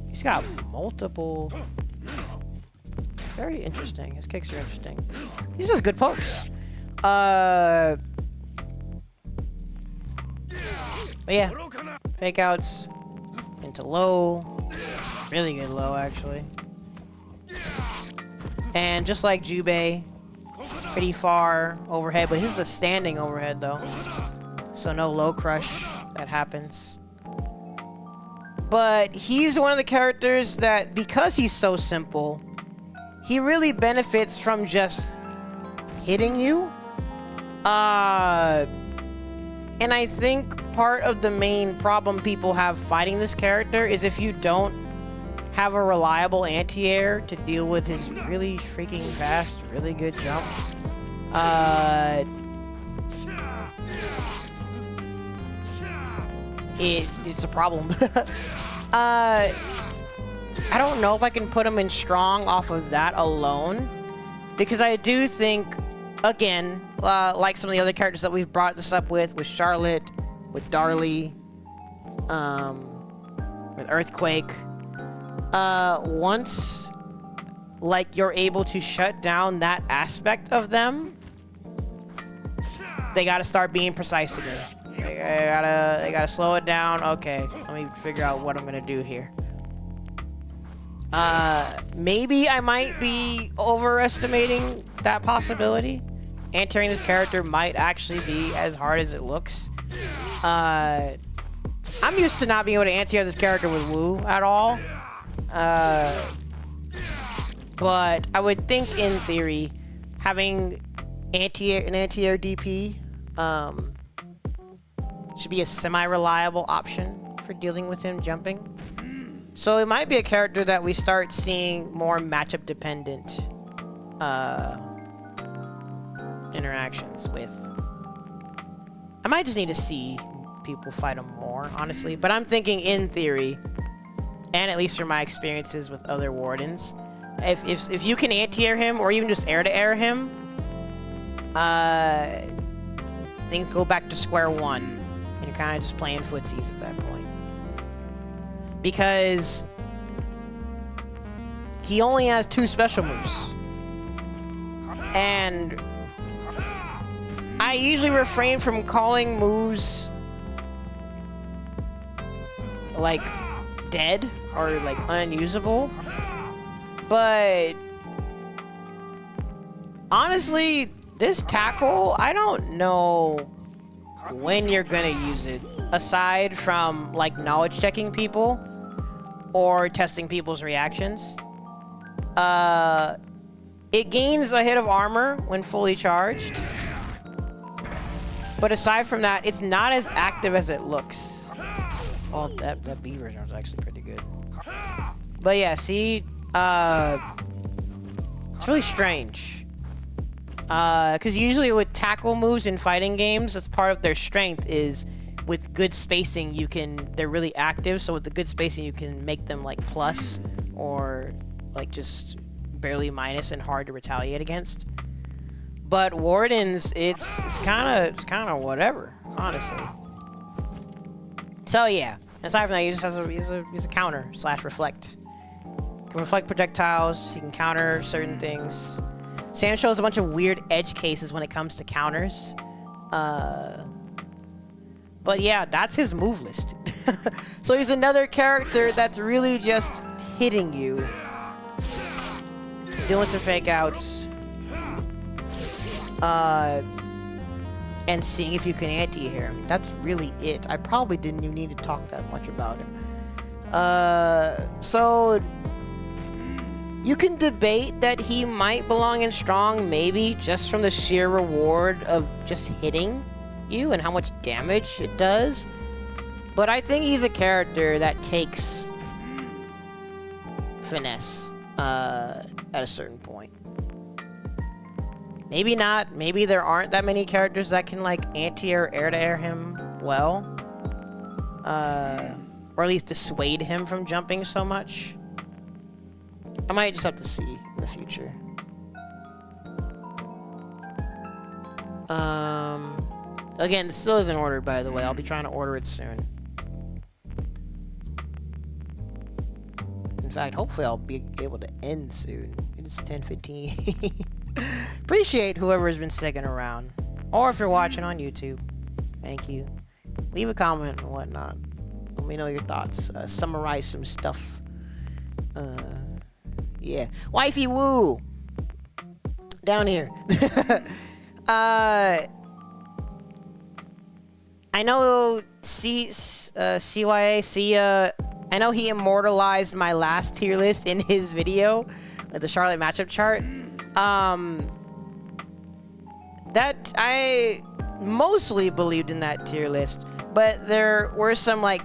He's got multiple... Very interesting. His kicks are interesting. He does good pokes. But yeah, fake outs into low. Really good low, actually. And just like Jubei, pretty far overhead, but his is a standing overhead though. So no low crush that happens. But he's one of the characters that, because he's so simple, he really benefits from just hitting you. And I think part of the main problem people have fighting this character is if you don't have a reliable anti-air to deal with his really freaking fast, really good jump. It's a problem. I don't know if I can put him in strong off of that alone, because I do think, again, like some of the other characters that we've brought this up with Charlotte, with Darli, with Earthquake, once like you're able to shut down that aspect of them, they gotta start being precise again. They gotta slow it down. Okay, let me figure out what I'm gonna do here. Maybe I might be overestimating that possibility. Anti-airing this character might actually be as hard as it looks. I'm used to not being able to anti-air this character with Wu at all. But I would think, in theory, having an anti-air DP should be a semi-reliable option for dealing with him jumping. So it might be a character that we start seeing more matchup dependent interactions with. I might just need to see people fight him more, honestly. But I'm thinking, in theory, and at least from my experiences with other Wardens, if you can anti-air him or even just air-to-air him, then go back to square one, and you're kind of just playing footsies at that point. Because he only has 2 special moves. And I usually refrain from calling moves like dead or like unusable. But honestly, this tackle, I don't know when you're gonna use it, aside from like knowledge checking people or testing people's reactions. It gains a hit of armor when fully charged, but aside from that, it's not as active as it looks. Oh, that B version was actually pretty good. But yeah, see, it's really strange. Because usually with tackle moves in fighting games, that's part of their strength is with good spacing, they're really active. So with the good spacing, you can make them like plus or like just barely minus and hard to retaliate against. But Wardens, it's kind of whatever, honestly. So yeah, aside from that, he just has he's a counter / reflect. Can reflect projectiles. He can counter certain things. SamSho has a bunch of weird edge cases when it comes to counters. But yeah, that's his move list. So he's another character that's really just hitting you, doing some fake outs, and seeing if you can anti-him. That's really it. I probably didn't even need to talk that much about him. So you can debate that he might belong in strong, maybe just from the sheer reward of just hitting you and how much damage it does. But I think he's a character that takes finesse at a certain point. Maybe not. Maybe there aren't that many characters that can like anti or air-to-air him well. Or at least dissuade him from jumping so much. I might just have to see in the future. Again, this still isn't ordered, by the way. I'll be trying to order it soon. In fact, hopefully I'll be able to end soon. It's 10:15. Appreciate whoever has been sticking around. Or if you're watching on YouTube, thank you. Leave a comment and whatnot. Let me know your thoughts. Summarize some stuff. Yeah. Wifey Woo! Down here. I know CYA, I know he immortalized my last tier list in his video, the Charlotte matchup chart. That I mostly believed in that tier list, but there were some like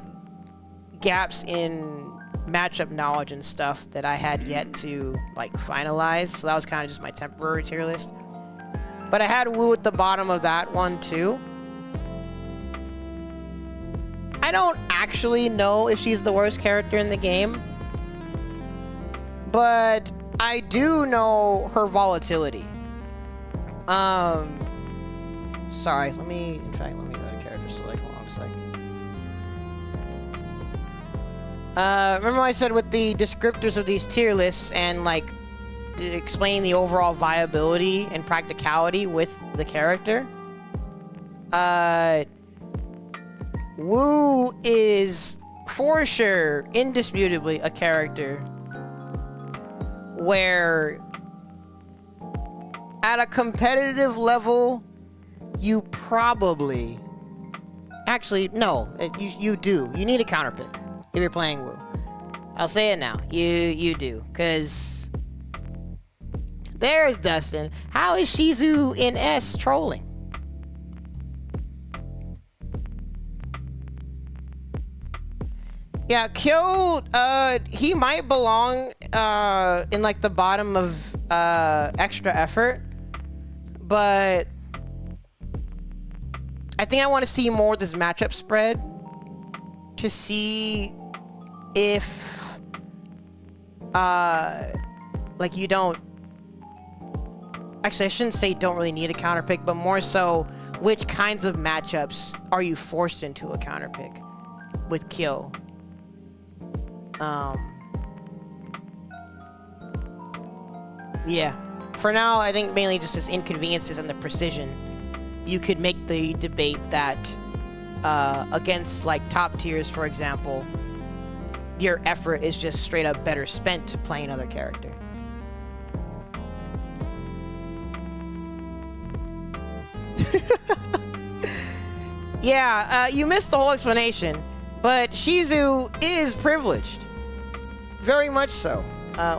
gaps in matchup knowledge and stuff that I had yet to like finalize, so that was kind of just my temporary tier list. But I had Wu at the bottom of that one too. I don't actually know if she's the worst character in the game, but I do know her volatility. Sorry, let me go to character select. Hold on a second. Remember I said with the descriptors of these tier lists and like explain the overall viability and practicality with the character? Wu is for sure, indisputably, a character where at a competitive level, you probably... Actually, no, you do. You need a counterpick if you're playing Wu. I'll say it now. You do, because... There's Dustin. How is Shizu in S trolling? Yeah, Kyo, he might belong in like the bottom of extra effort, but I think I want to see more of this matchup spread to see if like you don't... Actually, I shouldn't say don't really need a counter pick, but more so which kinds of matchups are you forced into a counter pick with Kyo. Yeah. For now, I think mainly just as inconveniences and the precision. You could make the debate that against like top tiers, for example, your effort is just straight up better spent playing another character. Yeah, you missed the whole explanation, but Shizu is privileged. Very much so.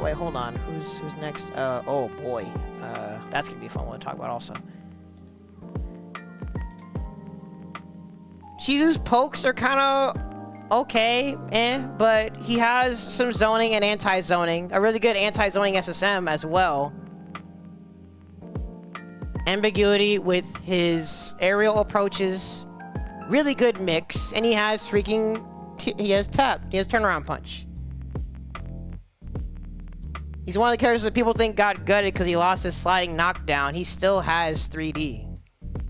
Wait, hold on. Who's next? Oh boy. That's gonna be a fun one to talk about also. Shizu's pokes are kind of okay, but he has some zoning and anti-zoning. A really good anti-zoning SSM as well. Ambiguity with his aerial approaches. Really good mix. And he has he has tap. He has turnaround punch. He's one of the characters that people think got gutted because he lost his sliding knockdown. He still has 3D.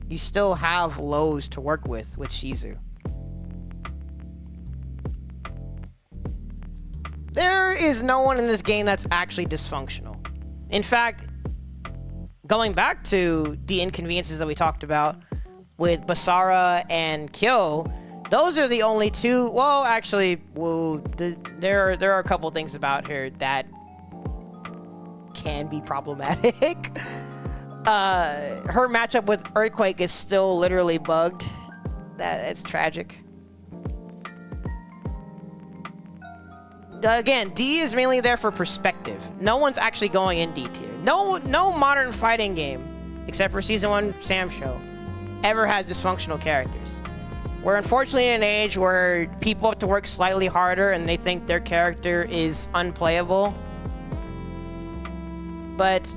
You still have lows to work with Shizu. There is no one in this game that's actually dysfunctional. In fact, going back to the inconveniences that we talked about with Basara and Kyo, those are the only two. Well, actually, there are a couple things about here that can be problematic. Her matchup with Earthquake is still literally bugged. It's tragic. Again, D is mainly there for perspective. No one's actually going in D tier. No modern fighting game, except for Season 1 SamSho, ever has dysfunctional characters. We're unfortunately in an age where people have to work slightly harder and they think their character is unplayable. But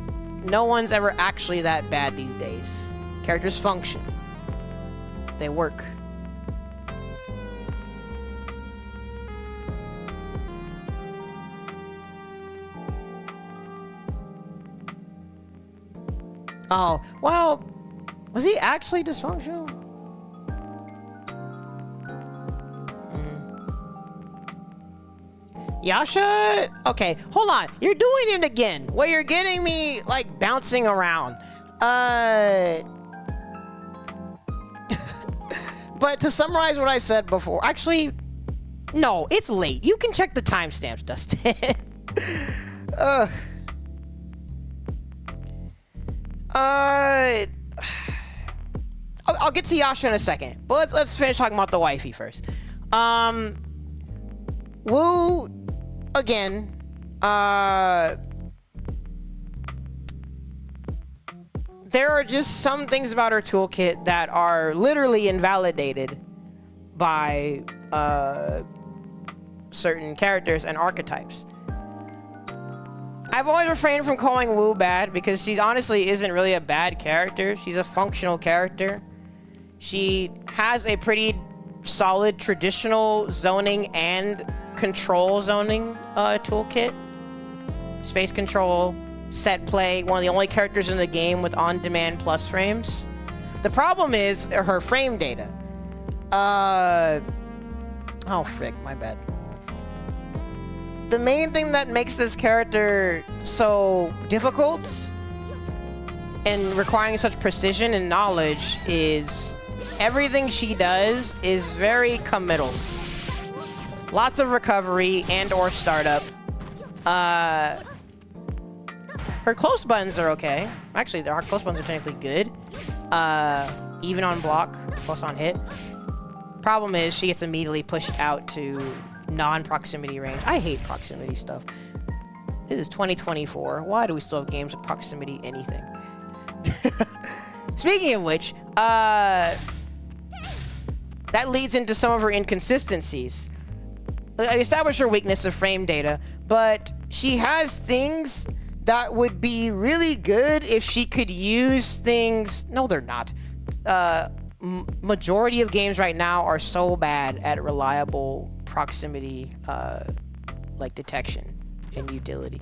no one's ever actually that bad these days. Characters function. They work. Oh, well, was he actually dysfunctional? Yasha? Okay, hold on. You're doing it again. Where you're getting me, like, bouncing around. But to summarize what I said before, actually, no, it's late. You can check the timestamps, Dustin. I'll get to Yasha in a second, but let's finish talking about the wifey first. Wu, again, there are just some things about her toolkit that are literally invalidated by certain characters and archetypes. I've always refrained from calling Wu bad because she honestly isn't really a bad character. She's a functional character. She has a pretty solid traditional zoning and control zoning toolkit. Space control, set play, one of the only characters in the game with on-demand plus frames. The problem is her frame data. Oh frick, my bad. The main thing that makes this character so difficult and requiring such precision and knowledge is everything she does is very committal. Lots of recovery and or startup. Her close buttons are okay. Actually, our close buttons are technically good. Even on block, plus on hit. Problem is, she gets immediately pushed out to non-proximity range. I hate proximity stuff. This is 2024. Why do we still have games with proximity anything? Speaking of which, that leads into some of her inconsistencies. I established her weakness of frame data, but she has things that would be really good if she could use things. No, they're not. Majority of games right now are so bad at reliable proximity, like detection and utility.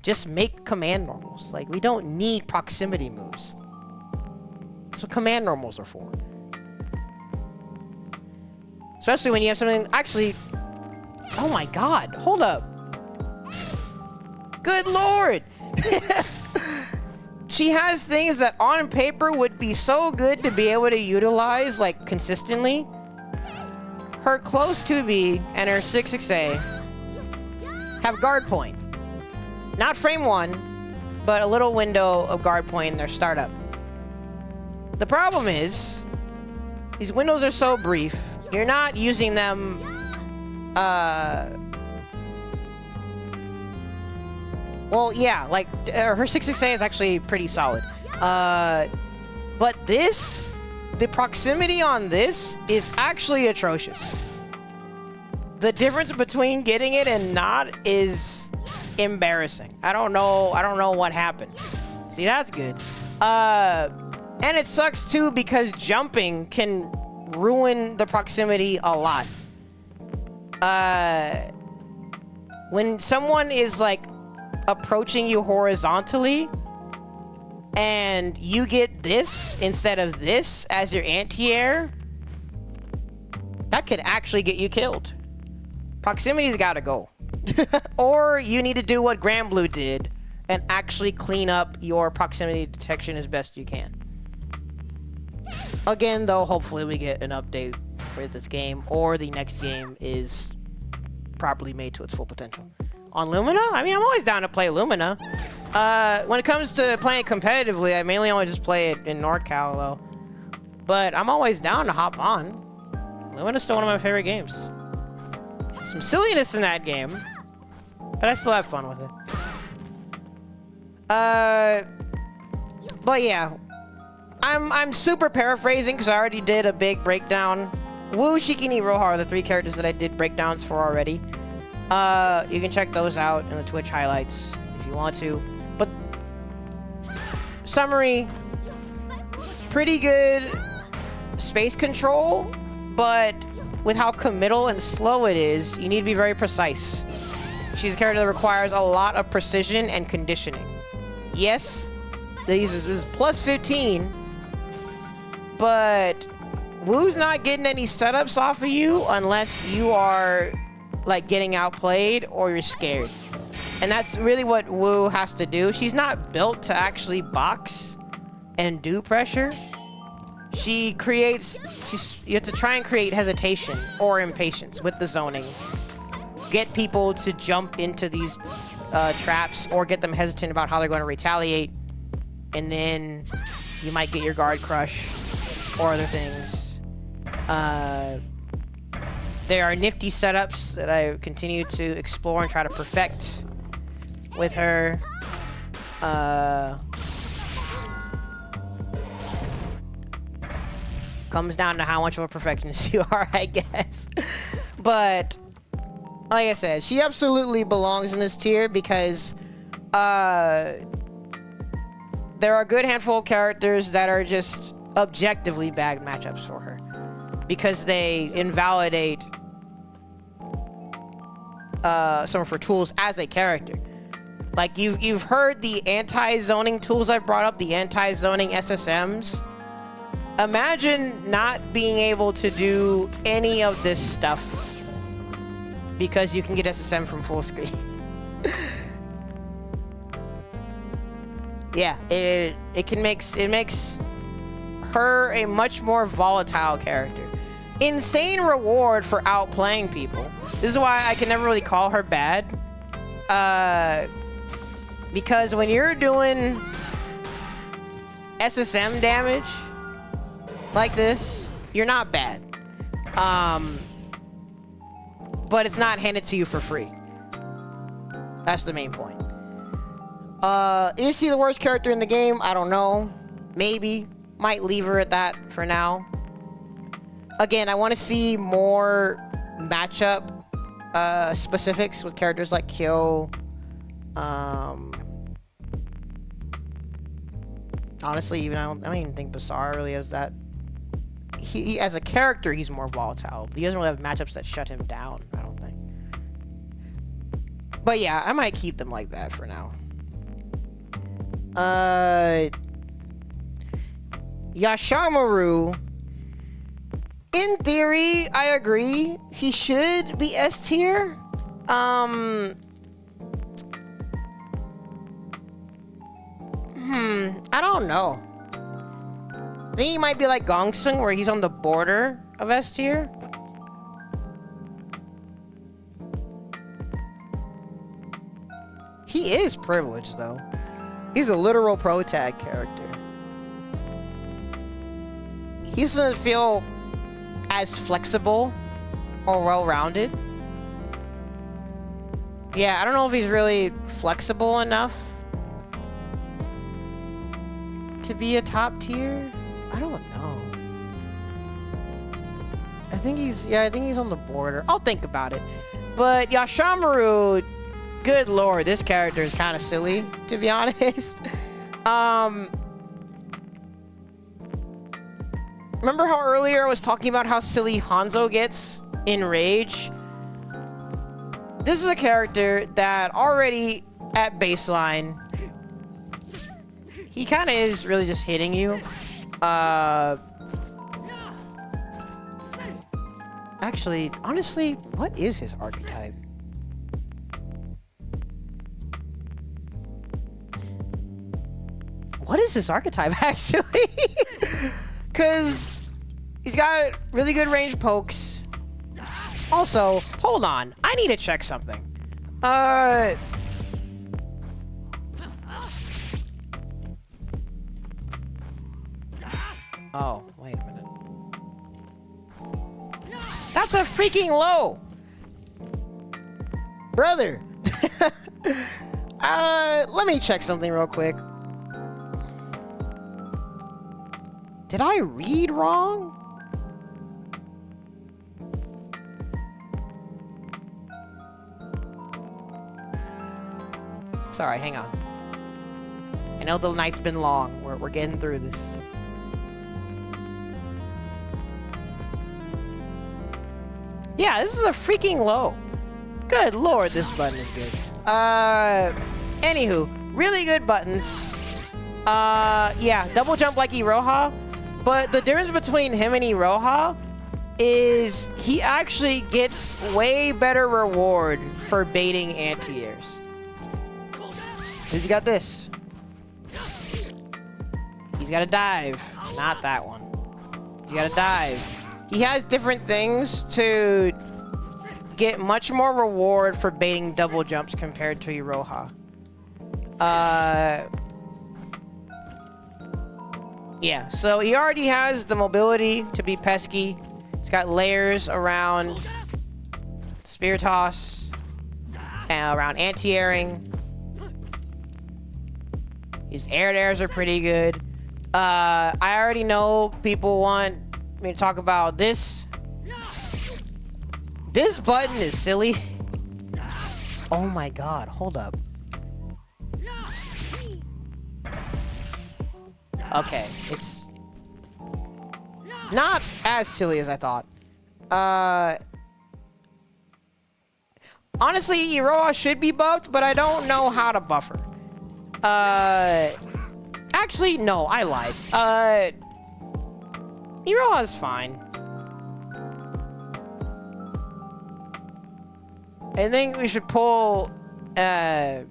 Just make command normals. Like, we don't need proximity moves. That's what command normals are for. Especially when you have something actually. Oh my god, hold up. Good lord. She has things that on paper would be so good to be able to utilize, like, consistently. Her close 2B and her 6-6A have guard point. Not frame 1, but a little window of guard point in their startup. The problem is, these windows are so brief, you're not using them, well, yeah, like, her 6-6A is actually pretty solid. But this, the proximity on this is actually atrocious. The difference between getting it and not is embarrassing. I don't know what happened. See, that's good. And it sucks too because jumping can ruin the proximity a lot. When someone is like approaching you horizontally and you get this instead of this as your anti-air, that could actually get you killed. Proximity's gotta go. Or you need to do what Granblue did and actually clean up your proximity detection as best you can. Again, though, hopefully we get an update for this game, or the next game is properly made to its full potential. On Lumina? I mean, I'm always down to play Lumina. When it comes to playing competitively, I mainly only just play it in NorCal, though. But I'm always down to hop on. Lumina's still one of my favorite games. Some silliness in that game, but I still have fun with it. But yeah, I'm super paraphrasing because I already did a big breakdown. Wu, Shikini, Roha are the 3 characters that I did breakdowns for already. You can check those out in the Twitch highlights if you want to. But summary, pretty good space control, but with how committal and slow it is, you need to be very precise. She's a character that requires a lot of precision and conditioning. Yes, this is plus 15, but Wu's not getting any setups off of you unless you are like getting outplayed or you're scared. And that's really what Wu has to do. She's not built to actually box and do pressure. You have to try and create hesitation or impatience with the zoning. Get people to jump into these traps or get them hesitant about how they're going to retaliate. And then you might get your guard crush or other things. There are nifty setups that I continue to explore and try to perfect with her. Comes down to how much of a perfectionist you are, I guess. But like I said, she absolutely belongs in this tier because there are a good handful of characters that are just objectively bad matchups for her because they invalidate some of her tools as a character. Like you've heard the anti-zoning tools I brought up, the anti-zoning SSMs. Imagine not being able to do any of this stuff because you can get SSM from full screen. Yeah, it makes her a much more volatile character. Insane reward for outplaying people. This is why I can never really call her bad. Because when you're doing SSM damage like this, you're not bad. But it's not handed to you for free. That's the main point. Is she the worst character in the game? I don't know. Maybe. Might leave her at that for now. Again, I want to see more matchup specifics with characters like Kyo. Honestly, even I don't even think Basara really has that. He as a character, he's more volatile. He doesn't really have matchups that shut him down, I don't think. But yeah, I might keep them like that for now. Yashamaru, in theory, I agree. He should be S tier. I don't know. I think he might be like Gongsung, where he's on the border of S tier. He is privileged, though. He's a literal pro tag character. He doesn't feel as flexible or well-rounded. Yeah, I don't know if he's really flexible enough to be a top tier. I don't know. I think he's on the border. I'll think about it. But Yashamaru, good lord, this character is kind of silly, to be honest. Remember how earlier I was talking about how silly Hanzo gets in Rage? This is a character that already at baseline, he kind of is really just hitting you. Actually, honestly, what is his archetype? What is his archetype, actually? Because he's got really good range pokes. Also, hold on. I need to check something. Oh, wait a minute. That's a freaking low! Brother! Let me check something real quick. Did I read wrong? Sorry, hang on. I know the night's been long. We're getting through this. Yeah, this is a freaking low. Good lord, this button is good. Anywho, really good buttons. Yeah, double jump like Iroha. But the difference between him and Iroha is he actually gets way better reward for baiting anti-airs. He's got this. He's got a dive. Not that one. He's got a dive. He has different things to get much more reward for baiting double jumps compared to Iroha. Yeah, so he already has the mobility to be pesky. He's got layers around spear toss, and around anti-airing. His airs are pretty good. I already know people want me to talk about this. This button is silly. Oh my god, hold up. Okay, it's not as silly as I thought. Honestly, Iroha should be buffed, but I don't know how to buff her. Actually, no, I lied. Iroha's fine. I think we should pull an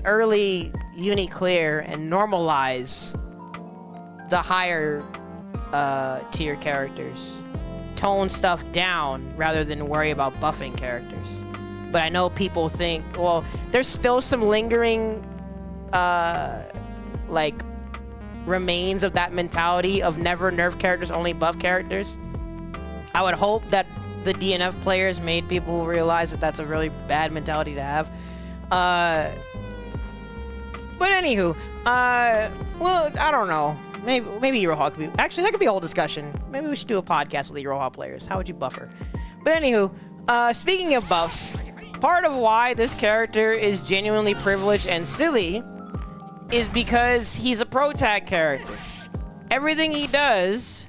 early uni clear and normalize the higher tier characters. Tone stuff down rather than worry about buffing characters. But I know people think, well, there's still some lingering like remains of that mentality of never nerf characters, only buff characters. I would hope that the DNF players made people realize that that's a really bad mentality to have. But anywho, well, I don't know. Maybe Iroha could be... Actually, that could be a whole discussion. Maybe we should do a podcast with Iroha players. How would you buff her? But anywho, speaking of buffs, part of why this character is genuinely privileged and silly is because he's a pro tag character. Everything he does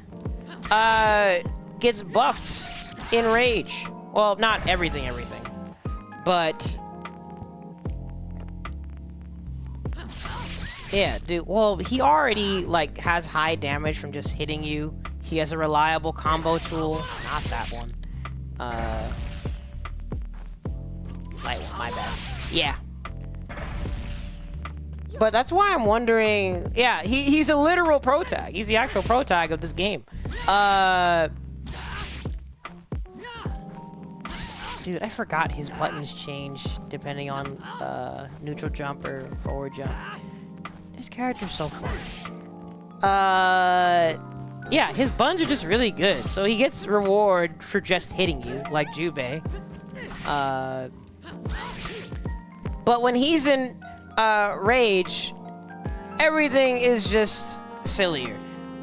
gets buffed in Rage. Well, not everything, but yeah, dude. Well, he already like has high damage from just hitting you. He has a reliable combo tool. Not that one. My bad. Yeah. But that's why I'm wondering. Yeah, he's a literal pro tag. He's the actual pro tag of this game. Dude, I forgot his buttons change depending on neutral jump or forward jump. This character's so fun. Yeah, his buttons are just really good. So he gets reward for just hitting you, like Jubei. But when he's in Rage, everything is just sillier.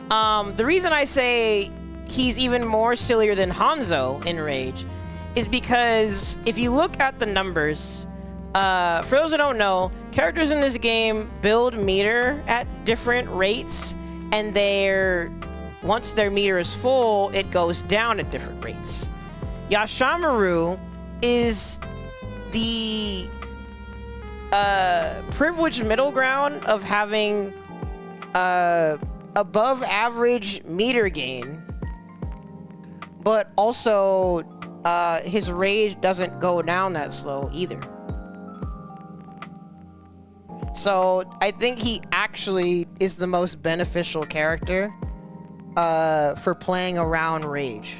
The reason I say he's even more sillier than Hanzo in Rage is because if you look at the numbers, for those who don't know, characters in this game build meter at different rates, and once their meter is full, it goes down at different rates. Yashamaru is the privileged middle ground of having above average meter gain, but also his rage doesn't go down that slow either. So I think he actually is the most beneficial character for playing around rage.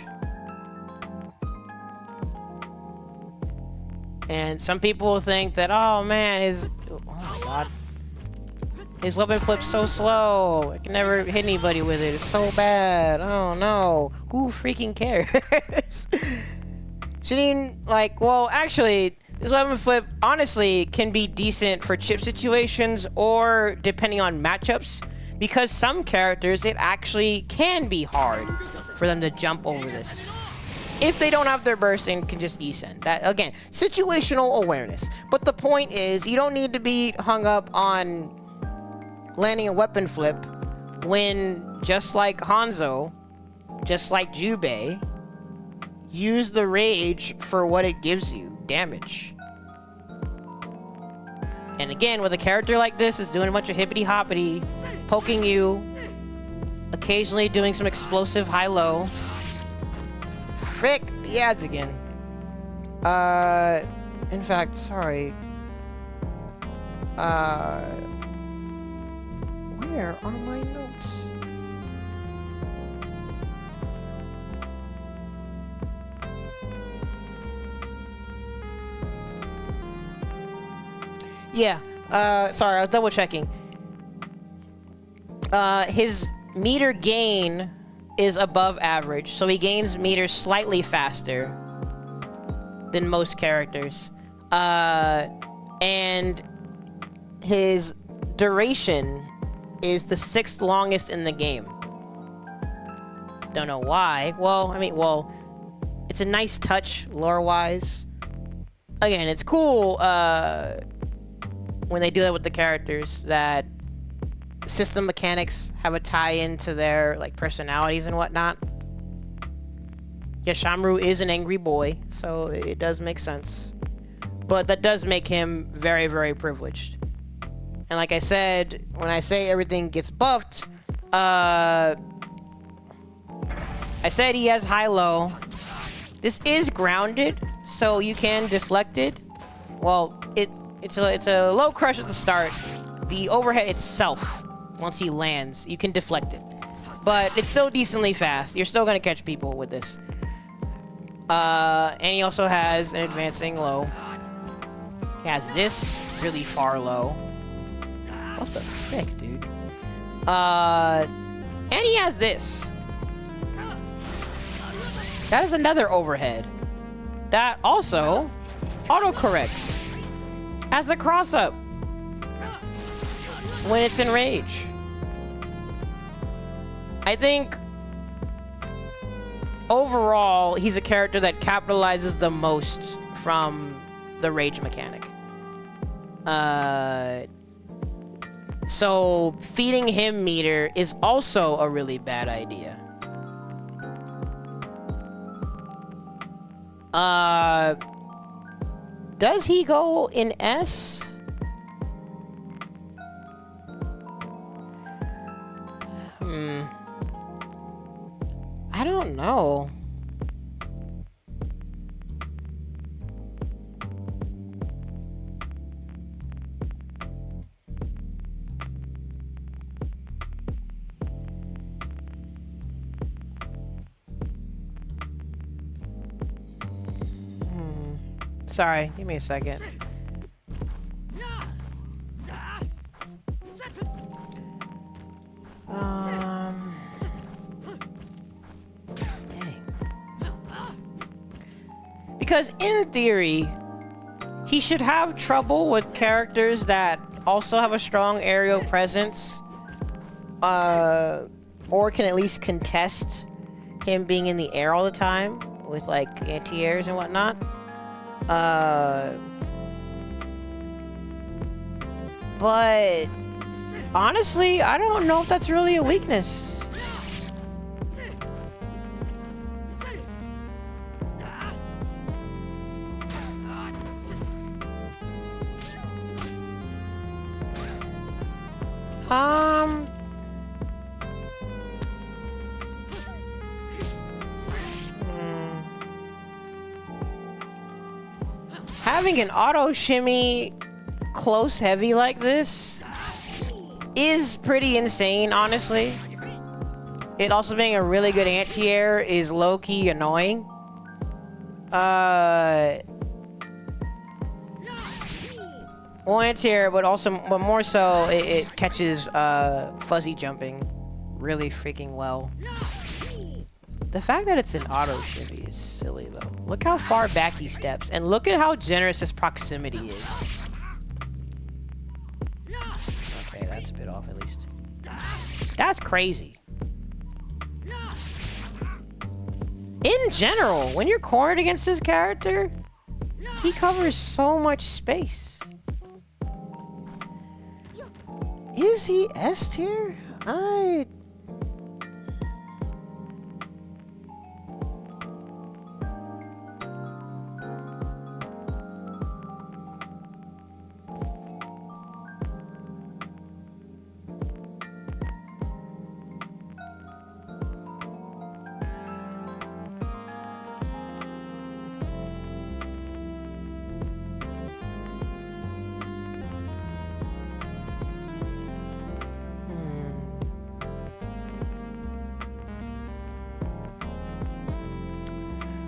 And some people think that, oh man, oh my god, his weapon flip's so slow. I can never hit anybody with it. It's so bad. Oh no, who freaking cares? Shouldn't, like, well, actually, this weapon flip honestly can be decent for chip situations or depending on matchups, because some characters it actually can be hard for them to jump over this if they don't have their burst and can just descend. That, again, situational awareness. But the point is, you don't need to be hung up on landing a weapon flip when, just like Hanzo, just like Jubei, use the rage for what it gives you, damage. And again, with a character like this, is doing a bunch of hippity hoppity, poking you, occasionally doing some explosive high-low. Frick, the ads again. In fact, sorry. Where are my notes? Yeah, sorry, I was double checking. His meter gain is above average, so he gains meters slightly faster than most characters. And his duration is the 6th longest in the game. Don't know why. Well, I mean, well, it's a nice touch lore-wise. Again, it's cool when they do that with the characters, that system mechanics have a tie-in to their like personalities and whatnot. Yashamaru is an angry boy, so it does make sense. But that does make him very, very privileged. And like I said, when I say everything gets buffed, I said he has high-low. This is grounded, so you can deflect it. Well, it's a low crush at the start. The overhead itself, once he lands, you can deflect it. But it's still decently fast. You're still gonna catch people with this. And he also has an advancing low. He has this really far low. What the frick, dude? And he has this. That is another overhead. That also autocorrects as a cross-up when it's in rage. I think overall, he's a character that capitalizes the most from the rage mechanic. So feeding him meter is also a really bad idea. Does he go in S? I don't know. Sorry, give me a second. Dang. Because in theory, he should have trouble with characters that also have a strong aerial presence, or can at least contest him being in the air all the time with like anti-airs and whatnot. But honestly, I don't know if that's really a weakness. Having an auto shimmy close heavy like this is pretty insane, honestly. It also being a really good anti-air is low-key annoying. Well, anti-air, but more so, it catches fuzzy jumping really freaking well. The fact that it's an auto shimmy is silly, though. Look how far back he steps, and look at how generous his proximity is. Okay, that's a bit off, at least. That's crazy. In general, when you're cornered against this character, he covers so much space. Is he S tier?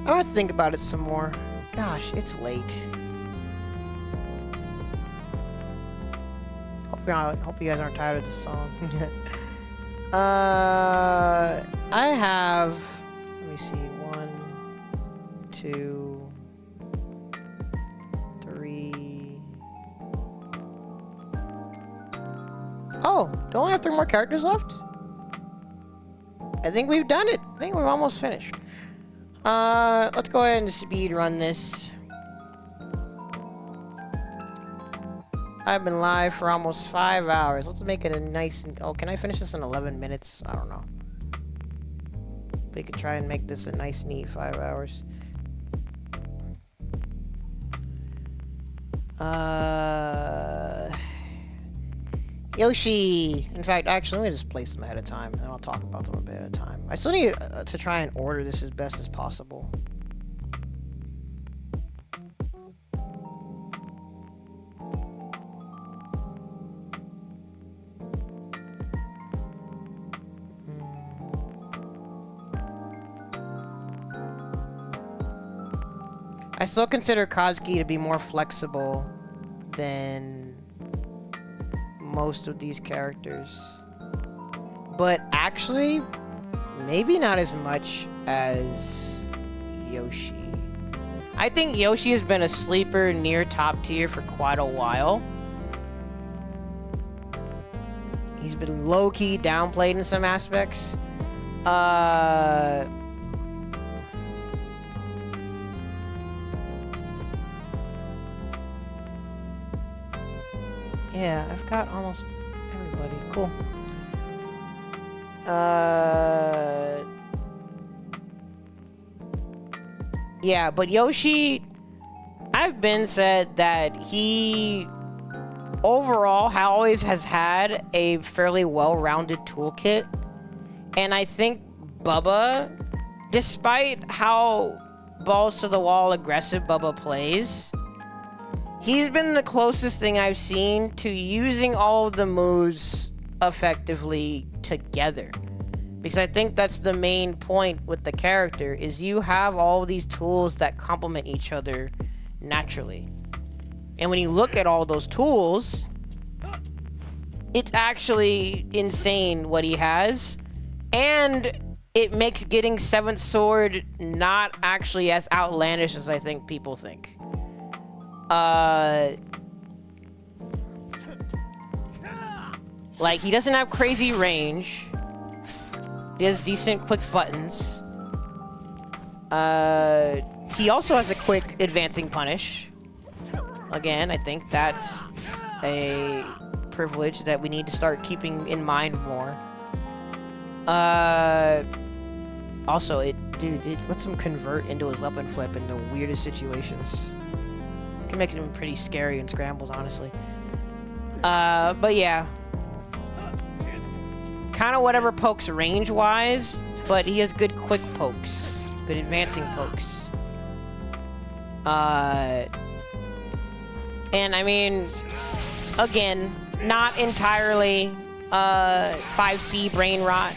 I have to think about it some more. Gosh, it's late. Hope you guys aren't tired of this song. I have, let me see, 1, 2, 3. Oh, don't I have 3 more characters left? I think we've done it. I think we've almost finished. Let's go ahead and speed run this. I've been live for almost 5 hours. Let's make it a nice and... Oh, can I finish this in 11 minutes? I don't know. We could try and make this a nice, neat 5 hours. Yoshi! In fact, actually, let me just place them ahead of time, and I'll talk about them a bit at a time. I still need to try and order this as best as possible. I still consider Kazuki to be more flexible than most of these characters, but actually maybe not as much as Yoshi. I think Yoshi has been a sleeper near top tier for quite a while. He's been low-key downplayed in some aspects. Yeah, I've got almost everybody. Cool. Yeah, but Yoshi, I've been said that he overall always has had a fairly well-rounded toolkit. And I think Bubba, despite how balls to the wall aggressive Bubba plays, he's been the closest thing I've seen to using all of the moves effectively together. Because I think that's the main point with the character, is you have all of these tools that complement each other naturally. And when you look at all those tools, it's actually insane what he has. And it makes getting 7th Sword not actually as outlandish as I think people think. Like, he doesn't have crazy range. He has decent quick buttons. He also has a quick advancing punish. Again, I think that's a privilege that we need to start keeping in mind more. Also, it lets him convert into his weapon flip in the weirdest situations. It can make him pretty scary in scrambles, honestly. But yeah. Kind of whatever pokes range-wise, but he has good quick pokes. Good advancing pokes. And I mean, again, not entirely 5C brain rot,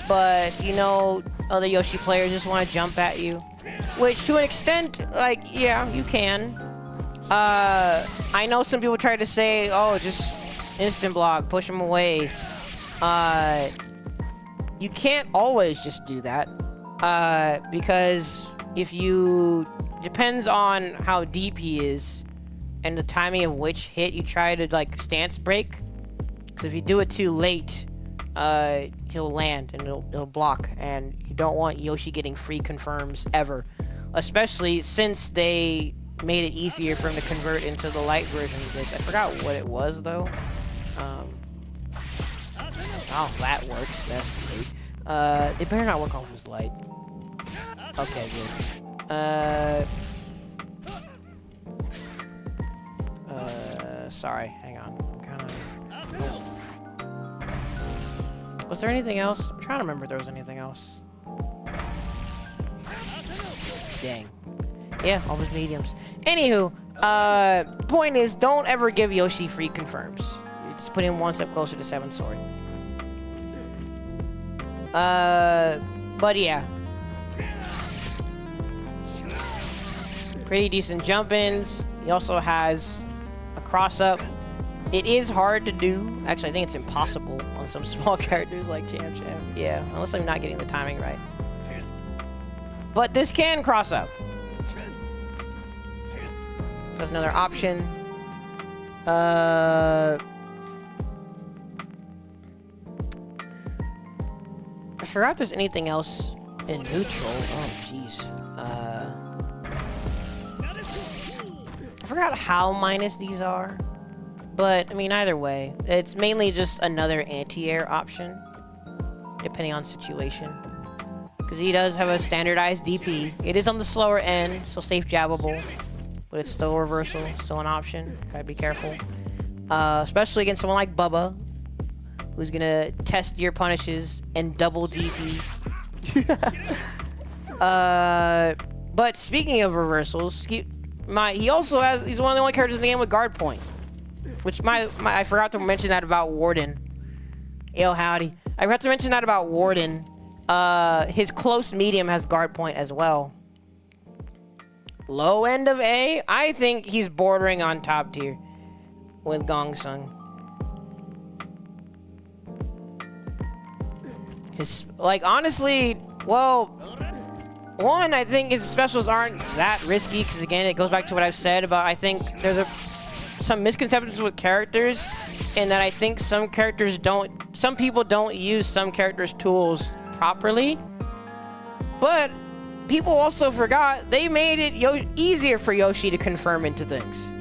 but you know, other Yoshi players just want to jump at you, which to an extent, like, yeah, you can. I know some people try to say, oh, just instant block, push them away. You can't always just do that, because if you, depends on how deep he is and the timing of which hit you try to like stance break. Because if you do it too late, he'll land and it'll block, and you don't want Yoshi getting free confirms ever, especially since they made it easier for him to convert into the light version of this. I forgot what it was though. Oh, that works. That's great. It better not work off his light. Okay, good. Sorry, hang on. I'm kind of... Was there anything else? I'm trying to remember if there was anything else. Dang. Yeah, all his mediums. Anywho, point is, don't ever give Yoshi free confirms. You just put him one step closer to 7 sword. But yeah. Pretty decent jump-ins. He also has a cross-up. It is hard to do. Actually, I think it's impossible on some small characters like Champ. Yeah, unless I'm not getting the timing right. But this can cross up. That's another option. I forgot if there's anything else in neutral. Oh, jeez. I forgot how minus these are. But, I mean, either way, it's mainly just another anti-air option, depending on situation. Because he does have a standardized DP. It is on the slower end, so safe jabbable. But it's still reversal, still an option. Gotta be careful. Especially against someone like Bubba, who's gonna test your punishes and double DP. But speaking of reversals, he also has, he's one of the only characters in the game with guard point. Which I forgot to mention that about Warden. Yo, howdy. I forgot to mention that about Warden. His close medium has guard point as well. Low end of A, I think he's bordering on top tier with Gong Sung. His, like, honestly, well, one, I think his specials aren't that risky, because again, it goes back to what I've said about, I think there's some misconceptions with characters, and that I think some people don't use some characters' tools properly. But people also forgot they made it easier for Yoshi to confirm into things.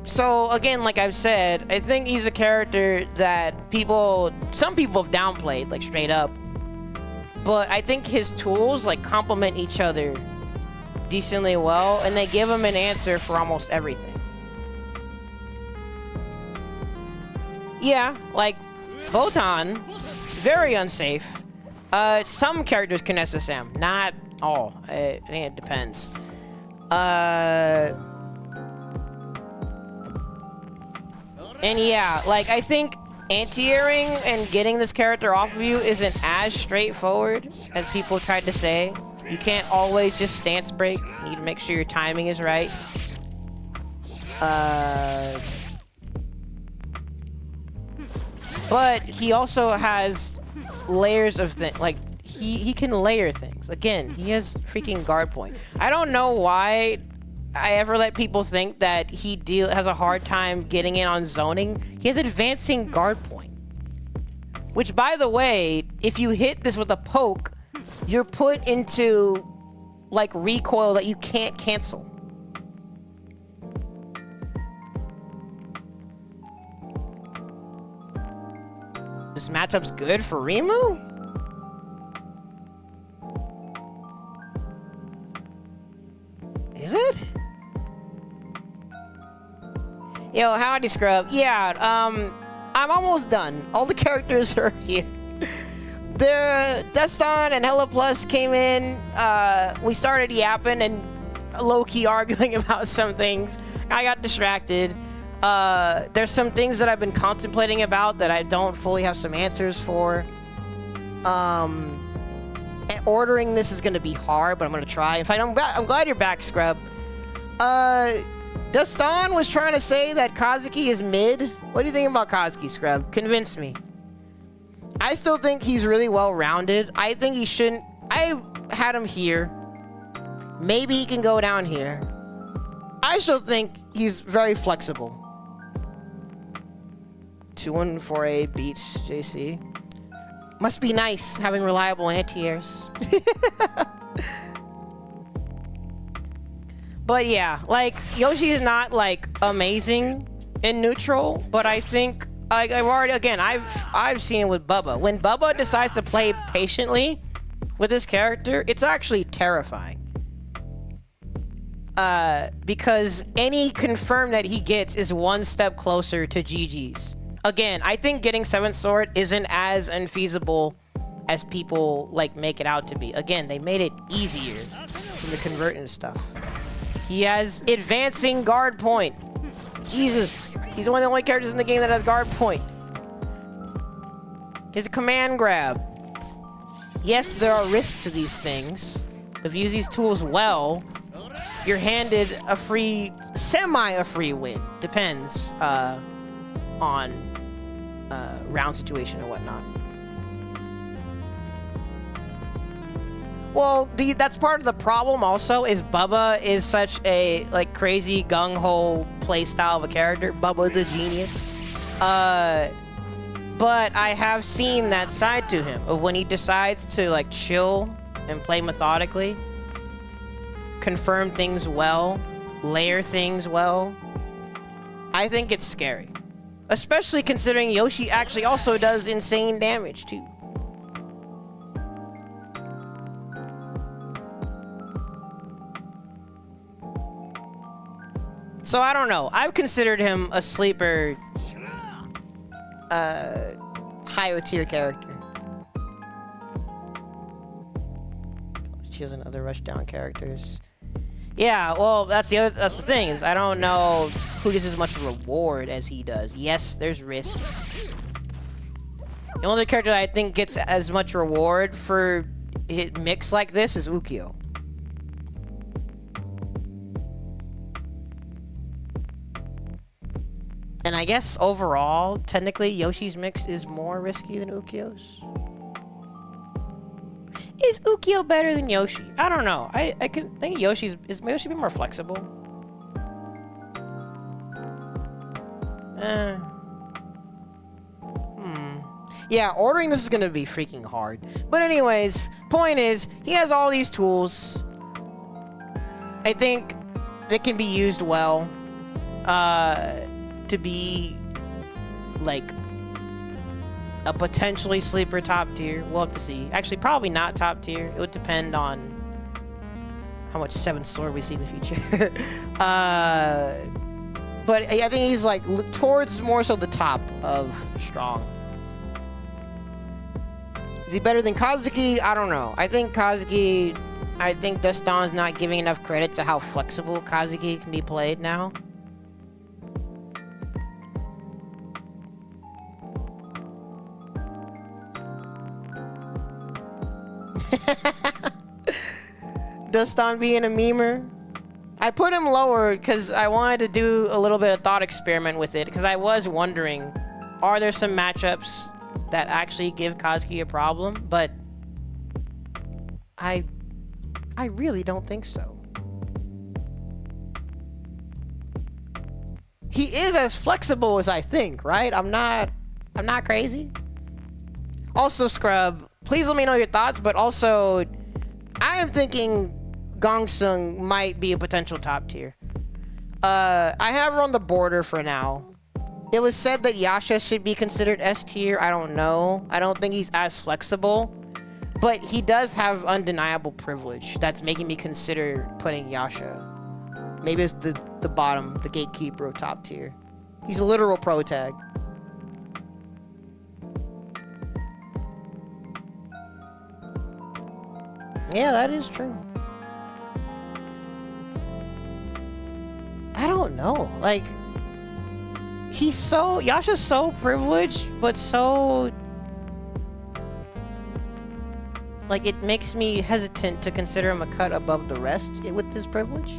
So again, like I've said, I think he's a character that some people have downplayed, like straight up. But I think his tools like complement each other decently well, and they give him an answer for almost everything. Yeah, like Botan, very unsafe. Some characters can SSM, not all. I think it depends. And yeah, like I think anti-airing and getting this character off of you isn't as straightforward as people tried to say. You can't always just stance break. You need to make sure your timing is right. But he also has layers of things. Like, he can layer things. Again, he has freaking guard point. I don't know why I ever let people think that he has a hard time getting in on zoning. He has advancing guard point. Which, by the way, if you hit this with a poke, you're put into like recoil that you can't cancel. This matchup's good for Rimu? Is it? Yo, howdy, Scrub. Yeah, I'm almost done. All the characters are here. Deston and Hella Plus came in. We started yapping and low-key arguing about some things. I got distracted. There's some things that I've been contemplating about that I don't fully have some answers for. Ordering this is going to be hard, but I'm going to try. In fact, I'm glad you're back, Scrub. Deston was trying to say that Kazuki is mid. What do you think about Kazuki, Scrub? Convince me. I still think he's really well-rounded. I think he shouldn't... I had him here. Maybe he can go down here. I still think he's very flexible. 2-1-4A beats JC. Must be nice having reliable anti-airs. But yeah, like, Yoshi is not, like, amazing in neutral, but I think... I've seen it with Bubba. When Bubba decides to play patiently with his character, it's actually terrifying. Because any confirm that he gets is one step closer to GG's. Again, I think getting 7th Sword isn't as unfeasible as people like make it out to be. Again, they made it easier from the convert and stuff. He has advancing guard point. Jesus, he's one of the only characters in the game that has guard point. His command grab. Yes, there are risks to these things. If you use these tools well, you're handed a free, a free win. Depends on round situation or whatnot. Well, that's part of the problem also, is Bubba is such a like crazy gung-ho play style of a character. Bubba the genius. But I have seen that side to him of when he decides to like chill and play methodically, confirm things well, layer things well. I think it's scary. Especially considering Yoshi actually also does insane damage too. So I don't know. I've considered him a sleeper, higher tier character. Choosing other rushdown characters. Yeah, well, that's the thing is I don't know who gets as much reward as he does. Yes, there's risk. The only character that I think gets as much reward for hit mix like this is Ukyo. And I guess overall, technically, Yoshi's mix is more risky than Ukyo's. Is Ukyo better than Yoshi? I don't know. I can think Yoshi a bit more flexible. Yeah, ordering this is gonna be freaking hard. But anyways, point is, he has all these tools. I think they can be used well. To be like a potentially sleeper top tier. We'll have to see. Actually, probably not top tier. It would depend on how much 7th Sword we see in the future. But I think he's like towards more so the top of strong. Is he better than Kazuki? I don't know. I think Deston's not giving enough credit to how flexible Kazuki can be played now. Deston being a memer. I put him lower because I wanted to do a little bit of thought experiment with it, because I was wondering, are there some matchups that actually give Kazuki a problem? But I really don't think so. He is as flexible as I think, right? I'm not crazy. Also, Scrub, please let me know your thoughts, but also, I am thinking Gong Sung might be a potential top tier. I have her on the border for now. It was said that Yasha should be considered S tier. I don't know. I don't think he's as flexible. But he does have undeniable privilege that's making me consider putting Yasha. Maybe it's the bottom, the gatekeeper of top tier. He's a literal pro tag. Yeah, that is true. I don't know. Like, Yasha's so privileged, but so... like, it makes me hesitant to consider him a cut above the rest with this privilege.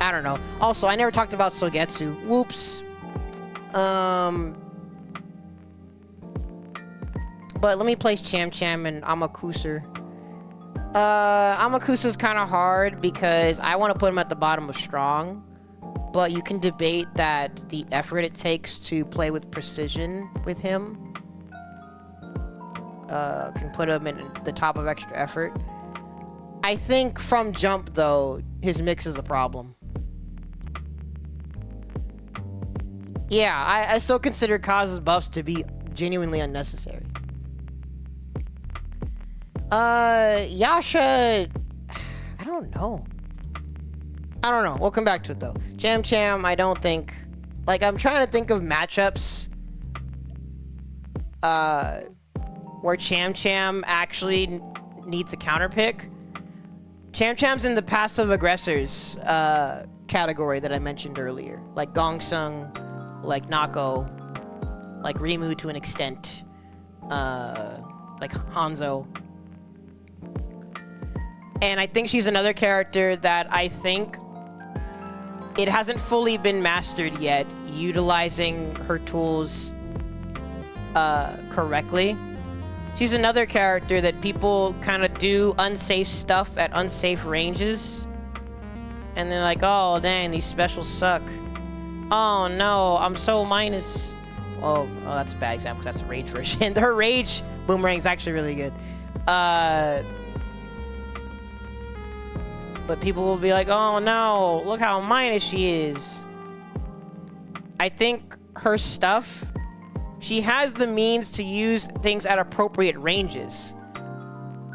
I don't know. Also, I never talked about Sogetsu. Whoops. But let me place Cham Cham and Amakusa. Amakusa's kind of hard because I want to put him at the bottom of strong. But you can debate that the effort it takes to play with precision with him can put him in the top of extra effort. I think from jump, though, his mix is a problem. Yeah, I still consider Kaz's buffs to be genuinely unnecessary. Yasha... I don't know. We'll come back to it, though. Cham Cham, I don't think... like, I'm trying to think of matchups... where Cham Cham actually needs a counter pick. Cham Cham's in the passive aggressors category that I mentioned earlier. Like Gong Sung, like Nako, like Rimu to an extent, like Hanzo. And I think she's another character that I think it hasn't fully been mastered yet, utilizing her tools correctly. She's another character that people kind of do unsafe stuff at unsafe ranges. And they're like, oh, dang, these specials suck. Oh, no, I'm so minus. Oh, that's a bad example because that's a rage version. Her rage boomerang is actually really good. But people will be like, oh, no, look how minus she is. I think her stuff... she has the means to use things at appropriate ranges.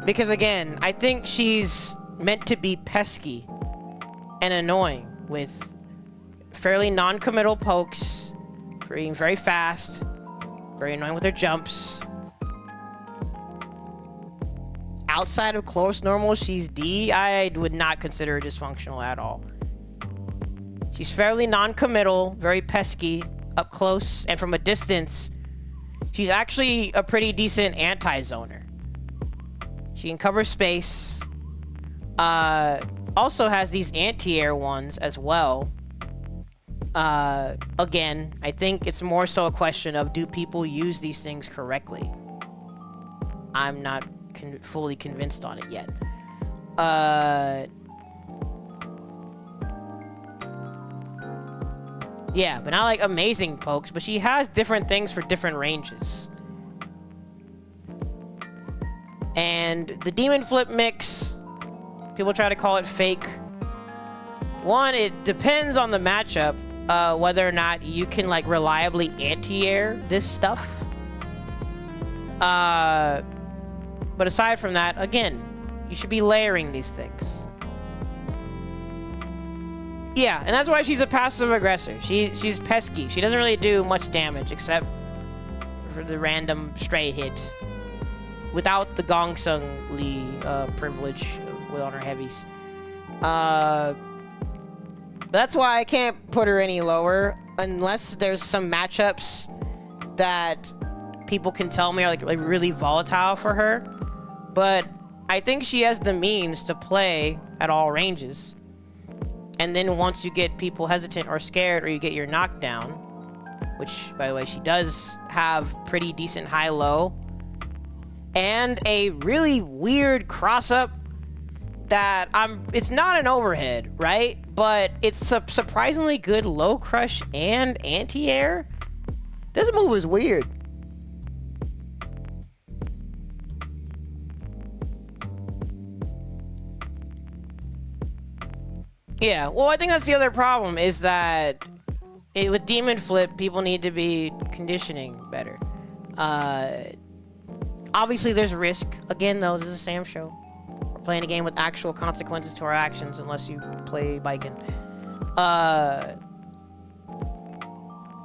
Because again, I think she's meant to be pesky and annoying with fairly non-committal pokes, being very fast, very annoying with her jumps. Outside of close normal, she's D. I would not consider her dysfunctional at all. She's fairly non-committal, very pesky, up close, and from a distance, she's actually a pretty decent anti-zoner. She can cover space. Also has these anti-air ones as well. Again, I think it's more so a question of, do people use these things correctly? I'm not fully convinced on it yet. Yeah, but not like amazing pokes, but she has different things for different ranges. And the demon flip mix, people try to call it fake. One, it depends on the matchup, whether or not you can like reliably anti-air this stuff. But aside from that, again, you should be layering these things. Yeah, and that's why she's a passive aggressor. She's pesky. She doesn't really do much damage except for the random stray hit. Without the Gong Sung Lee privilege on her heavies. But that's why I can't put her any lower unless there's some matchups that people can tell me are like really volatile for her. But I think she has the means to play at all ranges. And then once you get people hesitant or scared, or you get your knockdown, which, by the way, she does have pretty decent high-low, and a really weird cross-up that it's not an overhead, right? but it's a surprisingly good low crush and anti-air. This move is weird. Yeah, well, I think that's the other problem, is that with Demon Flip, people need to be conditioning better. Obviously, there's risk. Again, though, this is a SamSho. We're playing a game with actual consequences to our actions, unless you play Biken.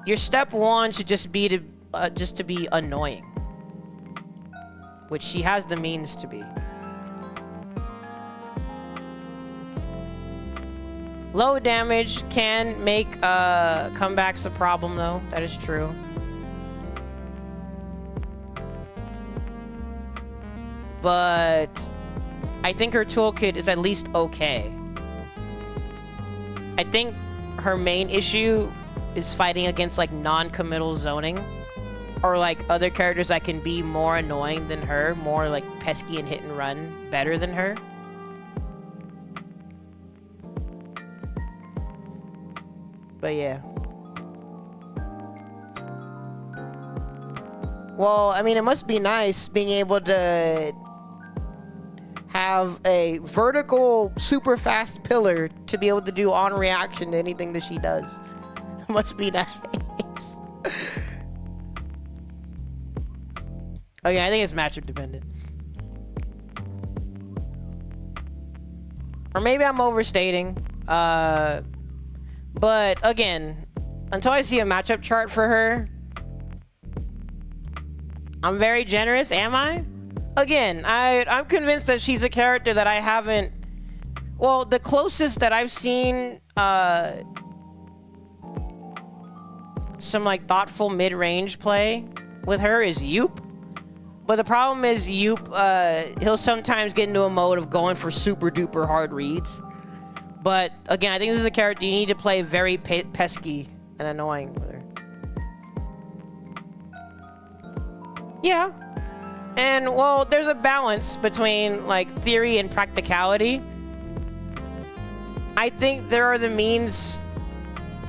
Your step one should just be to be annoying, which she has the means to be. Low damage can make comebacks a problem, though. That is true. But I think her toolkit is at least okay. I think her main issue is fighting against like non-committal zoning, or like other characters that can be more annoying than her, more like pesky and hit and run better than her. But yeah. Well, I mean, it must be nice being able to have a vertical, super fast pillar to be able to do on reaction to anything that she does. It must be nice. Okay, I think it's matchup dependent. Or maybe I'm overstating. But again, until I see a matchup chart for her, I'm very generous, am I? Again, I'm convinced that she's a character that I haven't... Well, the closest that I've seen some like thoughtful mid-range play with her is Yoop. But the problem is Yoop, he'll sometimes get into a mode of going for super duper hard reads. But again, I think this is a character you need to play very pesky and annoying with her. Yeah. And, well, there's a balance between, like, theory and practicality. I think there are the means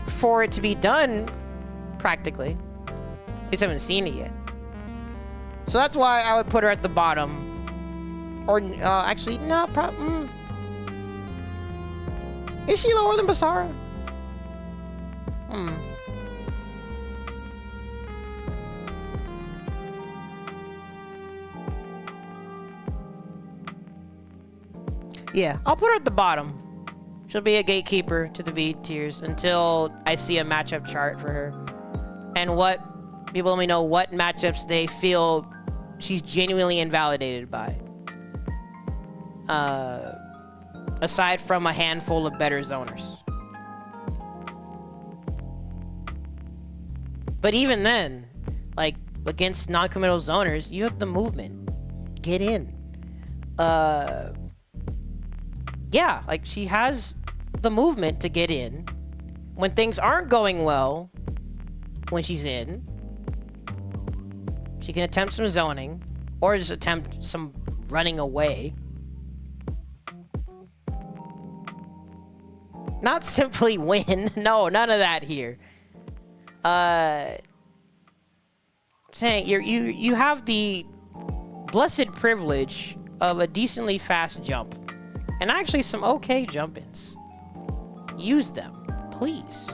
for it to be done practically. I just haven't seen it yet. So that's why I would put her at the bottom. Or, actually, no, is she lower than Basara? Yeah, I'll put her at the bottom. She'll be a gatekeeper to the B tiers until I see a matchup chart for her. And people let me know what matchups they feel she's genuinely invalidated by. Aside from a handful of better zoners. But even then, like, against non-committal zoners, you have the movement. Get in. Yeah, like, she has the movement to get in. When things aren't going well, when she's in, she can attempt some zoning, or just attempt some running away. Not simply win. No, none of that here. Saying you have the blessed privilege of a decently fast jump. And actually some okay jump-ins. Use them, please.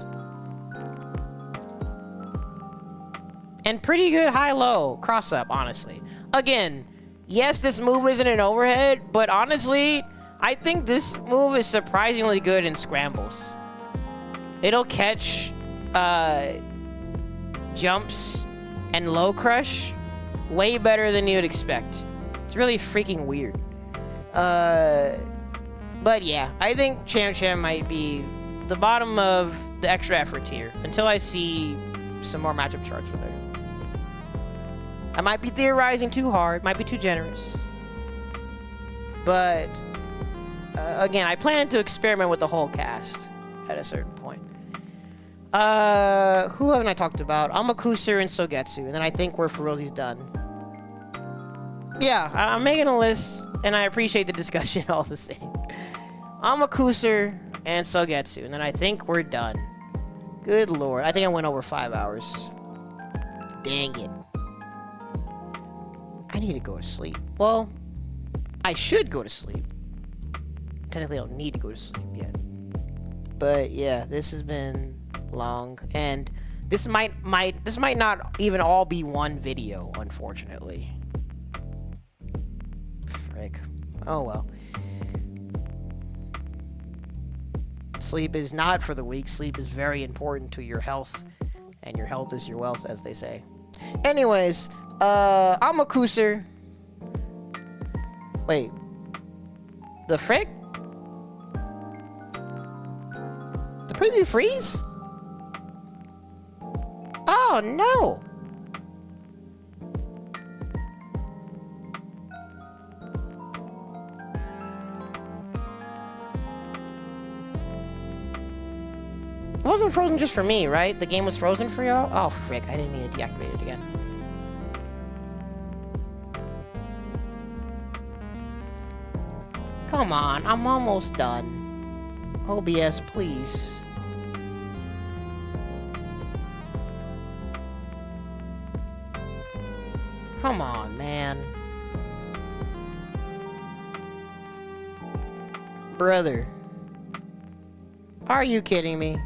And pretty good high-low cross-up, honestly. Again, yes, this move isn't an overhead, but honestly, I think this move is surprisingly good in scrambles. It'll catch jumps and low crush way better than you would expect. It's really freaking weird. But yeah, I think Cham might be the bottom of the extra effort tier until I see some more matchup charts with her. I might be theorizing too hard, might be too generous. But again, I plan to experiment with the whole cast at a certain point. Who haven't I talked about? Amakusa and Sogetsu, and then I think we're for realsies done. Yeah, I'm making a list, and I appreciate the discussion all the same. Amakusa, and Sogetsu. And then I think we're done. Good lord. I think I went over 5 hours. Dang it. I need to go to sleep. Well, I should go to sleep. Technically, I don't need to go to sleep yet. But yeah, this has been long, and this might not even all be one video, unfortunately. Frick. Oh well. Sleep is not for the weak. Sleep is very important to your health, and your health is your wealth, as they say. Anyways, I'm a Cooser. Wait. The frick? The preview freeze? Oh no! It wasn't frozen just for me, right? The game was frozen for y'all? Oh frick, I didn't mean to deactivate it again. Come on, I'm almost done. OBS, please. Come on, man. Brother. Are you kidding me?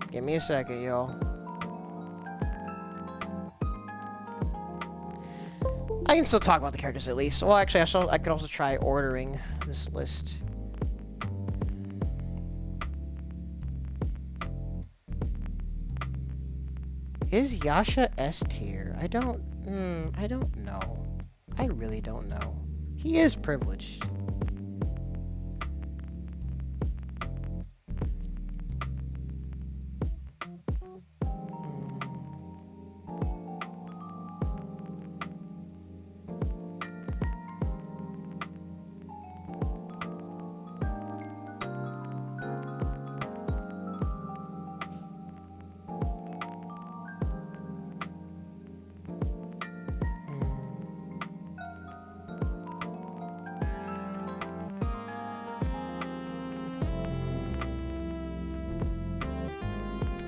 Give me a second, y'all. I can still talk about the characters at least. Well, actually, I could also try ordering this list. Is Yasha S tier? I don't know. I really don't know. He is privileged.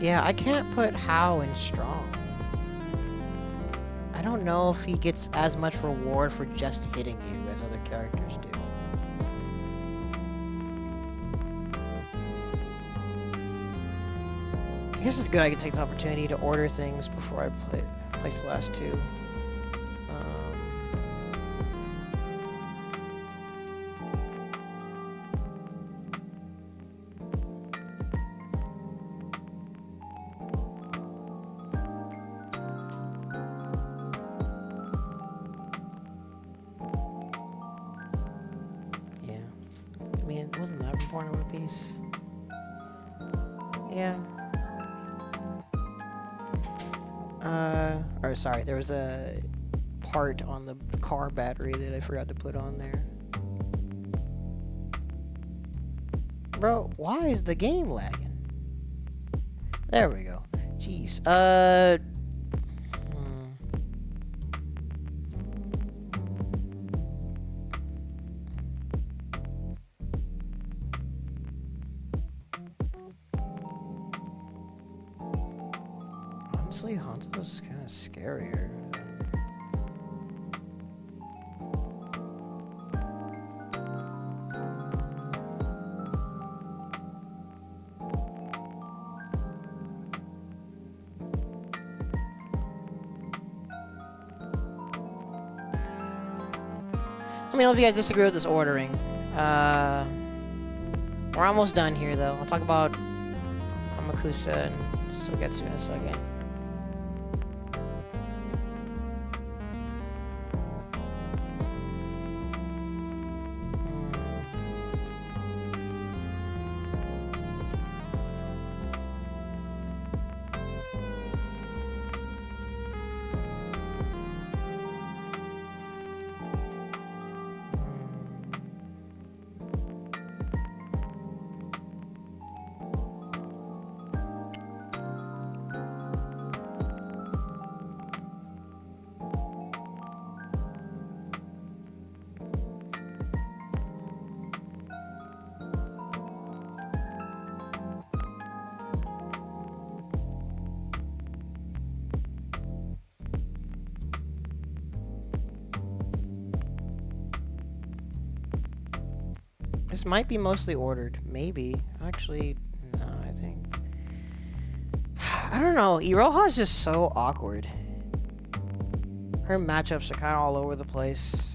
Yeah, I can't put How in strong. I don't know if he gets as much reward for just hitting you as other characters do. I guess it's good I can take the opportunity to order things before I place the last two. It wasn't that important of a piece. Yeah. Or sorry, there was a part on the car battery that I forgot to put on there. Bro, why is the game lagging? There we go. Jeez. Honestly, Hanzo's kind of scarier. Let me know if you guys disagree with this ordering. We're almost done here, though. I'll talk about Hamakusa and Sogetsu in a second. This might be mostly ordered. Maybe. Actually, no, I think. I don't know. Iroha's just so awkward. Her matchups are kind of all over the place.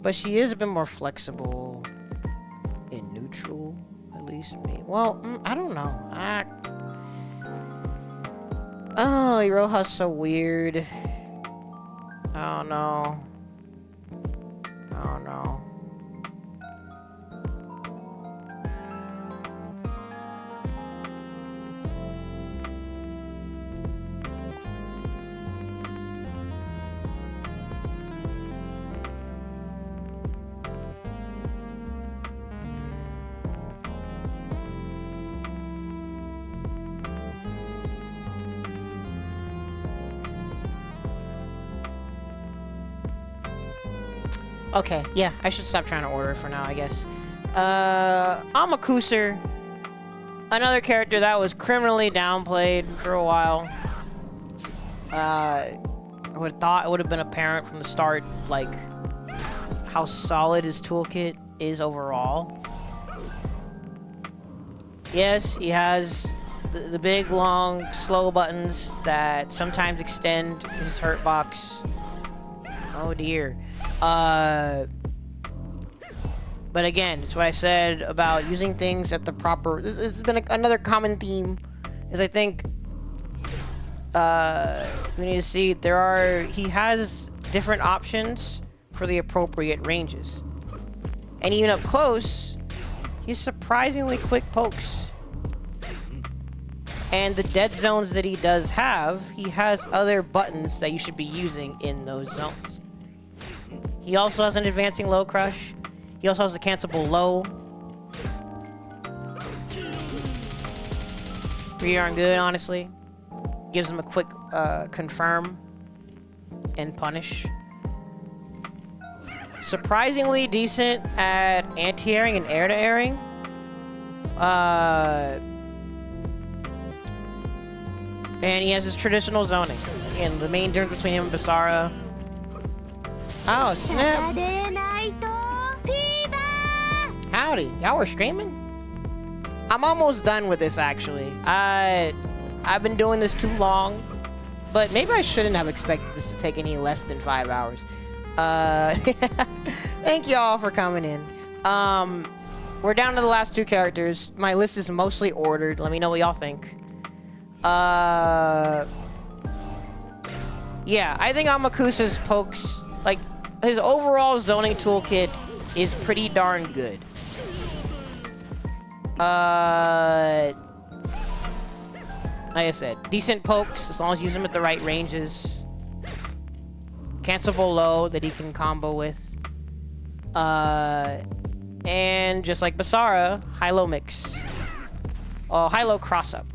But she is a bit more flexible in neutral, at least. Well, I don't know. Oh, Iroha's so weird. I don't know. I don't know. Okay, yeah, I should stop trying to order for now, I guess. Amakuser. Another character that was criminally downplayed for a while. I would have thought it would have been apparent from the start, like, how solid his toolkit is overall. Yes, he has the big, long, slow buttons that sometimes extend his hurt box. Oh dear. But again, it's what I said about using things at the proper... This has been another common theme, is I think... we need to see, he has different options for the appropriate ranges. And even up close, he's surprisingly quick pokes. And the dead zones that he does have, he has other buttons that you should be using in those zones. He also has an advancing low crush. He also has a cancelable low. Pretty darn good, honestly. Gives him a quick confirm and punish. Surprisingly decent at anti-airing and air-to-airing. And he has his traditional zoning. Again, the main difference between him and Basara. Oh, snap. Howdy. Y'all were streaming? I'm almost done with this, actually. I've been doing this too long, but maybe I shouldn't have expected this to take any less than 5 hours. Thank you all for coming in. We're down to the last 2 characters. My list is mostly ordered. Let me know what y'all think. Yeah, I think Amakusa's pokes, like, his overall zoning toolkit is pretty darn good. Like I said, decent pokes, as long as you use them at the right ranges. Cancelable low that he can combo with. And just like Basara, high-low mix. Oh, high-low cross-up.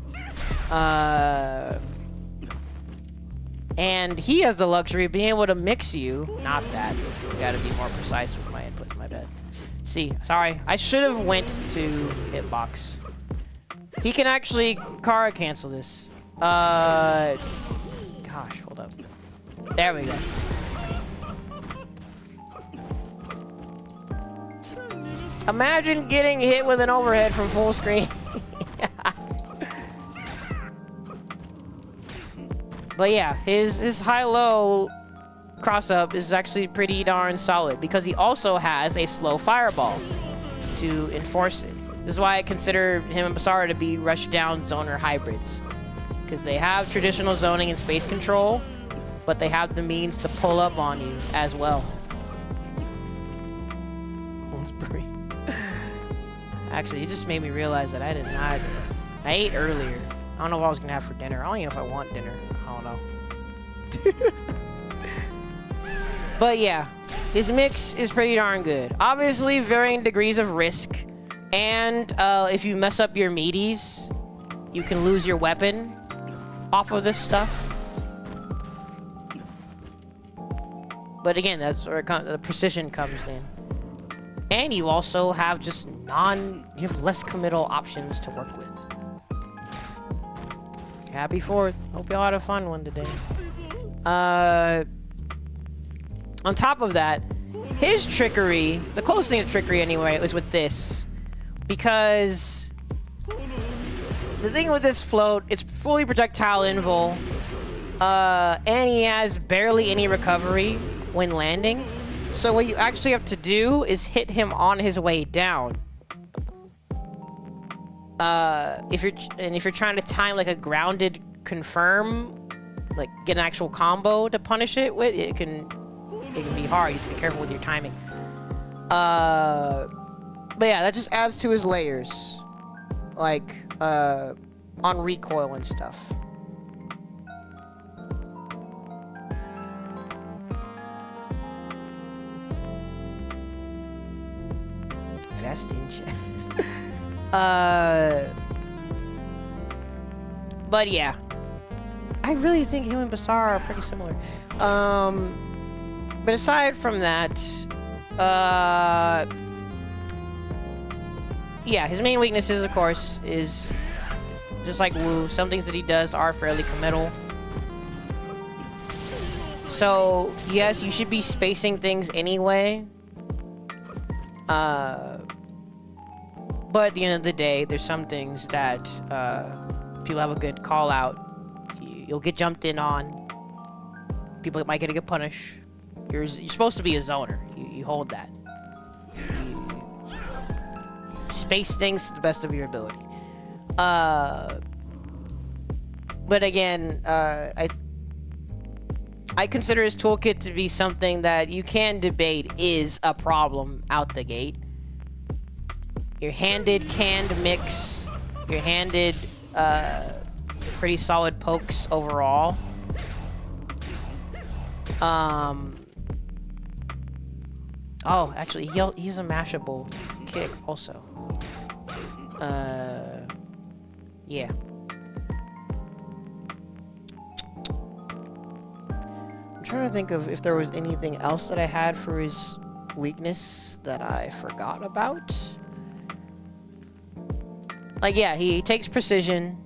And he has the luxury of being able to mix you. Not that. Gotta be more precise with my input, my bad. See, sorry. I should have went to hitbox. He can actually Kara cancel this. Gosh, hold up. There we go. Imagine getting hit with an overhead from full screen. But yeah, his high-low cross-up is actually pretty darn solid because he also has a slow fireball to enforce it. This is why I consider him and Basara to be rush-down zoner hybrids. Because they have traditional zoning and space control, but they have the means to pull up on you as well. Actually, it just made me realize that I did not... I ate earlier. I don't know what I was going to have for dinner. I don't even know if I want dinner. I don't know. But yeah, his mix is pretty darn good. Obviously, varying degrees of risk. And if you mess up your meaties, you can lose your weapon off of this stuff. But again, that's where the precision comes in. And you also have just you have less committal options to work with. Happy 4th. Hope y'all had a fun one today. On top of that, his trickery, the closest thing to trickery anyway, is with this. Because the thing with this float, it's fully projectile invul. And he has barely any recovery when landing. So what you actually have to do is hit him on his way down. If you're trying to time like a grounded confirm, like get an actual combo to punish it with, it can be hard. You have to be careful with your timing. But yeah, that just adds to his layers, like on recoil and stuff. Vest in chest. But yeah, I really think him and Basara are pretty similar. But aside from that, yeah, his main weaknesses, of course, is just like Wu. Some things that he does are fairly committal. So yes, you should be spacing things anyway. But at the end of the day, there's some things that people have a good call out. You'll get jumped in on. People might get a good punish. You're supposed to be a zoner. You hold that. You space things to the best of your ability. But again, I consider his toolkit to be something that you can debate is a problem out the gate. Your handed canned mix, your handed pretty solid pokes overall. Oh, actually, he's a mashable kick also. Yeah. I'm trying to think of if there was anything else that I had for his weakness that I forgot about. Like, yeah, he takes precision.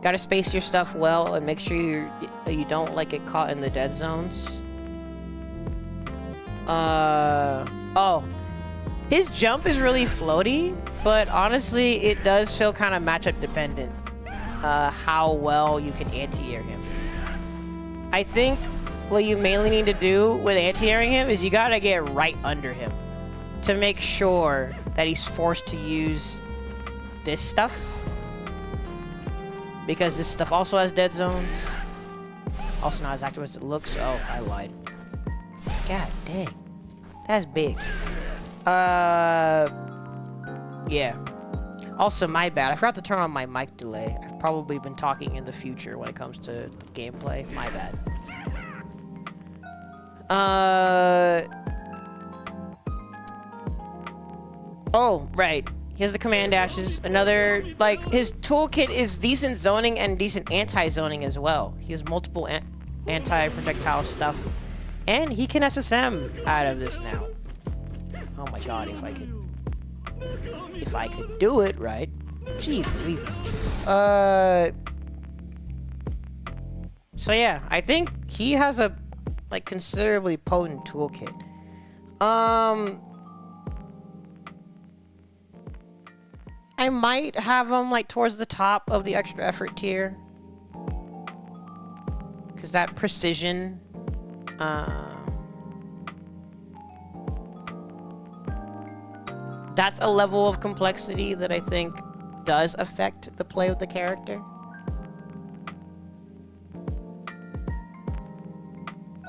Gotta space your stuff well and make sure you don't, like, get caught in the dead zones. Oh. His jump is really floaty, but honestly, it does feel kind of matchup dependent. How well you can anti-air him. I think what you mainly need to do with anti-airing him is you gotta get right under him to make sure that he's forced to use this stuff, because this stuff also has dead zones. Also not as active as it looks. Oh, I lied. God dang. That's big. Yeah. Also, my bad. I forgot to turn on my mic delay. I've probably been talking in the future when it comes to gameplay. My bad. Oh, right. He has the command dashes. Another, like, his toolkit is decent zoning and decent anti-zoning as well. He has multiple anti-projectile stuff. And he can SSM out of this now. Oh my god, if I could do it right. Jeez Louises. So yeah, I think he has a, like, considerably potent toolkit. I might have him, like, towards the top of the extra effort tier. Because that precision, that's a level of complexity that I think does affect the play of the character.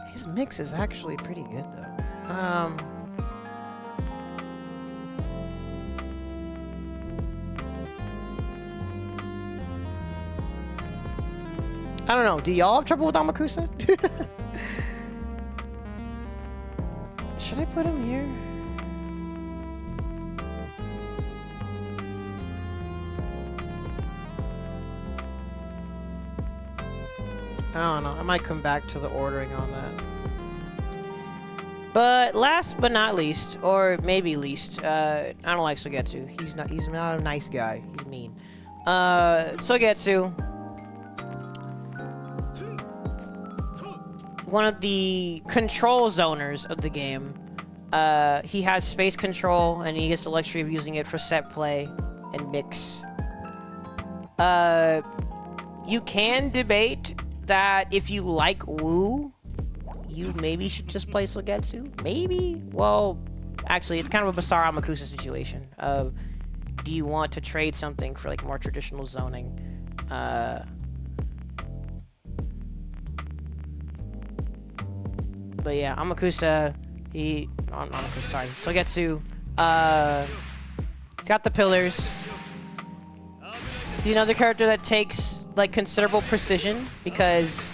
His mix is actually pretty good, though. I don't know. Do y'all have trouble with Amakusa? Should I put him here? I don't know. I might come back to the ordering on that. But last but not least, or maybe least, I don't like Sogetsu. He's not a nice guy. He's mean. Sogetsu. one of the control zoners of the game. He has space control, and he gets the luxury of using it for set play and mix. You can debate that if you like Wu, you maybe should just play Sogetsu. Maybe? Well, actually, it's kind of a Basara Makusa situation. Do you want to trade something for, like, more traditional zoning? But yeah, Amakusa, not Amakusa, sorry, Sogetsu, got the pillars. He's another character that takes, like, considerable precision, because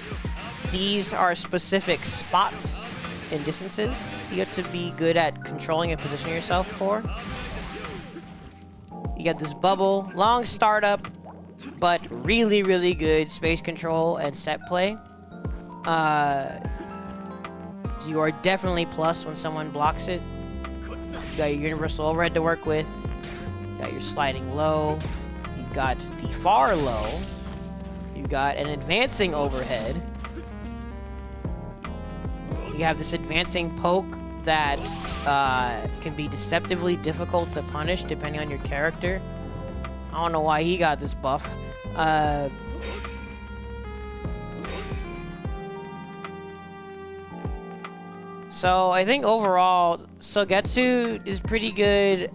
these are specific spots and distances you have to be good at controlling and positioning yourself for. You got this bubble, long startup, but really, really good space control and set play. You are definitely plus when someone blocks it. You got your universal overhead to work with. You got your sliding low. You've got the far low. You've got an advancing overhead. You have this advancing poke that can be deceptively difficult to punish depending on your character. I don't know why he got this buff. So I think overall, Sogetsu is pretty good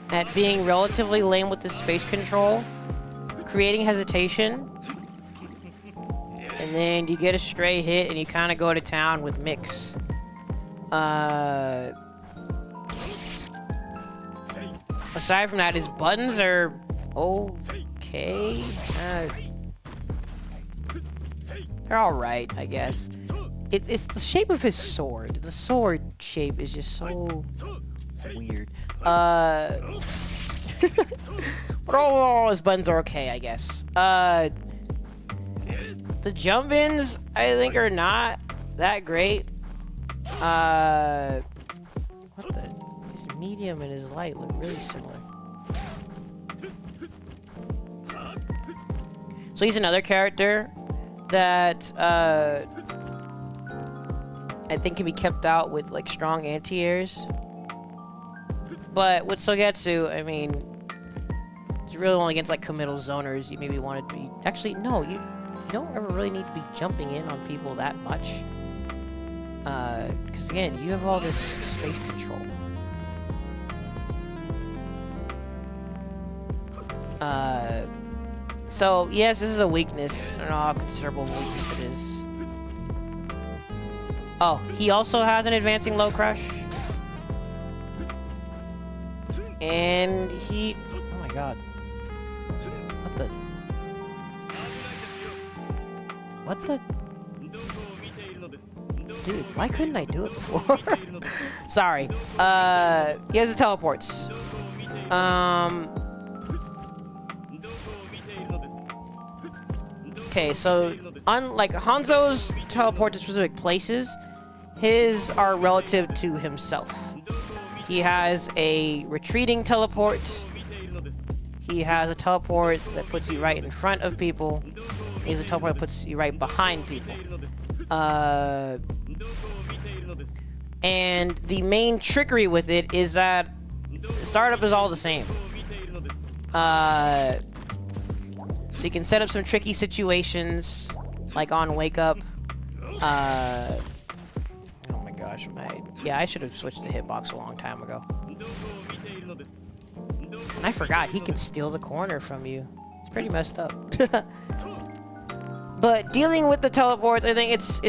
at being relatively lame with the space control, creating hesitation, and then you get a stray hit and you kind of go to town with mix. Aside from that, his buttons are okay. They're alright, I guess. It's the shape of his sword. The sword shape is just so weird. But overall, his buttons are okay, I guess. The jump ins, I think, are not that great. What the? His medium and his light look really similar. So he's another character that I think can be kept out with, like, strong anti-airs. But with Sogetsu, I mean, it's really only against, like, committal zoners you maybe want to be... Actually, no, you don't ever really need to be jumping in on people that much. Because, again, you have all this space control. So, yes, this is a weakness. I don't know how considerable weakness it is. Oh, he also has an advancing low crush. And he... Oh my god. What the... What the... Dude, why couldn't I do it before? Sorry. He has the teleports. Okay, so unlike Hanzo's teleport to specific places, his are relative to himself. He has a retreating teleport. He has a teleport that puts you right in front of people. He has a teleport that puts you right behind people. And the main trickery with it is that startup is all the same. So you can set up some tricky situations, like on Wake Up. Oh my gosh, yeah, I should have switched to hitbox a long time ago. And I forgot, he can steal the corner from you. It's pretty messed up. But dealing with the teleports, I think it's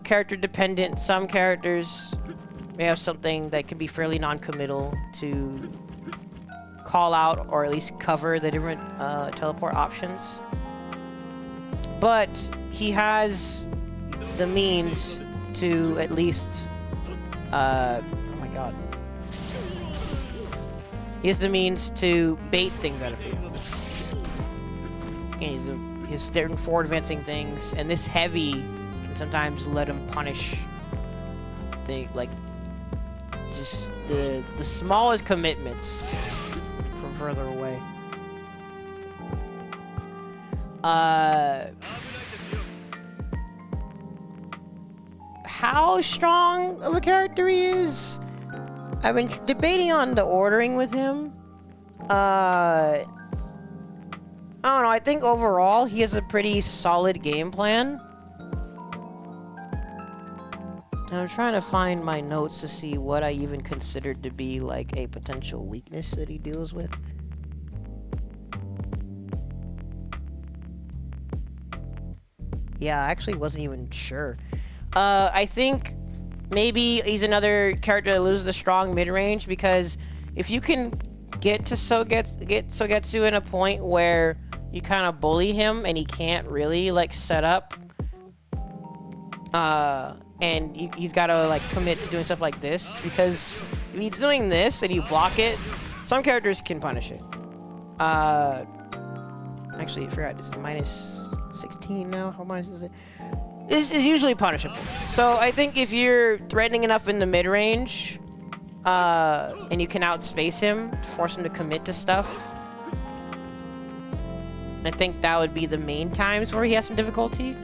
character dependent. Some characters may have something that can be fairly non-committal to call out or at least cover the different teleport options. But he has the means to at least... oh my god. He has the means to bait things out of people. And he's different forward advancing things, and this heavy can sometimes let him punish just the smallest commitments from further away. how strong of a character he is. I've been debating on the ordering with him. I don't know, I think overall he has a pretty solid game plan. I'm trying to find my notes to see what I even considered to be like a potential weakness that he deals with. Yeah, I actually wasn't even sure. I think maybe he's another character that loses the strong mid-range, because if you can get Sogetsu in a point where you kind of bully him and he can't really like set up, and he's got to like commit to doing stuff like this, because if he's doing this and you block it, some characters can punish it. Actually, I forgot, it's minus 16 now. How much is it? This is usually punishable. So I think if you're threatening enough in the mid-range, and you can outspace him, force him to commit to stuff, I think that would be the main times where he has some difficulty.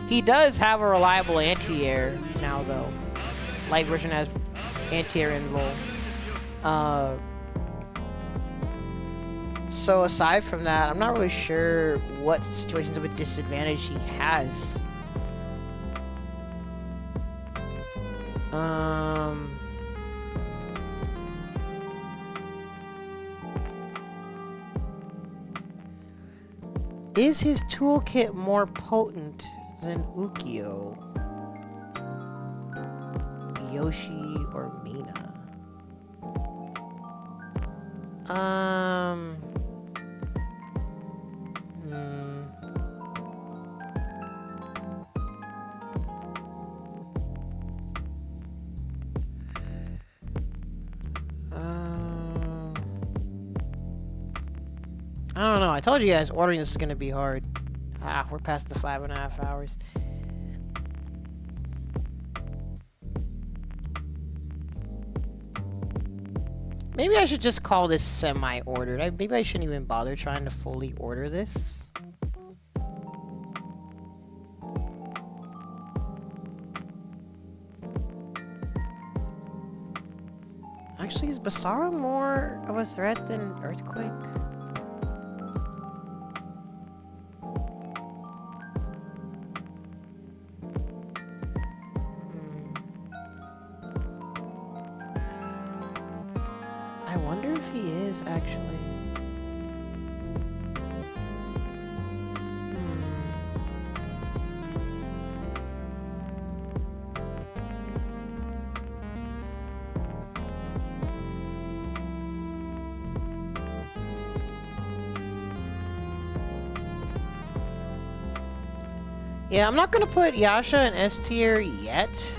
He does have a reliable anti-air now, though. Light version has anti-air in roll. So aside from that, I'm not really sure what situations of a disadvantage he has. Is his toolkit more potent than Ukyo, Yoshi, or Mina? I don't know. I told you guys ordering this is gonna be hard. We're past the 5.5 hours. Maybe I should just call this semi-ordered. Maybe I shouldn't even bother trying to fully order this. Actually, is Basara more of a threat than Earthquake? I wonder if he is, actually. Yeah, I'm not gonna put Yasha in S tier yet.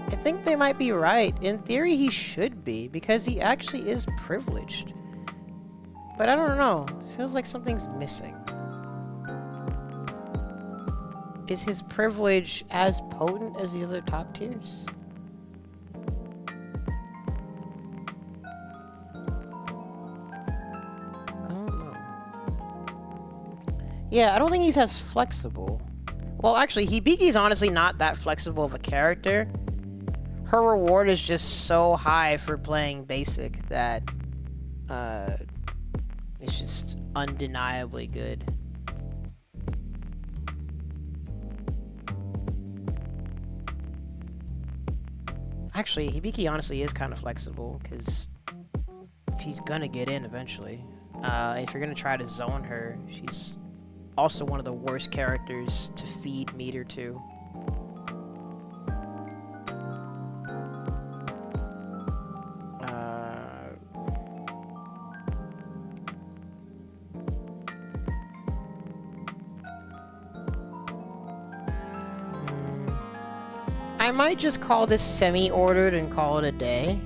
I think they might be right. In theory, he should be, because he actually is privileged. But I don't know. Feels like something's missing. Is his privilege as potent as the other top tiers? I don't know. Yeah, I don't think he's as flexible. Well, actually, Hibiki's honestly not that flexible of a character. Her reward is just so high for playing basic that it's just undeniably good. Actually, Hibiki honestly is kind of flexible, because she's gonna get in eventually. If you're gonna try to zone her, she's also one of the worst characters to feed meter to. I might just call this semi-ordered and call it a day.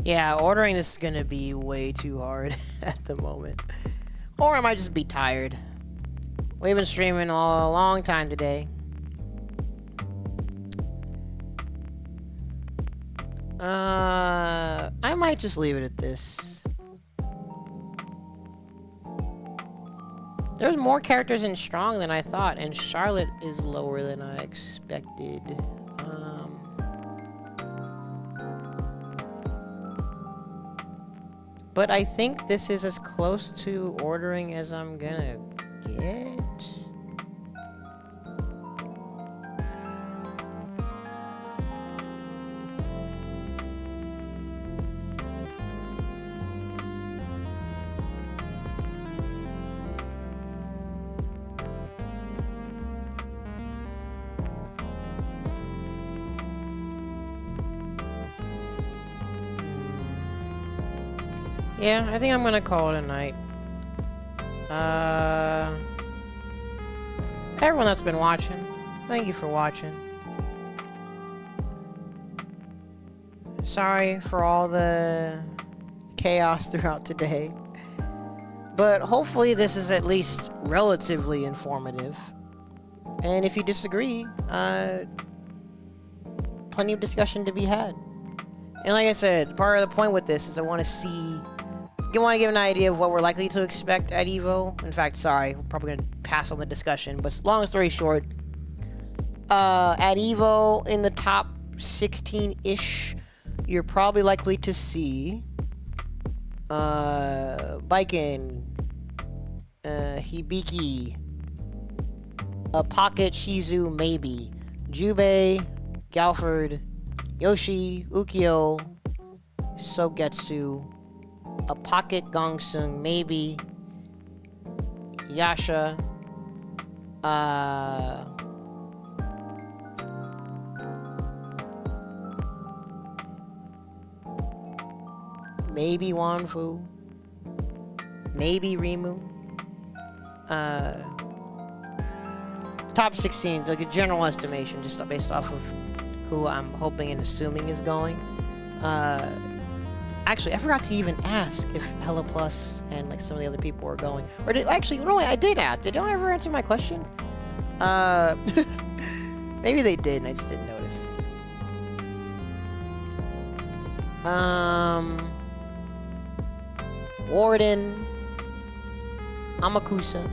Yeah, ordering this is gonna be way too hard at the moment. Or I might just be tired. We've been streaming a long time today. I might just leave it at this. There's more characters in Strong than I thought, and Charlotte is lower than I expected. But I think this is as close to ordering as I'm gonna get. Yeah, I think I'm gonna call it a night. Everyone that's been watching, thank you for watching. Sorry for all the chaos throughout today. But hopefully this is at least relatively informative. And if you disagree, plenty of discussion to be had. And like I said, part of the point with this is I want to see... You want to give an idea of what we're likely to expect at EVO. In fact, sorry, we're probably going to pass on the discussion, but long story short, at EVO, in the top 16-ish, you're probably likely to see Baiken, Hibiki, a Pocket Shizu maybe, Jubei, Galford, Yoshi, Ukyo, Sogetsu, a Pocket Gongsung maybe, Yasha, maybe Wanfu, maybe Rimu. Top 16, like a general estimation, just based off of who I'm hoping and assuming is going. Actually, I forgot to even ask if Hella Plus and like some of the other people were going. Or actually, no, I did ask. Did anyone ever answer my question? Maybe they did, and I just didn't notice. Warden, Amakusa.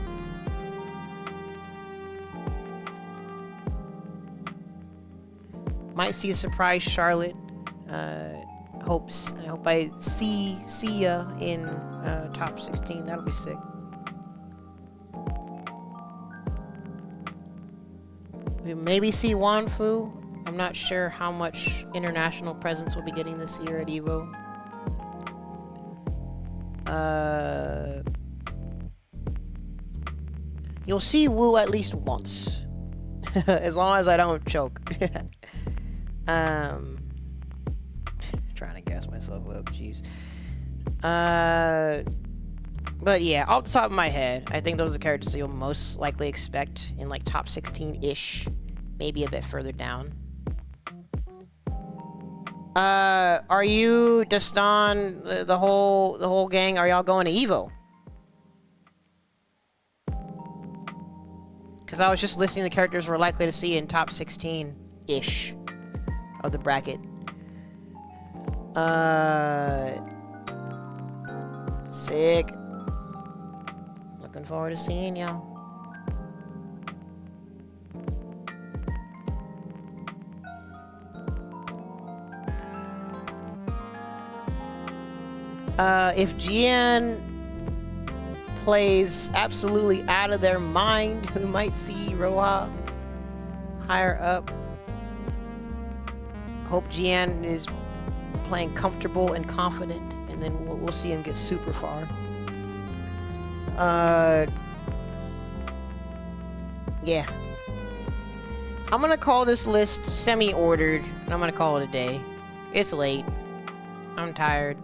Might see a surprise Charlotte. I hope I see ya in top 16. That'll be sick. We maybe see Wanfu. I'm not sure how much international presence we'll be getting this year at EVO. You'll see Wu at least once. As long as I don't choke. Trying to gas myself up, jeez. But yeah, off the top of my head, I think those are the characters you'll most likely expect in like top 16-ish, maybe a bit further down. Are you, Destan, the whole gang, are y'all going to EVO? Because I was just listing the characters we're likely to see in top 16-ish of the bracket. Sick. Looking forward to seeing y'all. If GN plays absolutely out of their mind, we might see Roha higher up. Hope GN is playing comfortable and confident, and then we'll see him get super far. Yeah. I'm gonna call this list semi-ordered, and I'm gonna call it a day. It's late. I'm tired.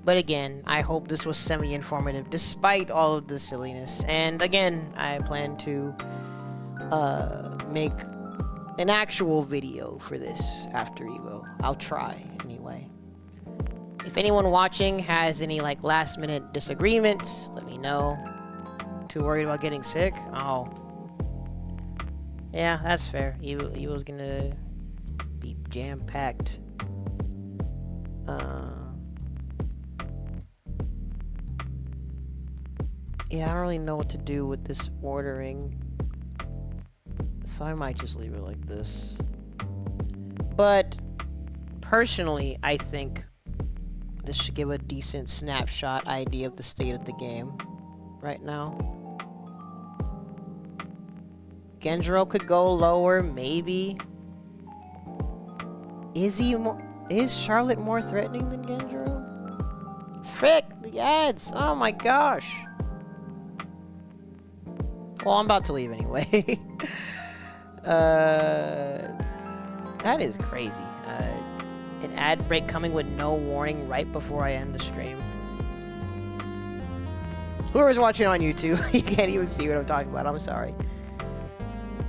But again, I hope this was semi-informative, despite all of the silliness. And again, I plan to make an actual video for this after EVO. I'll try, anyway. If anyone watching has any like last minute disagreements, let me know. Too worried about getting sick? Oh. Yeah, that's fair. Evo's gonna be jam-packed. Yeah, I don't really know what to do with this ordering. So I might just leave it like this. But personally, I think this should give a decent snapshot idea of the state of the game right now. Genjiro could go lower, maybe. Is Charlotte more threatening than Genjiro? Frick, the ads! Oh my gosh! Well, I'm about to leave anyway. That is crazy. An ad break coming with no warning right before I end the stream. Whoever's watching on YouTube, you can't even see what I'm talking about. I'm sorry.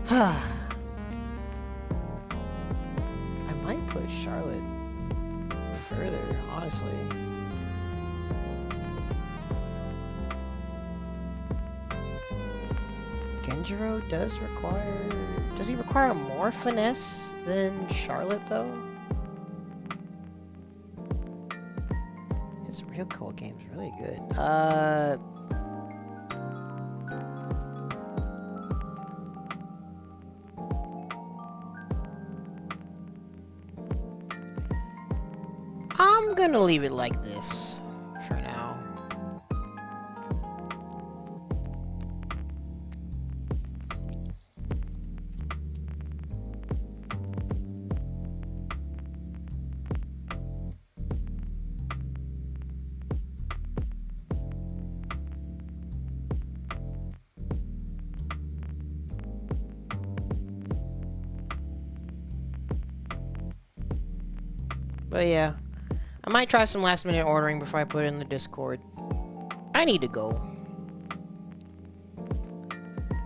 I might push Charlotte further, honestly. Genjiro does he require more finesse than Charlotte, though? His real cool game's really good. I'm gonna leave it like this for now. But yeah, I might try some last minute ordering before I put it in the Discord. I need to go.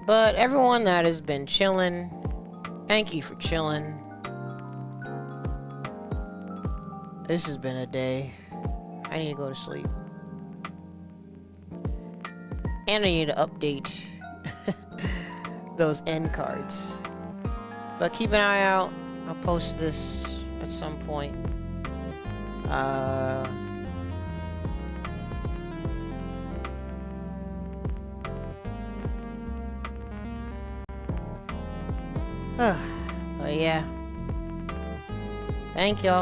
But everyone that has been chilling, thank you for chilling. This has been a day. I need to go to sleep. And I need to update those end cards. But keep an eye out. I'll post this at some point. But yeah. Thank y'all.